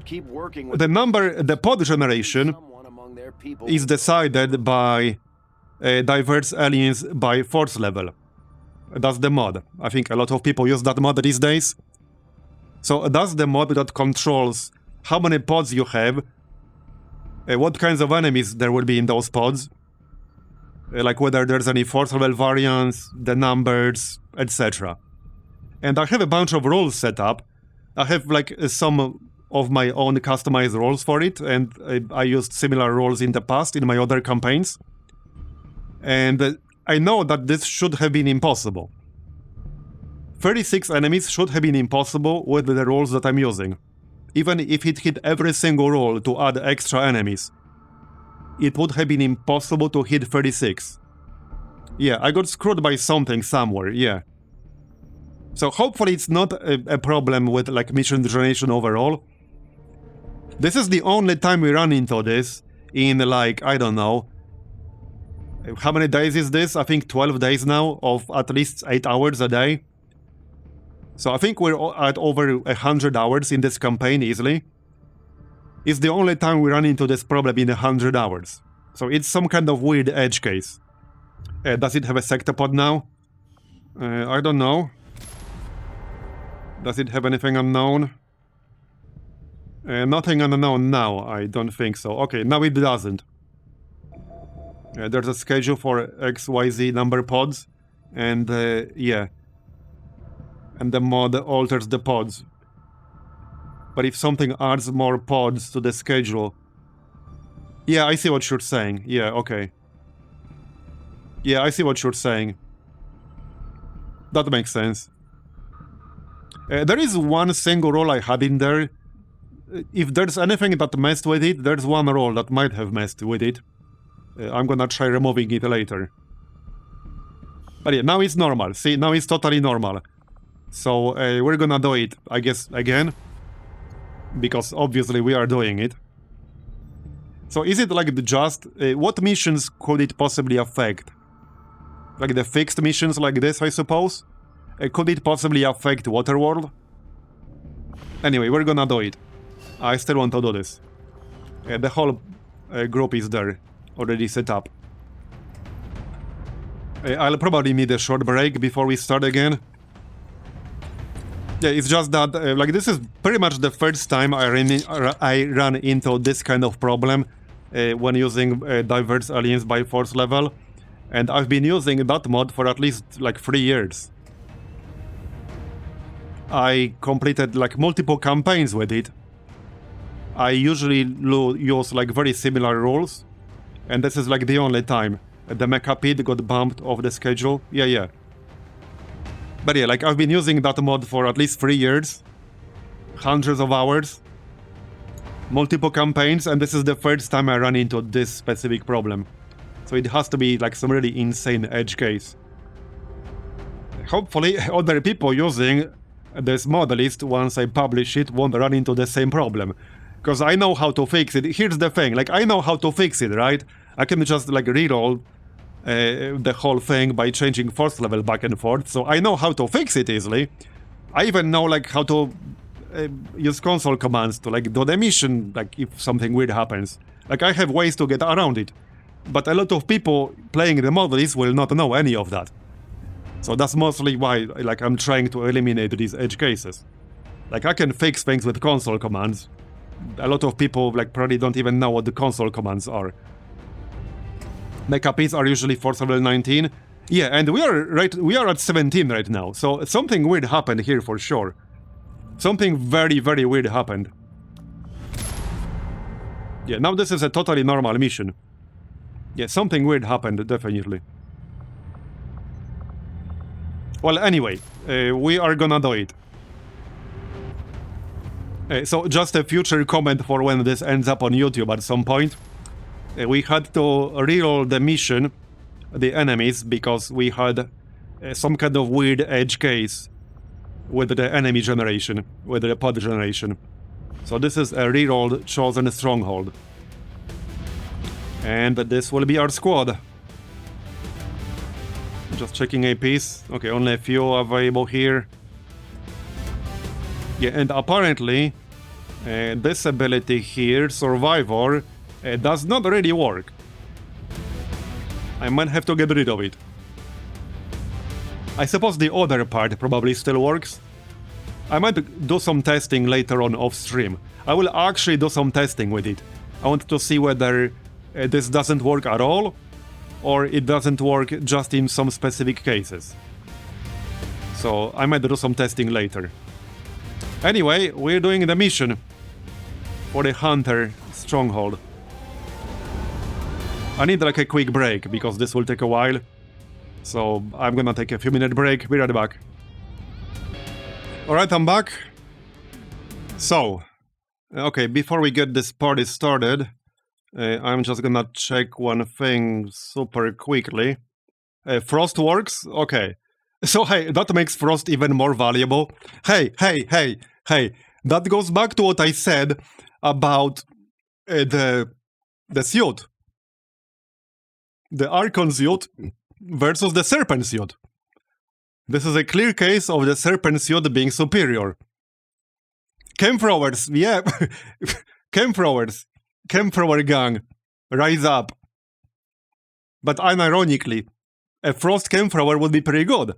Keep working with The pod generation someone among their people. is decided by diverse aliens by force level. That's the mod. I think a lot of people use that mod these days. So that's the mod that controls how many pods you have, what kinds of enemies there will be in those pods, like whether there's any force level variance, the numbers, etc. And I have a bunch of roles set up. I have like some of my own customized roles for it, and I used similar roles in the past in my other campaigns. And I know that this should have been impossible. 36 enemies should have been impossible with the roles that I'm using. Even if it hit every single roll to add extra enemies, it would have been impossible to hit 36. Yeah, I got screwed by something somewhere, yeah. So hopefully it's not a problem with like mission generation overall. This is the only time we run into this in like, I don't know, how many days is this? I think 12 days now of at least 8 hours a day. So I think we're at over 100 hours in this campaign easily. It's the only time we run into this problem in 100 hours. So it's some kind of weird edge case. Does it have a sectopod now? I don't know. Does it have anything unknown? Nothing unknown now, I don't think so. Okay, now it doesn't. There's a schedule for XYZ number pods, and yeah. And the mod alters the pods. But if something adds more pods to the schedule... Yeah, I see what you're saying. Yeah, okay. Yeah, I see what you're saying. That makes sense. There is one single role I had in there. If there's anything that messed with it, there's one role that might have messed with it. I'm gonna try removing it later. But yeah, now it's normal. See, now it's totally normal. So we're gonna do it, I guess, again. Because obviously we are doing it. So is it like the just... what missions could it possibly affect? Like the fixed missions like this, I suppose? Could it possibly affect Waterworld? Anyway, we're gonna do it. I still want to do this. The whole group is there, already set up. I'll probably need a short break before we start again. Yeah, it's just that, like, this is pretty much the first time I run into this kind of problem when using diverse aliens by force level. And I've been using that mod for at least, like, 3 years. I completed, like, multiple campaigns with it. I usually use, like, very similar rules. And this is, like, the only time. The Megacut got bumped off the schedule. Yeah. But yeah, like, I've been using that mod for at least 3 years. Hundreds of hours. Multiple campaigns, and this is the first time I run into this specific problem. So it has to be, like, some really insane edge case. Hopefully, other people using this mod list, once I publish it, won't run into the same problem. Because I know how to fix it. Here's the thing, like, I know how to fix it, right? I can just, like, reroll the whole thing by changing force level back and forth, so I know how to fix it easily. I even know, like, how to use console commands to, like, do the mission, like, if something weird happens. Like, I have ways to get around it. But a lot of people playing the mod list will not know any of that. So that's mostly why, like, I'm trying to eliminate these edge cases. Like, I can fix things with console commands. A lot of people, like, probably don't even know what the console commands are. Megacuts are usually force level 19. Yeah, and we are at 17 right now. So something weird happened here for sure. Something very, very weird happened. Yeah, now this is a totally normal mission. Yeah, something weird happened, definitely. Well, anyway, we are gonna do it. So just a future comment for when this ends up on YouTube at some point. We had to reroll the mission, the enemies, because we had some kind of weird edge case with the enemy generation, with the pod generation. So this is a rerolled chosen stronghold. And this will be our squad. Just checking APs. Okay, only a few available here. Yeah, and apparently this ability here, Survivor, does not really work. I might have to get rid of it. I suppose the other part probably still works. I might do some testing later on off stream. I will actually do some testing with it. I want to see whether this doesn't work at all, or it doesn't work just in some specific cases. So I might do some testing later. Anyway, we're doing the mission for the Hunter Stronghold. I need like a quick break because this will take a while. So I'm gonna take a few minute break, be right back. Alright, I'm back. So, okay, before we get this party started, I'm just gonna check one thing super quickly. Frost works? Okay. So hey, that makes Frost even more valuable. Hey, that goes back to what I said about the suit. The Archon suit versus the Serpent suit. This is a clear case of the Serpent suit being superior. Camthrowers, yeah. Camthrowers. Camthrower gang. Rise up. But unironically, a Frost Camthrower would be pretty good.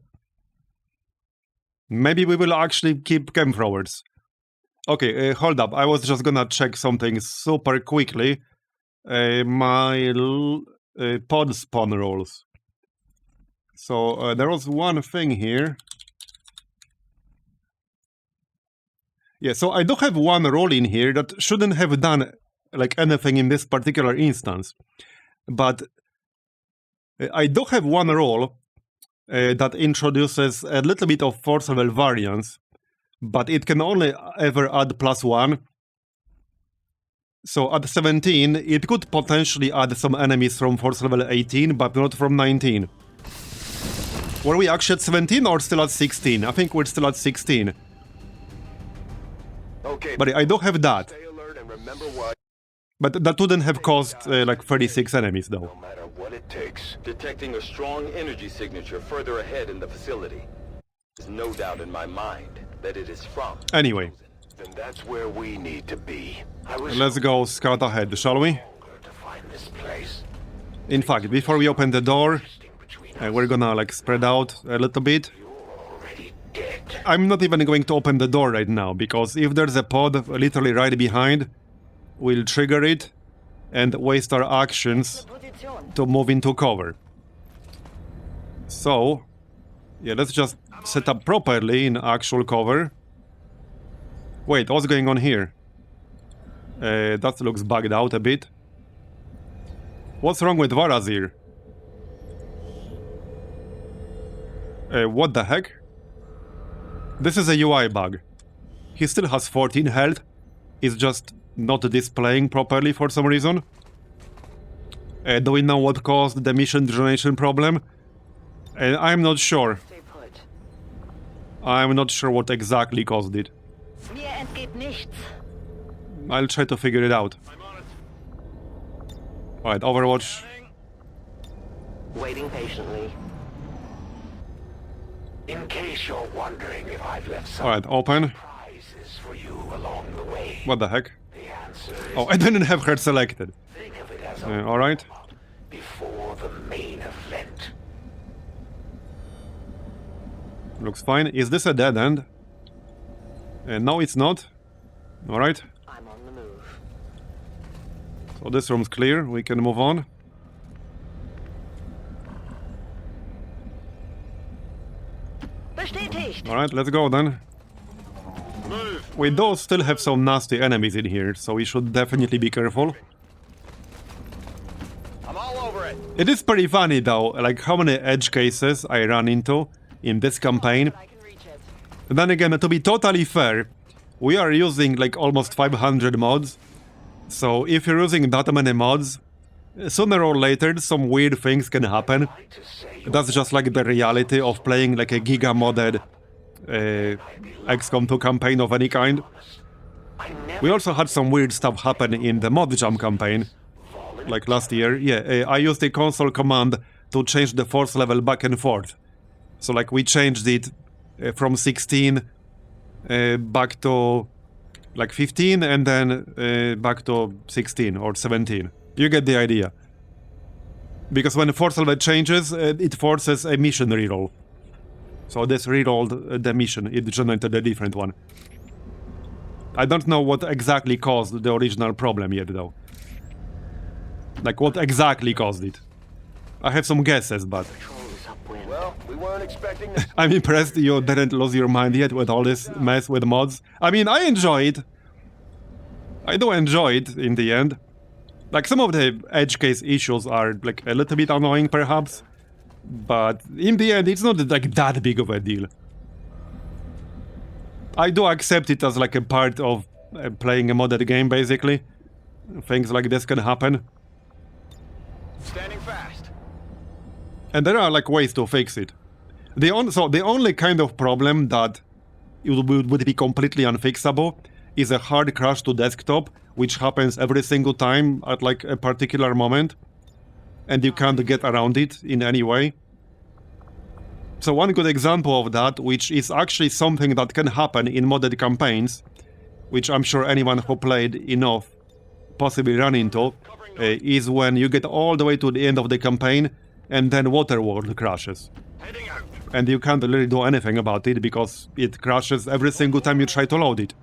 Maybe we will actually keep Camthrowers. Okay, hold up. I was just gonna check something super quickly. My pod spawn rolls. So there was one thing here. Yeah, so I do have one roll in here that shouldn't have done like anything in this particular instance. But I do have one roll that introduces a little bit of force level variance, but it can only ever add +1. So at 17, it could potentially add some enemies from force level 18, but not from 19. Were we actually at 17 or still at 16? I think we're still at 16. Okay, but I do have that. stay alert and remember what. But that wouldn't have cost like 36 enemies though. No matter what it takes. Detecting a strong energy signature further ahead in the facility. There's no doubt in my mind that it is from... Anyway. Then that's where we need to be. Let's go scout ahead, shall we? To find this place. In fact, before we open the door, we're gonna like spread out a little bit. I'm not even going to open the door right now, because if there's a pod literally right behind, we'll trigger it and waste our actions to move into cover. So, yeah, let's just set up properly in actual cover. Wait, what's going on here? That looks bugged out a bit. What's wrong with Marbozir? What the heck? This is a UI bug. He still has 14 health. He's just not displaying properly for some reason. Do we know what caused the mission generation problem? I'm not sure. I'm not sure what exactly caused it. I'll try to figure it out. Alright, Overwatch. Waiting patiently. In case you're wondering if I've left some Alright, open. prizes for you along the way. What the heck? The answer is Oh, I didn't have her selected. think of it as a Alright. before the main event. Looks fine. Is this a dead end? No, it's not. Alright. I'm on the move. So this room's clear. We can move on. Bestätigt. Alright, let's go then. We do still have some nasty enemies in here, so we should definitely be careful. I'm all over it. It is pretty funny though, like how many edge cases I run into in this campaign. I can reach it. And then again, to be totally fair, we are using like almost 500 mods. So if you're using that many mods, Sooner or later, some weird things can happen. That's just like the reality of playing like a giga-modded XCOM 2 campaign of any kind. We also had some weird stuff happen in the mod jump campaign, like last year. Yeah, I used the console command to change the force level back and forth. So like we changed it from 16 back to like 15 and then back to 16 or 17. You get the idea. Because when the force level changes, it forces a mission reroll. So this rerolled the mission, it generated a different one. I don't know what exactly caused the original problem yet though. Like what exactly caused it. I have some guesses, but... Well, we weren't expecting this. I'm impressed you didn't lose your mind yet with all this mess with mods. I mean, I enjoy it. I do enjoy it in the end. Like some of the edge case issues are like a little bit annoying perhaps. But in the end, it's not like that big of a deal. I do accept it as like a part of playing a modded game basically. Things like this can happen. Standing fast. And there are like ways to fix it. The only kind of problem that it would be completely unfixable is a hard crash to desktop, which happens every single time at like a particular moment, and you can't get around it in any way. So one good example of that, which is actually something that can happen in modded campaigns, which I'm sure anyone who played enough possibly run into, is when you get all the way to the end of the campaign and then Waterworld crashes. And you can't really do anything about it because it crashes every single time you try to load it.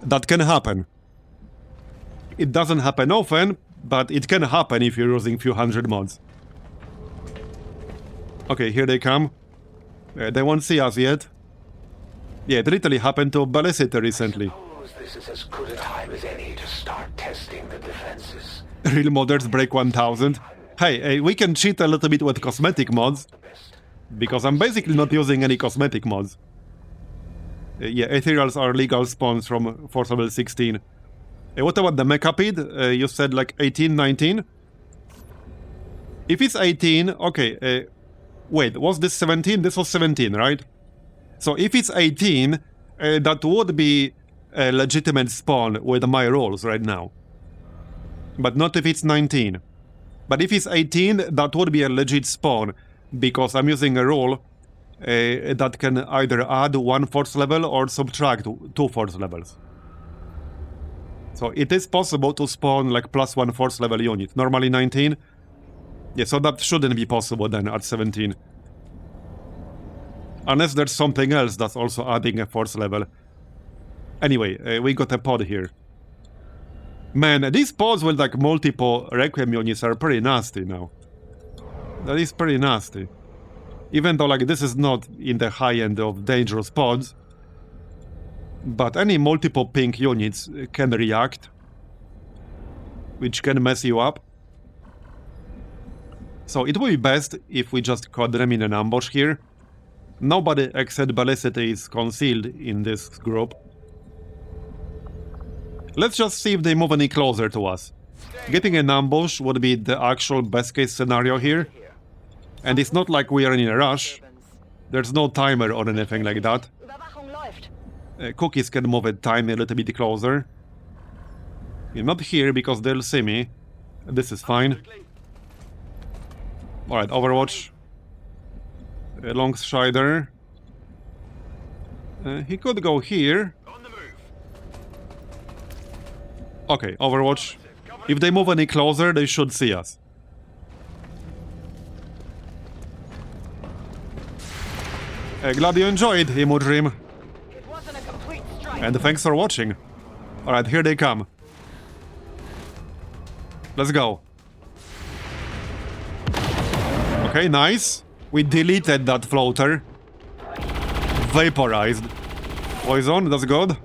That can happen. It doesn't happen often, but it can happen if you're using few hundred mods. Okay, here they come. They won't see us yet. Yeah, it literally happened to Ballisita recently. This is as good a time as any to start testing the defenses. Real modders break 1000. Hey, we can cheat a little bit with cosmetic mods. Because I'm basically not using any cosmetic mods. Yeah, Ethereals are legal spawns from force level 16. What about the Megacut? You said like 18, 19? If it's 18, okay. Wait, was this 17? This was 17, right? So if it's 18, that would be a legitimate spawn with my rolls right now. But not if it's 19. But if it's 18, that would be a legit spawn. Because I'm using a roll that can either add 1 force level or subtract 2 force levels. So it is possible to spawn like +1 force level unit. Normally 19. Yeah, so that shouldn't be possible then at 17. Unless there's something else that's also adding a force level. Anyway, we got a pod here. Man, these pods with like multiple Requiem units are pretty nasty now. That is pretty nasty. Even though like this is not in the high end of dangerous pods. But any multiple pink units can react. Which can mess you up. So it would be best if we just caught them in an ambush here. Nobody except Ballisity is concealed in this group. Let's just see if they move any closer to us. Getting an ambush would be the actual best case scenario here. And it's not like we are in a rush. There's no timer or anything like that. Cookies can move a tiny little bit closer. Yeah, not here because they'll see me. This is fine. Alright, Overwatch. Longstrider. He could go here. Okay, Overwatch. If they move any closer, they should see us. Glad you enjoyed, Emu Dream. And thanks for watching. Alright, here they come. Let's go. Okay, nice. We deleted that floater. Vaporized. Poison, that's good.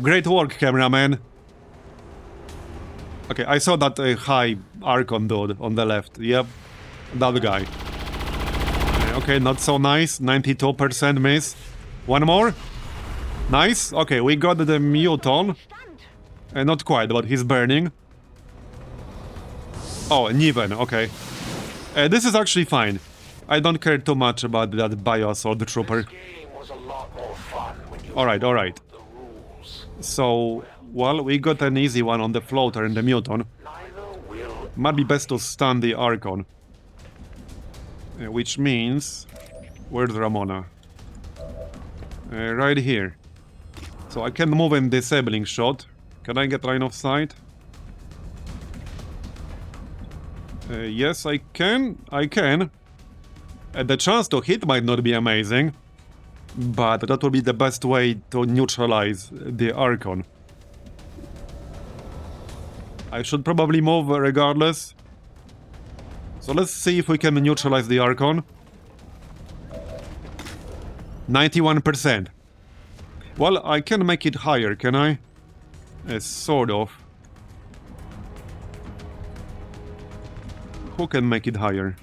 Great work, cameraman. Okay, I saw that high Archon dude on the left. Yep, that guy. Okay, not so nice. 92% miss. One more. Nice. Okay, we got the Muton. Not quite, but he's burning. Oh, Niven, okay. This is actually fine. I don't care too much about that Bio-Assault Trooper. Alright, alright. So, well, we got an easy one on the floater and the Muton. Might be best to stun the Archon. Which means... Where's Ramona? Right here. So I can move in disabling shot. Can I get line of sight? Yes, I can. I can. The chance to hit might not be amazing, but that will be the best way to neutralize the Archon. I should probably move regardless. So let's see if we can neutralize the Archon. 91%. Well, I can make it higher, can I? Sort of. Who can make it higher?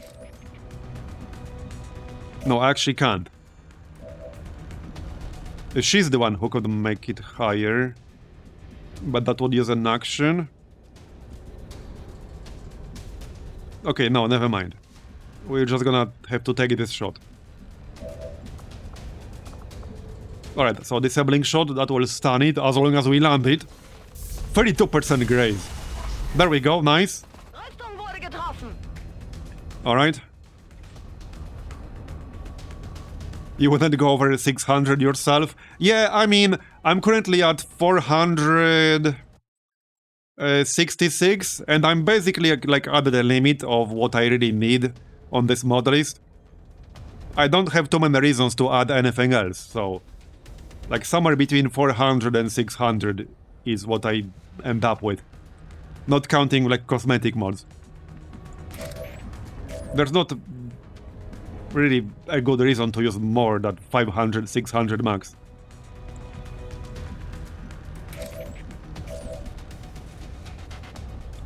No, I actually can't. She's the one who could make it higher. But that would use an action. Okay, no, never mind. We're just gonna have to take this shot. Alright, so disabling shot, that will stun it as long as we land it. 32% graze. There we go, nice. Alright. You wouldn't go over 600 yourself? Yeah, I mean, I'm currently at 466, and I'm basically like at the limit of what I really need on this mod list. I don't have too many reasons to add anything else, so... Like somewhere between 400 and 600 is what I end up with. Not counting like cosmetic mods. There's not really a good reason to use more than 500, 600 max.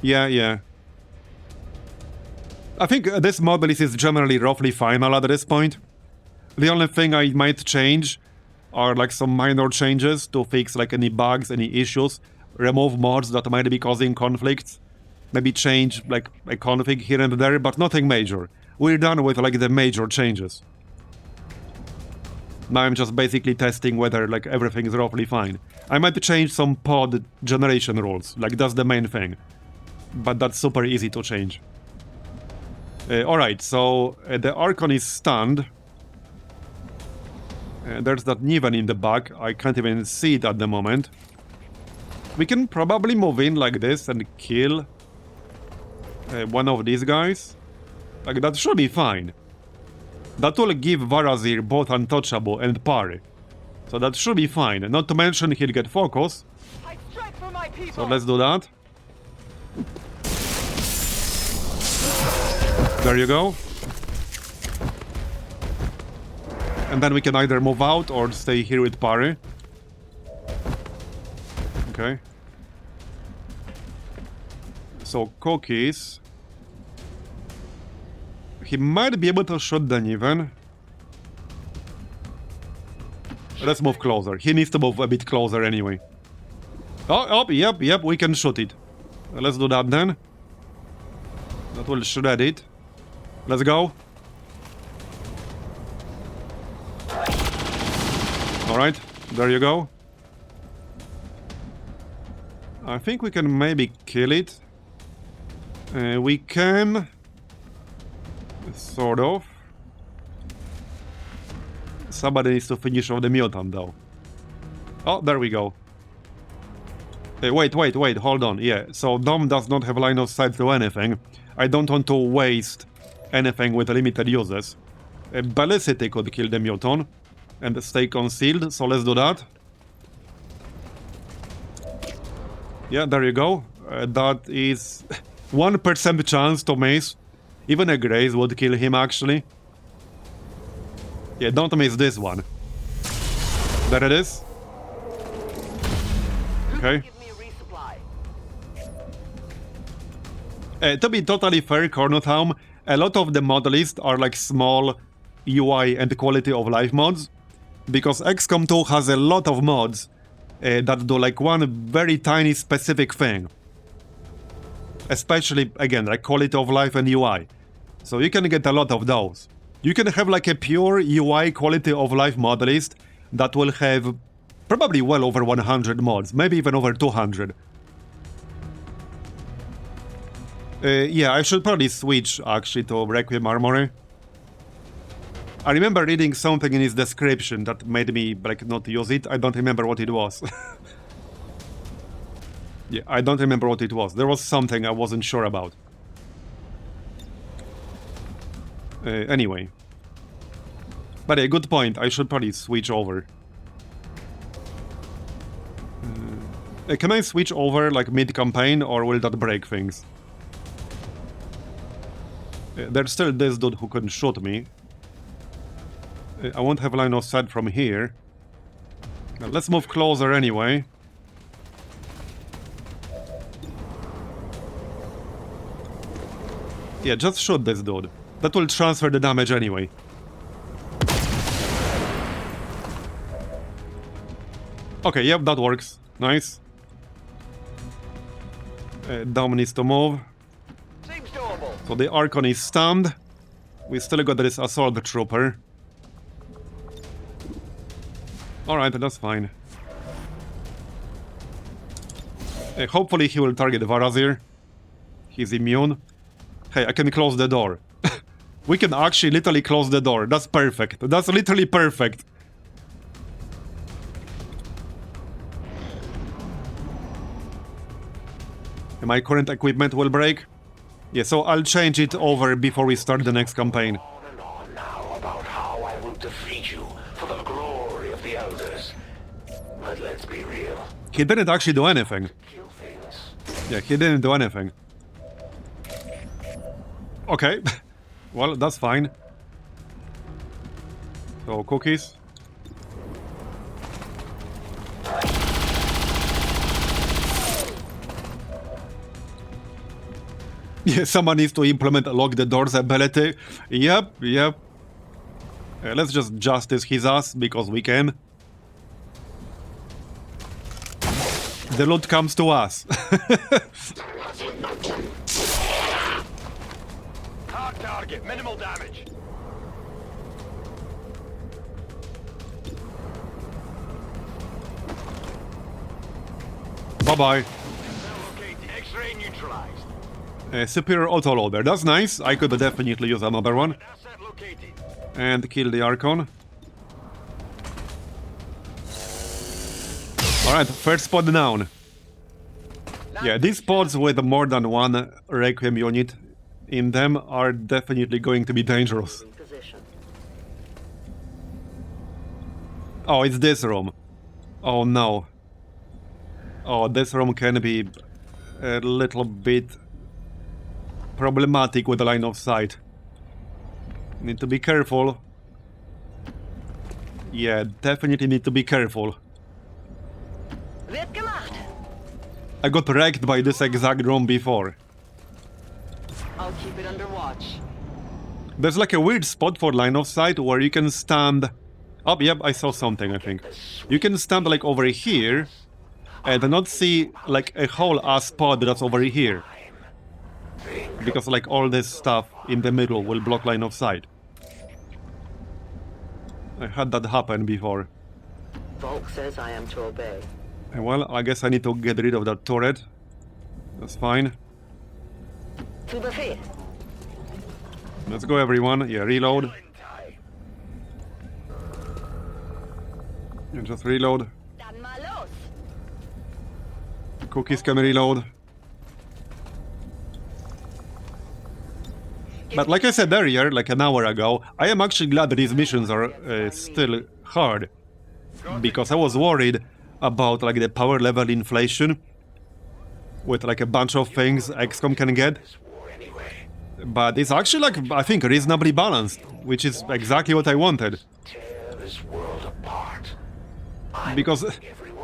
Yeah. I think this mod list is generally roughly final at this point. The only thing I might change are like some minor changes to fix like any bugs, any issues, remove mods that might be causing conflicts, maybe change like a config here and there, but nothing major. We're done with like the major changes. Now I'm just basically testing whether like everything is roughly fine. I might change some pod generation rules, like that's the main thing. But that's super easy to change. Alright, so the Archon is stunned. There's that Niven in the back. I can't even see it at the moment. We can probably move in like this and kill one of these guys. Like, that should be fine. That will give Marbozir both untouchable and parry. So that should be fine. Not to mention he'll get focus. So let's do that. There you go. And then we can either move out or stay here with parry. Okay. So, Cookies. He might be able to shoot the Niven. Let's move closer. He needs to move a bit closer anyway. Oh, yep, we can shoot it. Let's do that then. That will shred it. Let's go. Alright, there you go. I think we can maybe kill it. We can... Sort of. Somebody needs to finish off the mutant though. Oh, there we go. Wait, hold on. Yeah, so Dom does not have line of sight to anything. I don't want to waste anything with limited uses. Ballicity could kill the mutant and stay concealed, so let's do that. Yeah, there you go. That is 1% chance to miss. Even a Graze would kill him, actually. Yeah, don't miss this one. There it is. Okay. To be totally fair, Cornotown, a lot of the mod lists are like small UI and quality of life mods. because XCOM 2 has a lot of mods that do like one very tiny specific thing. Especially, again, like quality of life and UI. So you can get a lot of those. You can have like a pure UI quality of life mod list that will have probably well over 100 mods, maybe even over 200. Yeah, I should probably switch actually to Requiem Armory. I remember reading something in his description that made me like not use it. I don't remember what it was. Yeah, I don't remember what it was. There was something I wasn't sure about. Anyway. But a good point. I should probably switch over. Can I switch over like mid-campaign or will that break things? There's still this dude who can shoot me. I won't have line of sight from here. Let's move closer anyway. Yeah, just shoot this dude. That will transfer the damage anyway. Okay, yep, that works. Nice. Dom needs to move. Seems doable. So the Archon is stunned. We still got this Assault Trooper. Alright, that's fine. Hopefully he will target Marbozir. He's immune. Hey, I can close the door. We can actually literally close the door. That's perfect. That's literally perfect. My current equipment will break. Yeah, so I'll change it over before we start the next campaign. On and on now about how I will defeat you for the glory of the Elders. But let's be real. He didn't actually do anything. Kill things. Yeah, he didn't do anything. Okay. Well, that's fine. So, cookies. Yeah, someone needs to implement a lock the doors ability. Yep. Let's just justice his ass, because we can. The loot comes to us. Hard target, minimal damage. Bye-bye. X-ray neutralized. Superior autoloader. That's nice. I could definitely use another one. Asset located. And kill the Archon. Alright, first spot down. Yeah, these pods with more than one Requiem unit in them are definitely going to be dangerous. Oh, it's this room. Oh no. Oh, this room can be a little bit problematic with the line of sight. Need to be careful. Yeah, definitely need to be careful. Wird gemacht. I got wrecked by this exact room before. I'll keep it under watch. There's like a weird spot for line of sight where you can stand... Oh, yep, I saw something, I think. You can stand like over here and not see like a whole ass spot that's over here. Because like all this stuff in the middle will block line of sight. I had that happen before. Volk says I am to obey. Well, I guess I need to get rid of that turret. That's fine. To Befehl. Let's go, everyone. Yeah, reload. Yeah, just reload. Dann mal los. Cookies can reload. But like I said earlier, like an hour ago, I am actually glad that these missions are still hard. Because I was worried about like the power level inflation with like a bunch of things XCOM can get. But it's actually like, I think, reasonably balanced, which is exactly what I wanted. Tear this world apart. Because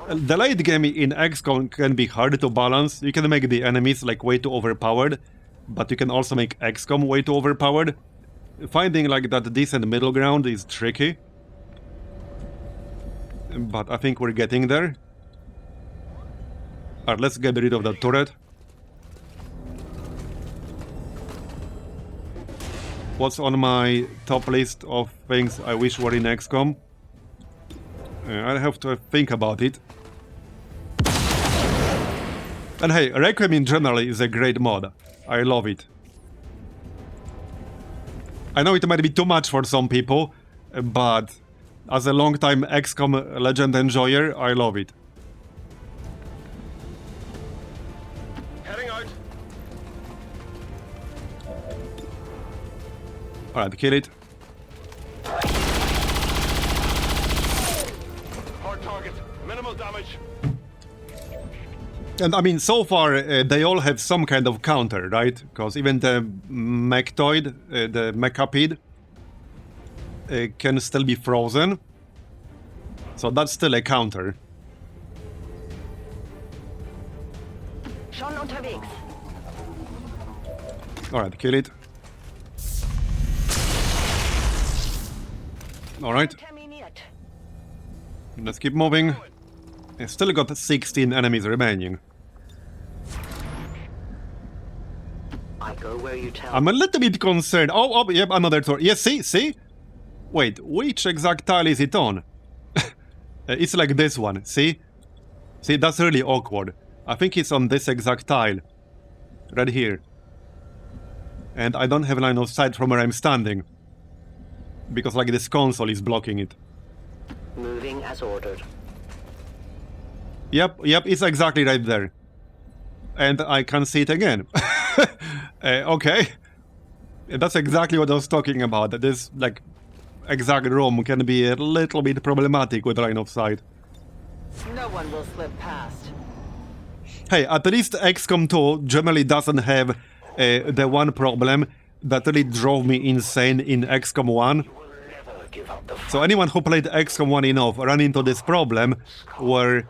the late game in XCOM can be hard to balance. You can make the enemies like way too overpowered, but you can also make XCOM way too overpowered. Finding like that decent middle ground is tricky. but I think we're getting there. Alright, let's get rid of that turret. What's on my top list of things I wish were in XCOM? I have to think about it. And hey, Requiem in general is a great mod. I love it. I know it might be too much for some people, but as a long-time XCOM legend enjoyer, I love it. Heading out. Alright, kill it. Hard target. Minimal damage. And I mean, so far, they all have some kind of counter, right? Because even the Mechtoid, the Mechapid, can still be frozen. So that's still a counter. Schon unterwegs. Alright, kill it. Alright, Terminiert. let's keep moving. I still got 16 enemies remaining. I go where you tell. I'm a little bit concerned. Oh, yep, another door. Yes, see? Wait, which exact tile is it on? It's like this one, see? See, that's really awkward. I think it's on this exact tile. Right here. And I don't have line of sight from where I'm standing. Because, like, this console is blocking it. Moving as ordered. Yep, it's exactly right there. And I can see it again. Okay. That's exactly what I was talking about. This, like, exact room can be a little bit problematic with line of sight. No one will slip past. Hey, at least XCOM 2 generally doesn't have the one problem that really drove me insane in XCOM 1. So anyone who played XCOM 1 enough ran into this problem where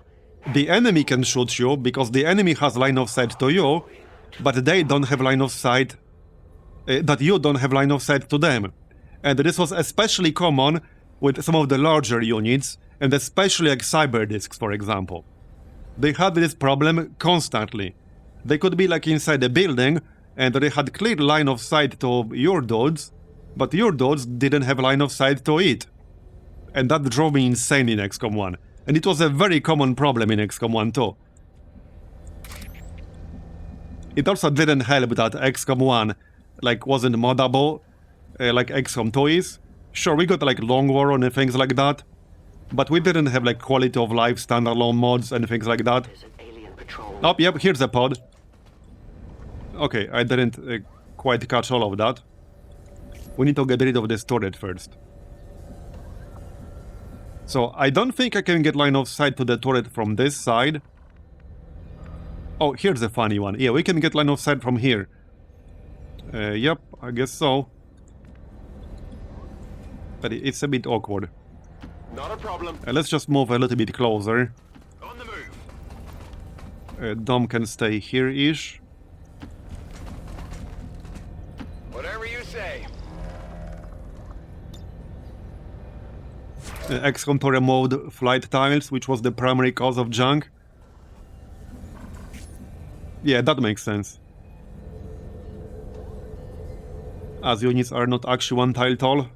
the enemy can shoot you because the enemy has line of sight to you, but they don't have line of sight, that you don't have line of sight to them. And this was especially common with some of the larger units, and especially like cyber disks, for example. They had this problem constantly. They could be like inside a building, and they had clear line of sight to your dudes, but your dudes didn't have line of sight to it. And that drove me insane in XCOM 1. And it was a very common problem in XCOM 1 too. It also didn't help that XCOM 1 like wasn't moddable like XCOM 2 is. Sure, we got like Long War and things like that, but we didn't have like quality of life standalone mods and things like that. Oh, yep, here's a pod. Okay, I didn't quite catch all of that. We need to get rid of this turret first. So, I don't think I can get line of sight to the turret from this side. Oh, here's a funny one. Yeah, we can get line of sight from here. Yep, I guess so. But it's a bit awkward. Not a problem. Let's just move a little bit closer. On the move. Dom can stay here-ish. Whatever you say. XCOM to remove flight tiles, which was the primary cause of junk. Yeah, that makes sense. As units are not actually one tile tall.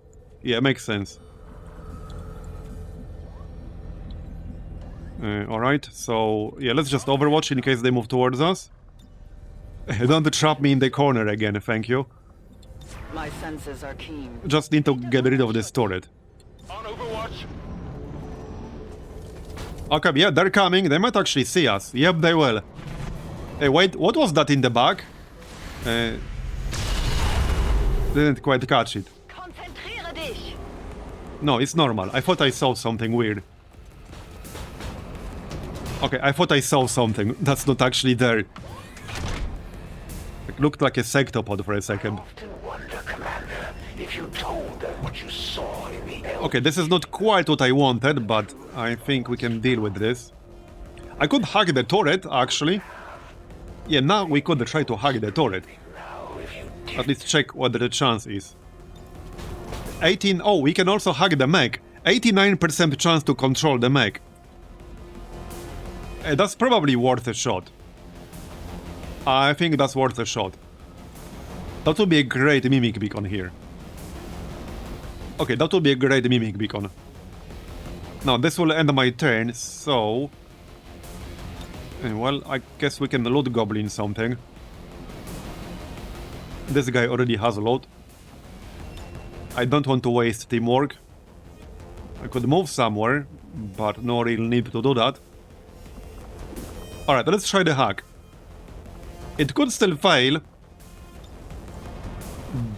Yeah, makes sense. Alright, so yeah, let's just overwatch in case they move towards us. Don't trap me in the corner again, thank you. My senses are keen. Just need to get rid of this turret. On Overwatch. Okay, yeah, they're coming. They might actually see us. Yep, they will. Hey, wait, what was that in the back? Didn't quite catch it. Konzentriere dich. No, it's normal. I thought I saw something weird. Okay, I thought I saw something. That's not actually there. It looked like a sectopod for a second. Okay, this is not quite what I wanted, but I think we can deal with this. I could hack the turret, actually. Yeah, now we could try to hack the turret. At least check what the chance is. 18. Oh, we can also hack the mech. 89% chance to control the mech. That's probably worth a shot. I think that's worth a shot. That would be a great mimic beacon here. Okay, that would be a great mimic beacon. Now, this will end my turn, so... well, I guess we can loot goblin something. This guy already has a loot. I don't want to waste teamwork. I could move somewhere, but no real need to do that. Alright, let's try the hack. It could still fail,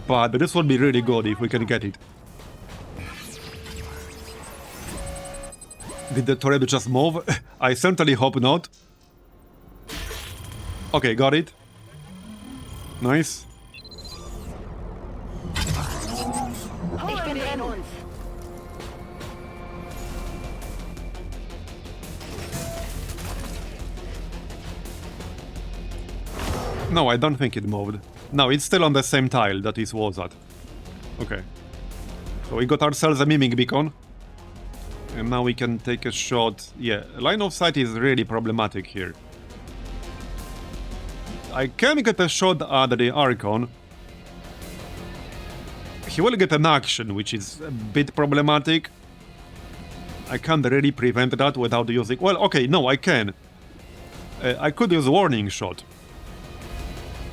but this would be really good if we can get it. Did the turret just move? I certainly hope not. Okay, got it. Nice. Ich bin in uns. No, I don't think it moved. No, it's still on the same tile that it was at. Okay. So we got ourselves a mimic beacon. And now we can take a shot. Yeah, line of sight is really problematic here. I can get a shot at the Archon. He will get an action, which is a bit problematic. I can't really prevent that without using... Well, okay, no, I can. I could use Warning Shot.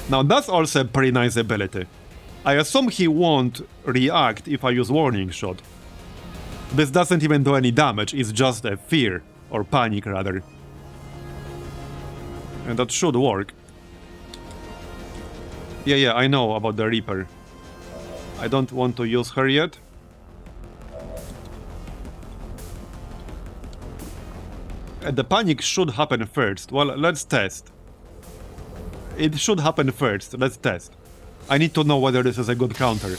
Now, that's also a pretty nice ability. I assume he won't react if I use Warning Shot. This doesn't even do any damage, it's just a fear, or panic rather. And that should work. Yeah, I know about the Reaper. I don't want to use her yet. The panic should happen first. Well, let's test. It should happen first. Let's test. I need to know whether this is a good counter.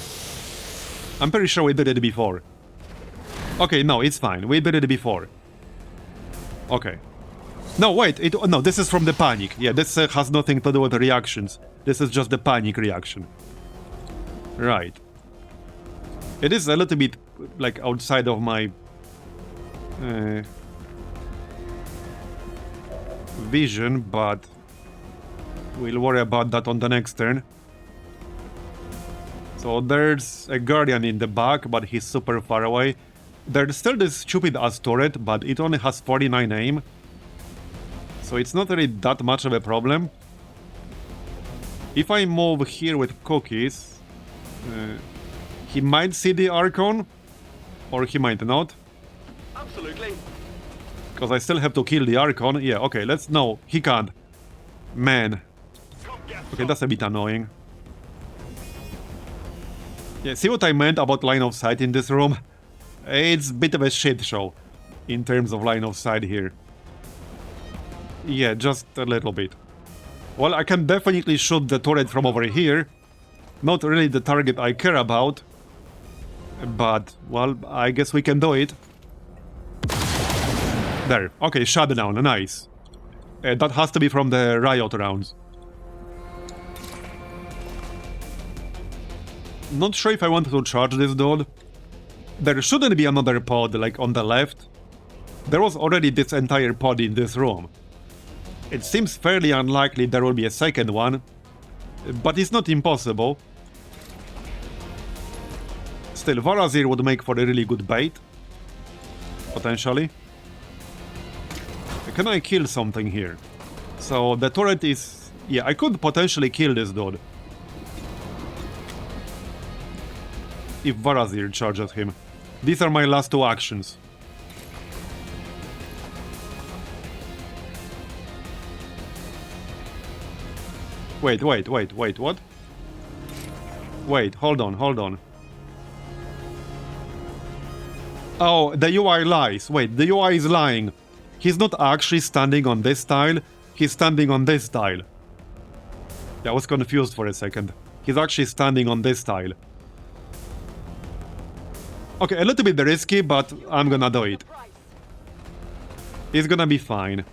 I'm pretty sure we did it before. Okay, no, it's fine. We did it before. Okay. No, wait. No, this is from the panic. Yeah, this has nothing to do with the reactions. This is just the panic reaction. Right. It is a little bit, like, outside of my... vision, but... we'll worry about that on the next turn. So there's a Guardian in the back, but he's super far away. There's still this stupid ass turret, but it only has 49 aim. So it's not really that much of a problem. If I move here with cookies... he might see the Archon, or he might not. Absolutely. Because I still have to kill the Archon. Yeah, okay, let's... No, he can't. Man. Okay, that's a bit annoying. Yeah, see what I meant about line of sight in this room? It's a bit of a shit show in terms of line of sight here. Yeah, just a little bit. Well, I can definitely shoot the turret from over here. Not really the target I care about. But, well, I guess we can do it. There. Okay, shutdown. Nice. That has to be from the riot rounds. Not sure if I wanted to charge this dude. There shouldn't be another pod, like, on the left. There was already this entire pod in this room. It seems fairly unlikely there will be a second one. But it's not impossible. Still, Marbozir would make for a really good bait. Potentially. Can I kill something here? So, the turret is... Yeah, I could potentially kill this dude. If Marbozir charges him. These are my last two actions. Wait, what? Wait, hold on. Oh, the UI lies. Wait, the UI is lying. He's not actually standing on this tile, he's standing on this tile. Yeah, I was confused for a second. He's actually standing on this tile. Okay, a little bit risky, but I'm gonna do it. It's gonna be fine.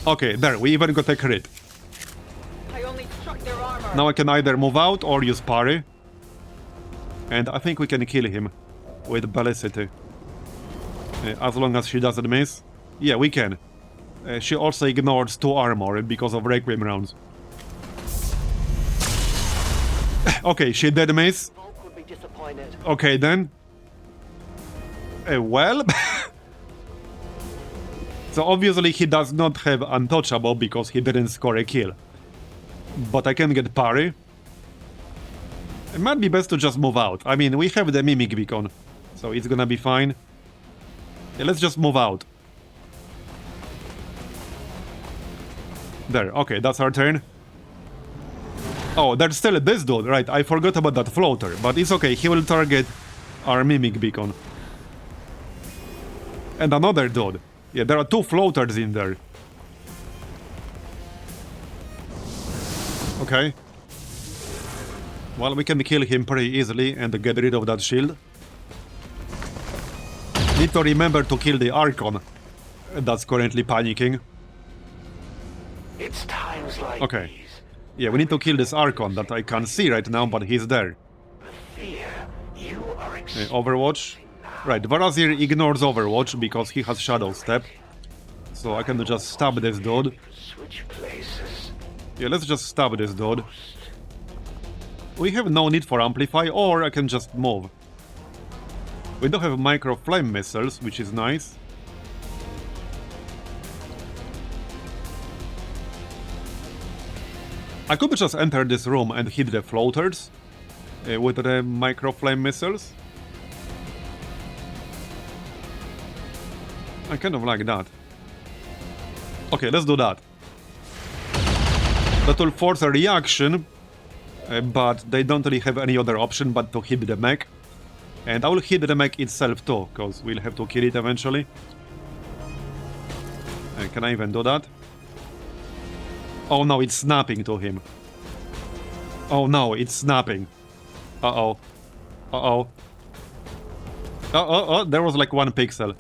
Okay, there, we even got a crit. I only struck their armor. Now I can either move out or use parry. And I think we can kill him with Bellicity. As long as she doesn't miss. Yeah, we can. She also ignores 2 armor because of Requiem rounds. Okay, she did miss. Would be disappointed. Okay, then. Well... So obviously he does not have Untouchable because he didn't score a kill. But I can get parry. It might be best to just move out. I mean, we have the Mimic Beacon, so it's gonna be fine. Yeah, let's just move out. There, okay, that's our turn. Oh, there's still this dude, right, I forgot about that floater, but it's okay, he will target our Mimic Beacon. And another dude. Yeah, there are 2 floaters in there. Okay. Well, we can kill him pretty easily and get rid of that shield. Need to remember to kill the Archon that's currently panicking. It's times like Okay. these. Yeah, we need to kill this Archon that I can't see right now, but he's there. Fear, you are Overwatch. Right, Marbozir ignores Overwatch because he has Shadow Step. So I can just stab this dude. switch places. Yeah, let's just stab this dude. We have no need for Amplify, or I can just move. We don't have Micro Flame Missiles, which is nice. I could just enter this room and hit the floaters with the Micro Flame Missiles. I kind of like that. Okay, let's do that. That will force a reaction, but they don't really have any other option but to hit the mech. And I will hit the mech itself too, because we'll have to kill it eventually. Can I even do that? Oh no, it's snapping to him. Oh no, it's snapping. Uh-oh. Uh-oh. Oh, there was like 1 pixel.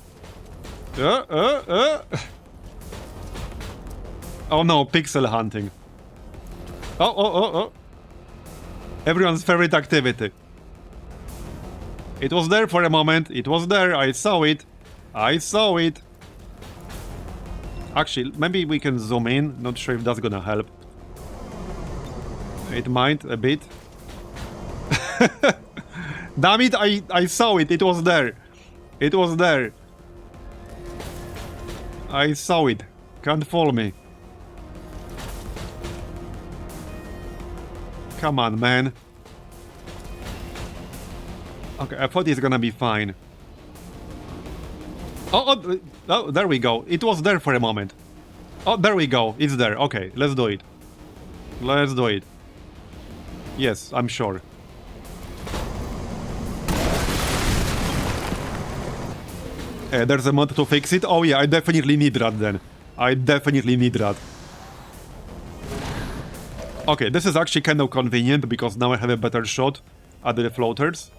Oh no, pixel hunting. Oh. Everyone's favorite activity. It was there for a moment. It was there. I saw it. I saw it. Actually, maybe we can zoom in. Not sure if that's gonna help. It might a bit. Damn it, I saw it. It was there. It was there. I saw it. Can't fool me. Come on, man. Okay, I thought it's gonna be fine. Oh, there we go. It was there for a moment. Oh, there we go. It's there. Okay, let's do it. Let's do it. Yes, I'm sure. There's a mod to fix it. Oh yeah, I definitely need that then. I definitely need that. Okay, this is actually kind of convenient because now I have a better shot at the floaters.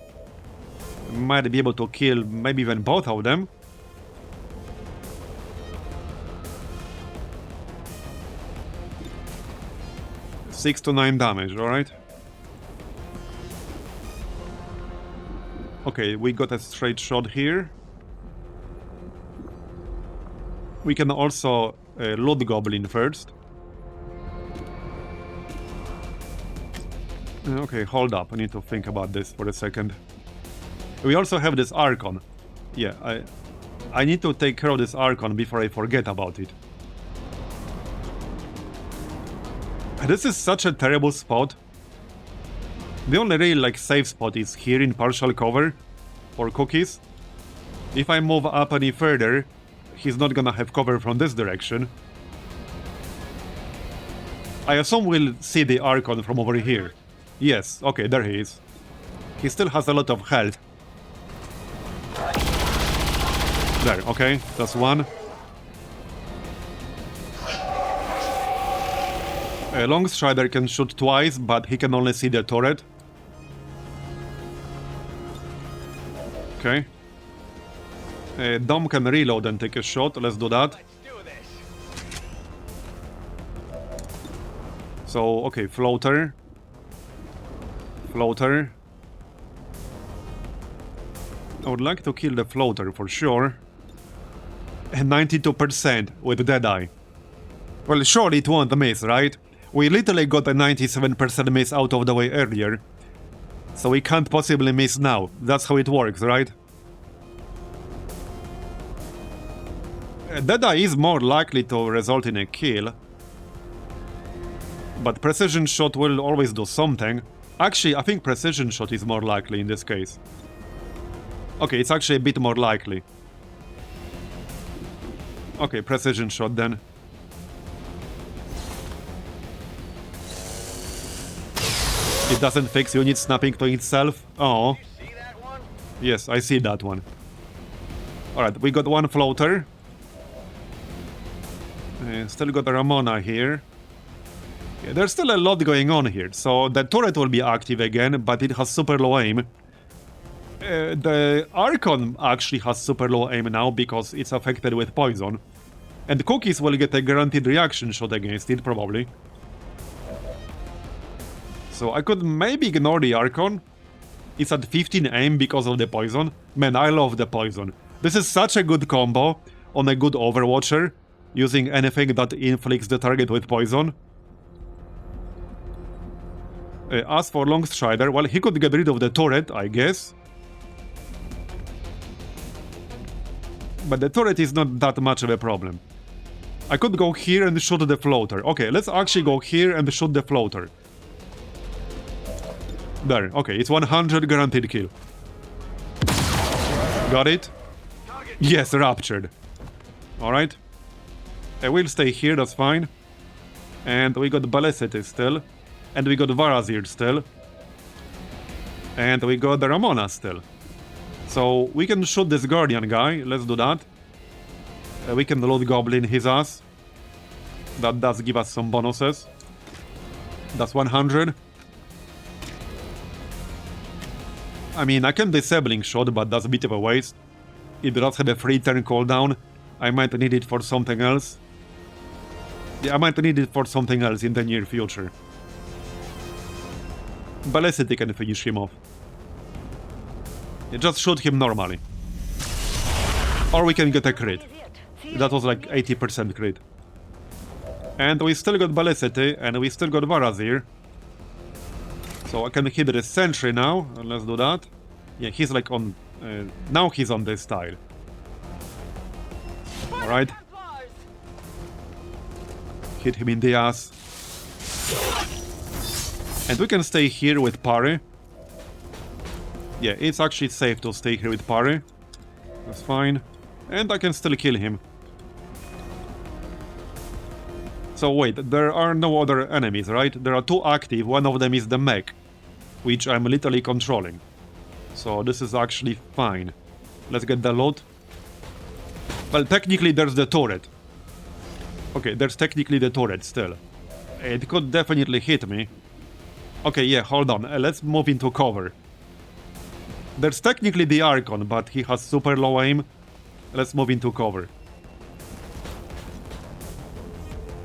Might be able to kill maybe even both of them. Six to 9 damage, alright? Okay, we got a straight shot here. We can also loot Goblin first. Okay, hold up. I need to think about this for a second. We also have this Archon. Yeah, I need to take care of this Archon before I forget about it. This is such a terrible spot. The only real safe spot is here in partial cover for cookies. If I move up any further, he's not gonna have cover from this direction. I assume we'll see the Archon from over here. Yes, okay, there he is. He still has a lot of health. There, okay, that's one. Long Strider can shoot twice, but he can only see the turret. Okay. Dom can reload and take a shot, let's do that. So, okay, floater. Floater. I would like to kill the floater for sure. And 92% with Deadeye. Well, surely it won't miss, right? We literally got a 97% miss out of the way earlier. So we can't possibly miss now. That's how it works, right? Deadeye is more likely to result in a kill. But precision shot will always do something. Actually, I think precision shot is more likely in this case. Okay, it's actually a bit more likely. Okay, precision shot then. It doesn't fix unit snapping to itself. Oh. Yes, I see that one. Alright, we got one floater. Still got a Ramona here. Yeah, there's still a lot going on here. So the turret will be active again, but it has super low aim. The Archon actually has super low aim now because it's affected with poison. And Cookies will get a guaranteed reaction shot against it, probably. So I could maybe ignore the Archon. It's at 15 aim because of the poison. Man, I love the poison. This is such a good combo on a good Overwatcher, using anything that inflicts the target with poison. As for Longstrider, well, he could get rid of the turret, I guess. But the turret is not that much of a problem. I could go here and shoot the floater. Okay, let's actually go here and shoot the floater. There, okay, it's 100 guaranteed kill. Got it? Yes, raptured. Alright. I will stay here, that's fine. And we got Balicity still. And we got Marbozir still. And we got the Ramona still. So we can shoot this Guardian guy, let's do that. We can load Goblin his ass. That does give us some bonuses. That's 100. I mean, I can disabling shot, but that's a bit of a waste. It does have a free turn cooldown. I might need it for something else. Yeah, I might need it for something else in the near future. Balicity can finish him off. Yeah, just shoot him normally. Or we can get a crit. That was like 80% crit. And we still got Balicity, and we still got Marbozir. So I can hit the sentry now, and let's do that. Yeah, he's like on... now he's on this tile. Alright. Hit him in the ass. And we can stay here with parry. Yeah, it's actually safe to stay here with parry. That's fine. And I can still kill him. So wait, there are no other enemies, right? There are two active, one of them is the mech, which I'm literally controlling. So this is actually fine. Let's get the loot. Well, technically there's the turret. Okay, there's technically the turret still. It could definitely hit me. Okay, yeah, hold on, let's move into cover. There's technically the Archon, but he has super low aim. Let's move into cover.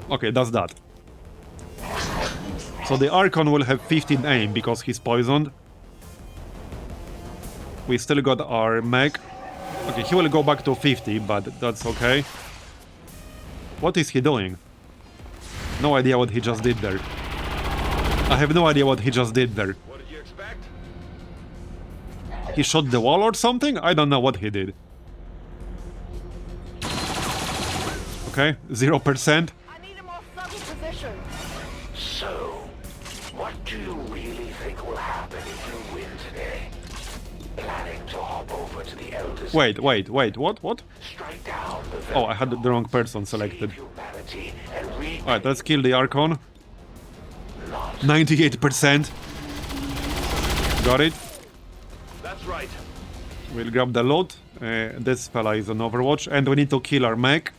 Okay, that's that. So the Archon will have 15 aim because he's poisoned. We still got our mech. Okay, he will go back to 50, but that's okay. What is he doing? No idea what he just did there. I have no idea what he just did there. What did you expect? He shot the wall or something? I don't know what he did. Okay, 0%. So, what do you really think will happen if you win today? Planning to hop over to the Elders? Wait, what? Strike down the Oh, I had the wrong person selected. humanity and Alright, let's kill the Archon. 98%. Got it. That's right. We'll grab the loot. This fella is on Overwatch. And we need to kill our mech.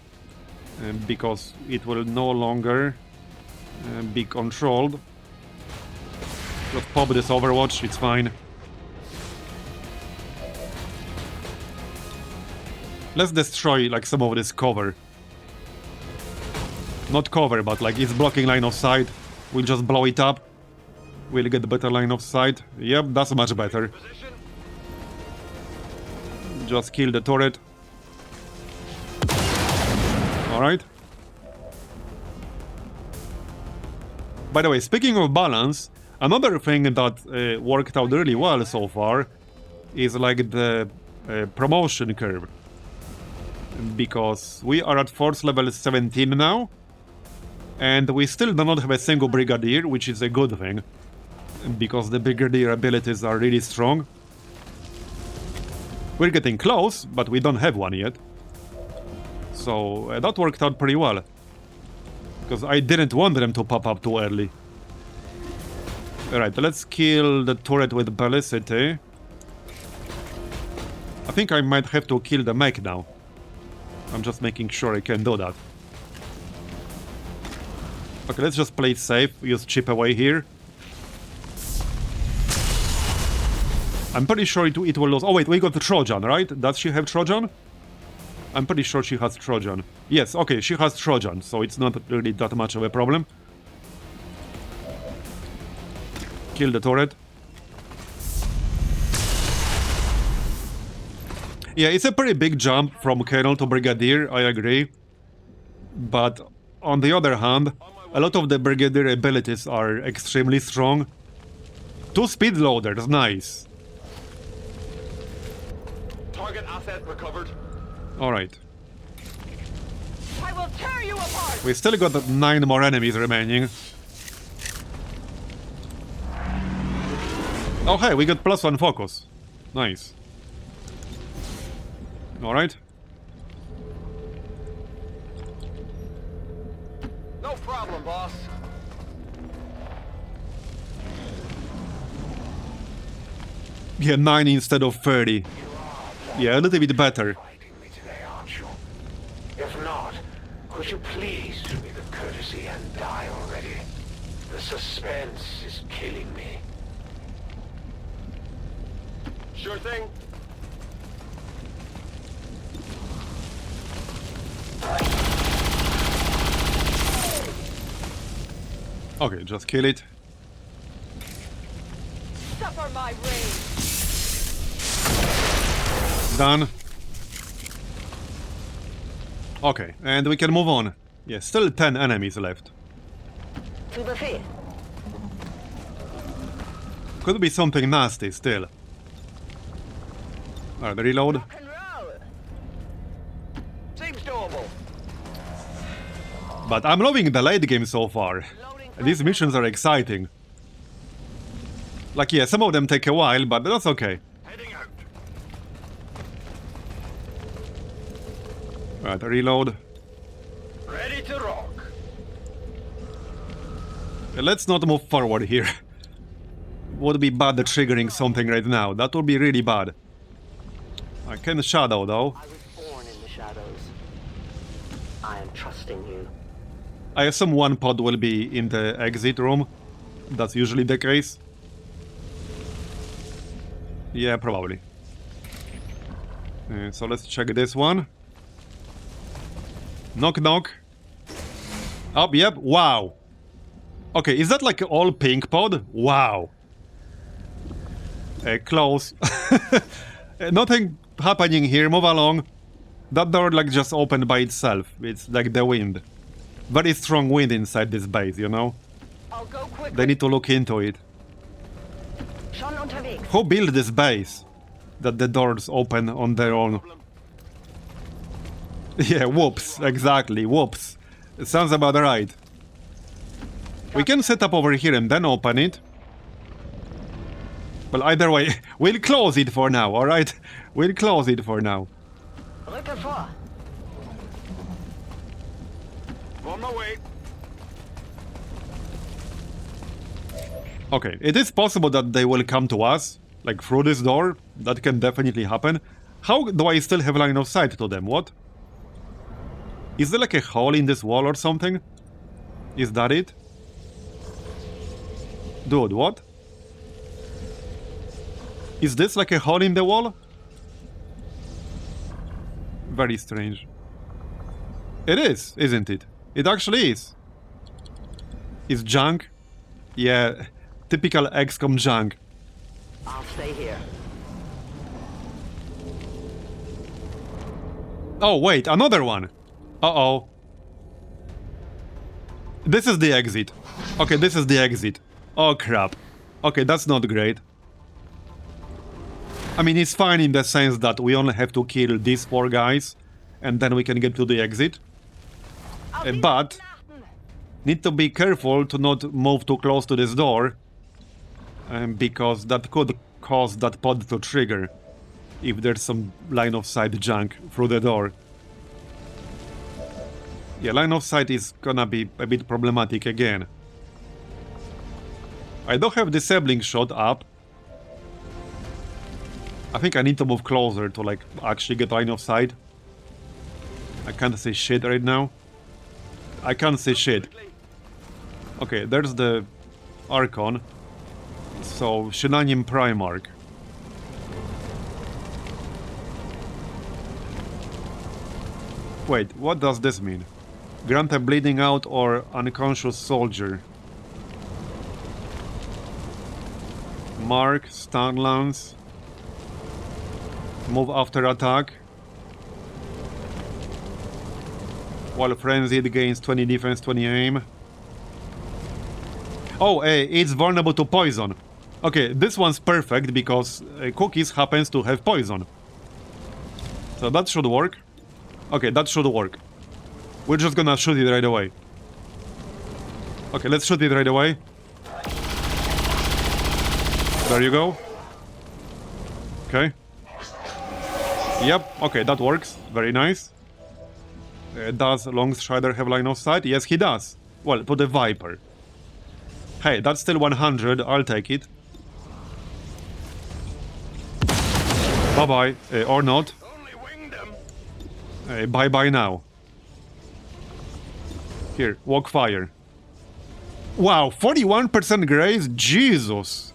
Because it will no longer be controlled. Let's pop this Overwatch, it's fine. Let's destroy like some of this cover. Not cover, but like it's blocking line of sight. We'll just blow it up. We'll get better line of sight. Yep, that's much better. Just kill the turret. Alright. By the way, speaking of balance, another thing that worked out really well so far is like the promotion curve. Because we are at force level 17 now, and we still do not have a single brigadier, which is a good thing, because the brigadier abilities are really strong. We're getting close, but we don't have one yet. So that worked out pretty well. Because I didn't want them to pop up too early. Alright, let's kill the turret with Bellicity. I think I might have to kill the mech now. I'm just making sure I can do that. Okay, let's just play it safe, use chip away here. I'm pretty sure it will lose. Oh wait, we got the Trojan, right? Does she have Trojan? I'm pretty sure she has Trojan. Yes, okay, she has Trojan, so it's not really that much of a problem. Kill the turret. Yeah, it's a pretty big jump from Colonel to Brigadier, I agree. But on the other hand, a lot of the Brigadier abilities are extremely strong. 2 speed loaders, nice. Target asset recovered. Alright. I will tear you apart! We still got 9 more enemies remaining. Oh hey, we got +1 focus. Nice. Alright. No problem, boss. Yeah, 9 instead of 30. Yeah, a little bit better. Fighting me today, aren't you? If not, could you please do me the courtesy and die already? The suspense is killing me. Sure thing. Okay, just kill it. Suffer my rage! Done. Okay, and we can move on. Yeah, still 10 enemies left. To the fear. Could be something nasty still. Alright, reload. Rock and roll! Seems doable. But I'm loving the late game so far. These missions are exciting. Like, yeah, some of them take a while, but that's okay. Heading out. Alright, reload. Ready to rock. Let's not move forward here. Would be bad triggering something right now. That would be really bad. I can shadow though. I was born in the shadows. I am trusting you. I assume one pod will be in the exit room. That's usually the case. Yeah, probably. So let's check this one. Knock knock. Oh, yep, wow. Okay, is that like all pink pod? Wow. Close. Nothing happening here, move along. That door like just opened by itself. It's like the wind. Very strong wind inside this base, you know? I'll go quick. They need to look into it. Schon unterwegs. Who built this base? That the doors open on their own. Yeah, whoops, exactly, whoops. It sounds about right. We can set up over here and then open it. Well, either way, we'll close it for now, alright? We'll close it for now. Rücke vor. On my way. Okay, it is possible that they will come to us, like through this door. That can definitely happen. How do I still have line of sight to them? What? Is there like a hole in this wall or something? Is that it? Dude, what? Is this like a hole in the wall? Very strange. It is, isn't it? It actually is. It's junk. Yeah, typical XCOM junk. I'll stay here. Oh, wait, another one! Uh-oh. This is the exit. Okay, this is the exit. Oh, crap. Okay, that's not great. I mean, it's fine in the sense that we only have to kill these 4 guys, and then we can get to the exit. But need to be careful to not move too close to this door, because that could cause that pod to trigger if there's some line of sight junk through the door. Yeah, line of sight is gonna be a bit problematic again. I don't have disabling shot up. I think I need to move closer to like actually get line of sight. I can't say shit right now. I can't say shit. Okay, there's the Archon. So, Shenanian Primarch. Wait, what does this mean? Grant a bleeding out or unconscious soldier. Mark, stun lance. Move after attack. While frenzied gains 20 defense, 20 aim. Oh, it's vulnerable to poison. Okay, this one's perfect because Cookies happens to have poison. So that should work. Okay, that should work. We're just gonna shoot it right away. Okay, let's shoot it right away. There you go. Okay. Yep, okay, that works. Very nice. Does Longstrider have line of sight? Yes, he does. Well, to the Viper. Hey, that's still 100. I'll take it. Bye-bye. Or not. Bye-bye now. Here, walk fire. Wow, 41% grace? Jesus.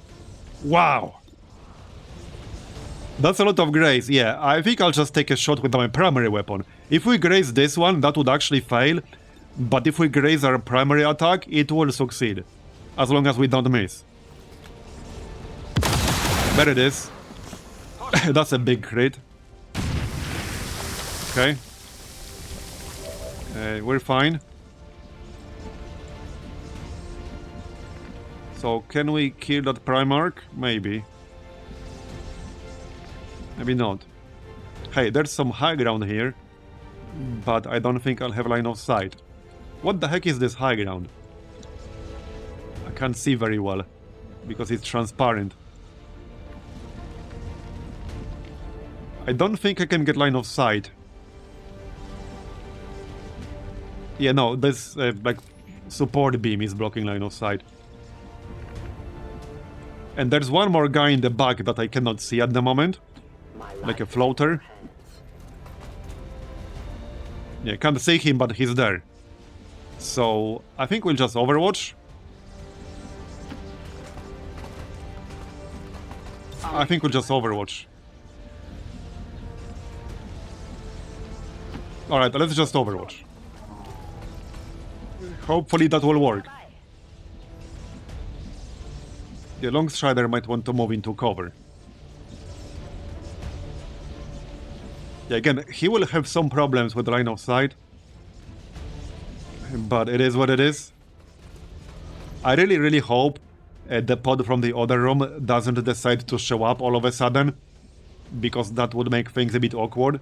Wow. That's a lot of grace. Yeah, I think I'll just take a shot with my primary weapon. If we graze this one, that would actually fail. But if we graze our primary attack, it will succeed. As long as we don't miss. There it is. That's a big crit. Okay. We're fine. So, can we kill that Primarch? Maybe. Maybe not. Hey, there's some high ground here. But I don't think I'll have line of sight. What the heck is this high ground? I can't see very well. Because it's transparent. I don't think I can get line of sight. Yeah, no, this, like, support beam is blocking line of sight. And there's one more guy in the back that I cannot see at the moment. Like a floater. Yeah, can't see him, but he's there. So, I think we'll just Overwatch. I think we'll just Overwatch. Alright, let's just Overwatch. Hopefully that will work. The Longstrider might want to move into cover. Yeah, again, he will have some problems with line of sight. But it is what it is. I really hope the pod from the other room doesn't decide to show up all of a sudden. Because that would make things a bit awkward.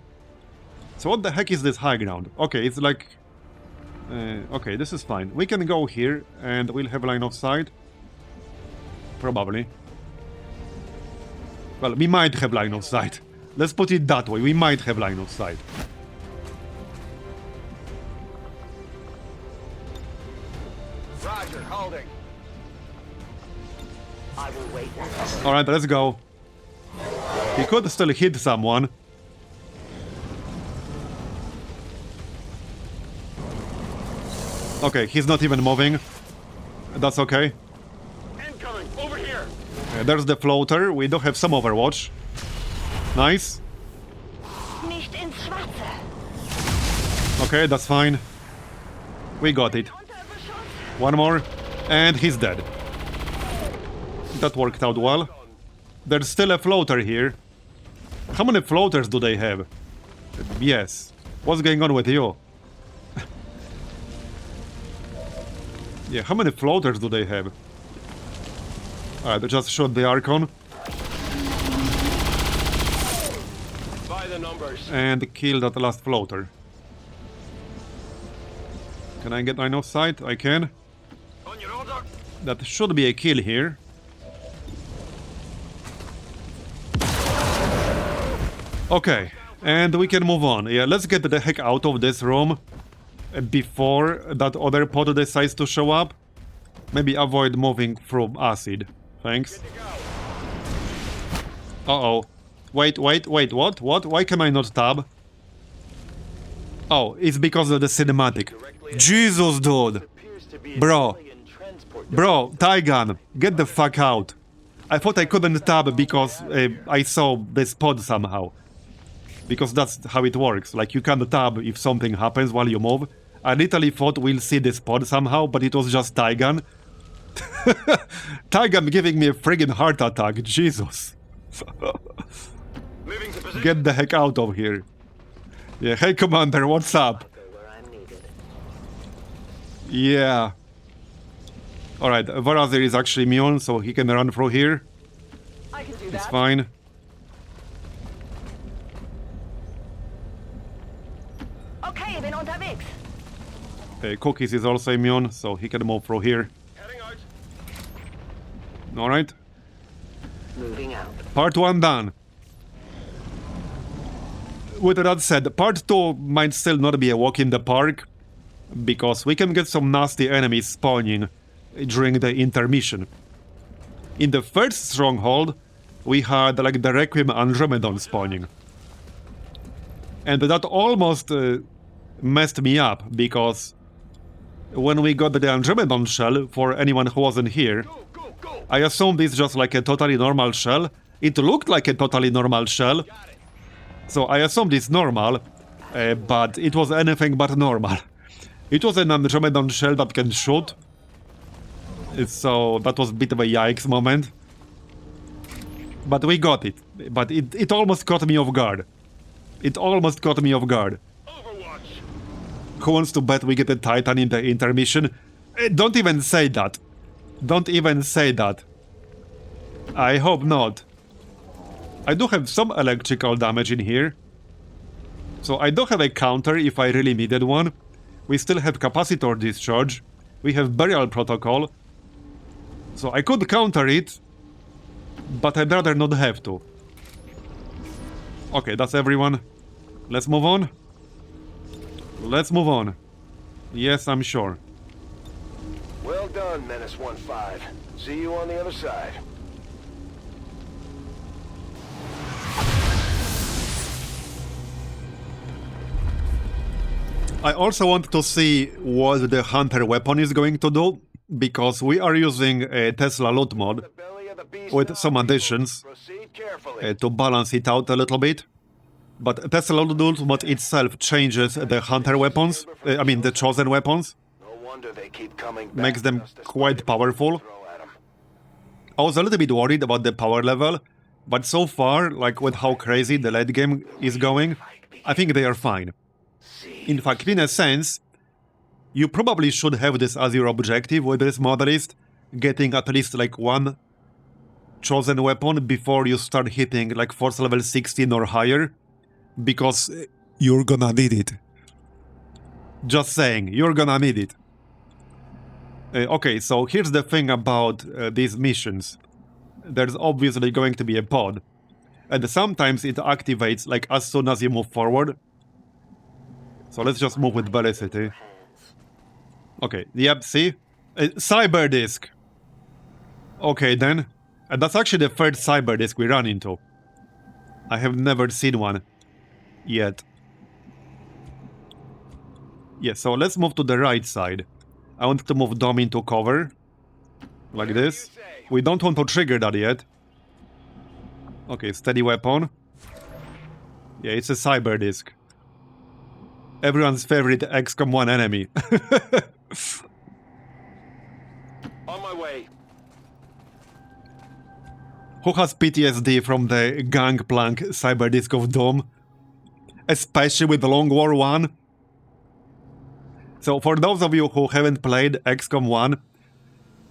So what the heck is this high ground? Okay, it's like... okay, this is fine. We can go here and we'll have line of sight. Probably. Well, we might have line of sight. Let's put it that way. We might have line of sight. Roger, holding. I will wait. Alright, let's go. He could still hit someone. Okay, he's not even moving. That's okay. Incoming, over here. There's the floater. We do have some Overwatch. Nice. Nicht ins Schwarze. Okay, that's fine. We got it. One more. And he's dead. That worked out well. There's still a floater here. How many floaters do they have? Yes. What's going on with you? Yeah, how many floaters do they have? Alright, just shot the Archon. By the numbers. And kill that last floater. Can I get line of sight? I can. On your order. That should be a kill here. Okay, and we can move on. Yeah, let's get the heck out of this room before that other pod decides to show up. Maybe avoid moving through acid. Thanks. Uh-oh. Wait, what? What? Why can I not tab? Oh, it's because of the cinematic. Jesus, dude! Bro, Taigan, get the fuck out. I thought I couldn't tab because I saw this pod somehow. Because that's how it works. Like, you can't tab if something happens while you move. I literally thought we'll see this pod somehow, but it was just Taigan. Taigan giving me a friggin' heart attack, Jesus. Get the heck out of here. Yeah, hey Commander, what's up? Yeah. Alright, Marbozir is actually immune, so he can run through here. I can do It's that. fine. Okay, bin unterwegs. Cookies is also immune, so he can move through here. Heading out. Alright. Moving out. Part 1 done. With that said, part 2 might still not be a walk in the park, because we can get some nasty enemies spawning during the intermission. In the first stronghold, we had like the Requiem Andromedon spawning. And that almost messed me up, because when we got the Andromedon shell, for anyone who wasn't here, I assumed it's just like a totally normal shell. It looked like a totally normal shell, so I assumed it's normal, but it was anything but normal. It was an Andromedon shell that can shoot, so that was a bit of a yikes moment. But we got it, but it almost caught me off guard. It almost caught me off guard. Who wants to bet we get a Titan in the intermission? Don't even say that. Don't even say that. I hope not. I do have some electrical damage in here. So I do have a counter if I really needed one. We still have capacitor discharge. We have burial protocol. So I could counter it, but I'd rather not have to. Okay, that's everyone. Let's move on. Let's move on. Yes, I'm sure. Well done, Menace 1-5. See you on the other side. I also want to see what the Hunter weapon is going to do, because we are using a Tesla loot mod The belly of the beast with now, some additions proceed carefully. to balance it out a little bit. But Tesla loot mod itself changes the Hunter weapons, I mean the chosen weapons, No wonder they keep coming back makes them just to quite powerful. throw at 'em. I was a little bit worried about the power level, but so far, like with how crazy the late game is going, I think they are fine. In fact, in a sense, you probably should have this as your objective with this mod list, getting at least like one chosen weapon before you start hitting like force level 16 or higher, because you're gonna need it. Just saying, you're gonna need it. Okay, so here's the thing about these missions. There's obviously going to be a pod, and sometimes it activates like as soon as you move forward. So let's just move with Velocity. Okay, yep, see? Cyber disk! Okay then. And that's actually the third cyber disk we run into. I have never seen one yet. Yeah, so let's move to the right side. I want to move Dom into cover. Like this. We don't want to trigger that yet. Okay, steady weapon. Yeah, it's a cyber disk. Everyone's favorite XCOM 1 enemy. On my way. Who has PTSD from the Gangplank cyber disk of Doom? especially with Long War 1. So for those of you who haven't played XCOM 1,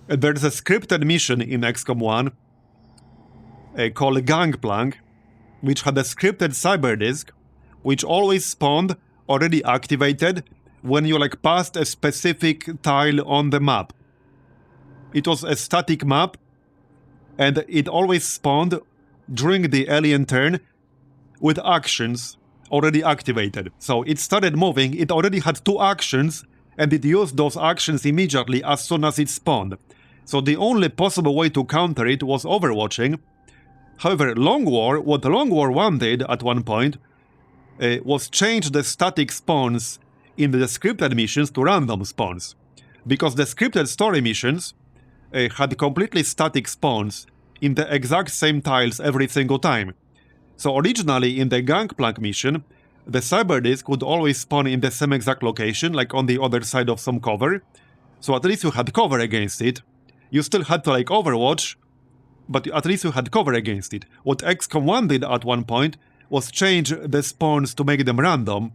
there's a scripted mission in XCOM 1 called Gangplank, which had a scripted cyber disk, which always spawned already activated when you like passed a specific tile on the map. It was a static map, and it always spawned during the alien turn with actions already activated. So it started moving, it already had 2 actions, and it used those actions immediately as soon as it spawned. So the only possible way to counter it was overwatching. However, Long War, what Long War 1 did at one point, was change the static spawns in the scripted missions to random spawns. Because the scripted story missions had completely static spawns in the exact same tiles every single time. So originally in the Gangplank mission, the cyber disk would always spawn in the same exact location, like on the other side of some cover. So at least you had cover against it. You still had to like overwatch, but at least you had cover against it. What XCOM 1 did at one point was change the spawns to make them random.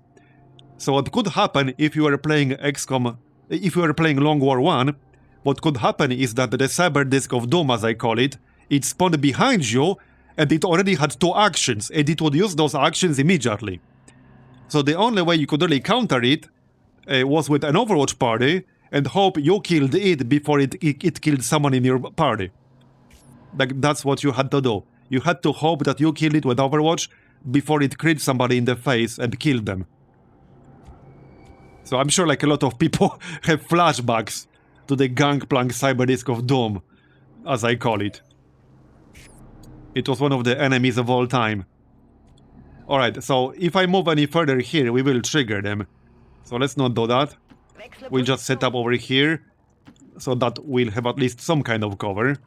So what could happen if you were playing XCOM, if you were playing Long War 1, what could happen is that the cyber disk of Doom, as I call it spawned behind you, and it already had 2 actions, and it would use those actions immediately. So the only way you could really counter it was with an Overwatch party, and hope you killed it before it killed someone in your party. Like, that's what you had to do. You had to hope that you killed it with Overwatch before it crit somebody in the face and killed them. So I'm sure like a lot of people have flashbacks to the Gangplank cyber disk of Doom, as I call it. It was one of the enemies of all time. Alright, so if I move any further here, we will trigger them. So let's not do that. We'll just set up over here, so that we'll have at least some kind of cover.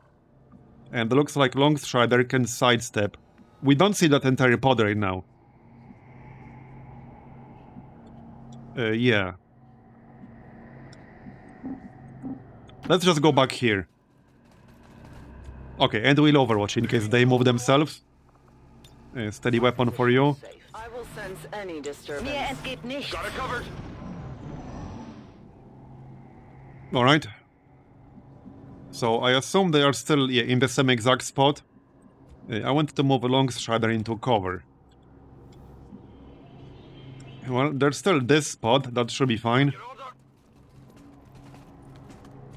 And it looks like Longstrider can sidestep. We don't see that entire pod right now. Yeah. Let's just go back here. Okay, and we'll overwatch in case they move themselves. Steady weapon for you. I will sense any disturbance. Mir entgeht nichts. Got it covered. Alright. So I assume they are still in the same exact spot. I want to move Longstrider into cover. Well, there's still this spot, that should be fine.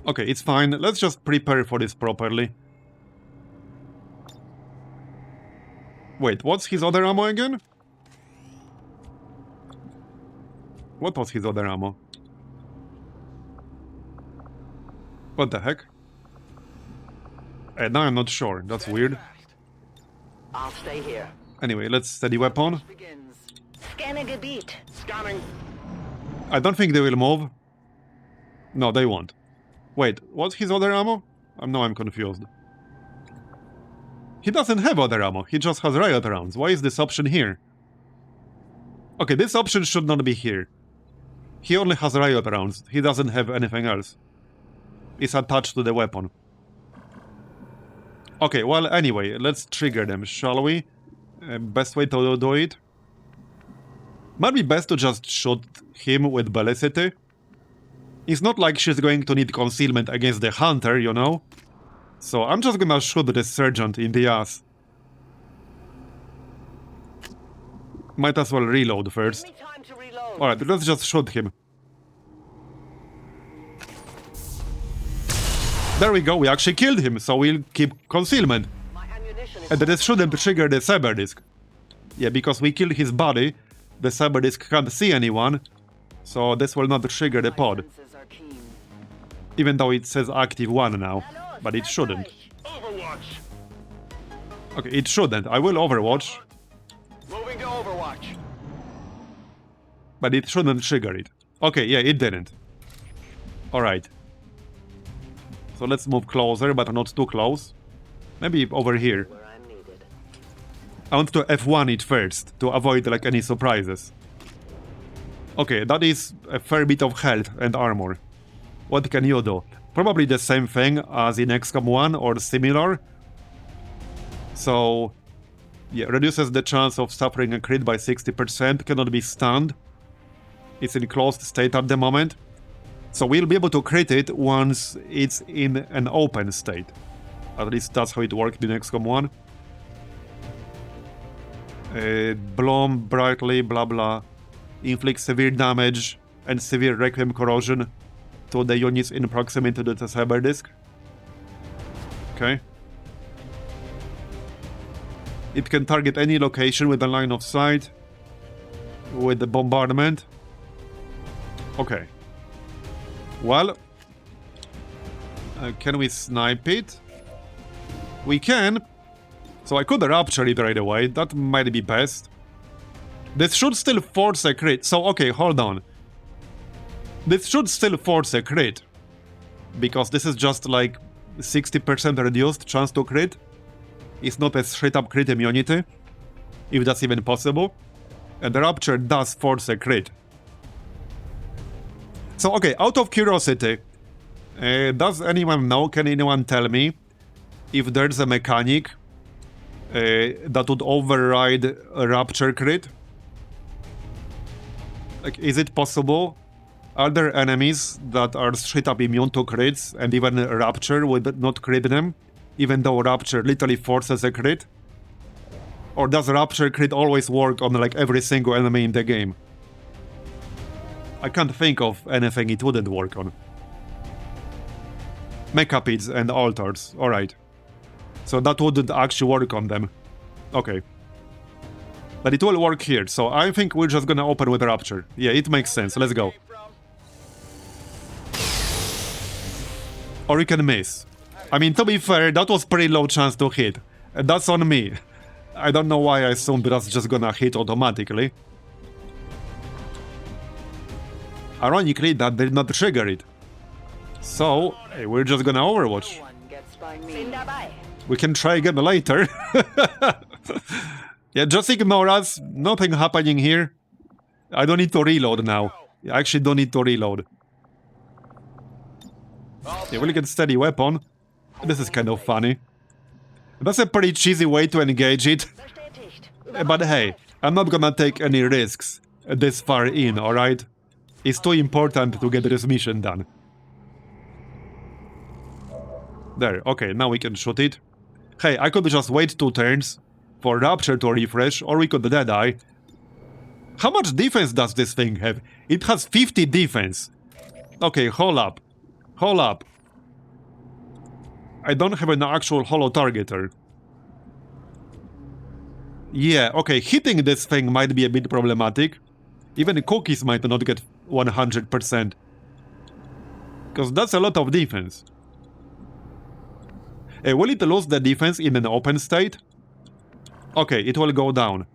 Okay, it's fine. Let's just prepare for this properly. Wait, what's his other ammo again? What was his other ammo? What the heck? Now I'm not sure. That's weird. I'll stay here. Anyway, let's steady weapon. Scanne Gebiet. Scanning. I don't think they will move. No, they won't. Wait, what's his other ammo? Now I'm confused. He doesn't have other ammo, he just has riot rounds. Why is this option here? Okay, this option should not be here. He only has riot rounds, he doesn't have anything else. It's attached to the weapon. Okay, well, anyway, let's trigger them, shall we? Best way to do it? Might be best to just shoot him with Bellicity. It's not like she's going to need concealment against the hunter, you know? So I'm just gonna shoot the sergeant in the ass. Might as well reload first. Alright, let's just shoot him. There we go, we actually killed him, so we'll keep concealment. And this shouldn't trigger the cyber disk. Yeah, because we killed his body, the cyber disk can't see anyone, so this will not trigger the pod. Even though it says active 1 now, but it shouldn't. Overwatch. Okay, it shouldn't. I will overwatch. Moving to Overwatch. But it shouldn't trigger it. Okay, yeah, it didn't. Alright. So let's move closer, but not too close. Maybe over here. I want to F1 it first, to avoid like any surprises. Okay, that is a fair bit of health and armor. What can you do? Probably the same thing as in XCOM 1 or similar. So Yeah, reduces the chance of suffering a crit by 60%, cannot be stunned. It's in closed state at the moment. So we'll be able to crit it once it's in an open state. At least that's how it worked in XCOM 1. Bloom brightly, blah blah. Inflict severe damage and severe requiem corrosion to the units in proximity to the cyber disk. Okay. It can target any location with a line of sight with the bombardment. Okay. Well, can we snipe it? We can. So I could rapture it right away. That might be best. This should still force a crit. So, okay, hold on. This should still force a crit. Because this is just like 60% reduced chance to crit. It's not a straight up crit immunity. If that's even possible. And the rapture does force a crit. So, okay, out of curiosity, does anyone know, can anyone tell me if there's a mechanic that would override a rapture crit? Like, is it possible? Are there enemies that are straight up immune to crits and even rapture would not crit them, even though rapture literally forces a crit? Or does rapture crit always work on like every single enemy in the game? I can't think of anything it wouldn't work on. Megacuts and altars, alright. So that wouldn't actually work on them. Okay. But it will work here, so I think we're just gonna open with Rapture. Yeah, it makes sense, let's go. Or you can miss. I mean, to be fair, that was pretty low chance to hit. That's on me. I don't know why I assumed that's just gonna hit automatically. Ironically, that did not trigger it. So, hey, we're just gonna Overwatch. We can try again later. Yeah, just ignore us. Nothing happening here. I don't need to reload now. I actually don't need to reload. Yeah, we'll get steady weapon. This is kind of funny. That's a pretty cheesy way to engage it. But hey, I'm not gonna take any risks this far in, alright? It's too important to get this mission done. There, okay, now we can shoot it. Hey, I could just wait 2 turns for Rapture to refresh, or we could Deadeye. How much defense does this thing have? It has 50 defense. Okay, hold up. Hold up. I don't have an actual holo targeter. Yeah, okay, hitting this thing might be a bit problematic. Even cookies might not get 100%. Because that's a lot of defense. Will it lose the defense in an open state? Okay, it will go down.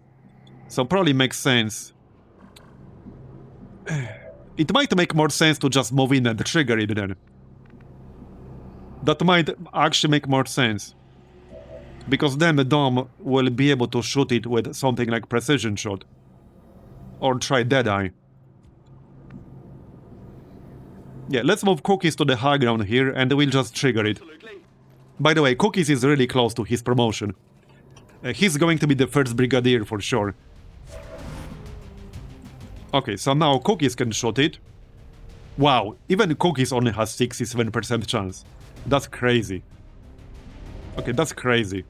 So probably makes sense. It might make more sense to just move in and trigger it then. That might actually make more sense. Because then the Dome will be able to shoot it with something like Precision Shot. Or try Deadeye. Yeah, let's move Cookies to the high ground here and we'll just trigger it. By the way, Cookies is really close to his promotion. He's going to be the first Brigadier for sure. Okay, so now Cookies can shoot it. Wow, even Cookies only has 67% chance. That's crazy. Okay, that's crazy.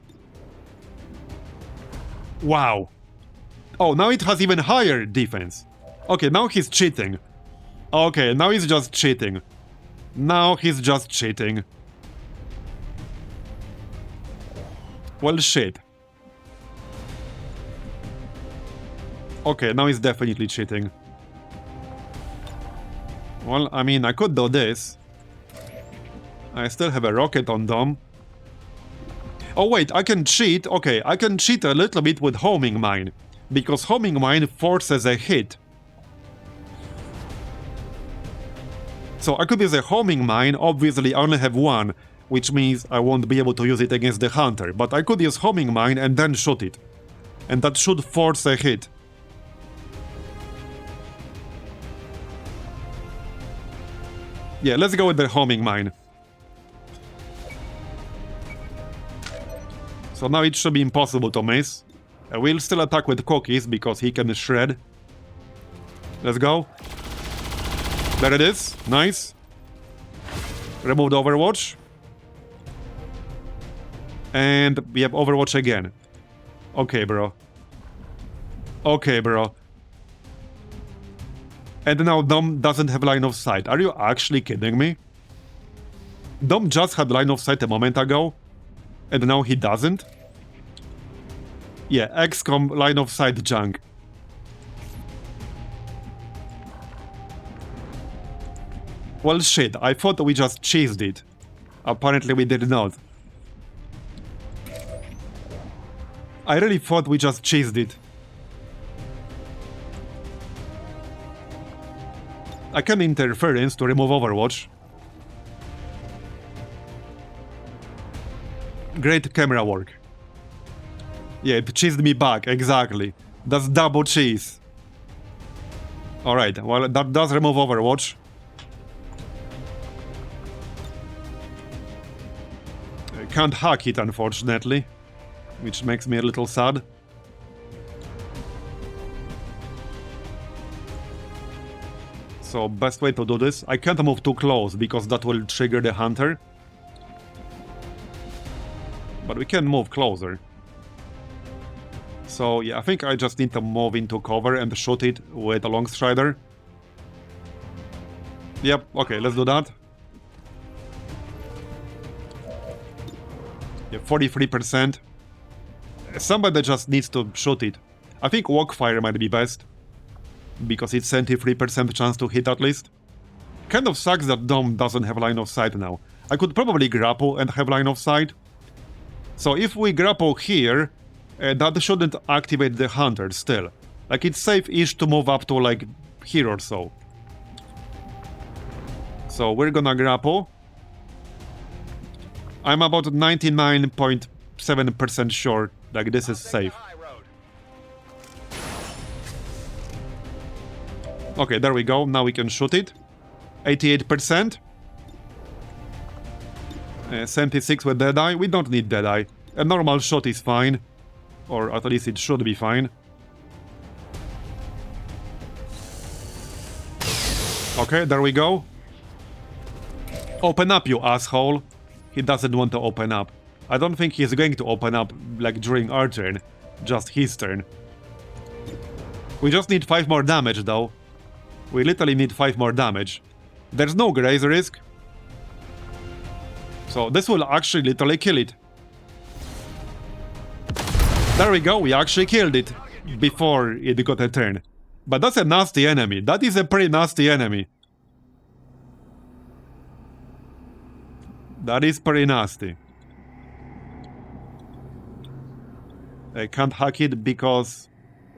Wow. Oh, now it has even higher defense. Okay, now he's cheating. Okay, now he's just cheating. Now he's just cheating. Well, shit. Okay, now he's definitely cheating. Well, I mean, I could do this. I still have a rocket on Dome. Oh wait, I can cheat. Okay, I can cheat a little bit with Homing Mine. Because Homing Mine forces a hit. So I could use a Homing Mine. Obviously, I only have one. Which means I won't be able to use it against the Hunter. But I could use Homing Mine and then shoot it. And that should force a hit. Yeah, let's go with the Homing Mine. So now it should be impossible to miss. We'll still attack with cookies because he can shred. Let's go. There it is. Nice. Removed Overwatch. And we have Overwatch again. Okay, bro. Okay, bro. And now Dom doesn't have line of sight. Are you actually kidding me? Dom just had line of sight a moment ago, and now he doesn't? Yeah, XCOM line of sight junk. Well, shit, I thought we just cheesed it. Apparently we did not. I really thought we just cheesed it. I can interference to remove Overwatch. Great camera work. Yeah, it cheesed me back, exactly. That's double cheese. Alright, well, that does remove Overwatch. I can't hack it, unfortunately, which makes me a little sad. So, best way to do this, I can't move too close because that will trigger the hunter. But we can move closer. So, yeah, I think I just need to move into cover and shoot it with a long strider. Yep, okay, let's do that. Yeah, 43%. Somebody just needs to shoot it. I think Walkfire might be best, because it's 73% chance to hit at least. Kind of sucks that Dom doesn't have line of sight now. I could probably grapple and have line of sight. So if we grapple here, that shouldn't activate the hunter still. Like, it's safe-ish to move up to like here or so. So we're gonna grapple. I'm about 99.7% sure like this is safe. Okay, there we go. Now we can shoot it. 88%. 76 with Deadeye. We don't need Deadeye. A normal shot is fine. Or at least it should be fine. Okay, there we go. Open up, you asshole. He doesn't want to open up. I don't think he's going to open up like during our turn. Just his turn. We just need 5 more damage though. We literally need 5 more damage. There's no graze risk. So this will actually literally kill it. There we go, we actually killed it before it got a turn. But that's a nasty enemy. That is a pretty nasty enemy. That is pretty nasty. I can't hack it because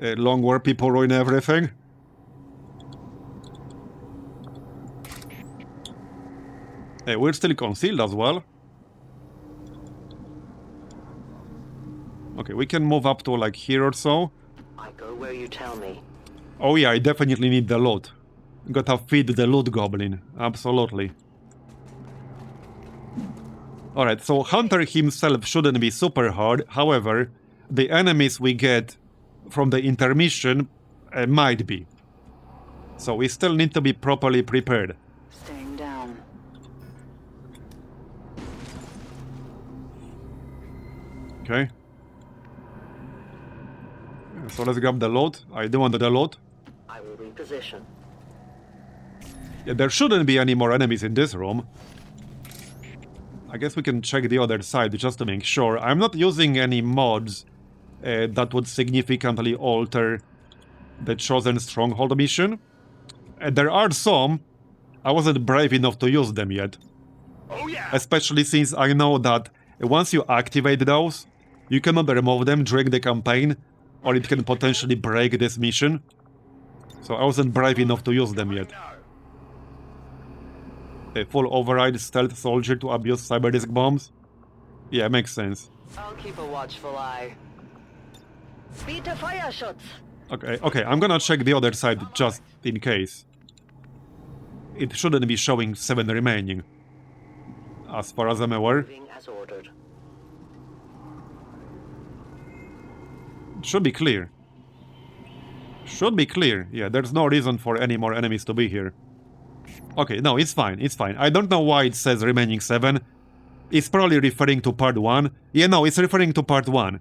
long war people ruin everything. Hey, we're still concealed as well. Okay, we can move up to like here or so. I go where you tell me. Oh yeah, I definitely need the loot. Gotta feed the loot goblin. Absolutely. Alright, so Hunter himself shouldn't be super hard. However, the enemies we get from the intermission might be. So we still need to be properly prepared. Staying down. Okay. So let's grab the loot. I do want the loot. I will reposition. Yeah, there shouldn't be any more enemies in this room. I guess we can check the other side just to make sure. I'm not using any mods that would significantly alter the Chosen Stronghold mission. There are some. I wasn't brave enough to use them yet. Oh yeah. Especially since I know that once you activate those, you cannot remove them during the campaign, or it can potentially break this mission. So I wasn't brave enough to use them yet. A full override stealth soldier to abuse cyber-disc bombs? Yeah, makes sense. I'll keep a watchful eye. Speed to fire shots. Okay, I'm gonna check the other side just in case. It shouldn't be showing 7 remaining, as far as I'm aware. As ordered. Should be clear. Should be clear. Yeah, there's no reason for any more enemies to be here. Okay, no, it's fine, it's fine. I don't know why it says remaining 7. It's probably referring to part 1. Yeah, no, it's referring to part 1.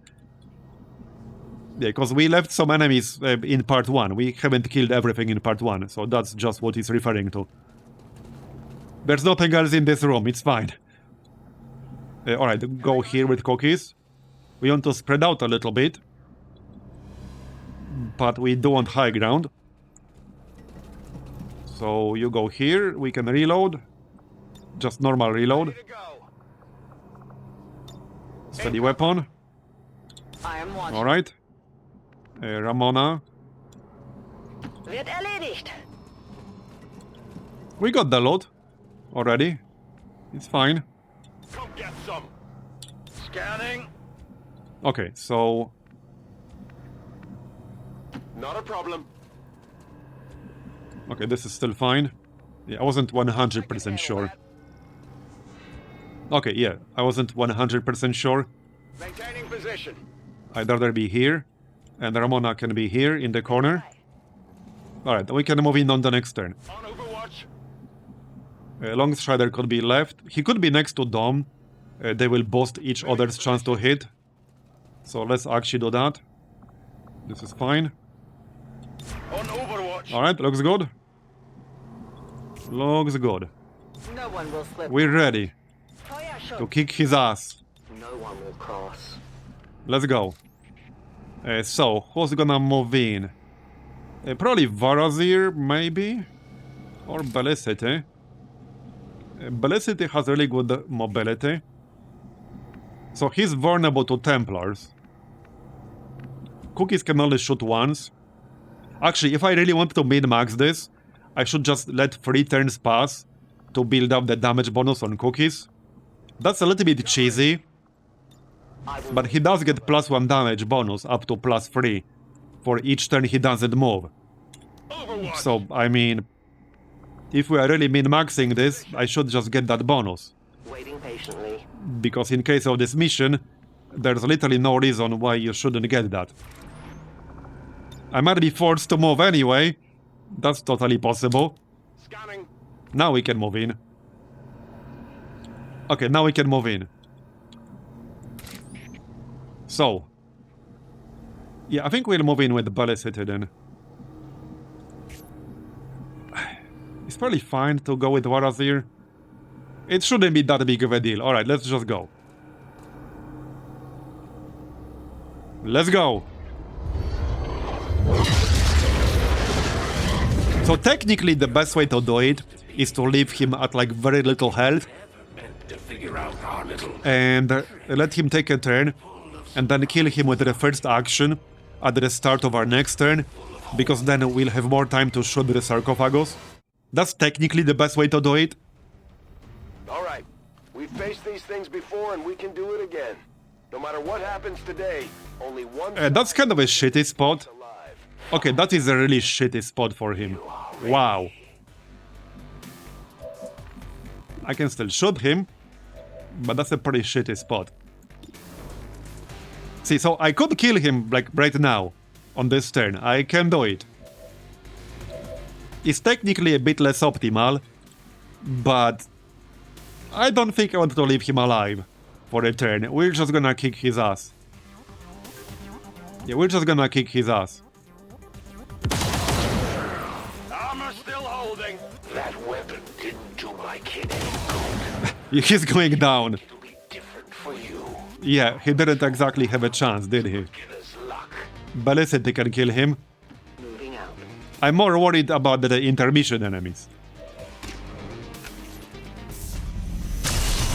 Yeah, because we left some enemies in part 1. We haven't killed everything in part 1, so that's just what it's referring to. There's nothing else in this room, it's fine. Alright, go here with cookies. We want to spread out a little bit. But we do want high ground. So you go here, we can reload. Just normal reload. Steady weapon. I am watching. Alright. Ramona. Wird erledigt. We got the load already. It's fine. Come get some. Scanning. Okay, so... Not a problem. Okay, this is still fine. Yeah, I wasn't 100% sure. Okay, yeah, I wasn't 100% sure. Maintaining position. I'd rather be here. And Ramona can be here in the corner. Alright, we can move in on the next turn. On Overwatch. Longstrider could be left. He could be next to Dom. They will boost each other's chance to hit. So let's actually do that. This is fine. On Overwatch. Alright, looks good. Looks good. No one will slip. We're ready to kick his ass. No one will cross. Let's go. So, who's gonna move in? Probably Marbozir, maybe? Or Belicity. Belicity has really good mobility. So he's vulnerable to Templars. Cookies can only shoot once. Actually, if I really want to min-max this, I should just let 3 turns pass to build up the damage bonus on Cookies. That's a little bit cheesy. But he does get +1 damage bonus up to +3 for each turn he doesn't move. So, I mean, if we are really min-maxing this, I should just get that bonus. Waiting patiently. Because in case of this mission, there's literally no reason why you shouldn't get that. I might be forced to move anyway. That's totally possible. Scanning. Now we can move in. Okay, now we can move in. So, yeah, I think we'll move in with Belicity then. It's probably fine to go with Marbozir. It shouldn't be that big of a deal. Alright, let's just go. Let's go! So technically the best way to do it is to leave him at like very little health. And let him take a turn. And then kill him with the first action at the start of our next turn, because then we'll have more time to shoot the sarcophagus. That's technically the best way to do it. Alright. We've faced these things before and we can do it again. No matter what happens today, only one... That's kind of a shitty spot. Okay, that is a really shitty spot for him. Wow. I can still shoot him, but that's a pretty shitty spot. See, so I could kill him, like, right now, on this turn. I can do it. It's technically a bit less optimal, but I don't think I want to leave him alive for a turn. We're just gonna kick his ass. Yeah, we're just gonna kick his ass. Armor still holding. That weapon didn't do my kid any good. He's going down. It'll be different for you. Yeah, he didn't exactly have a chance, did he? Killer's luck. Belicity can kill him. Moving out. I'm more worried about the intermission enemies.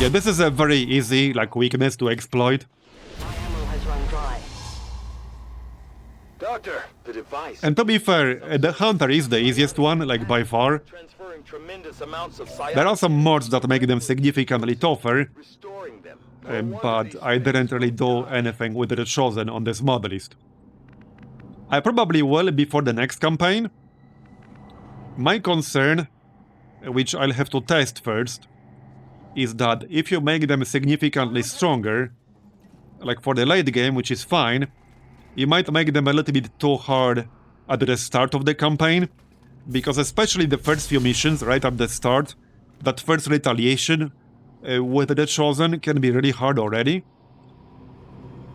Yeah, this is a very easy, like, weakness to exploit. My ammo has run dry. Doctor, the device. And to be fair, the Hunter is the easiest one, like, by far. Transferring tremendous amounts of There are some mods that make them significantly tougher, restoring them. but I didn't really do anything with the Chosen on this mod list. I probably will before the next campaign. My concern, which I'll have to test first, is that if you make them significantly stronger, like for the late game, which is fine, you might make them a little bit too hard at the start of the campaign, because especially the first few missions right at the start, that first retaliation with the Chosen can be really hard already.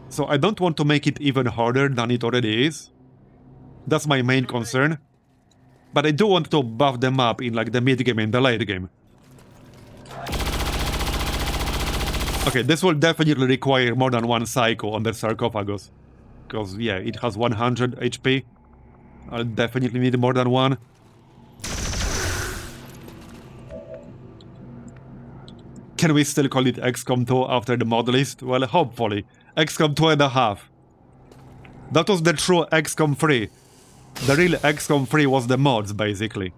So I don't want to make it even harder than it already is. That's my main concern. But I do want to buff them up in like the mid-game and the late game. Okay, this will definitely require more than one cycle on the sarcophagus. Because, yeah, it has 100 HP. I'll definitely need more than one. Can we still call it XCOM 2 after the mod list? Well, hopefully. XCOM 2.5. That was the true XCOM 3. The real XCOM 3 was the mods, basically.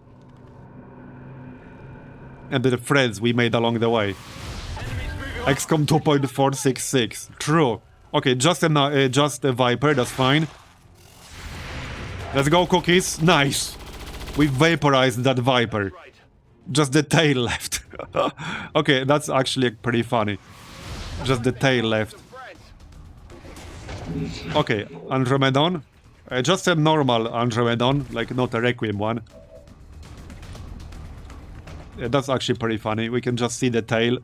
And the friends we made along the way. XCOM 2.466. True. Okay, just a Viper, that's fine. Let's go, cookies. Nice. We vaporized that Viper. Just the tail left. Okay, that's actually pretty funny. Just the tail left. Okay, Andromedon. Just a normal Andromedon, like not a Requiem one. Yeah, that's actually pretty funny. We can just see the tail.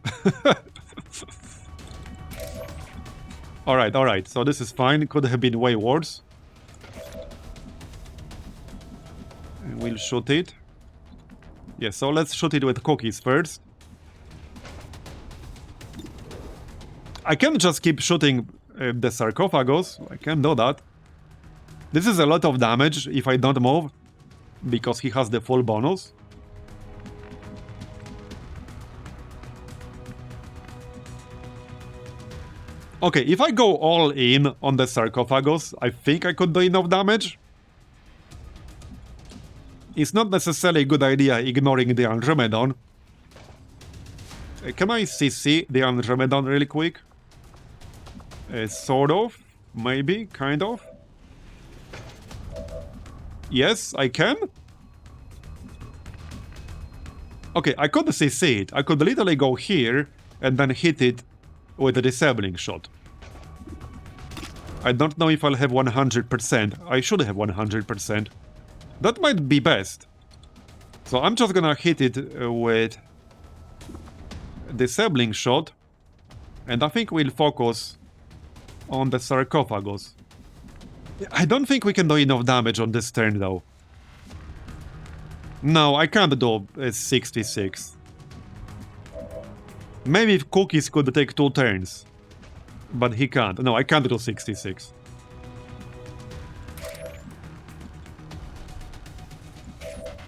Alright, so this is fine. Could have been way worse. And we'll shoot it. Yeah, so let's shoot it with cookies first. I can just keep shooting the sarcophagus. I can do that. This is a lot of damage if I don't move, because he has the full bonus. Okay, if I go all in on the sarcophagus, I think I could do enough damage. It's not necessarily a good idea ignoring the Andromedon. Can I CC the Andromedon really quick? Sort of. Maybe. Kind of. Yes, I can. Okay, I could CC it. I could literally go here and then hit it with a disabling shot. I don't know if I'll have 100%. I should have 100%. That might be best. So I'm just gonna hit it with disabling shot. And I think we'll focus on the sarcophagus. I don't think we can do enough damage on this turn though. No, I can't do 66. Maybe if Cookies could take 2 turns. But he can't. No, I can't do 66.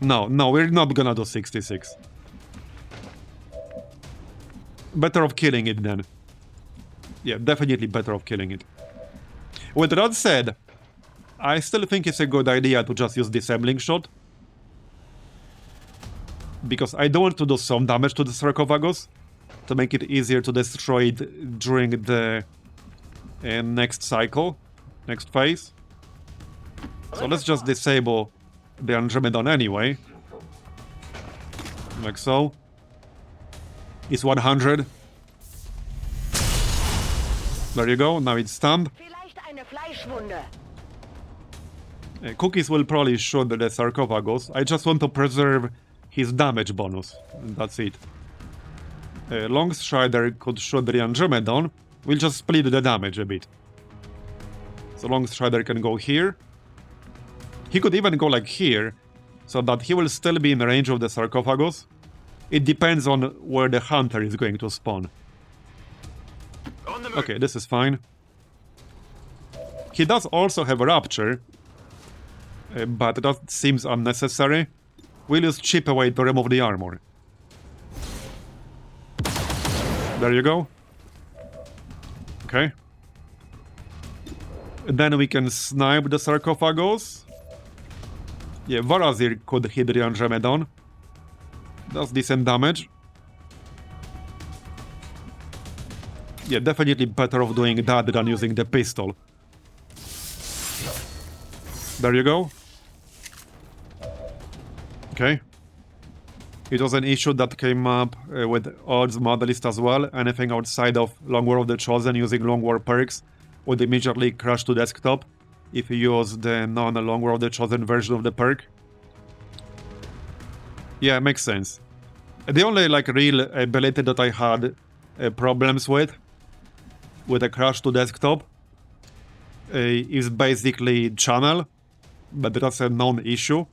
No, we're not gonna do 66. Better off killing it then. Yeah, definitely better off killing it. With that said, I still think it's a good idea to just use disabling shot. Because I don't want to do some damage to the sarcophagus to make it easier to destroy it during the next cycle, next phase. So let's just disable the Andromedon anyway. Like so. It's 100. There you go, now it's stunned. Cookies will probably shoot the sarcophagus. I just want to preserve his damage bonus. And that's it. Longstrider could shoot the Andromedon. We'll just split the damage a bit. So Longstrider can go here. He could even go like here, so that he will still be in range of the sarcophagus. It depends on where the hunter is going to spawn. Okay, this is fine. He does also have a Rapture, but that seems unnecessary. We'll just chip away to remove the armor. There you go. Okay. Then we can snipe the sarcophagus. Yeah, Marbozir could hit the Andromedon. That's decent damage. Yeah, definitely better off doing that than using the pistol. There you go. Okay. It was an issue that came up with odds mod list as well. Anything outside of Long War of the Chosen using Long War perks would immediately crash to desktop. if you use the non-long road, the chosen version of the perk. Yeah, makes sense. The only like real ability that I had problems with a crash to desktop is basically channel, but that's a known issue.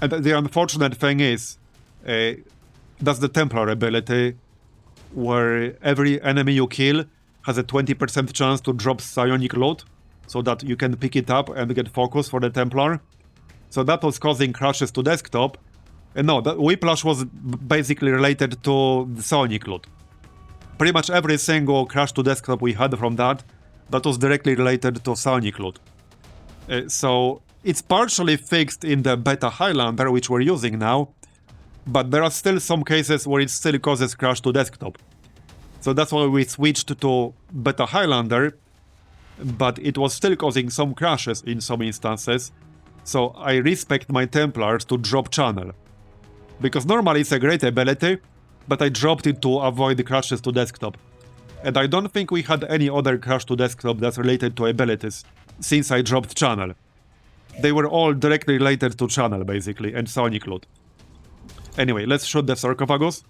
And the unfortunate thing is, that's the Templar ability, where every enemy you kill has a 20% chance to drop psionic loot, so that you can pick it up and get focus for the Templar. So that was causing crashes to desktop. And no, the Whiplash was basically related to the psionic loot. Pretty much every single crash to desktop we had from that was directly related to psionic loot. So it's partially fixed in the Beta Highlander, which we're using now, but there are still some cases where it still causes crash to desktop. So that's why we switched to Beta Highlander, but it was still causing some crashes in some instances. So I respect my Templars to drop channel. Because normally it's a great ability, but I dropped it to avoid the crashes to desktop. And I don't think we had any other crash to desktop that's related to abilities, since I dropped channel. They were all directly related to channel, basically, and psionic loot. Anyway, let's shoot the sarcophagus.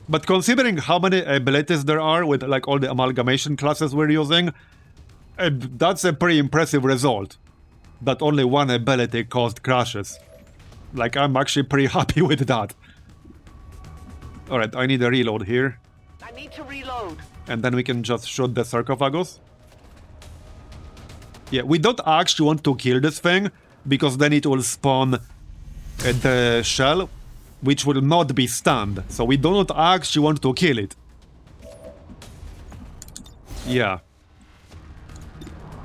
But considering how many abilities there are with like all the amalgamation classes we're using, that's a pretty impressive result. That only one ability caused crashes. Like, I'm actually pretty happy with that. Alright, I need a reload here. I need to reload. And then we can just shoot the sarcophagus. Yeah, we don't actually want to kill this thing, because then it will spawn the shell, which will not be stunned. So we do not actually want to kill it. Yeah.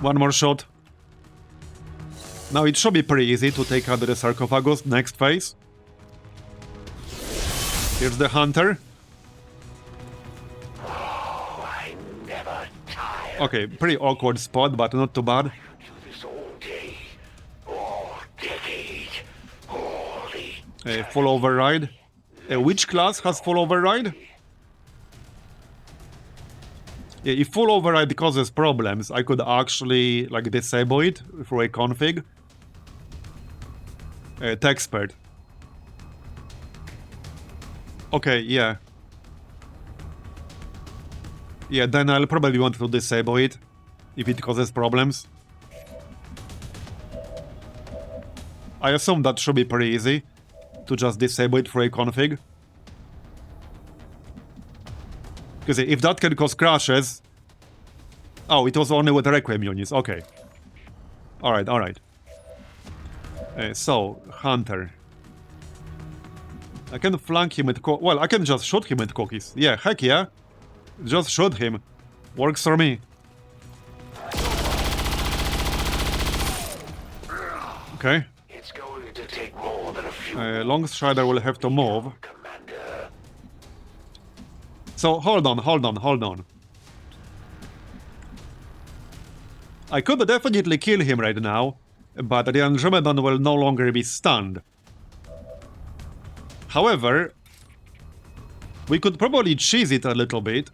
One more shot. Now it should be pretty easy to take out the sarcophagus next phase. Here's the hunter. Oh, I never tire. Okay, pretty awkward spot, but not too bad. Do this all day, all decade, all the Full override. Which class has full override? Yeah, if full override causes problems, I could actually like disable it through a config. Techspert. Okay, yeah. Yeah, then I'll probably want to disable it if it causes problems. I assume that should be pretty easy to just disable it through a config. Because if that can cause crashes... Oh, it was only with Requiem units, okay. Alright, alright. So, Hunter. I can flank him with... Well, I can just shoot him with cookies. Yeah, heck yeah. Just shoot him. Works for me. Okay. It's going to take more than a few Longstrider will have to move. Commander. So, hold on. I could definitely kill him right now, but the Andromedon will no longer be stunned. However, we could probably cheese it a little bit.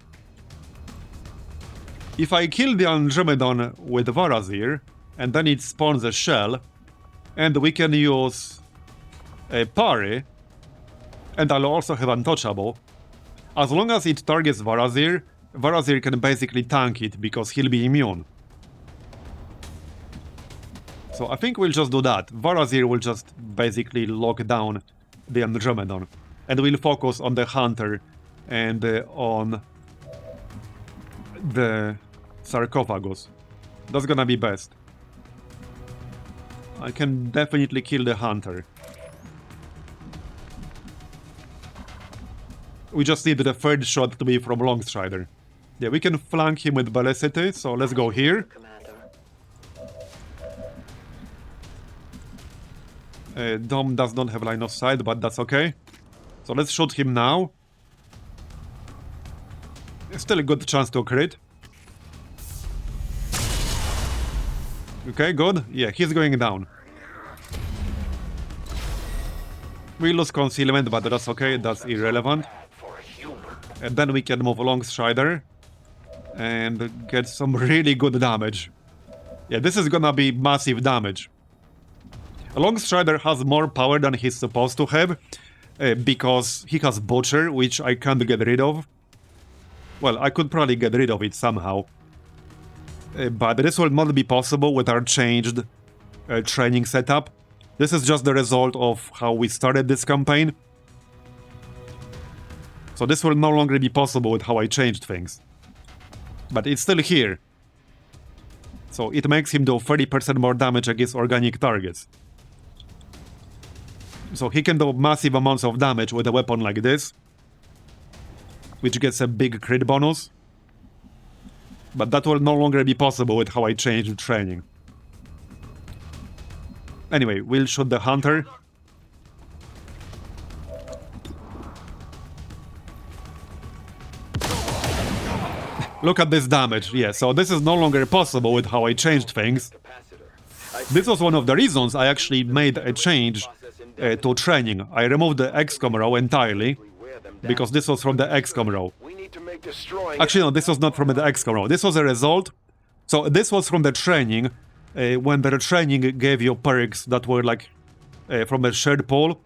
If I kill the Andromedon with Marbozir, and then it spawns a shell, and we can use a parry, and I'll also have Untouchable. As long as it targets Marbozir, Marbozir can basically tank it, because he'll be immune. So I think we'll just do that. Marbozir will just basically lock down the Andromedon. And we'll focus on the Hunter and on the sarcophagus. That's gonna be best. I can definitely kill the Hunter. We just need the third shot to be from Longstrider. Yeah, we can flank him with Velocity, so let's go here. Dom does not have line of sight, but that's okay. So let's shoot him now. Still a good chance to crit. Okay, good. Yeah, he's going down. We lose concealment, but that's okay, that's irrelevant. And then we can move along Strider and get some really good damage. Yeah, this is gonna be massive damage. Long Strider has more power than he's supposed to have, because he has Butcher, which I can't get rid of. Well, I could probably get rid of it somehow. But this will not be possible with our changed training setup. This is just the result of how we started this campaign. So this will no longer be possible with how I changed things. But it's still here. So it makes him do 30% more damage against organic targets. So he can do massive amounts of damage with a weapon like this, which gets a big crit bonus. But that will no longer be possible with how I changed training. Anyway, we'll shoot the hunter. Look at this damage. Yeah, so this is no longer possible with how I changed things. This was one of the reasons I actually made a change to training. I removed the XCOM row entirely, because this was from the XCOM row. Actually, no, this was not from the XCOM row. This was a result. So this was from the training, when the training gave you perks that were like from a shared pool.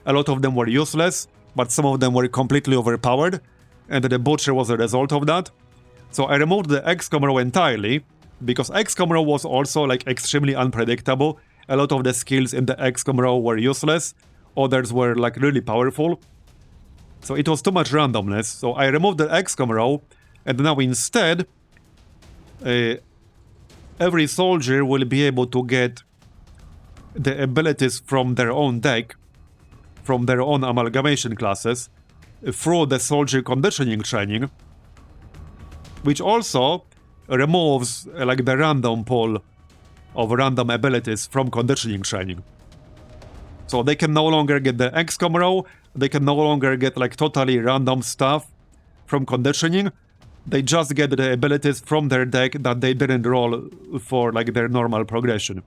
A lot of them were useless, but some of them were completely overpowered, and the Butcher was a result of that. So I removed the XCOM row entirely, because XCOM row was also like extremely unpredictable. A lot of the skills in the XCOM row were useless, others were like really powerful. So it was too much randomness, so I removed the XCOM row, and now instead, every soldier will be able to get the abilities from their own deck, from their own amalgamation classes, through the soldier conditioning training, which also removes like the random pool of random abilities from conditioning training. So they can no longer get the XCOM row, they can no longer get like totally random stuff from conditioning, they just get the abilities from their deck that they didn't roll for like their normal progression.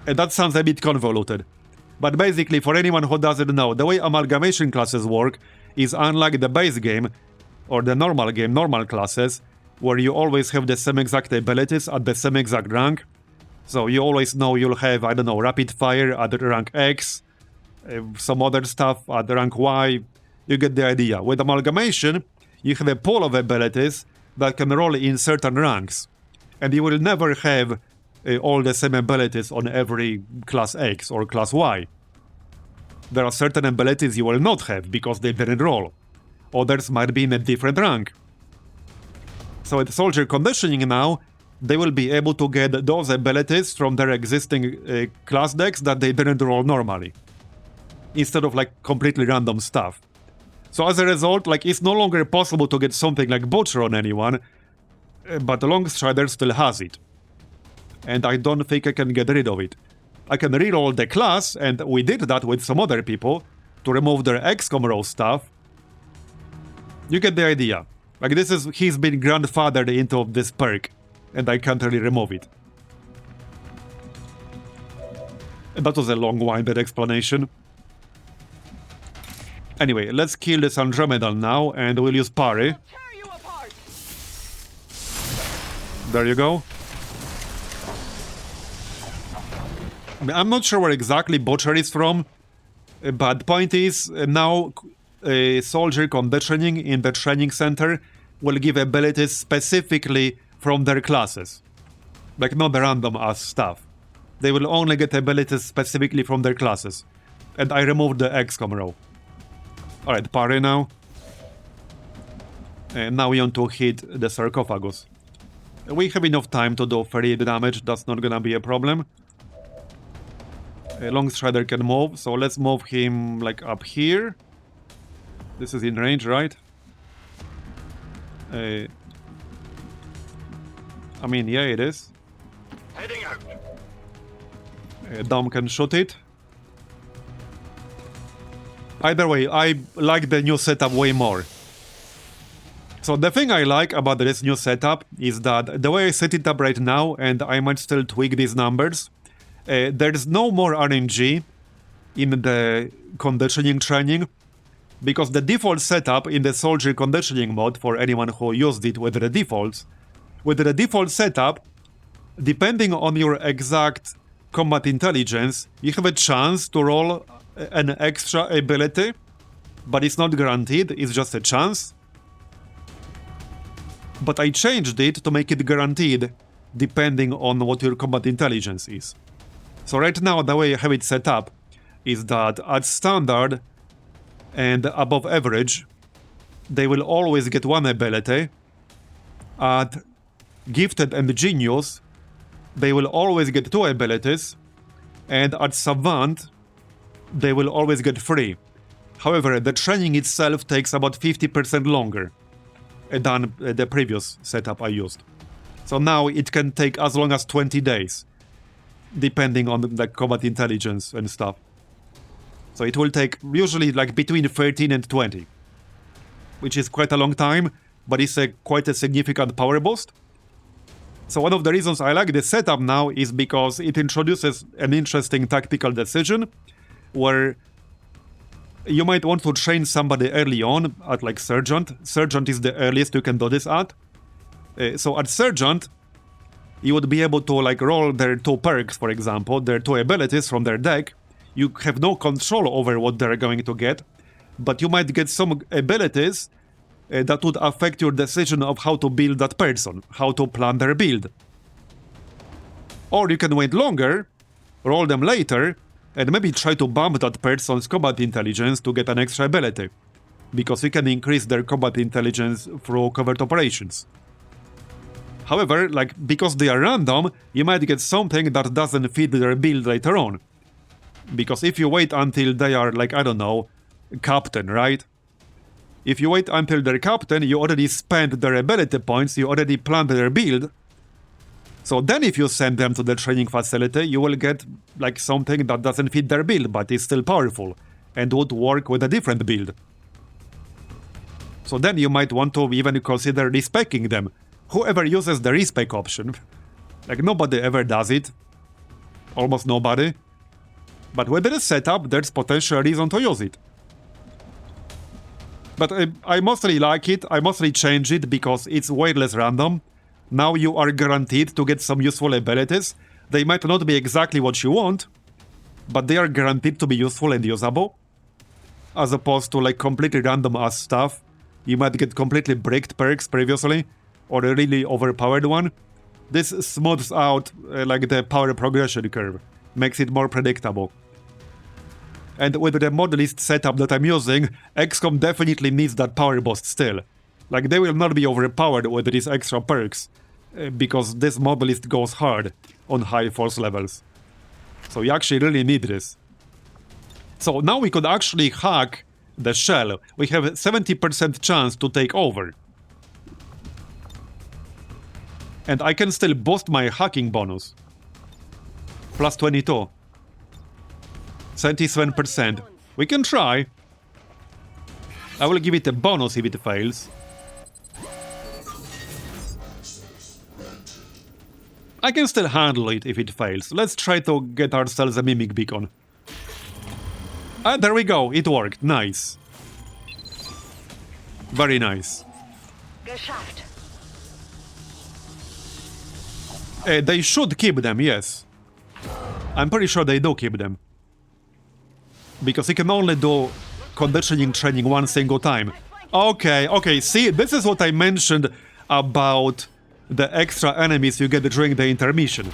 And that sounds a bit convoluted. But basically, for anyone who doesn't know, the way amalgamation classes work is unlike the base game, or the normal game, normal classes, where you always have the same exact abilities at the same exact rank. So you always know you'll have, I don't know, rapid fire at rank X, some other stuff at rank Y. You get the idea. With amalgamation, you have a pool of abilities that can roll in certain ranks. And you will never have all the same abilities on every class X or class Y. There are certain abilities you will not have because they didn't roll. Others might be in a different rank. So with soldier conditioning now, they will be able to get those abilities from their existing class decks that they didn't roll normally, instead of like completely random stuff. So as a result, like it's no longer possible to get something like Butcher on anyone, but Longstrider still has it. And I don't think I can get rid of it. I can reroll the class, and we did that with some other people, to remove their XCOM row stuff. You get the idea. Like this is, he's been grandfathered into this perk, and I can't really remove it. And that was a long-winded explanation. Anyway, let's kill this Andromedal now, and we'll use parry. There you go. I'm not sure where exactly Butcher is from, but the point is, now soldier conditioning in the training center will give abilities specifically from their classes. Like not the random ass stuff. They will only get abilities specifically from their classes. And I removed the XCOM row. Alright, parry now. And now we want to hit the sarcophagus. We have enough time to do 30 damage, that's not gonna be a problem. Longstrider can move, so let's move him like up here. This is in range, right? I mean, yeah, it is. Heading out. Dom can shoot it. Either way, I like the new setup way more. So the thing I like about this new setup is that the way I set it up right now, and I might still tweak these numbers, there's no more RNG in the conditioning training. Because the default setup in the soldier conditioning mode, for anyone who used it with the defaults, with the default setup, depending on your exact combat intelligence, you have a chance to roll an extra ability, but it's not guaranteed, it's just a chance. But I changed it to make it guaranteed, depending on what your combat intelligence is. So right now, the way I have it set up is that at standard and above average, they will always get one ability. At gifted and genius, they will always get 2 abilities. And at savant, they will always get 3. However, the training itself takes about 50% longer than the previous setup I used. So now it can take as long as 20 days, depending on the combat intelligence and stuff. So it will take usually like between 13 and 20, which is quite a long time, but it's quite a significant power boost. So one of the reasons I like this setup now is because it introduces an interesting tactical decision where you might want to train somebody early on at like Sergeant. Sergeant is the earliest you can do this at. So at Sergeant, you would be able to like roll their 2 perks, for example, their 2 abilities from their deck. You have no control over what they're going to get, but you might get some abilities that would affect your decision of how to build that person, how to plan their build. Or you can wait longer, roll them later, and maybe try to bump that person's combat intelligence to get an extra ability, because you can increase their combat intelligence through covert operations. However, like, because they are random, you might get something that doesn't fit their build later on. Because if you wait until they are, like, I don't know, captain, right? If you wait until they're captain, you already spent their ability points, you already planned their build. So then if you send them to the training facility, you will get, like, something that doesn't fit their build, but is still powerful, and would work with a different build. So then you might want to even consider respecking them. Whoever uses the respec option, like, nobody ever does it. Almost nobody. But with this setup, there's potential reason to use it. But I mostly like it, I mostly change it because it's way less random. Now you are guaranteed to get some useful abilities. They might not be exactly what you want, but they are guaranteed to be useful and usable. As opposed to like completely random ass stuff. You might get completely bricked perks previously, or a really overpowered one. This smooths out like the power progression curve. Makes it more predictable. And with the mod list setup that I'm using, XCOM definitely needs that power boost still. Like, they will not be overpowered with these extra perks, because this mod list goes hard on high force levels. So you actually really need this. So now we could actually hack the shell. We have a 70% chance to take over. And I can still boost my hacking bonus. Plus 22. 77%. We can try. I will give it a bonus if it fails. I can still handle it if it fails. Let's try to get ourselves a mimic beacon. Ah, there we go. It worked. Nice. Very nice. Geschafft. They should keep them, yes. I'm pretty sure they do keep them. Because you can only do conditioning training one single time. Okay, see, this is what I mentioned about the extra enemies you get during the intermission.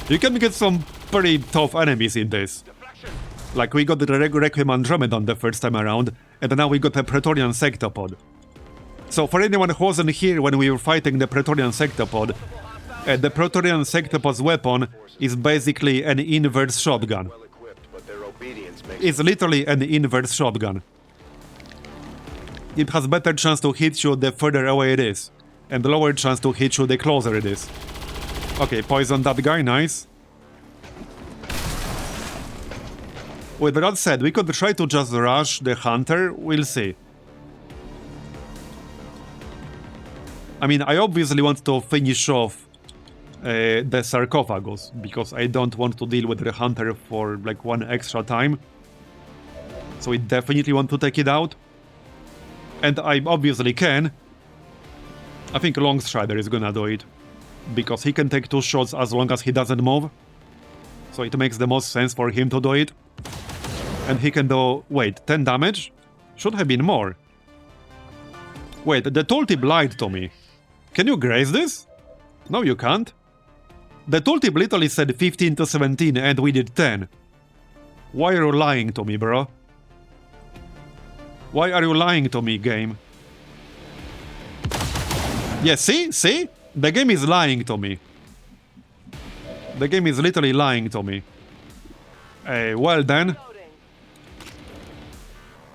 You can get some pretty tough enemies in this. Like, we got the Requiem Andromedon the first time around, and now we got a Praetorian Sectopod. So for anyone who wasn't here when we were fighting the Praetorian Sectopod, the Praetorian Sectopod's weapon is basically an inverse shotgun. It's literally an inverse shotgun. It has better chance to hit you the further away it is, and lower chance to hit you the closer it is. Okay, poison that guy, nice. With that said, we could try to just rush the hunter, we'll see. I mean, I obviously want to finish off the sarcophagus, because I don't want to deal with the hunter for like one extra time. So we definitely want to take it out. And I obviously can. I think Longstrider is gonna do it. Because he can take 2 shots as long as he doesn't move. So it makes the most sense for him to do it. And he can do... wait, 10 damage? Should have been more. Wait, the tooltip lied to me. Can you graze this? No, you can't. The tooltip literally said 15 to 17 and we did 10. Why are you lying to me, bro? Why are you lying to me, game? Yeah, see? See? The game is lying to me. The game is literally lying to me. Well then.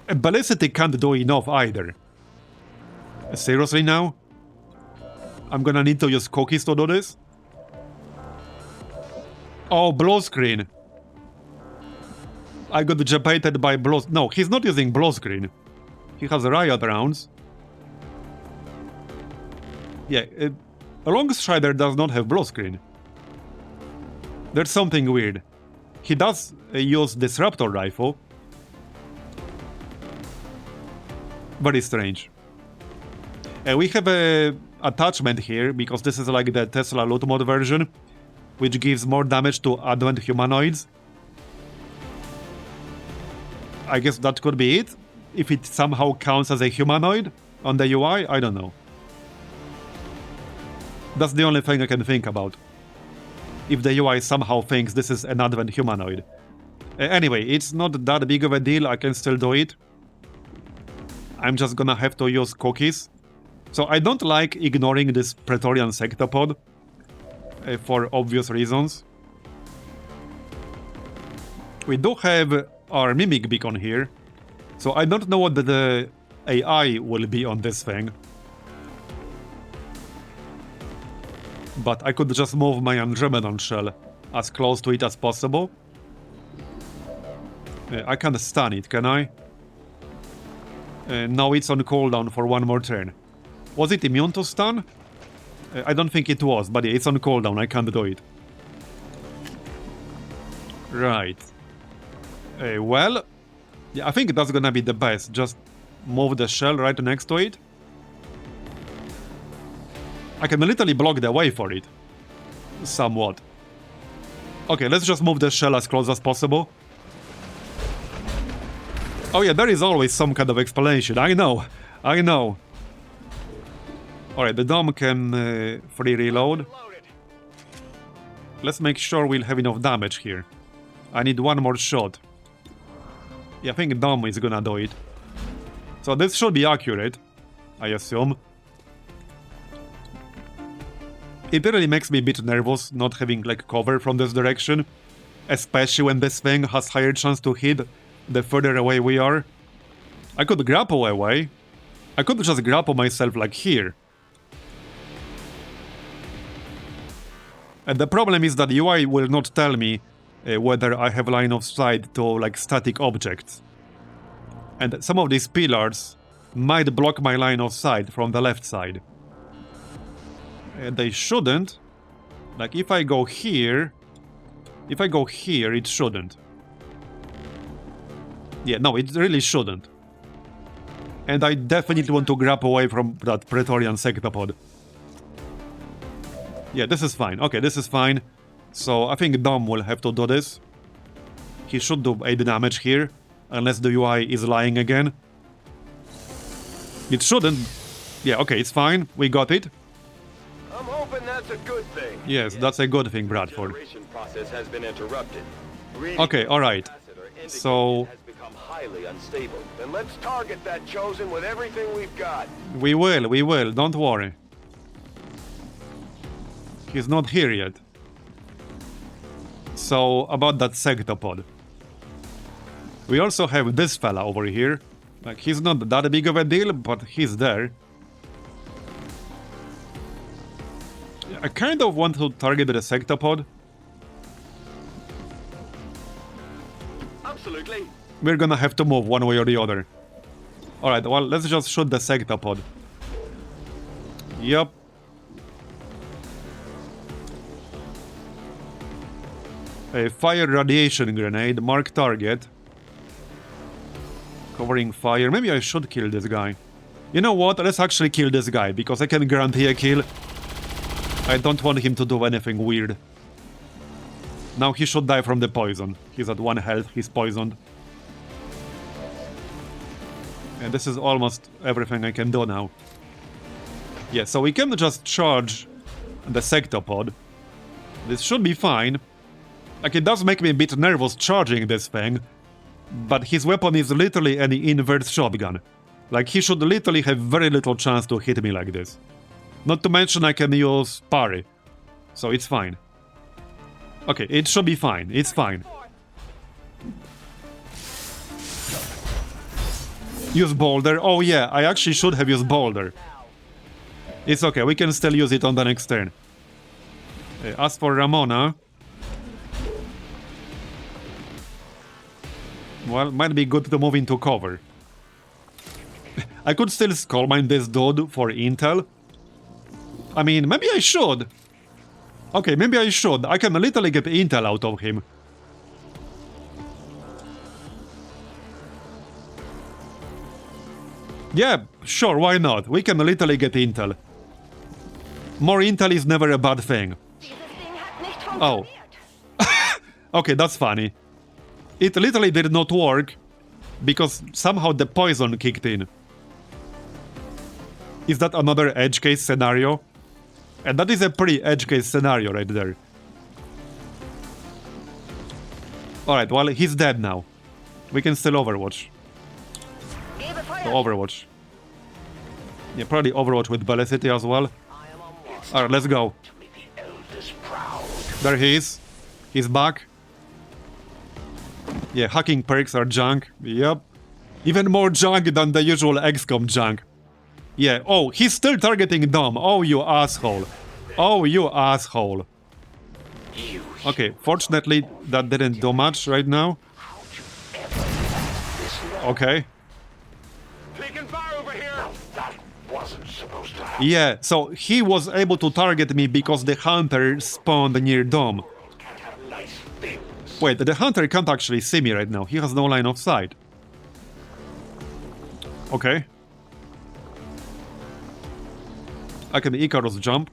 Ballicity can't do enough either. Seriously now? I'm gonna need to use cookies to do this? Oh, blue screen. I got japated by blue... No, he's not using blue screen. He has riot rounds. Yeah, Longstrider does not have blue screen. There's something weird. He does use Disruptor Rifle. Very strange. We have a attachment here, because this is like the Tesla loot mod version, which gives more damage to advent humanoids. I guess that could be it. If it somehow counts as a humanoid on the UI, I don't know. That's the only thing I can think about. If the UI somehow thinks this is an advent humanoid. Anyway, it's not that big of a deal, I can still do it. I'm just gonna have to use cookies. So I don't like ignoring this Praetorian Sectopod. For obvious reasons. We do have our Mimic Beacon here. So I don't know what the AI will be on this thing. But I could just move my Andromedon shell as close to it as possible. I can't stun it, can I? Now it's on cooldown for 1 more turn. Was it immune to stun? I don't think it was, but yeah, it's on cooldown, I can't do it. Right. Well, yeah, I think that's gonna be the best. Just move the shell right next to it. I can literally block the way for it. Somewhat. Okay, let's just move the shell as close as possible. Oh yeah, there is always some kind of explanation. I know. I know. Alright, the dome can free reload. Let's make sure we'll have enough damage here. I need 1 more shot. Yeah, I think dome is gonna do it. So this should be accurate, I assume. It really makes me a bit nervous not having like cover from this direction. Especially when this thing has higher chance to hit the further away we are. I could grapple away. I could just grapple myself like here. And the problem is that the UI will not tell me whether I have line of sight to like static objects. And some of these pillars might block my line of sight from the left side. They shouldn't. Like if I go here... If I go here, it shouldn't. Yeah, no, it really shouldn't. And I definitely want to grab away from that Praetorian Sectopod. Yeah, this is fine. Okay, this is fine. So I think Dom will have to do this. He should do 8 damage here, unless the UI is lying again. It shouldn't. Yeah, okay, it's fine. We got it. I'm hoping that's a good thing. Yes, that's a good thing, Bradford. Process has been interrupted. Okay, alright. So... highly unstable. Then let's target that Chosen with everything we've got. We will, don't worry. He's not here yet. So, about that Sectopod. We also have this fella over here. Like, he's not that big of a deal, but he's there. I kind of want to target the Sectopod. Absolutely. We're gonna have to move one way or the other. Alright, well, let's just shoot the Sectopod. Yup. A fire radiation grenade, mark target. Covering fire. Maybe I should kill this guy. You know what? Let's actually kill this guy, because I can guarantee a kill. I don't want him to do anything weird. Now he should die from the poison. He's at 1 health, he's poisoned. And this is almost everything I can do now. Yeah, so we can just charge the sectopod. This should be fine. Like, it does make me a bit nervous charging this thing, but his weapon is literally an inverse shotgun. Like, he should literally have very little chance to hit me like this. Not to mention I can use parry, so it's fine. Okay, it should be fine, it's fine. Use boulder. Oh yeah, I actually should have used boulder. It's okay, we can still use it on the next turn. As for Ramona... well, might be good to move into cover. I could still skull mine this dude for intel. I mean, maybe I should. Okay, maybe I should. I can literally get intel out of him. Yeah, sure, why not? We can literally get intel. More intel is never a bad thing. Oh. Okay, that's funny. It literally did not work, because somehow the poison kicked in. Is that another edge case scenario? And that is a pretty edge case scenario right there. Alright, well, he's dead now. We can still Overwatch. So Overwatch. Yeah, probably Overwatch with Velocity as well. Alright, let's go. There he is. He's back. Yeah, hacking perks are junk. Yep. Even more junk than the usual XCOM junk. Yeah, oh, he's still targeting Dom. Oh, you asshole. Oh, you asshole. Okay, fortunately, that didn't do much right now. Okay. Taking fire over here. That wasn't supposed to happen. Yeah, so he was able to target me because the hunter spawned near Dom. Can't have nice things. Wait, the hunter can't actually see me right now. He has no line of sight. Okay. I can Icarus jump.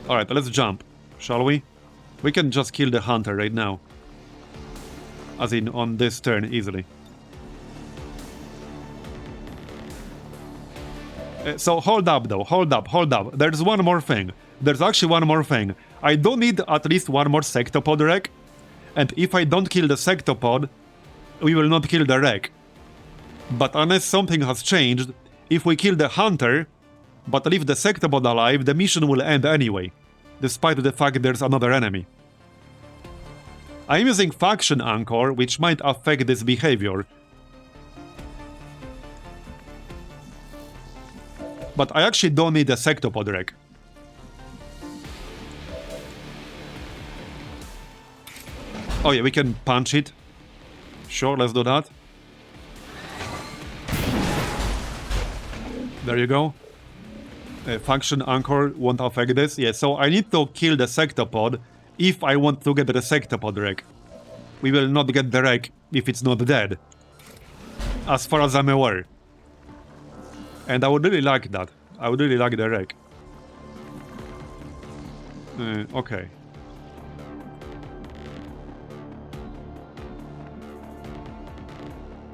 Alright, let's jump, shall we? We can just kill the hunter right now. As in, on this turn, easily. So, hold up though, hold up. There's one more thing. There's actually one more thing. I do need at least one more sectopod wreck. And if I don't kill the sectopod, we will not kill the wreck. But unless something has changed, if we kill the hunter, but leave the sectopod alive, the mission will end anyway, despite the fact there's another enemy. I'm using faction anchor, which might affect this behavior. But I actually don't need a sectopod wreck. Oh yeah, we can punch it. Sure, let's do that. There you go. Faction anchor won't affect this. Yeah, so I need to kill the sectopod if I want to get the sectopod wreck. We will not get the wreck if it's not dead. As far as I'm aware. And I would really like that. I would really like the wreck. Okay.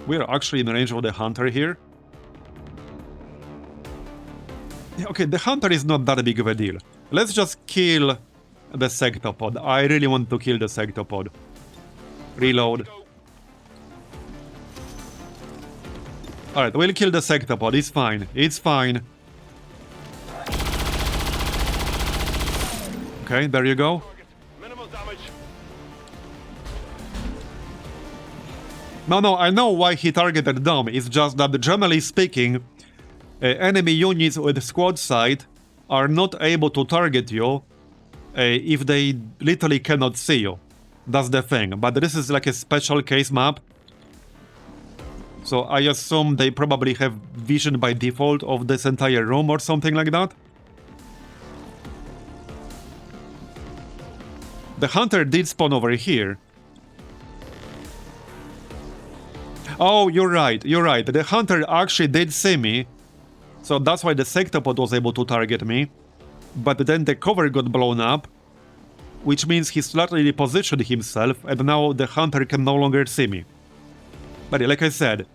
We are actually in range of the hunter here. Yeah, okay, the hunter is not that big of a deal. Let's just kill the sectopod. I really want to kill the sectopod. Reload. Alright, we'll kill the sectopod. It's fine. It's fine. Okay, there you go. Minimal damage. No, I know why he targeted Dom. It's just that, generally speaking, enemy units with squad sight are not able to target you if they literally cannot see you. That's the thing. But this is like a special case map. So I assume they probably have vision by default of this entire room or something like that. The hunter did spawn over here. Oh, you're right, you're right. The hunter actually did see me. So that's why the sectopod was able to target me. But then the cover got blown up, which means he slightly repositioned himself, and now the hunter can no longer see me. But like I said,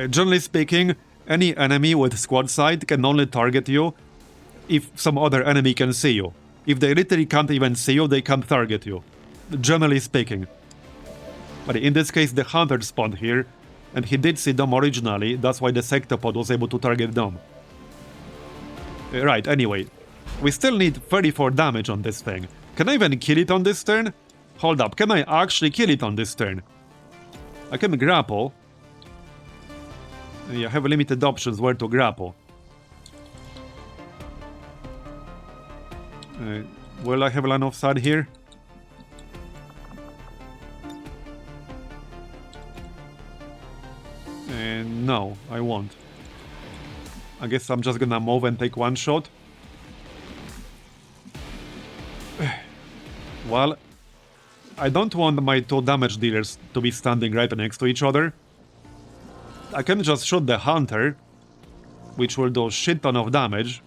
generally speaking, any enemy with squad sight can only target you if some other enemy can see you. If they literally can't even see you, they can't target you. Generally speaking. But in this case, the hunter spawned here, and he did see Dom originally, that's why the sectopod was able to target Dom. Right, anyway. We still need 34 damage on this thing. Can I even kill it on this turn? Hold up, can I actually kill it on this turn? I can grapple. Yeah, I have limited options where to grapple. Will I have line of sight here? No, I won't. I guess I'm just gonna move and take one shot. Well, I don't want my two damage dealers to be standing right next to each other. I can just shoot the hunter, which will do a shit ton of damage.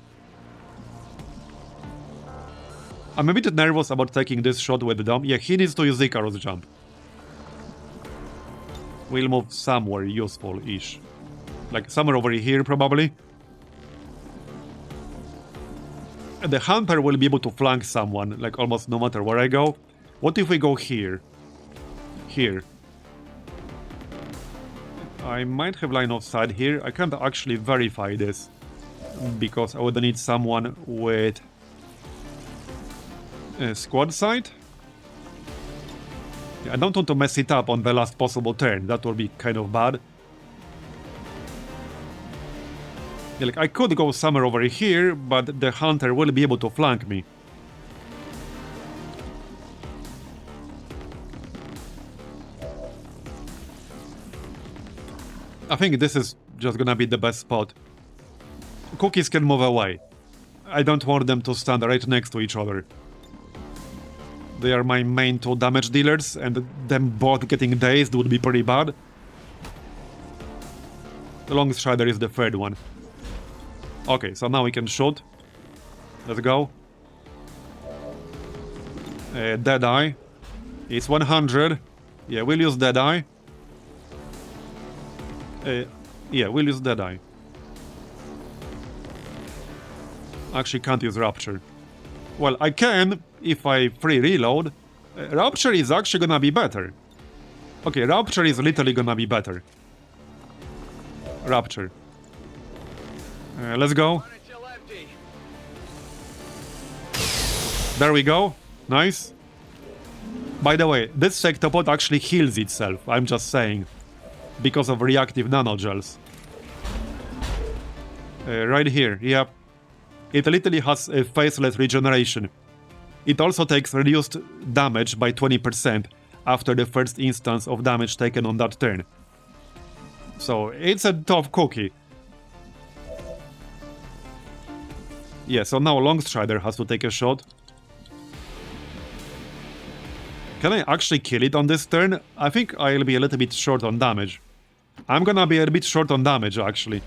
I'm a bit nervous about taking this shot with Dom. Yeah, he needs to use Icarus jump. We'll move somewhere useful-ish. Like somewhere over here, probably. The hunter will be able to flank someone, like almost no matter where I go. What if we go here? Here. I might have line of sight here. I can't actually verify this, because I would need someone with squad sight. I don't want to mess it up on the last possible turn. That would be kind of bad. Yeah, like I could go somewhere over here, but the hunter will be able to flank me. I think this is just gonna be the best spot. Cookies can move away. I don't want them to stand right next to each other. They are my main two damage dealers, and them both getting dazed would be pretty bad. The Long Strider is the third one. Okay, so now we can shoot. Let's go. Deadeye. It's 100. Yeah, we'll use Deadeye. Yeah, we'll use Deadeye. Actually can't use Rapture. Well, I can if I free reload. Rapture is actually gonna be better. Okay, Rapture is literally gonna be better. Rapture. Let's go. There we go. Nice. By the way, this sectopod actually heals itself, I'm just saying. Because of reactive nanogels. Right here, yep. It literally has a faceless regeneration. It also takes reduced damage by 20% after the first instance of damage taken on that turn. So, it's a tough cookie. Yeah, so now Longstrider has to take a shot. Can I actually kill it on this turn? I think I'll be a little bit short on damage. I'm gonna be a bit short on damage, actually.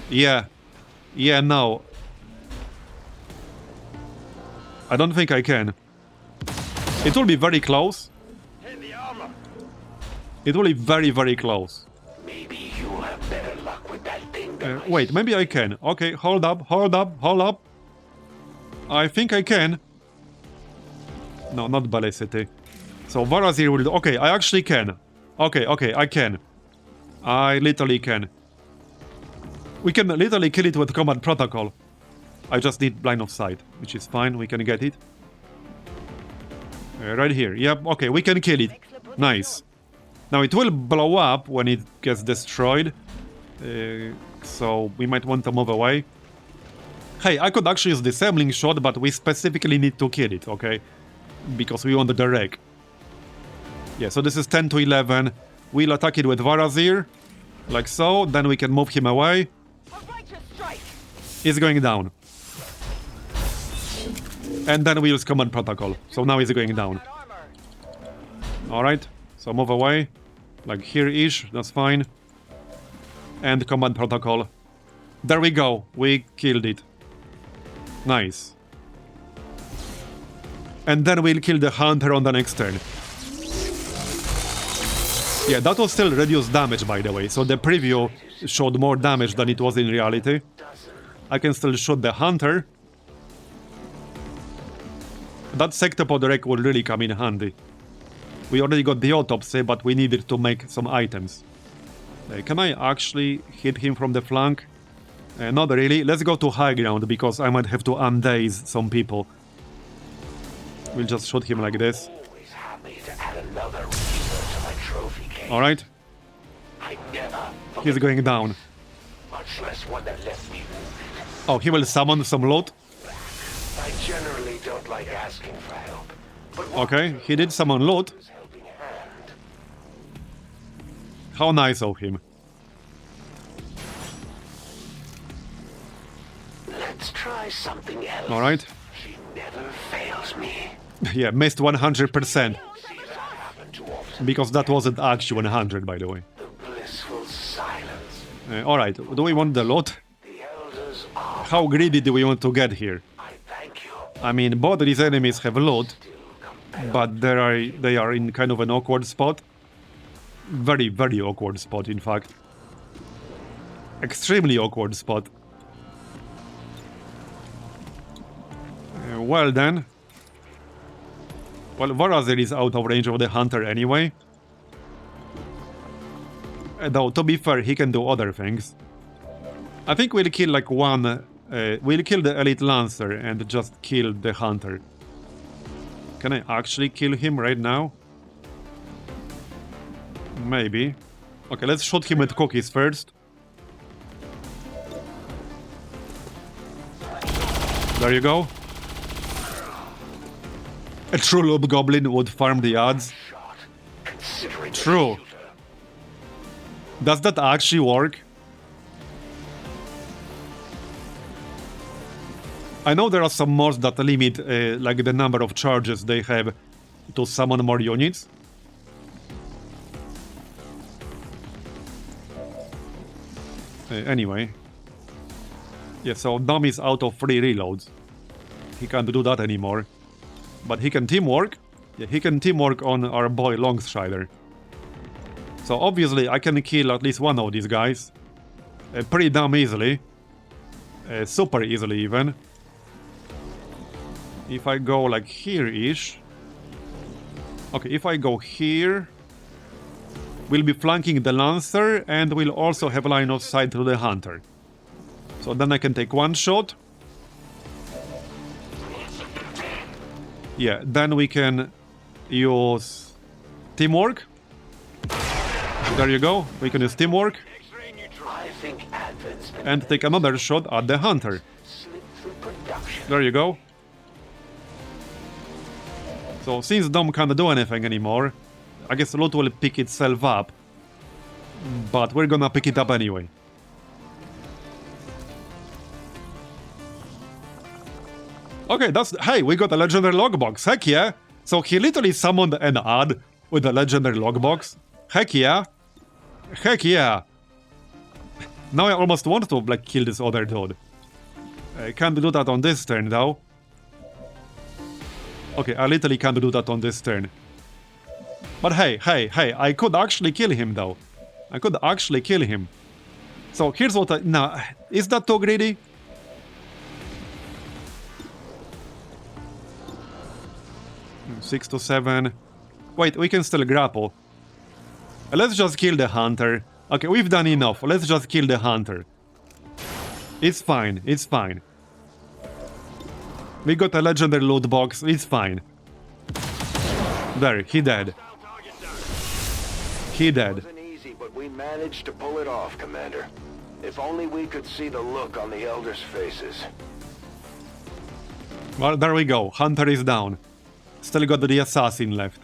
Yeah. Yeah, no. I don't think I can. It will be very close. It will be very, very close. Maybe you'll have better luck with that thing. Wait, maybe I can. Okay, hold up, hold up, hold up. I think I can. No, not Balicity. So Marbozir will do... Okay, I actually can. Okay, I can. I literally can. We can literally kill it with Command Protocol. I just need line of sight, which is fine, we can get it. Right here, yep, okay, we can kill it. Nice. Now it will blow up when it gets destroyed. So we might want to move away. Hey, I could actually use Disabling Shot, but we specifically need to kill it, okay? Because we want the wreck. Yeah, so this is 10 to 11. We'll attack it with Marbozir, like so, then we can move him away. He's going down. And then we use Command Protocol. So now he's going down. Alright, so move away. Like here-ish, that's fine. And command protocol. There we go, we killed it. Nice. And then we'll kill the hunter on the next turn. Yeah, that was still reduced damage, by the way, so the preview showed more damage than it was in reality. I can still shoot the hunter. That sectopod wreck will really come in handy. We already got the autopsy, but we needed to make some items. Can I actually hit him from the flank? Not really. Let's go to high ground, because I might have to undaze some people. We'll just shoot him like this. Alright. He's going down. Oh, he will summon some loot? I generally don't like asking for help. Okay, he did summon loot. How nice of him. Let's try something else. Alright. She never fails me. Yeah, missed 100%. Because that wasn't actually 100, by the way. The blissful silence. Alright, do we want the loot? The elders are. How greedy do we want to get here? I thank you. I mean, both these enemies have loot, but they are in kind of an awkward spot. Very, very awkward spot, in fact. Extremely awkward spot. Well then. Well, Marbozir is out of range of the hunter anyway. Though, to be fair, he can do other things. I think we'll kill like one... we'll kill the elite lancer and just kill the hunter. Can I actually kill him right now? Maybe. Okay, let's shoot him with cookies first. There you go. A true loop goblin would farm the odds. True. Does that actually work? I know there are some mods that limit like the number of charges they have to summon more units. Anyway. Yeah, so Dom is out of free reloads. He can't do that anymore. But he can teamwork. Yeah, he can teamwork on our boy Longstrider. So obviously I can kill at least one of these guys. Pretty damn easily. Super easily even. If I go like here-ish. Okay, if I go here... we'll be flanking the Lancer and we'll also have line of sight to the Hunter. So then I can take one shot. Yeah, then we can use teamwork. There you go, we can use teamwork. And take another shot at the Hunter. There you go. So since Dom can't do anything anymore, I guess loot will pick itself up. But we're gonna pick it up anyway. Okay, that's... hey, we got a legendary logbox, heck yeah! So he literally summoned an ad with a legendary logbox. Heck yeah! Heck yeah! Now I almost want to, like, kill this other dude. I can't do that on this turn, though. Okay, I literally can't do that on this turn. But hey, I could actually kill him, though. I could actually kill him. So here's what I... nah, is that too greedy? Six to 7. Wait, we can still grapple. Let's just kill the Hunter. Okay, we've done enough. Let's just kill the Hunter. It's fine, it's fine. We got a legendary loot box, it's fine. There, he dead. He dead. It wasn't easy, but we managed to pull it off, Commander. If only we could see the look on the Elders' faces. Well, there we go. Hunter is down. Still got the assassin left.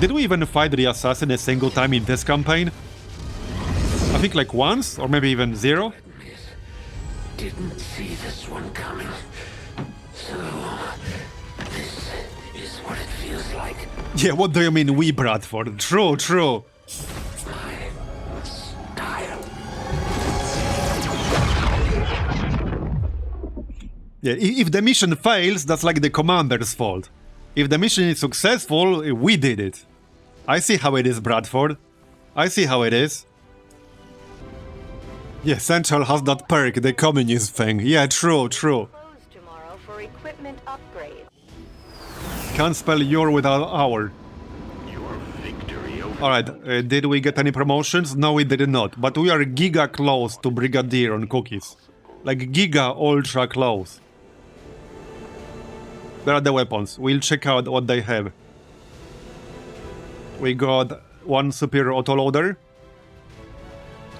Did we even fight the assassin a single time in this campaign? I think like once, or maybe even 0. Didn't see this one coming. So, this is what it feels like Yeah, what do you mean we, Bradford? True, true. my style. Yeah, if the mission fails, that's like the commander's fault. If the mission is successful, we did it. I see how it is, Bradford. I see how it is. Yeah, Central has that perk, the communist thing. Yeah, true, true. Closed tomorrow for equipment upgrade. Can't spell your without our. Your victory over Alright, did we get any promotions? No, we did not. But we are giga close to Brigadier on cookies. Like giga ultra close. There are the weapons. We'll check out what they have. We got one superior autoloader.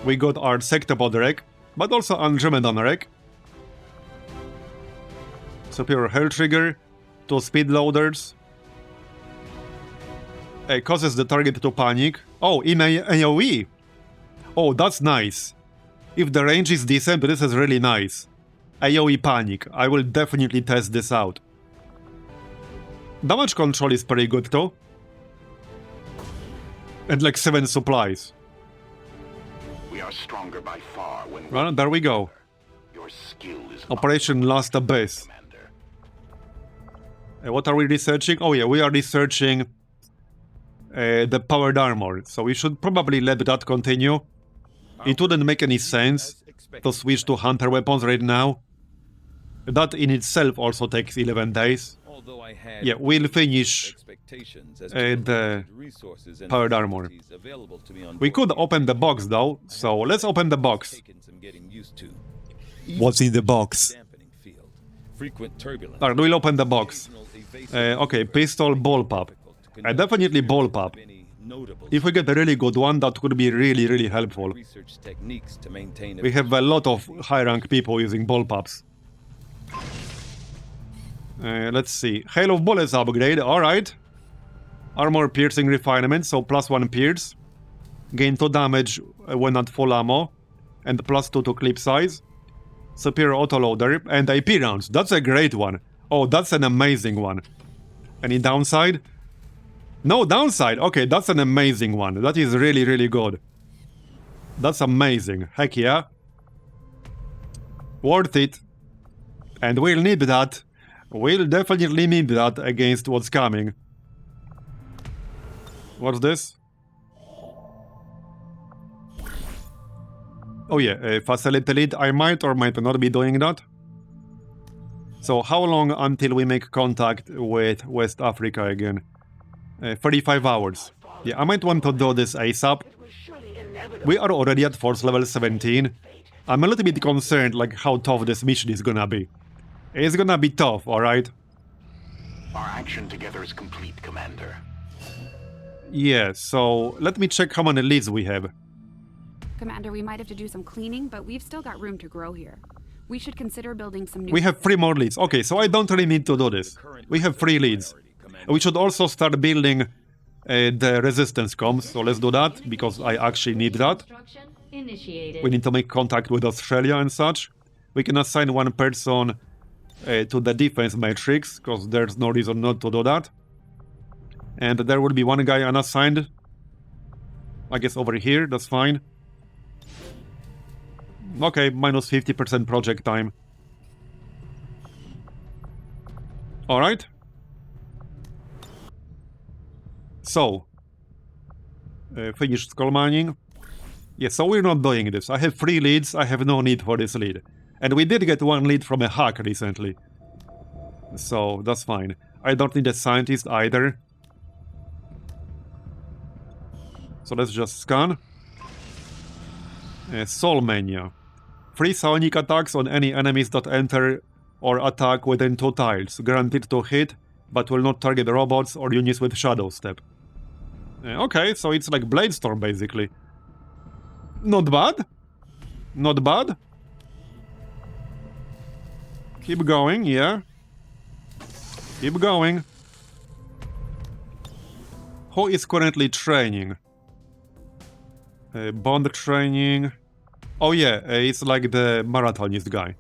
We got our sectopod wreck, but also Andromedan wreck. Superior hell trigger, 2 speed loaders. Causes the target to panic. Oh, in AoE. Oh, that's nice. If the range is decent, this is really nice. AoE panic. I will definitely test this out. Damage control is pretty good too. And like 7 supplies. We are stronger by far when Well, there we go. your skill is Operation Last Abyss. Commander. What are we researching? Oh yeah, we are researching the powered armor. So we should probably let that continue. It wouldn't make any sense to switch to hunter weapons right now. That in itself also takes 11 days. Yeah, we'll finish the powered armor. We could open the box though, so let's open the box. What's in the box? Alright, we'll open the box. Okay, pistol bullpup. Definitely bullpup. If we get a really good one, that could be really, really helpful. We have a lot of high-rank people using bullpups. Let's see. Hail of Bullets upgrade, alright. Armor piercing refinement, so +1 pierce. Gain 2 damage when at full ammo. And +2 to clip size. Superior autoloader and AP rounds. That's a great one. Oh, that's an amazing one. Any downside? No downside. Okay, that's an amazing one. That is really, really good. That's amazing. Heck yeah. Worth it. And we'll need that. We'll definitely need that against what's coming. What's this? Oh yeah, facility lead. I might or might not be doing that. So how long until we make contact with West Africa again? 35 hours. Yeah, I might want to do this ASAP. We are already at force level 17. I'm a little bit concerned like how tough this mission is gonna be. It's gonna be tough, alright? Our action together is complete, Commander. Yeah, so let me check how many leads we have. Commander, we might have to do some cleaning, but we've still got room to grow here. We should consider building some new... We have 3 more leads. Okay, so I don't really need to do this. We have 3 leads. We should also start building the resistance comms, so let's do that, because I actually need that. We need to make contact with Australia and such. We can assign 1 person to the defense matrix, because there's no reason not to do that. And there will be 1 guy unassigned. I guess over here, that's fine. Okay, minus 50% project time. Alright. So, finished skull mining. Yeah, so we're not doing this. I have 3 leads, I have no need for this lead. And we did get 1 lead from a hack recently. So, that's fine. I don't need a scientist either. So let's just scan. Soul Mania. 3 psionic attacks on any enemies that enter or attack within 2 tiles. Guaranteed to hit, but will not target robots or units with Shadow Step. Okay, so it's like Bladestorm basically. Not bad. Not bad. Keep going, yeah. Keep going. Who is currently training? Bond training. Oh yeah, it's like the marathonist guy.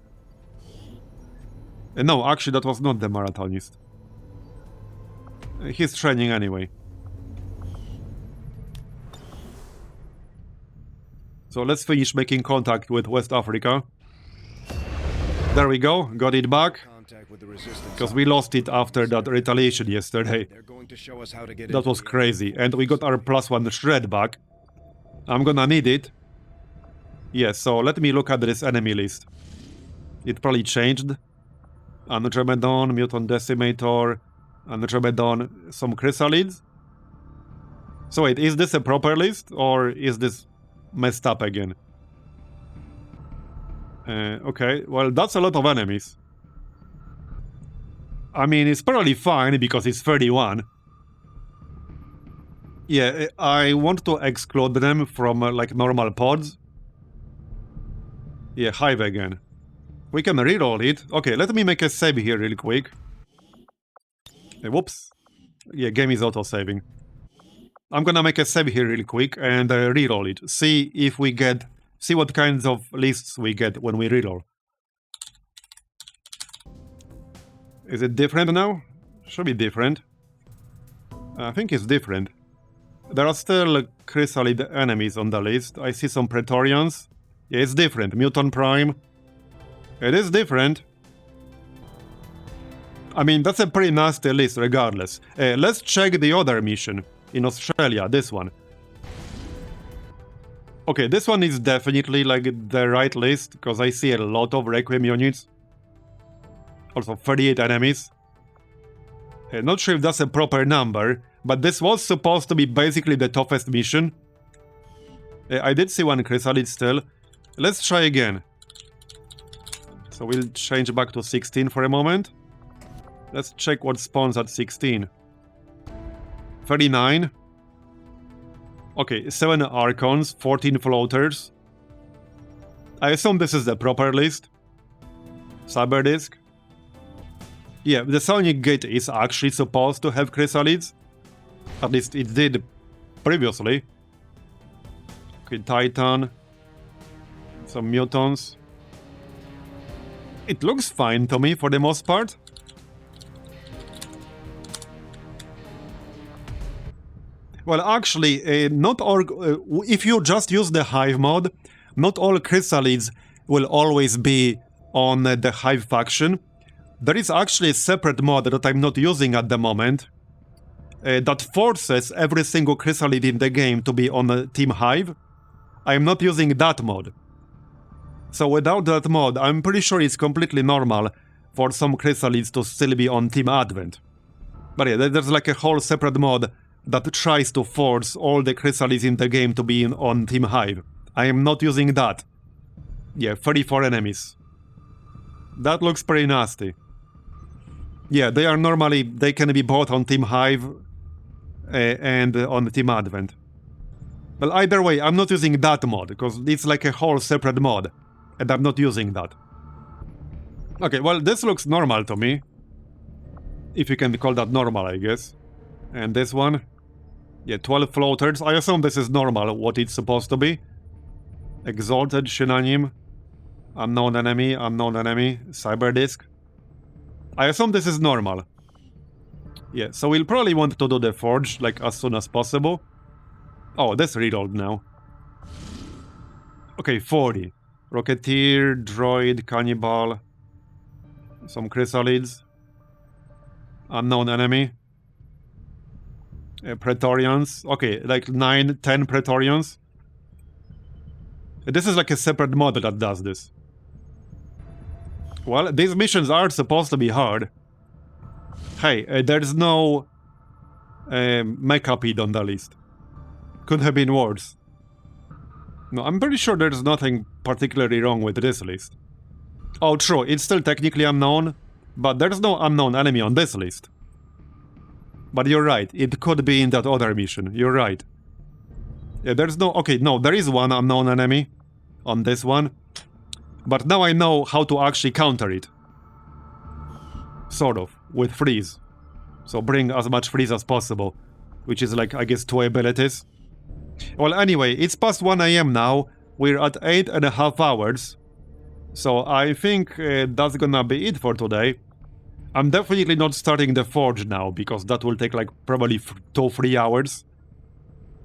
No, actually that was not the marathonist. He's training anyway. So let's finish making contact with West Africa. There we go, got it back. Because we lost it after that retaliation yesterday. That was crazy. And we got our +1 shred back. I'm gonna need it. Yes, so let me look at this enemy list. It probably changed. Andromedon, Mutant Decimator, Andromedon, some Chrysalids. So wait, is this a proper list or is this messed up again? Okay, well that's a lot of enemies. I mean, it's probably fine because it's 31. Yeah, I want to exclude them from like normal pods. Yeah, Hive again. We can reroll it. Okay, let me make a save here real quick. Whoops. Yeah, game is auto-saving. I'm gonna make a save here real quick and reroll it. See if we get... See what kinds of lists we get when we reroll. Is it different now? Should be different. I think it's different. There are still Chrysalid enemies on the list. I see some Praetorians. Yeah, it's different. Mutant Prime. It is different. I mean, that's a pretty nasty list regardless. Let's check the other mission in Australia, this one. Okay, this one is definitely like the right list, because I see a lot of Requiem units. Also 38 enemies. Not sure if that's a proper number, but this was supposed to be basically the toughest mission. I did see one Chrysalid still. Let's try again. So we'll change back to 16 for a moment. Let's check what spawns at 16. 39. Okay, 7 Archons, 14 Floaters. I assume this is the proper list. Cyberdisk. Yeah, the Sonic Gate is actually supposed to have Chrysalids. At least it did previously. Okay, Titan. Some Mutants. It looks fine to me for the most part. Well, actually, not all. If you just use the Hive mod, not all Chrysalids will always be on the Hive faction. There is actually a separate mod that I'm not using at the moment that forces every single Chrysalid in the game to be on Team Hive. I'm not using that mod. So without that mod, I'm pretty sure it's completely normal for some Chrysalids to still be on Team Advent. But yeah, there's like a whole separate mod that tries to force all the Chrysalids in the game to be on Team Hive. I am not using that. Yeah, 34 enemies. That looks pretty nasty. Yeah, they are normally... They can be both on Team Hive and on Team Advent. Well, either way, I'm not using that mod, because it's like a whole separate mod. And I'm not using that. Okay, well, this looks normal to me. If you can call that normal, I guess. And this one? Yeah, 12 Floaters. I assume this is normal, what it's supposed to be. Exalted Shinanim. Unknown enemy, Cyberdisk. I assume this is normal. Yeah, so we'll probably want to do the Forge, like, as soon as possible. Oh, that's rerolled now. Okay, 40. Rocketeer, Droid, Cannibal. Some Chrysalids. Unknown enemy. Praetorians. Okay, like 9, 10 Praetorians. This is like a separate mod that does this. Well, these missions are supposed to be hard. Hey, there's no Megacut on the list. Could have been worse. No, I'm pretty sure there's nothing particularly wrong with this list. Oh, true, it's still technically unknown, but there's no unknown enemy on this list. But you're right, it could be in that other mission, you're right. Yeah, there's no... Okay, no, there is one unknown enemy on this one. But now I know how to actually counter it. Sort of, with freeze. So bring as much freeze as possible. Which is like, I guess, 2 abilities. Well, anyway, it's past 1 AM now. We're at 8.5 hours. So I think that's gonna be it for today. I'm definitely not starting the forge now, because that will take like probably 2 or 3 hours.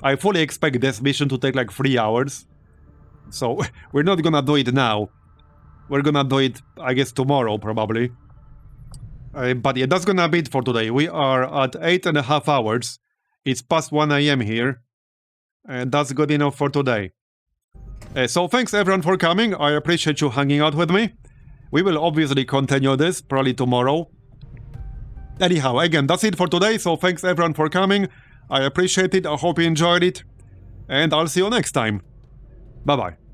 I fully expect this mission to take like 3 hours. So we're not gonna do it now. We're gonna do it, I guess, tomorrow probably. But yeah, that's gonna be it for today. We are at 8.5 hours. It's past 1 AM here. And that's good enough for today. So thanks everyone for coming. I appreciate you hanging out with me. We will obviously continue this probably tomorrow. Anyhow, again, that's it for today. So thanks everyone for coming. I appreciate it. I hope you enjoyed it. And I'll see you next time. Bye-bye.